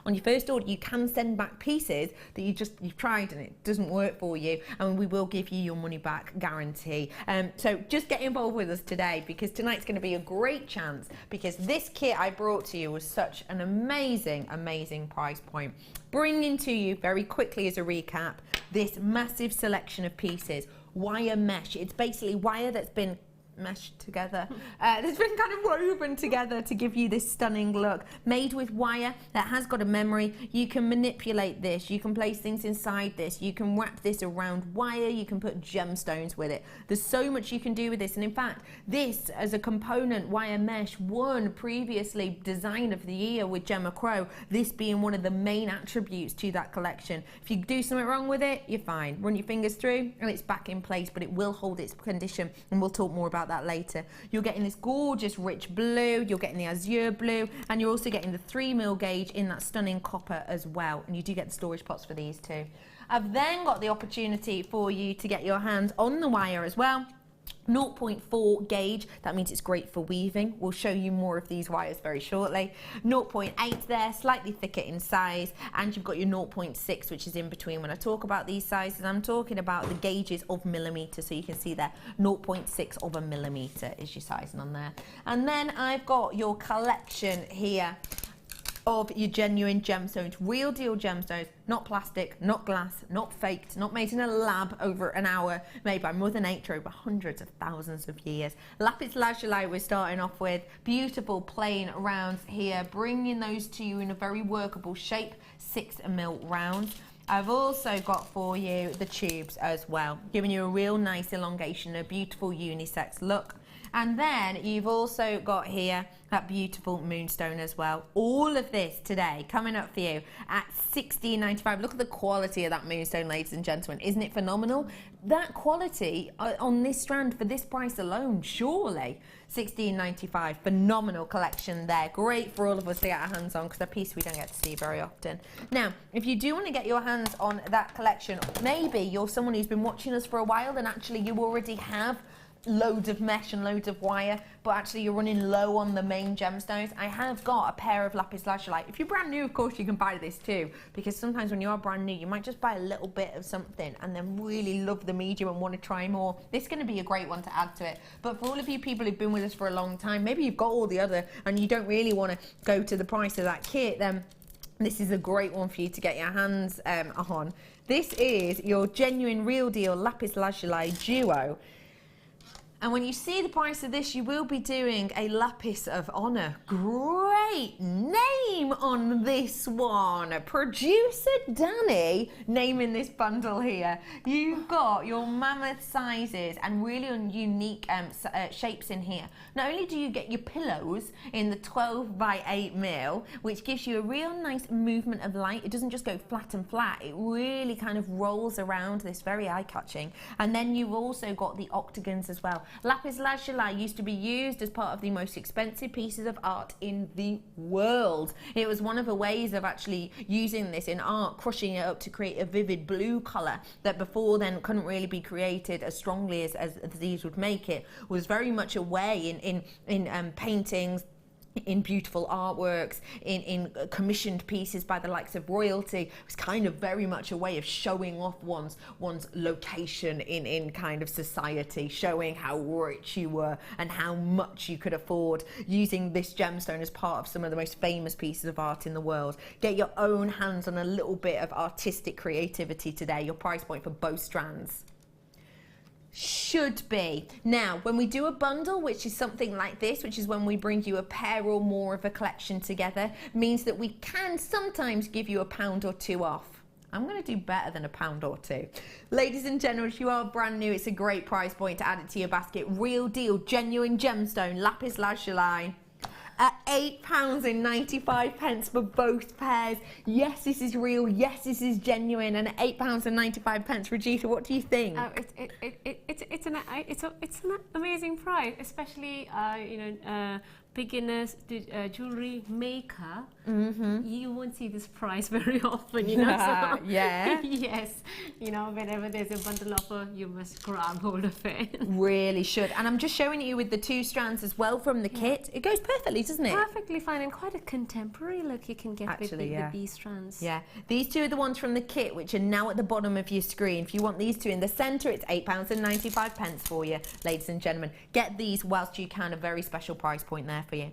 On your first order, you can send back pieces that you've tried and it doesn't work for you, and we will give you your money back guarantee. So just get involved with us today, because tonight's going to be a great chance, because this kit I brought to you was such an amazing, amazing price point. Bringing to you very quickly as a recap, this massive selection of pieces, wire mesh. It's basically wire that's been meshed together, that's been kind of woven together to give you this stunning look, made with wire that has got a memory. You can manipulate this, you can place things inside this, you can wrap this around wire, you can put gemstones with it. There's so much you can do with this, and in fact this as a component, wire mesh, won previously Design of the Year with Gemma Crow, this being one of the main attributes to that collection. If you do something wrong with it, you're fine, run your fingers through and it's back in place, but it will hold its condition, and we'll talk more about that later. You're getting this gorgeous rich blue, you're getting the azure blue, and you're also getting the 3mm gauge in that stunning copper as well, and you do get the storage pots for these too. I've then got the opportunity for you to get your hands on the wire as well. 0.4 gauge, that means it's great for weaving. We'll show you more of these wires very shortly. 0.8 there, slightly thicker in size, and you've got your 0.6, which is in between. When I talk about these sizes, I'm talking about the gauges of millimetre, so you can see there 0.6 of a millimetre is your sizing on there. And then I've got your collection here of your genuine gemstones, real deal gemstones, not plastic, not glass, not faked, not made in a lab over an hour, made by Mother Nature over hundreds of thousands of years. Lapis lazuli we're starting off with, beautiful plain rounds here, bringing those to you in a very workable shape, 6mm rounds. I've also got for you the tubes as well, giving you a real nice elongation, a beautiful unisex look. And then you've also got here that beautiful moonstone as well. All of this today coming up for you at $16.95. Look at the quality of that moonstone, ladies and gentlemen. Isn't it phenomenal? That quality on this strand for this price alone, surely. $16.95. Phenomenal collection there. Great for all of us to get our hands on, because a piece we don't get to see very often. Now, if you do want to get your hands on that collection, maybe you're someone who's been watching us for a while and actually you already have loads of mesh and loads of wire, but actually you're running low on the main gemstones. I have got a pair of lapis lazuli. If you're brand new, of course you can buy this too, because sometimes when you are brand new you might just buy a little bit of something and then really love the medium and want to try more. This is going to be a great one to add to it. But for all of you people who've been with us for a long time, maybe you've got all the other and you don't really want to go to the price of that kit, then this is a great one for you to get your hands on. This is your genuine real deal lapis lazuli duo. And when you see the price of this, you will be doing a lapis of honor. Great name on this one. Producer Danny naming this bundle here. You've got your mammoth sizes and really unique shapes in here. Not only do you get your pillows in the 12x8mm, which gives you a real nice movement of light. It doesn't just go flat and flat. It really kind of rolls around, this very eye-catching. And then you've also got the octagons as well. Lapis lazuli used to be used as part of the most expensive pieces of art in the world. It was one of the ways of actually using this in art, crushing it up to create a vivid blue colour that before then couldn't really be created as strongly as these would make it. Was very much a way in paintings, in beautiful artworks, in commissioned pieces by the likes of royalty. It was kind of very much a way of showing off one's location in kind of society, showing how rich you were and how much you could afford, using this gemstone as part of some of the most famous pieces of art in the world. Get your own hands on a little bit of artistic creativity today. Your price point for both strands should be. Now, when we do a bundle, which is something like this, which is when we bring you a pair or more of a collection together, means that we can sometimes give you £1 or £2 off. I'm going to do better than £1 or £2. Ladies and gentlemen, if you are brand new, it's a great price point to add it to your basket. Real deal, genuine gemstone, lapis lazuli. at £8.95 for both pairs. Yes, this is real. Yes, this is genuine. And at £8.95, Regita, what do you think? Oh, it's an amazing price, especially beginners jewellery maker. You won't see this price very often, you know. So, yeah. Yes, you know, whenever there's a bundle offer, you must grab hold of it. Really should. And I'm just showing you with the 2 strands as well from the kit. It goes perfectly, doesn't it? Perfectly fine, and quite a contemporary look you can get with these strands. Yeah, these 2 are the ones from the kit, which are now at the bottom of your screen. If you want these 2 in the centre, it's £8.95 for you, ladies and gentlemen. Get these whilst you can, a very special price point there for you.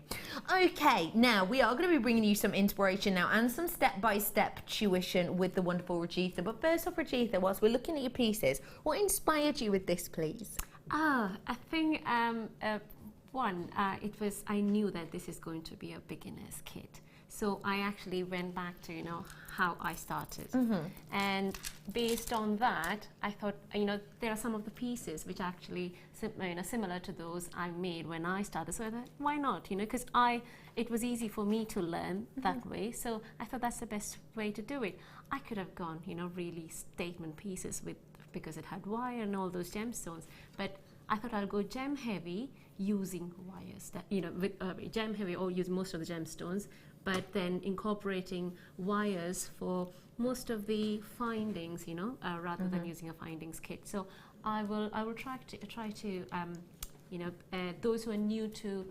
Okay, now we are going to be bringing you some inspiration now and some step-by-step tuition with the wonderful Regita. But first off, Regita, whilst we're looking at your pieces, what inspired you with this, please? I think I knew that this is going to be a beginner's kit. So I actually went back to, how I started. And based on that, I thought, there are some of the pieces which actually, similar to those I made when I started. So I thought, why not? Because it was easy for me to learn that way. So I thought that's the best way to do it. I could have gone, really statement pieces because it had wire and all those gemstones. But I thought I'll go gem heavy using wires, with gem heavy or use most of the gemstones, but then incorporating wires for most of the findings, rather than using a findings kit. So I will try to those who are new to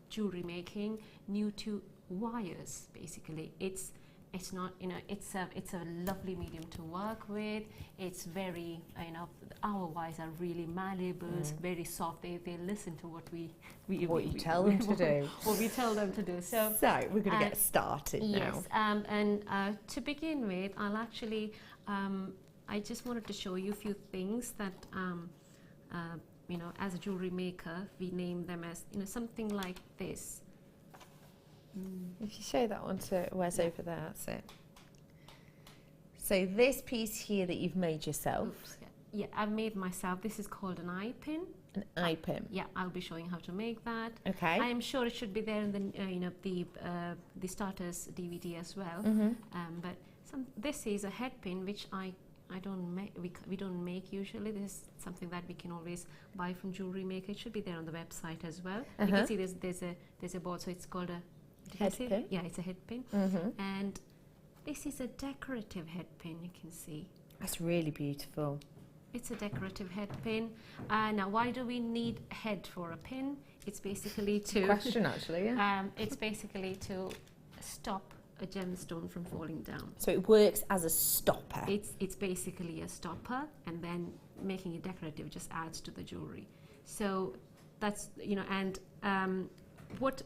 jewelry making, new to wires, basically, it's not, it's a lovely medium to work with. It's very, our wires are really malleable, very soft. They listen to what we tell them to do. What we tell them to do. So we're going to get started now. Yes, and to begin with, I'll actually, I just wanted to show you a few things that, as a jewelry maker, we name them as, something like this. If you show that one to Wes over there, that's it. So this piece here that you've made yourself. Oops, yeah, I've made myself. This is called an eye pin. An eye pin. Yeah, I'll be showing how to make that. Okay. I am sure it should be there in the the starters DVD as well. But this is a head pin which I don't make. We don't make usually. This is something that we can always buy from Jewellery Maker. It should be there on the website as well. You can see there's a board, so it's called a head pin? Yeah, it's a head pin. And this is a decorative head pin, you can see. That's really beautiful. It's a decorative head pin. Now, why do we need a head for a pin? It's basically to... question, actually, yeah. It's basically to stop a gemstone from falling down. So it works as a stopper. It's basically a stopper, and then making it decorative just adds to the jewelry. So that's, what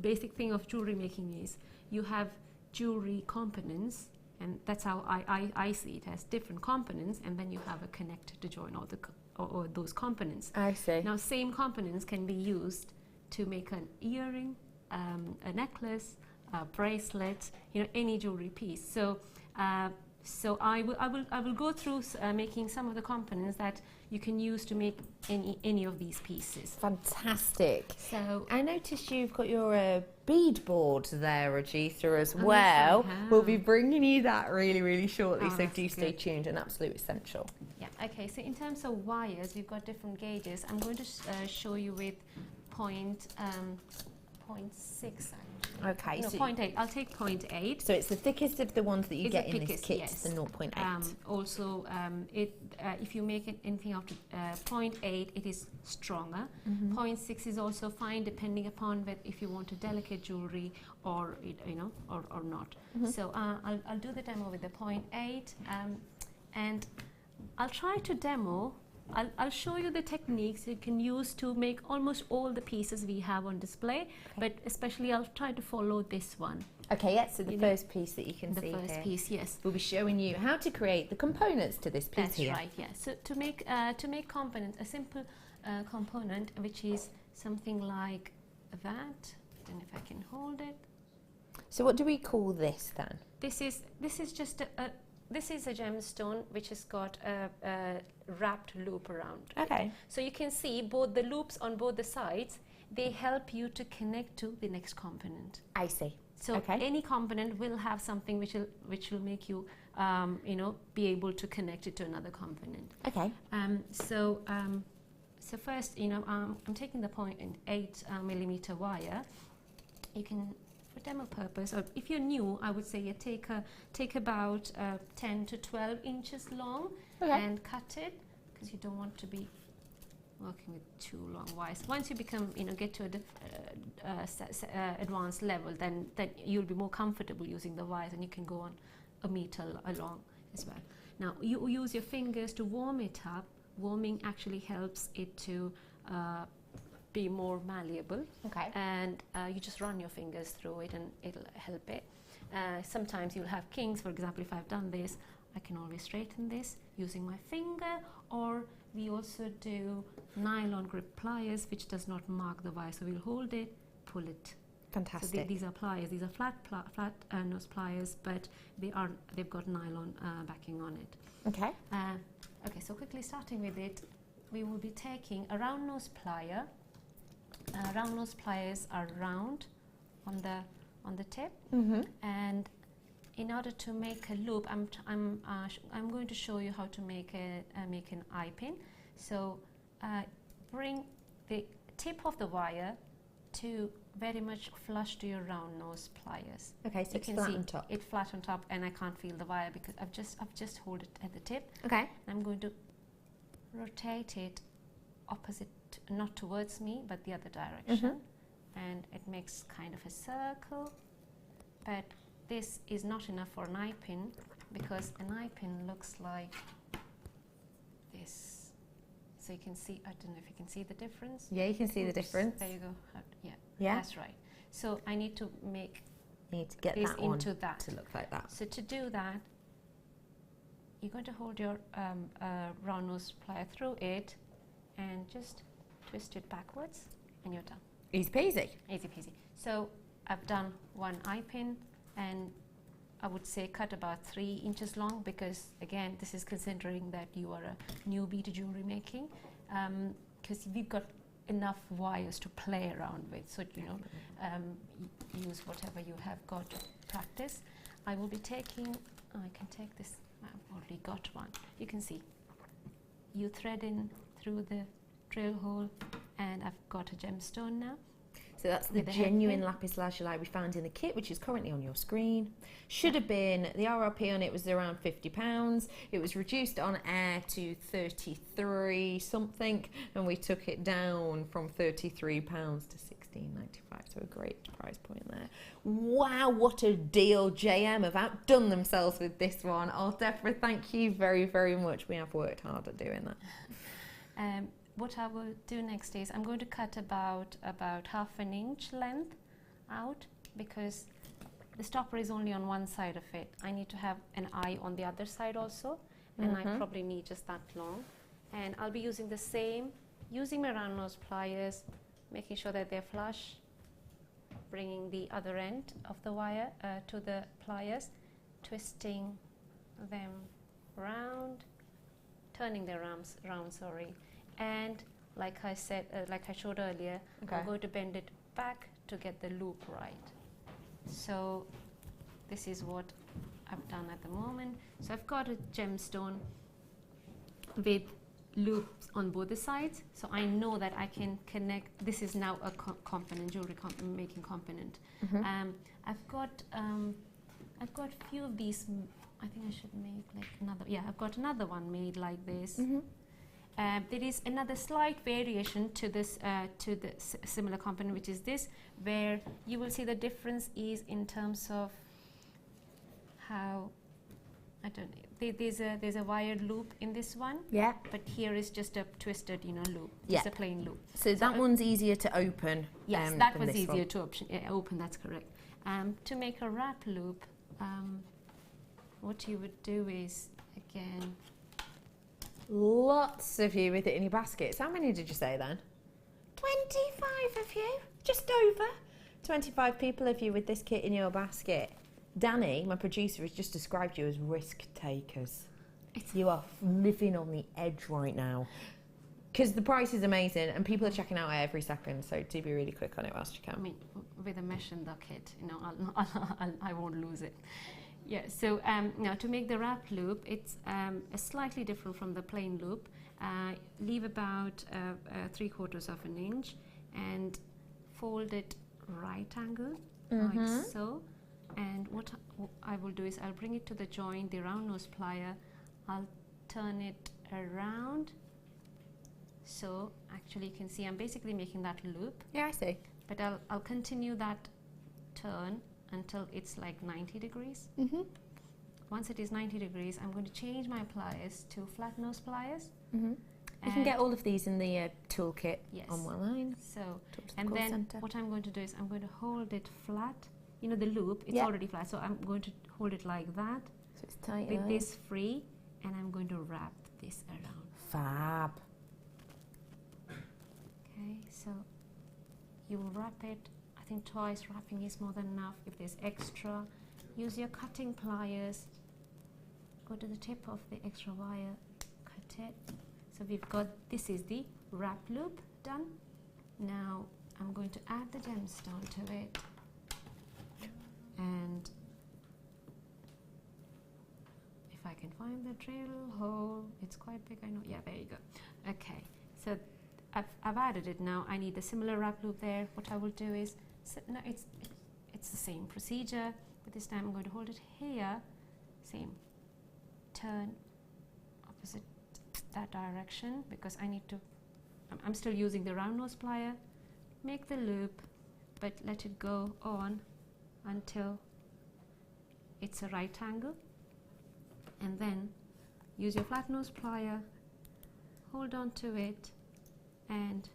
basic thing of jewelry making is you have jewelry components, and that's how I see it, as different components, and then you have a connect to join all those components. I see. Now, same components can be used to make an earring, a necklace, a bracelet, any jewelry piece. So I will go through making some of the components that you can use to make any of these pieces. Fantastic. So I noticed you've got your bead board there, Regita, as well. We'll be bringing you that really, really shortly, so do stay tuned. An absolute essential. Yeah. Okay. So in terms of wires, we've got different gauges. I'm going to show you with 0.6. Okay, no, so 0.8. I'll take 0.8. So it's the thickest of the ones that you get in this kit, yes. the 0.8. Also, if you make it anything after 0.8, it is stronger. 0.6 is also fine, depending upon if you want a delicate jewelry or or not. So I'll do the demo with the 0.8, and I'll try to demo. I'll show you the techniques you can use to make almost all the pieces we have on display, but especially I'll try to follow this one. Okay, yes, so the first piece that you can see here. The first piece, yes. We'll be showing you how to create the components to this piece here. That's right, yeah. So to make components, a simple component, which is something like that. I don't know if I can hold it. So what do we call this then? This is just this is a gemstone which has got a wrapped loop around. Okay. So you can see both the loops on both the sides, they help you to connect to the next component. I see. So any component will have something which will make you, you know, be able to connect it to another component. Okay. So first, you know, I'm taking the 0.8 millimeter wire. You can, for demo purpose, or if you're new, I would say you take about 10 to 12 inches long and cut it, because you don't want to be working with too long wires. Once you become, you know, get to a advanced level, then you'll be more comfortable using the wires, and you can go on a meter along as well. Now you use your fingers to warm it up. Warming actually helps it to be more malleable. Okay. And you just run your fingers through it, and it'll help it. Sometimes you'll have kinks. For example, if I've done this, I can always straighten this using my finger, or we also do nylon grip pliers, which does not mark the wire. So we'll hold it, pull it. Fantastic. So these are pliers. These are flat nose pliers, but they've got nylon backing on it. Okay. Okay. So quickly starting with it, we will be taking a round nose plier. Round nose pliers are round on the tip, and in order to make a loop, I'm going to show you how to make an eye pin. So bring the tip of the wire to very much flush to your round nose pliers. Okay, so it's flat on top. It's flat on top, and I can't feel the wire because I've just hold it at the tip. Okay. I'm going to rotate it opposite, not towards me, but the other direction, and it makes kind of a circle. But this is not enough for an eye pin, because an eye pin looks like this. So you can see, I don't know if you can see the difference. Yeah, you can see the difference. There you go. Yeah, that's right. So I need to get this that one into that to look like that. So to do that, you're going to hold your round nose plier through it and just twist it backwards, and you're done. Easy peasy. Easy peasy. So I've done one eye pin, and I would say cut about 3 inches long, because again, this is considering that you are a newbie to jewelry making, because we've got enough wires to play around with. So, you know, use whatever you have got to practice. I will be taking, I can take this, I've already got one. You can see, you thread in through the drill hole, and I've got a gemstone now. So that's the genuine lapis lazuli we found in the kit, which is currently on your screen. Should have been, the RRP on it was around £50. It was reduced on air to 33 something, and we took it down from £33 to £16.95. So a great price point there. Wow, what a deal. JM have outdone themselves with this one. Oh, Deborah, thank you very, very much. We have worked hard at doing that. What I will do next is I'm going to cut about ½ an inch length out, because the stopper is only on one side of it. I need to have an eye on the other side also, and I probably need just that long. And I'll be using the same, using my round nose pliers, making sure that they're flush, bringing the other end of the wire to the pliers, twisting them round, turning their arms round, sorry. And like I said, like I showed earlier, I'm going to bend it back to get the loop right. So this is what I've done at the moment. So I've got a gemstone with loops on both the sides. So I know that I can connect. This is now a component, jewelry making component. I've got a few of these. I think I should make like another. Yeah, I've got another one made like this. There is another slight variation to this, to the similar component, which is this, where you will see the difference is in terms of how, I don't know, there's a wired loop in this one. Yeah. But here is just a twisted, you know, loop. Just a plain loop. So that one's easier to open. Yes, that was easier to open. That's correct. To make a wrap loop, what you would do is, again, lots of you with it in your baskets. How many did you say then? 25 of you, just over. 25 people of you with this kit in your basket. Danny, my producer, has just described you as risk takers. You are living on the edge right now. because the price is amazing and people are checking out every second, so do be really quick on it whilst you can. I mean, with a mesh in the kit, you know, I won't lose it. Yeah, so now to make the wrap loop, it's slightly different from the plain loop. Leave about 3/4 of an inch and fold it right angle, like so. And what I will do is I'll bring it to the joint, the round nose plier, I'll turn it around. So actually you can see I'm basically making that loop. Yeah, I see. But I'll continue that turn until it's like 90 degrees. Once it is 90 degrees, I'm going to change my pliers to flat nose pliers. You can get all of these in the toolkit on one line. So, and then what I'm going to do is I'm going to hold it flat. You know, the loop, it's already flat, so I'm going to hold it like that. So it's tight. With this free, and I'm going to wrap this around. Fab. Okay, so you will wrap it. I think twice wrapping is more than enough. If there's extra, use your cutting pliers. Go to the tip of the extra wire, cut it. So we've got, this is the wrap loop done. Now I'm going to add the gemstone to it. And if I can find the drill hole, it's quite big, I know. Yeah, there you go. Okay, so I've added it now. I need a similar wrap loop there. What I will do is, no, it's the same procedure, but this time I'm going to hold it here, same, turn opposite that direction, because I need to, I'm still using the round nose plier, make the loop, but let it go on until it's a right angle, and then use your flat nose plier, hold on to it and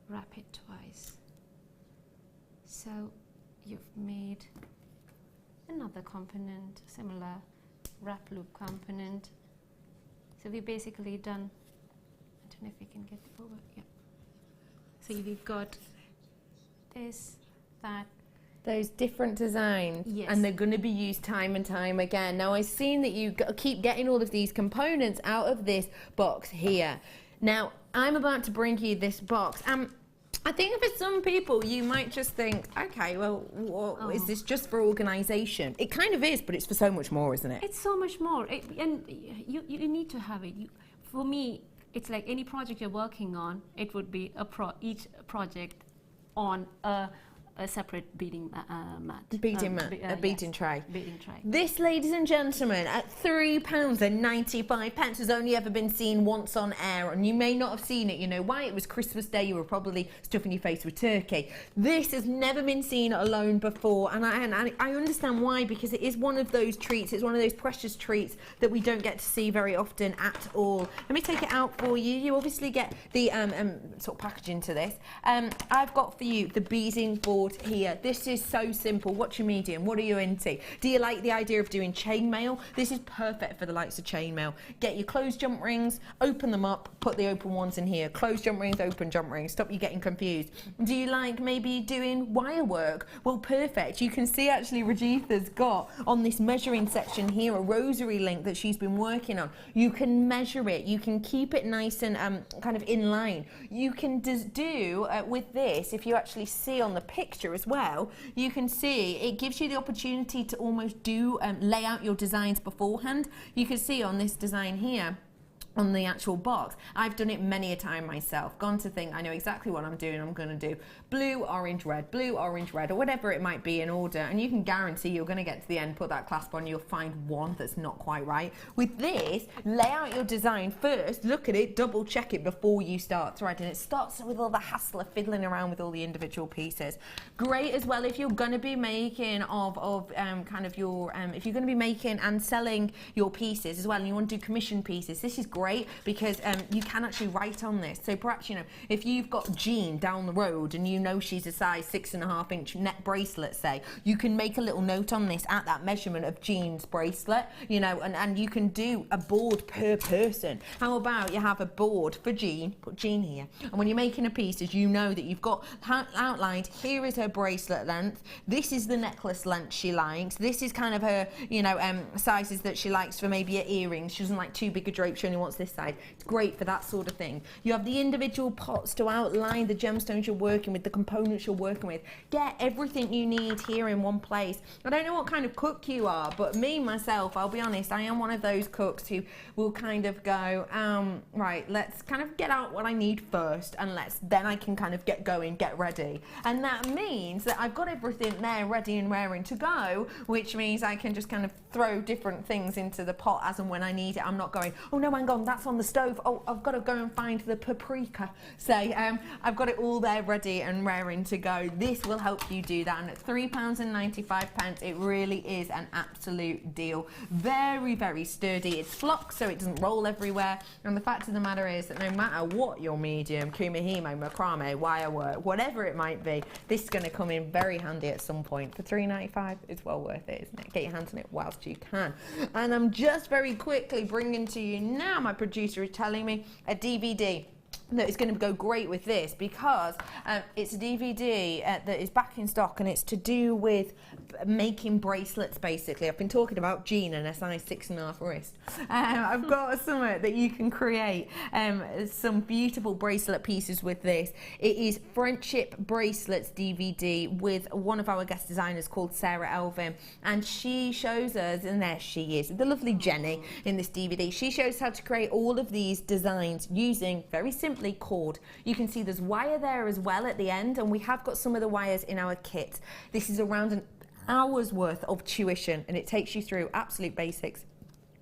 wrap it twice. So you've made another component, similar wrap loop component. So we've basically done, I don't know if we can get it over, yeah. So we've got this, that, those different designs, yes, and they're going to be used time and time again. Now I've seen that you keep getting all of these components out of this box here. Now I'm about to bring you this box. I think for some people you might just think, okay, well, is this just for organisation? It kind of is, but it's for so much more, isn't it? It's so much more, and you need to have it. For me, it's like any project you're working on, it would be each project on a separate beading mat. Beading mat, a beading tray. Beading tray. This, ladies and gentlemen, at £3.95 has only ever been seen once on air, and you may not have seen it. You know why? It was Christmas Day. You were probably stuffing your face with turkey. This has never been seen alone before, and I understand why, because it is one of those treats. It's one of those precious treats that we don't get to see very often at all. Let me take it out for you. You obviously get the sort of packaging to this. I've got for you the beading board here. This is so simple. What's your medium? What are you into? Do you like the idea of doing chainmail? This is perfect for the likes of chainmail. Get your closed jump rings, open them up, put the open ones in here. Closed jump rings, open jump rings. Stop you getting confused. Do you like maybe doing wire work? Well, perfect. You can see actually Rajitha's got on this measuring section here a rosary link that she's been working on. You can measure it. You can keep it nice and kind of in line. You can do with this, if you actually see on the picture as well, you can see it gives you the opportunity to almost do lay out your designs beforehand. You can see on this design here on the actual box, I've done it many a time myself, gone to think I know exactly what I'm doing. I'm going to do blue, orange, red, or whatever it might be in order, and you can guarantee you're going to get to the end, put that clasp on, you'll find one that's not quite right. With this, lay out your design first, look at it, double check it before you start threading. It starts with all the hassle of fiddling around with all the individual pieces. Great as well if you're going to be making kind of your if you're going to be making and selling your pieces as well, and you want to do commission pieces. This is great because you can actually write on this. So perhaps, you know, if you've got Jean down the road and you know she's a size 6.5 inch net bracelet, say, you can make a little note on this at that measurement of Jean's bracelet, you know, and you can do a board per person. How about you have a board for Jean, put Jean here, and when you're making a piece, as you know that you've got outlined, here is her bracelet length, this is the necklace length she likes, this is kind of her, you know, sizes that she likes for maybe her earrings. She doesn't like too big a drape, she only wants supports this side. It's great for that sort of thing. You have the individual pots to outline the gemstones you're working with, the components you're working with. Get everything you need here in one place. I don't know what kind of cook you are, but me, myself, I'll be honest, I am one of those cooks who will kind of go, right, let's kind of get out what I need first, and then I can kind of get going, get ready. And that means that I've got everything there ready and raring to go, which means I can just kind of throw different things into the pot as and when I need it. I'm not going, oh no, hang on, that's on the stove. Oh, I've got to go and find the paprika. Say, I've got it all there ready and raring to go. This will help you do that. And at £3.95, it really is an absolute deal. Very, very sturdy. It's flocked, so it doesn't roll everywhere. And the fact of the matter is that no matter what your medium, kumihimo, macrame, wire work, whatever it might be, this is going to come in very handy at some point. For £3.95, it's well worth it, isn't it? Get your hands on it whilst you can. And I'm just very quickly bringing to you now, my producer is telling me, a DVD that is going to go great with this, because it's a DVD that is back in stock, and it's to do with making bracelets. Basically, I've been talking about Jean and a size 6.5 wrist. I've got something that you can create some beautiful bracelet pieces with this. It is Friendship Bracelets DVD with one of our guest designers called Sarah Elvin, and she shows us, and there she is, the lovely Jenny in this DVD. She shows how to create all of these designs using very simply cord. You can see there's wire there as well at the end, and we have got some of the wires in our kit. This is around an hour's worth of tuition, and it takes you through absolute basics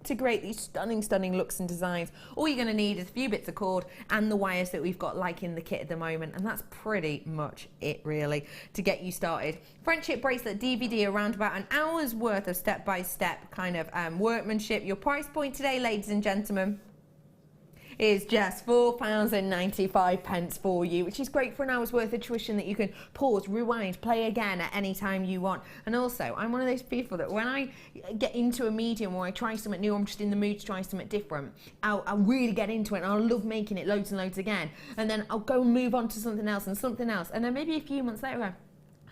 to create these stunning looks and designs. All you're going to need is a few bits of cord and the wires that we've got like in the kit at the moment, and that's pretty much it really to get you started. Friendship Bracelet DVD, around about an hour's worth of step-by-step kind of workmanship. Your price point today, ladies and gentlemen, is just £4.95 for you, which is great for an hour's worth of tuition that you can pause, rewind, play again at any time you want. And also, I'm one of those people that when I get into a medium or I try something new, I'm just in the mood to try something different, I'll really get into it, and I'll love making it loads and loads again, and then I'll go and move on to something else, and then maybe a few months later I go,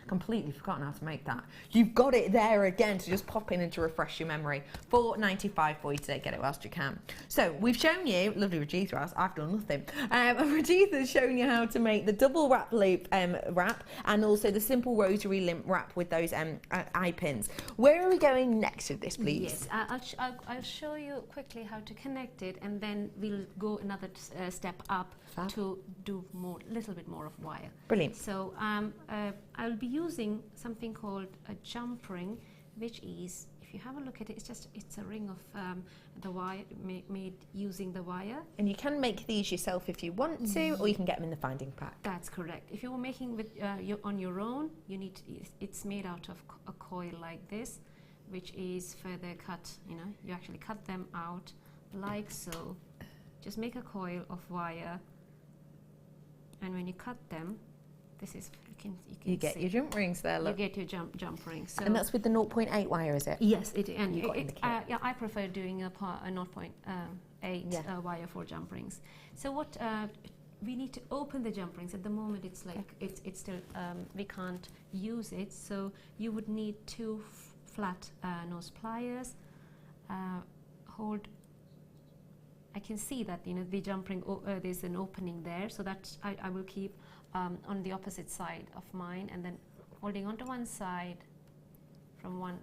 completely forgotten how to make that. You've got it there again to just pop in and to refresh your memory. £4.95 for you today. Get it whilst you can. So we've shown you, lovely Regitha, I've done nothing. Regitha's shown you how to make the double wrap loop wrap, and also the simple rosary limp wrap with those eye pins. Where are we going next with this, please? Yes, I'll show you quickly how to connect it, and then we'll go another step up to do little bit more of wire. Brilliant. So I'll be using something called a jump ring, which is, if you have a look at it, it's a ring of the wire made using the wire. And you can make these yourself if you want to, or you can get them in the finding pack. That's correct. If you're making with on your own, it's made out of a coil like this, which is further cut. You actually cut them out like so. Just make a coil of wire, and when you cut them, this is you get your jump rings there. Look. You get your jump rings. So and that's with the 0.8 wire, is it? Yes, it and you got in the kit. Yeah, I prefer doing a 0.8 wire for jump rings. So what we need to open the jump rings. At the moment, it's like it's still we can't use it. So you would need two flat nose pliers. Hold. I can see that the jump ring, there's an opening there, so that I will keep on the opposite side of mine, and then holding onto one side from one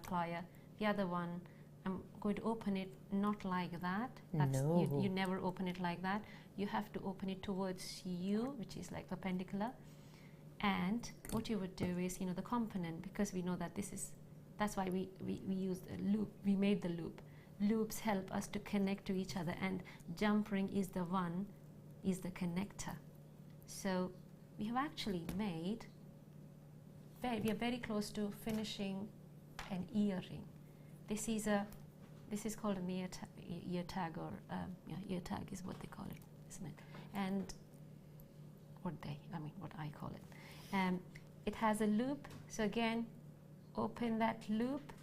plier, the other one I'm going to open it not like that. No. You never open it like that. You have to open it towards you, which is like perpendicular. And what you would do is, the component, because we know that that's why we used a loop, we made the loop. Loops help us to connect to each other, and jump ring is the connector. So we have actually made, we are very close to finishing an earring. This is called an ear tag, or ear tag is what they call it, isn't it? And what I call it. It has a loop, so again, open that loop.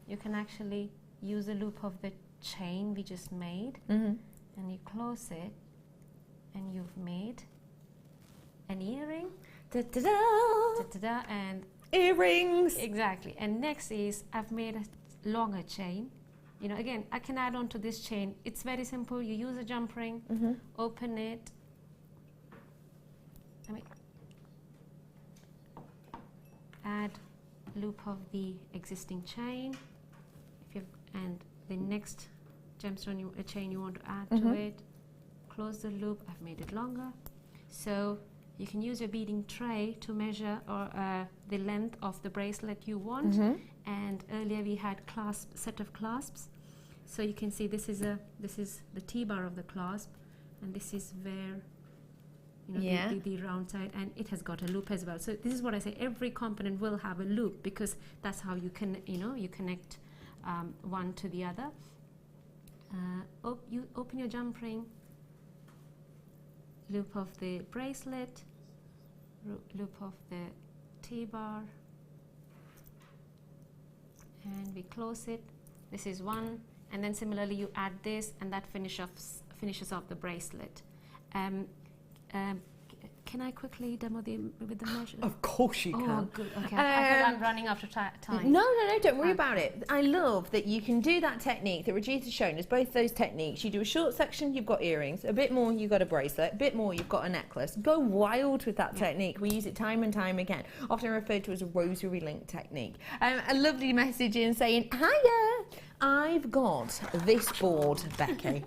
You can actually use the loop of the chain we just made, and you close it, and you've made an earring. Da-da-da! Da-da-da! And earrings! Exactly. And next is, I've made a longer chain, you know, again, I can add on to this chain. It's very simple. You use a jump ring, open it. Let me add loop of the existing chain. And the next gemstone chain you want to add to it. Close the loop. I've made it longer. So you can use your beading tray to measure the length of the bracelet you want. And earlier we had set of clasps. So you can see this is the T-bar of the clasp, and this is where, you know, the round side, and it has got a loop as well. So this is what I say, every component will have a loop, because that's how you can, you know, you connect one to the other. You open your jump ring, loop of the bracelet, loop of the T-bar, and we close it. This is one, and then similarly you add this, and that finishes off the bracelet. Can I quickly demo with the measure? Of course you can. Oh, good. Okay. I'm running after time. No, don't worry about it. I love that you can do that technique that Regina's shown us, both those techniques. You do a short section, you've got earrings. A bit more, you've got a bracelet. A bit more, you've got a necklace. Go wild with that technique. We use it time and time again, often referred to as a rosary link technique. A lovely message in saying, hiya, I've got this board, Becky.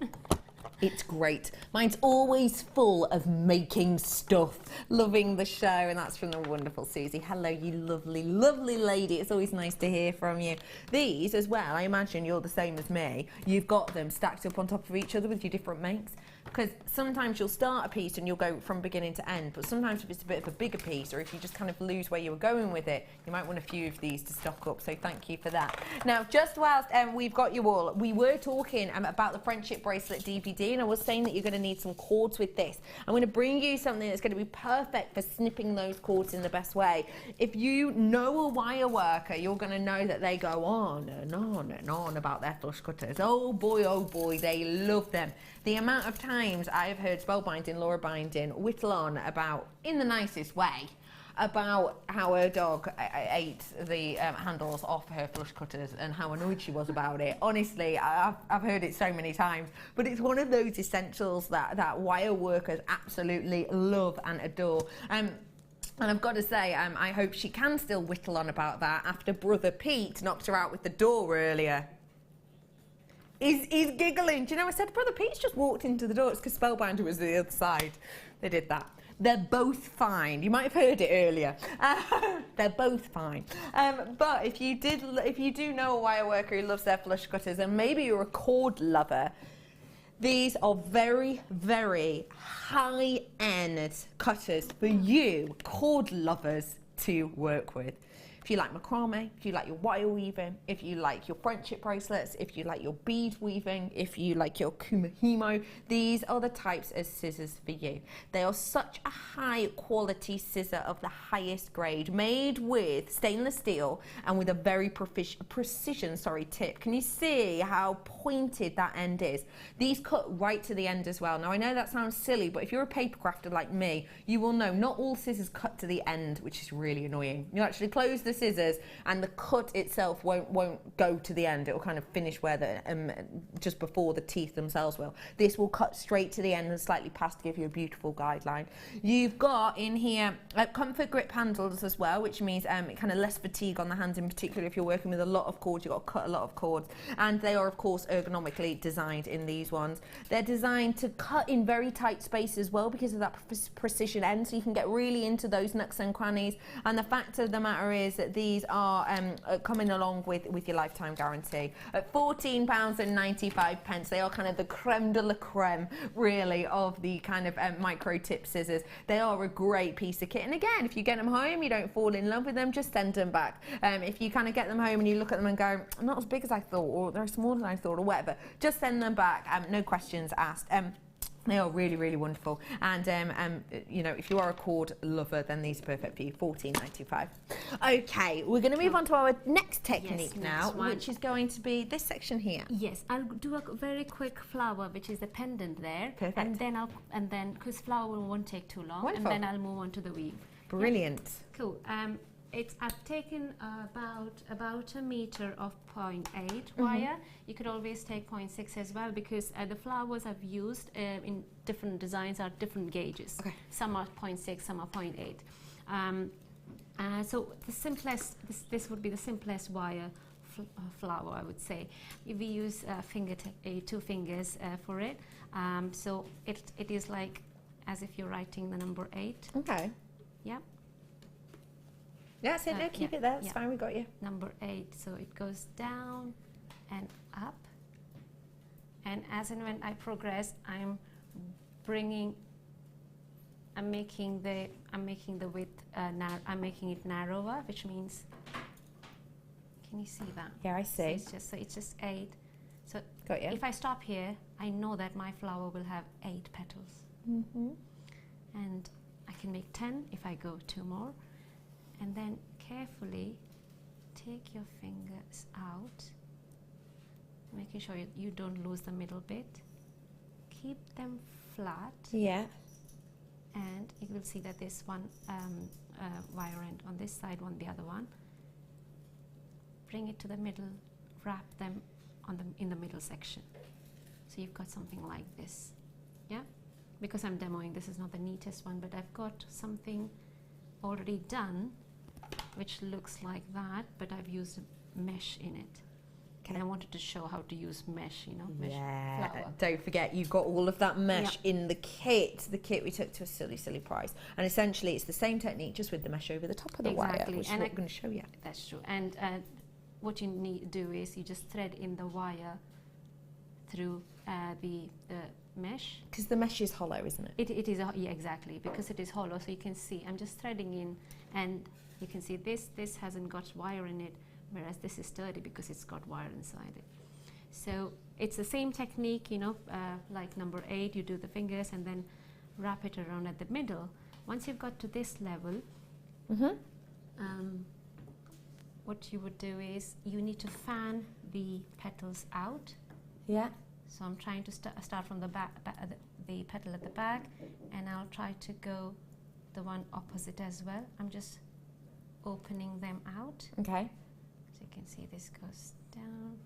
It's great. Mine's always full of making stuff. Loving the show, and that's from the wonderful Susie. Hello, you lovely, lovely lady. It's always nice to hear from you. These as well, I imagine you're the same as me. You've got them stacked up on top of each other with your different makes. Because sometimes you'll start a piece and you'll go from beginning to end, but sometimes if it's a bit of a bigger piece, or if you just kind of lose where you were going with it, you might want a few of these to stock up, so thank you for that. Now, just whilst we've got you all, we were talking about the Friendship Bracelet DVD, and I was saying that you're going to need some cords with this. I'm going to bring you something that's going to be perfect for snipping those cords in the best way. If you know a wire worker, you're going to know that they go on and on and on about their flush cutters. Oh boy, they love them. The amount of times I've heard spellbinding, Laura Binding, whittle on about, in the nicest way, about how her dog ate the handles off her flush cutters and how annoyed she was about it. Honestly, I've heard it so many times, but it's one of those essentials that wire workers absolutely love and adore. And I've got to say, I hope she can still whittle on about that after Brother Pete knocked her out with the door earlier. He's giggling. Do you know, I said, Brother Pete's just walked into the door. It's because Spellbinder was the other side. They did that. They're both fine. You might have heard it earlier. They're both fine. But if you do know a wire worker who loves their flush cutters, and maybe you're a cord lover, these are very, very high-end cutters for you, cord lovers, to work with. If you like macrame, if you like your wire weaving, if you like your friendship bracelets, if you like your bead weaving, if you like your kumihimo, these are the types of scissors for you. They are such a high quality scissor of the highest grade, made with stainless steel and with a very precision tip. Can you see how pointed that end is? These cut right to the end as well. Now I know that sounds silly, but if you're a paper crafter like me, you will know not all scissors cut to the end, which is really annoying. You actually close the scissors and the cut itself won't go to the end. It will kind of finish where the just before the teeth themselves will. This will cut straight to the end and slightly past to give you a beautiful guideline. You've got in here comfort grip handles as well, which means kind of less fatigue on the hands, in particular if you're working with a lot of cords. You've got to cut a lot of cords, and they are of course ergonomically designed in these ones. They're designed to cut in very tight space as well because of that precision end, so you can get really into those nooks and crannies. And the fact of the matter is that these are coming along with your lifetime guarantee. At £14.95, they are kind of the creme de la creme, really, of the kind of micro tip scissors. They are a great piece of kit. And again, if you get them home, you don't fall in love with them, just send them back. If you kind of get them home and you look at them and go, not as big as I thought, or they're smaller than I thought, or whatever, just send them back. No questions asked. They are really, really wonderful. And, you know, if you are a cord lover, then these are perfect for you. £14.95. Okay, we're going to move on to our next technique now, which is going to be this section here. Yes, I'll do a very quick flower, which is the pendant there. Perfect. And then, because flower won't take too long, Wonderful. and then I'll move on to the weave. Brilliant. Yeah. Cool. I've taken about a meter of 0.8 wire. You could always take 0.6 as well, because the flowers I've used in different designs are different gauges. Okay. Some are 0.6, some are 0.8. So the simplest, this would be the simplest wire flower, I would say. We use two fingers for it. So it is like as if you're writing the number 8. Okay. Yeah. Yeah, so no, keep it there. It's fine. We got you. Number 8. So it goes down and up. And as and when I progress, I'm making the width I'm making it narrower, which means, can you see that? Yeah, I see. So it's just 8. So got you. If I stop here, I know that my flower will have 8 petals. And I can make 10 if I go 2 more. And then carefully take your fingers out, making sure you don't lose the middle bit. Keep them flat. Yeah. And you will see that there's one wire end on this side, the other one. Bring it to the middle, wrap them in the middle section. So you've got something like this. Yeah? Because I'm demoing, this is not the neatest one, but I've got something already done which looks like that, but I've used mesh in it. And I wanted to show how to use mesh, mesh flower. Don't forget, you got all of that mesh in the kit. The kit we took to a silly, silly price. And essentially, it's the same technique, just with the mesh over the top of the wire, which is what I'm going to show you. That's true. And what you need to do is you just thread in the wire through the mesh. Because the mesh is hollow, isn't it? It is, yeah, exactly. Because it is hollow, so you can see, I'm just threading in, and you can see this hasn't got wire in it, whereas this is sturdy because it's got wire inside it. So it's the same technique, like number 8, you do the fingers and then wrap it around at the middle. Once you've got to this level, what you would do is you need to fan the petals out. Yeah. So I'm trying to start from the back, the petal at the back, and I'll try to go the one opposite as well. I'm just opening them out. Okay. So you can see this goes down.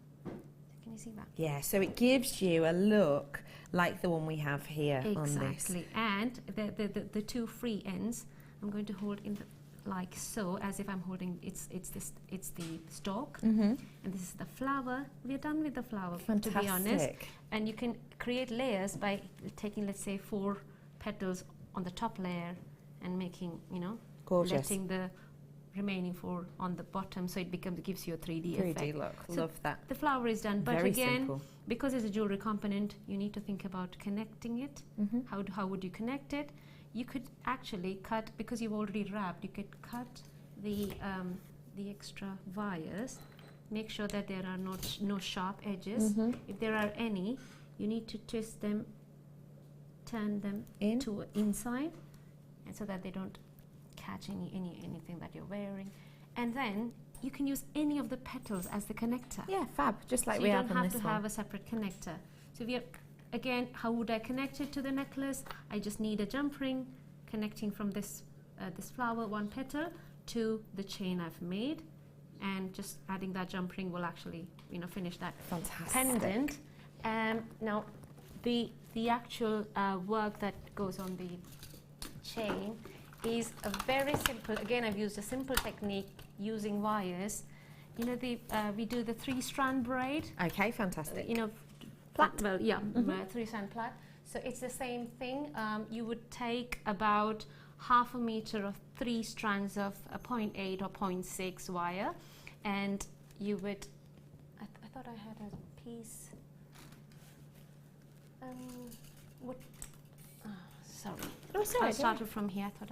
Can you see that? Yeah, so it gives you a look like the one we have here on this. Exactly. And the 2 free ends, I'm going to hold in like so, as if I'm holding it's the stalk, and this is the flower. We're done with the flower. Fantastic. To be honest. And you can create layers by taking, let's say, 4 petals on the top layer and making, gorgeous, letting the remaining 4 on the bottom, so it gives you a 3D effect. 3D look. So love that. The flower is done, but Very again, simple. Because it's a jewelry component, you need to think about connecting it. How would you connect it? You could actually cut, because you've already wrapped, you could cut the extra wires. Make sure that there are no sharp edges. If there are any, you need to twist them, turn them to inside, and so that they don't catch anything that you're wearing. And then you can use any of the petals as the connector. Yeah, fab, just like so we you have don't on have this to one. have a separate connector. So again, how would I connect it to the necklace? I just need a jump ring connecting from this flower, 1 petal, to the chain I've made, and just adding that jump ring will actually, finish that pendant. Now, the actual work that goes on the chain is a very simple. Again, I've used a simple technique using wires. We do the 3-strand braid. Okay, fantastic. Plait. Well, yeah, 3-strand plait. So it's the same thing. You would take about half a meter of 3 strands of a 0.8 or 0.6 wire, and you would. I thought I had a piece. Sorry. Oh, sorry. I started from here. I thought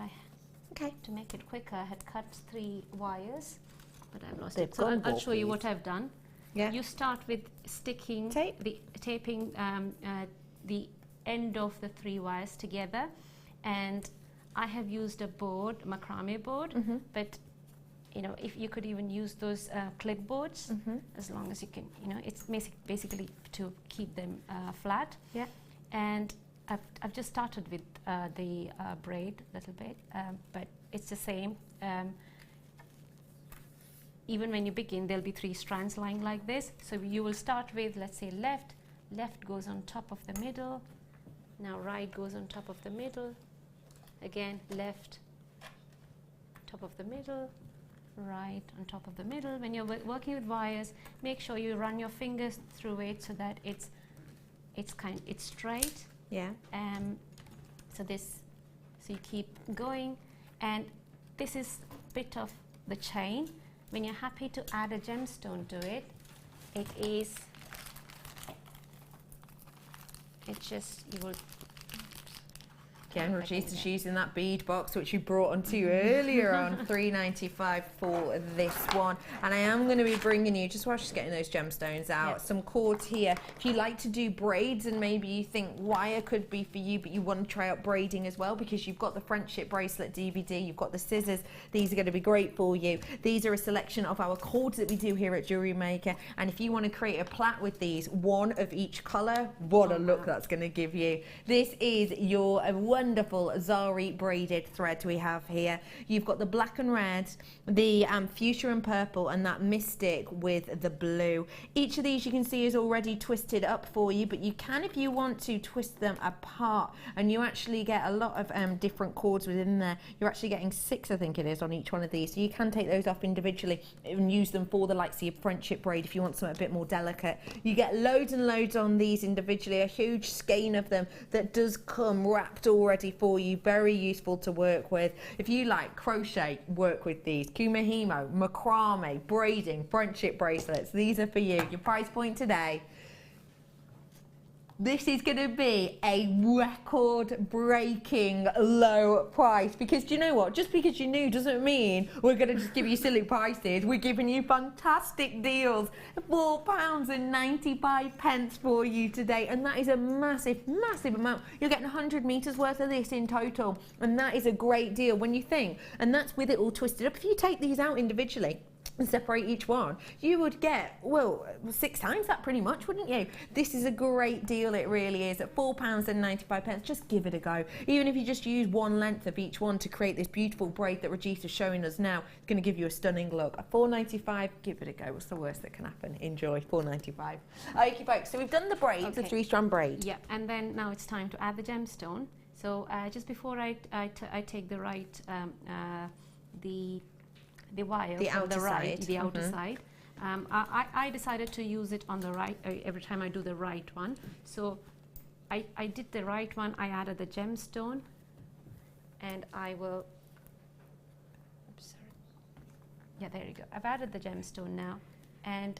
Okay. To make it quicker, I had cut 3 wires, but I've lost it. So I'll show you what I've done. Yeah. You start with sticking taping the end of the 3 wires together, and I have used a board, macrame board, but if you could even use those clipboards, as long as you can, it's basically to keep them flat. Yeah. And I've just started with the braid a little bit, but it's the same. even when you begin, there'll be 3 strands lying like this. So you will start with, let's say, left. Left goes on top of the middle. Now right goes on top of the middle. Again, left, top of the middle, right on top of the middle. When you're working with wires, make sure you run your fingers through it so that it's straight. Yeah. So you keep going, and this is a bit of the chain. When you're happy to add a gemstone to it, you will. Again, Regista's using that bead box which you brought onto earlier on, $3.95 for this one. And I am going to be bringing you, just while she's getting those gemstones out, some cords here. If you like to do braids and maybe you think wire could be for you, but you want to try out braiding as well, because you've got the friendship bracelet DVD, you've got the scissors, these are going to be great for you. These are a selection of our cords that we do here at Jewellery Maker. And if you want to create a plait with these, one of each colour, what a look that's going to give you. This is your wonderful Zari braided thread we have here. You've got the black and red, the fuchsia and purple, and that mystic with the blue. Each of these you can see is already twisted up for you, but you can, if you want to, twist them apart, and you actually get a lot of different cords within there. You're actually getting 6, I think it is, on each one of these, so you can take those off individually and use them for the likes of your friendship braid if you want something a bit more delicate. You get loads and loads on these individually, a huge skein of them that does come wrapped already for you, very useful to work with. If you like crochet, work with these. Kumihimo, macrame, braiding, friendship bracelets, these are for you. Your price point today, this is going to be a record-breaking low price, because do you know what? Just because you're new doesn't mean we're going to just give you silly prices. We're giving you fantastic deals. £4.95 for you today, and that is a massive, massive amount. You're getting 100 metres worth of this in total, and that is a great deal when you think, and that's with it all twisted up. If you take these out individually and separate each one, you would get, well, 6 times that pretty much, wouldn't you? This is a great deal, it really is. At £4.95, just give it a go. Even if you just use one length of each one to create this beautiful braid that Regista's showing us now, it's going to give you a stunning look. At £4.95, give it a go. What's the worst that can happen? Enjoy. £4.95. Okay, folks, so we've done the braids, the 3-strand braid. Yeah, and then now it's time to add the gemstone. So just before I take the right, the wire from the right, the outer side. I decided to use it on the right every time I do the right one. So I did the right one, I added the gemstone, and I will, oops, sorry. Yeah, there you go. I've added the gemstone now, and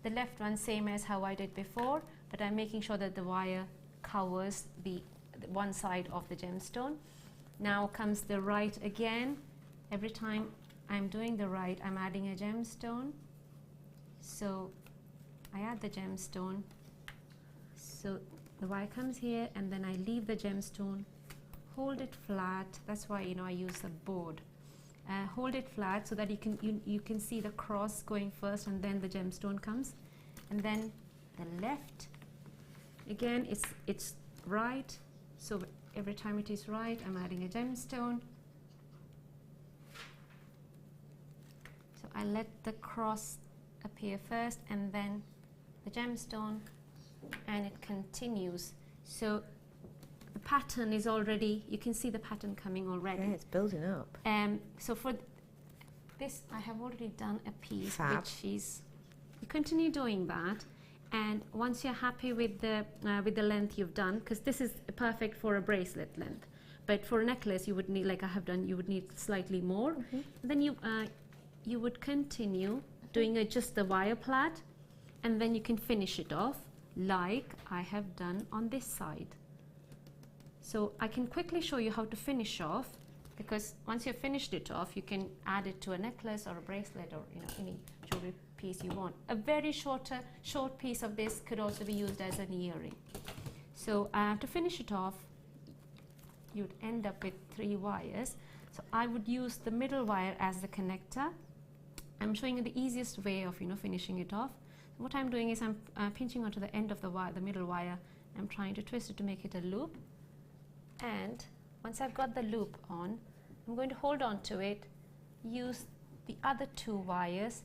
the left one same as how I did before, but I'm making sure that the wire covers the one side of the gemstone. Now comes the right again. Every time I'm doing the right, I'm adding a gemstone. So I add the gemstone. So the wire comes here, and then I leave the gemstone, hold it flat. That's why, you know, I use a board. Hold it flat so that you can see the cross going first, and then the gemstone comes, and then the left. Again, it's right. So every time it is right, I'm adding a gemstone. I let the cross appear first, and then the gemstone, and it continues. So the pattern is already, you can see the pattern coming already. Yeah, it's building up. So for this, I have already done a piece, Fab. which is, you continue doing that, and once you're happy with the length you've done, because this is perfect for a bracelet length, but for a necklace you would need, like I have done, you would need slightly more. And then you would continue doing just the wire plait, and then you can finish it off like I have done on this side. So I can quickly show you how to finish off, because once you've finished it off, you can add it to a necklace or a bracelet, or, you know, any jewelry piece you want. A very short piece of this could also be used as an earring. So to finish it off, you'd end up with 3 wires. So I would use the middle wire as the connector. I'm showing you the easiest way of, you know, finishing it off. What I'm doing is I'm pinching onto the end of the wire, the middle wire. I'm trying to twist it to make it a loop. And once I've got the loop on, I'm going to hold on to it, use the other 2 wires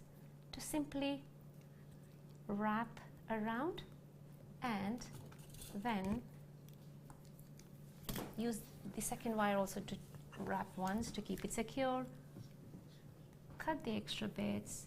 to simply wrap around, and then use the second wire also to wrap once to keep it secure. Cut the extra bits,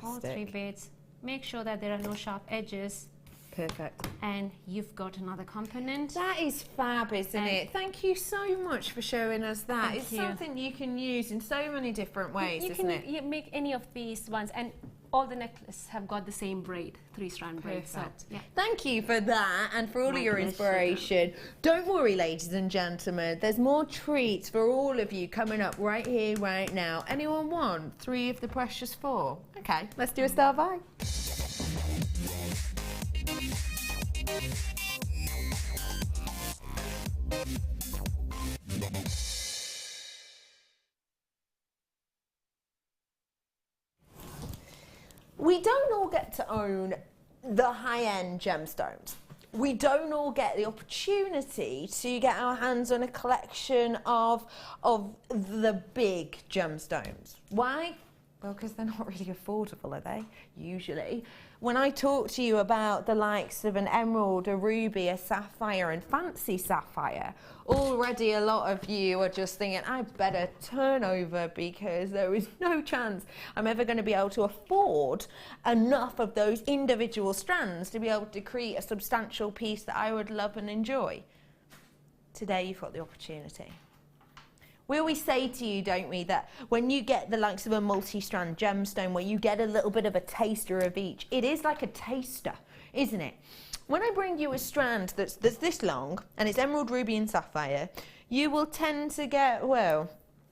all 3 bits. Make sure that there are no sharp edges. Perfect. And you've got another component. That is fab, isn't it? Thank you so much for showing us that. It's something you can use in so many different ways, isn't it? You can make any of these ones, and all the necklaces have got the same braid, 3-strand braid. So, yeah. Thank you for that and for all of your inspiration. Don't worry, ladies and gentlemen, there's more treats for all of you coming up right here, right now. Anyone want 3 of the precious 4? Okay, let's do a start by. We don't all get to own the high-end gemstones. We don't all get the opportunity to get our hands on a collection of the big gemstones. Why? Well, because they're not really affordable, are they? Usually. When I talk to you about the likes of an emerald, a ruby, a sapphire and fancy sapphire, already a lot of you are just thinking, I better turn over because there is no chance I'm ever going to be able to afford enough of those individual strands to be able to create a substantial piece that I would love and enjoy. Today you've got the opportunity. We always say to you, don't we, that when you get the likes of a multi-strand gemstone where you get a little bit of a taster of each, it is like a taster, isn't it? When I bring you a strand that's this long, and it's emerald, ruby and sapphire, you will tend to get, well,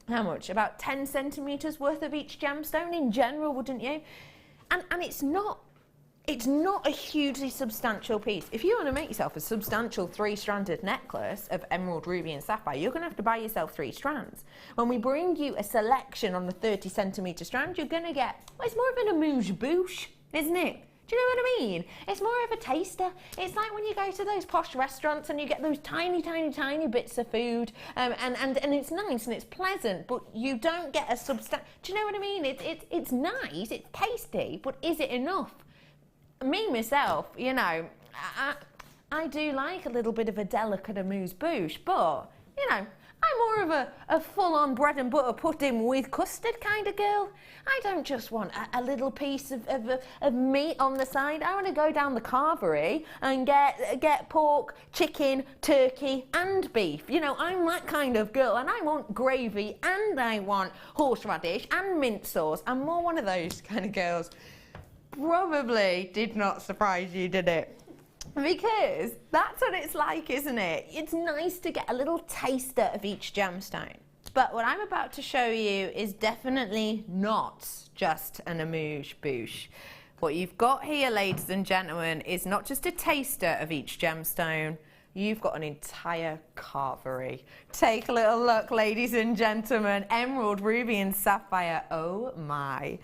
how much? About 10 centimetres worth of each gemstone in general, wouldn't you? And it's not a hugely substantial piece. If you want to make yourself a substantial 3-stranded necklace of emerald, ruby and sapphire, you're going to have to buy yourself 3 strands. When we bring you a selection on the 30 centimetre strand, you're going to get, well, it's more of an amuse-bouche, isn't it? Do you know what I mean? It's more of a taster. It's like when you go to those posh restaurants and you get those tiny, tiny, tiny bits of food, and it's nice and it's pleasant, but you don't get a do you know what I mean? It's nice, it's tasty, but is it enough? Me, myself, you know, I do like a little bit of a delicate amuse-bouche, but, you know, I'm more of a full-on bread and butter pudding with custard kind of girl. I don't just want a little piece of meat on the side. I want to go down the carvery and get pork, chicken, turkey and beef. You know, I'm that kind of girl, and I want gravy and I want horseradish and mint sauce. I'm more one of those kind of girls. Probably did not surprise you, did it? Because that's what it's like, isn't it? It's nice to get a little taster of each gemstone. But what I'm about to show you is definitely not just an amuse-bouche. What you've got here, ladies and gentlemen, is not just a taster of each gemstone. You've got an entire carvery. Take a little look, ladies and gentlemen. Emerald, ruby and sapphire. Oh my.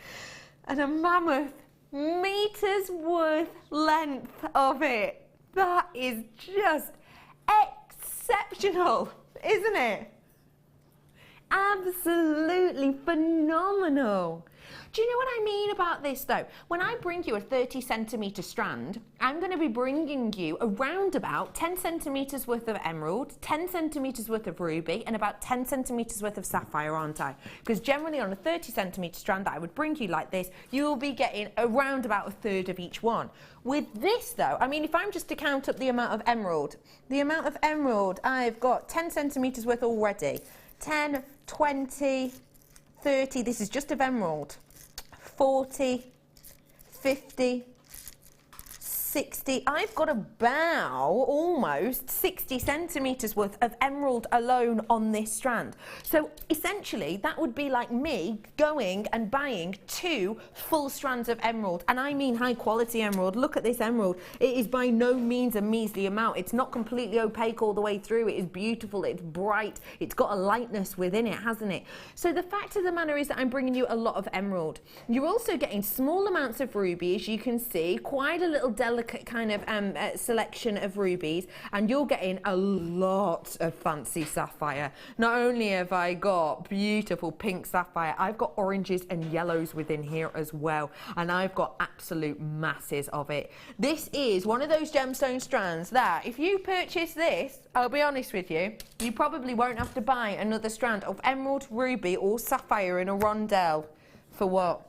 And a mammoth meters worth length of it. That is just exceptional, isn't it? Absolutely phenomenal. Do you know what I mean about this though? When I bring you a 30 centimetre strand, I'm going to be bringing you around about 10 centimetres worth of emerald, 10 centimetres worth of ruby and about 10 centimetres worth of sapphire, aren't I? Because generally on a 30 centimetre strand that I would bring you like this, you will be getting around about 1/3 of each one. With this though, I mean, if I'm just to count up the amount of emerald, I've got 10 centimetres worth already. 10, 20, 30, this is just of emerald. 40, 50, 60. I've got about almost 60 centimetres worth of emerald alone on this strand. So essentially that would be like me going and buying 2 full strands of emerald, and I mean high quality emerald. Look at this emerald. It is by no means a measly amount. It's not completely opaque all the way through. It is beautiful, it's bright, it's got a lightness within it, hasn't it? So the fact of the matter is that I'm bringing you a lot of emerald. You're also getting small amounts of ruby, as you can see, quite a little delicate another kind of selection of rubies, and you're getting a lot of fancy sapphire. Not only have I got beautiful pink sapphire, I've got oranges and yellows within here as well, and I've got absolute masses of it. This is one of those gemstone strands that if you purchase this, I'll be honest with you, you probably won't have to buy another strand of emerald, ruby or sapphire in a rondelle for what?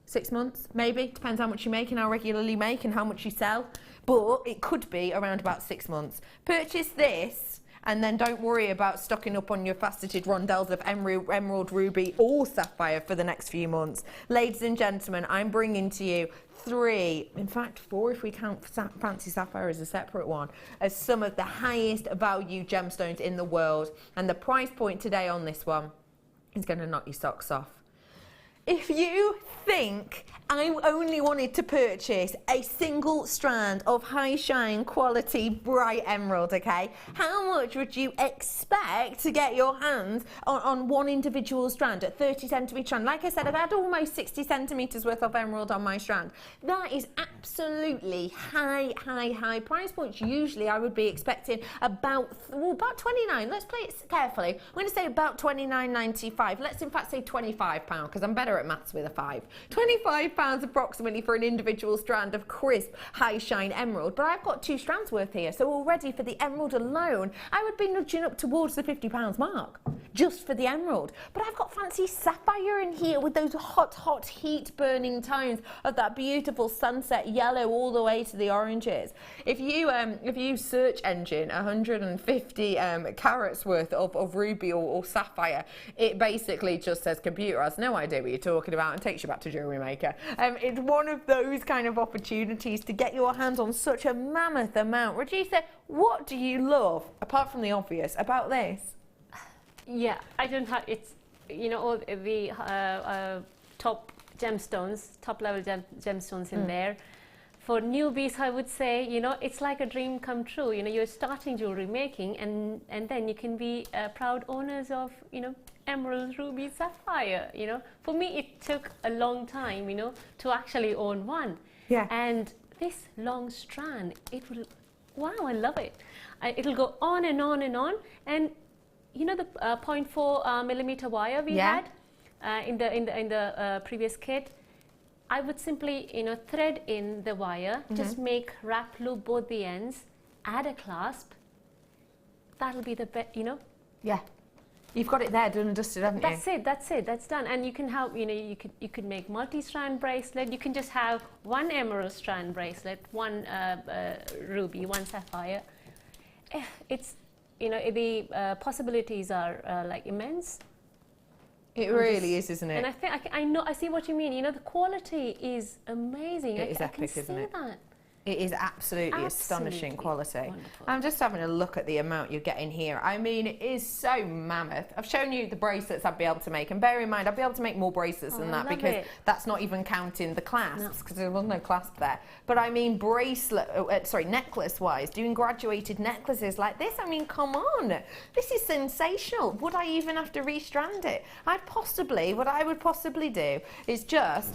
6 months, maybe? Depends how much you make and how regularly you make and how much you sell. But it could be around about 6 months. Purchase this and then don't worry about stocking up on your faceted rondelles of emerald, ruby or sapphire for the next few months. Ladies and gentlemen, I'm bringing to you 3, in fact 4 if we count fancy sapphire as a separate one, as some of the highest value gemstones in the world. And the price point today on this one is going to knock your socks off. If you think I only wanted to purchase a single strand of high shine quality bright emerald, okay, how much would you expect to get your hands on one individual strand at 30 centimetre strand? Like I said, I've had almost 60 centimetres worth of emerald on my strand. That is absolutely high price points. Usually I would be expecting about 29. Let's play it carefully. I'm going to say about £29.95. Let's in fact say £25 because I'm better at maths with a 5. £25 approximately for an individual strand of crisp high shine emerald, but I've got 2 strands worth here, so already for the emerald alone I would be nudging up towards the £50 mark just for the emerald. But I've got fancy sapphire in here with those hot heat burning tones of that beautiful sunset yellow all the way to the oranges. If you search engine 150 carats worth of ruby or sapphire, it basically just says computer has no idea what you're talking about and takes you back to Jewellery Maker. It's one of those kind of opportunities to get your hands on such a mammoth amount. Regisa, what do you love, apart from the obvious, about this? Yeah, I don't have, it's, you know, all the top gemstones, top level gemstones in there. For newbies, I would say, you know, it's like a dream come true. You know, you're starting jewelry making and then you can be proud owners of, you know, emerald, ruby, sapphire. You know, for me it took a long time, you know, to actually own one. Yeah. And this long strand, it will, wow, I love it. It'll go on and on and on. And you know the 0.4 millimeter wire we had in the previous kit. I would simply, you know, thread in the wire, just make wrap loop both the ends, add a clasp. That'll be the best, you know. Yeah. You've got it there done and dusted, haven't you? That's it, that's done. And you can have, you know, you could make multi-strand bracelet. You can just have one emerald strand bracelet, one ruby, one sapphire. It's, you know, the possibilities are like immense. It really is, isn't it? And I think I see what you mean. You know, the quality is amazing. It is epic, isn't it? That. It is absolutely astonishing quality. Wonderful. I'm just having a look at the amount you're getting here. I mean, it is so mammoth. I've shown you the bracelets I'd be able to make, and bear in mind, I'd be able to make more bracelets than that because that's not even counting the clasps because there was no clasp there. But I mean, necklace-wise, doing graduated necklaces like this, I mean, come on. This is sensational. Would I even have to restrand it? What I would possibly do is just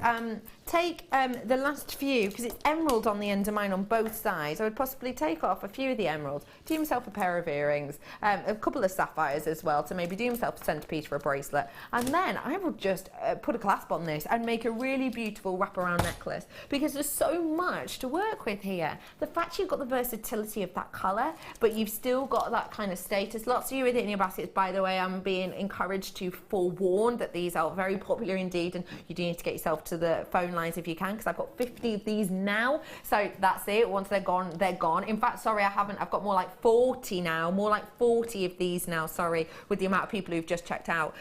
take the last few, because it's emerald on the end of mine on both sides. I would possibly take off a few of the emeralds, do himself a pair of earrings, a couple of sapphires as well to maybe do himself a centerpiece for a bracelet, and then I would just put a clasp on this and make a really beautiful wraparound necklace, because there's so much to work with here. The fact you've got the versatility of that colour, but you've still got that kind of status. Lots of you with it in your baskets, by the way. I'm being encouraged to forewarn that these are very popular indeed, and you do need to get yourself to the phone lines if you can, because I've got 50 of these now. So that's it. Once they're gone, they're gone. In fact, sorry, I haven't. I've got more like 40 now, more like 40 of these now, sorry, with the amount of people who've just checked out.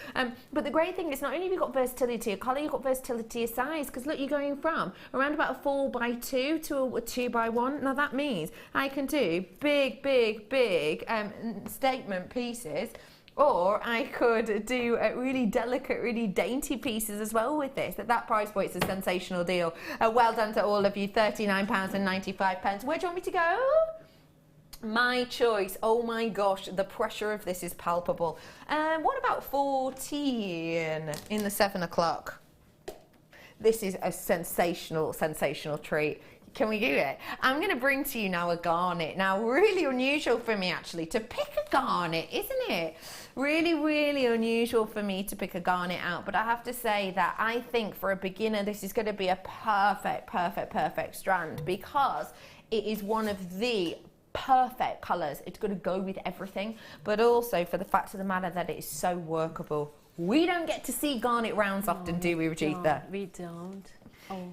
But the great thing is not only have you got versatility of colour, you've got versatility of size, because look, you're going from around about a 4x2 to a 2x1. Now that means I can do big statement pieces, or I could do really delicate, really dainty pieces as well with this. At that price point, it's a sensational deal. Well done to all of you, £39.95. Where do you want me to go? My choice. Oh my gosh, the pressure of this is palpable. What about 14 in the 7 o'clock? This is a sensational treat. You Can we do it? I'm going to bring to you now a garnet. Now, really unusual for me actually to pick a garnet, isn't it? Really, really unusual for me to pick a garnet out, but I have to say that I think for a beginner this is going to be a perfect strand, because it is one of the perfect colours. It's going to go with everything, but also for the fact of the matter that it is so workable. We don't get to see garnet rounds often, do we, Rajitha? We don't. Oh.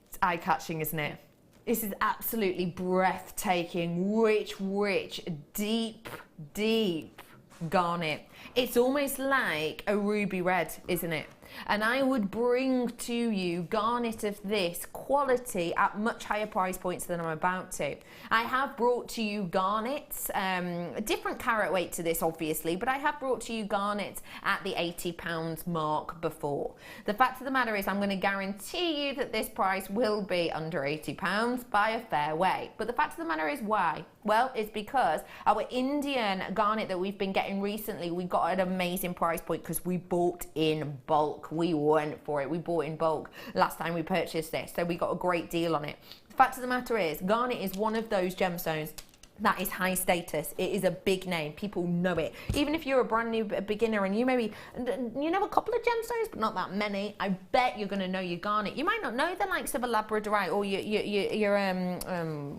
It's eye-catching, isn't it? This is absolutely breathtaking, rich, deep garnet. It's almost like a ruby red, isn't it? And I would bring to you garnet of this quality at much higher price points than I'm about to. I have brought to you garnets, a different carat weight to this obviously, but I have brought to you garnets at the £80 mark before. The fact of the matter is I'm going to guarantee you that this price will be under £80 by a fair way. But the fact of the matter is why? Well, it's because our Indian garnet that we've been getting recently, we got at an amazing price point because we bought in bulk. We went for it. We bought in bulk last time we purchased this, so we got a great deal on it. The fact of the matter is, garnet is one of those gemstones that is high status. It is a big name. People know it. Even if you're a brand new beginner and you maybe, you know a couple of gemstones, but not that many, I bet you're going to know your garnet. You might not know the likes of a labradorite or your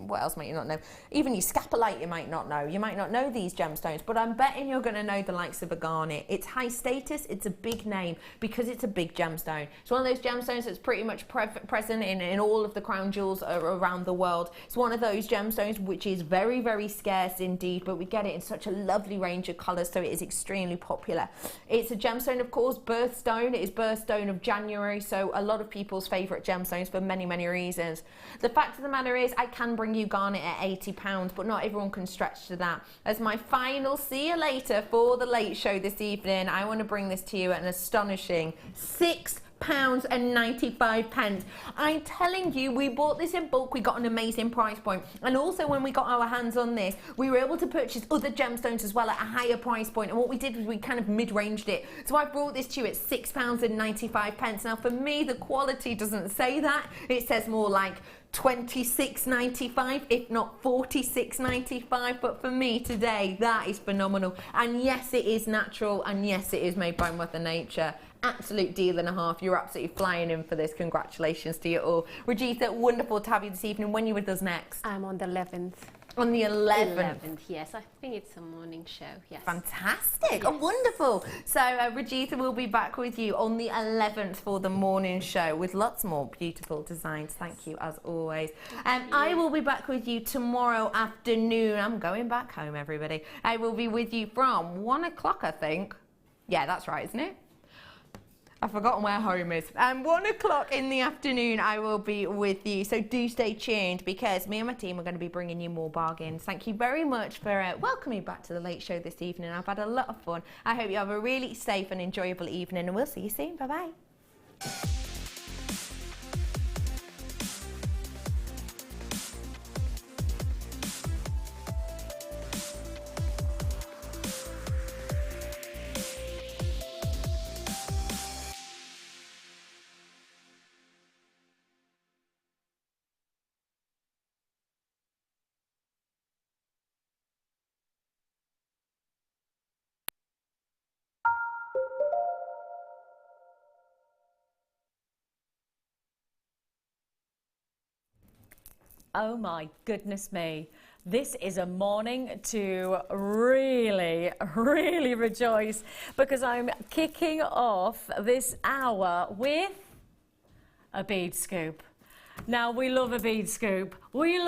what else might you not know? Even your scapolite you might not know. You might not know these gemstones, but I'm betting you're going to know the likes of a garnet. It's high status. It's a big name because it's a big gemstone. It's one of those gemstones that's pretty much present in all of the crown jewels around the world. It's one of those gemstones which is very scarce indeed, but we get it in such a lovely range of colours, so it is extremely popular. It's a gemstone, of course, birthstone. It is birthstone of January, so a lot of people's favourite gemstones for many reasons. The fact of the matter is I can bring you garnet at £80, but not everyone can stretch to that. As my final see you later for the late show this evening, I want to bring this to you at an astonishing £6.95. I'm telling you, we bought this in bulk. We got an amazing price point, and also when we got our hands on this, we were able to purchase other gemstones as well at a higher price point. And what we did was we kind of mid-ranged it. So I brought this to you at £6.95. Now for me, the quality doesn't say that. It says more like £26.95, if not £46.95, but for me today, that is phenomenal. And yes, it is natural, and yes, it is made by Mother Nature. Absolute deal and a half. You're absolutely flying in for this. Congratulations to you all. Rajitha, wonderful to have you this evening. When are you with us next? I'm on the 11th. On the 11th? Yes, I think it's a morning show, yes. Fantastic. Yes. Oh, wonderful. So Rajitha will be back with you on the 11th for the morning show with lots more beautiful designs. Thank you, as always. I will be back with you tomorrow afternoon. I'm going back home, everybody. I will be with you from 1 o'clock, I think. Yeah, that's right, isn't it? I've forgotten where home is. 1 o'clock in the afternoon I will be with you, so do stay tuned because me and my team are going to be bringing you more bargains. Thank you very much for welcoming back to the Late Show this evening. I've had a lot of fun. I hope you have a really safe and enjoyable evening, and we'll see you soon. Bye bye. Oh my goodness me. This is a morning to really rejoice because I'm kicking off this hour with a bead scoop. Now, we love a bead scoop. We love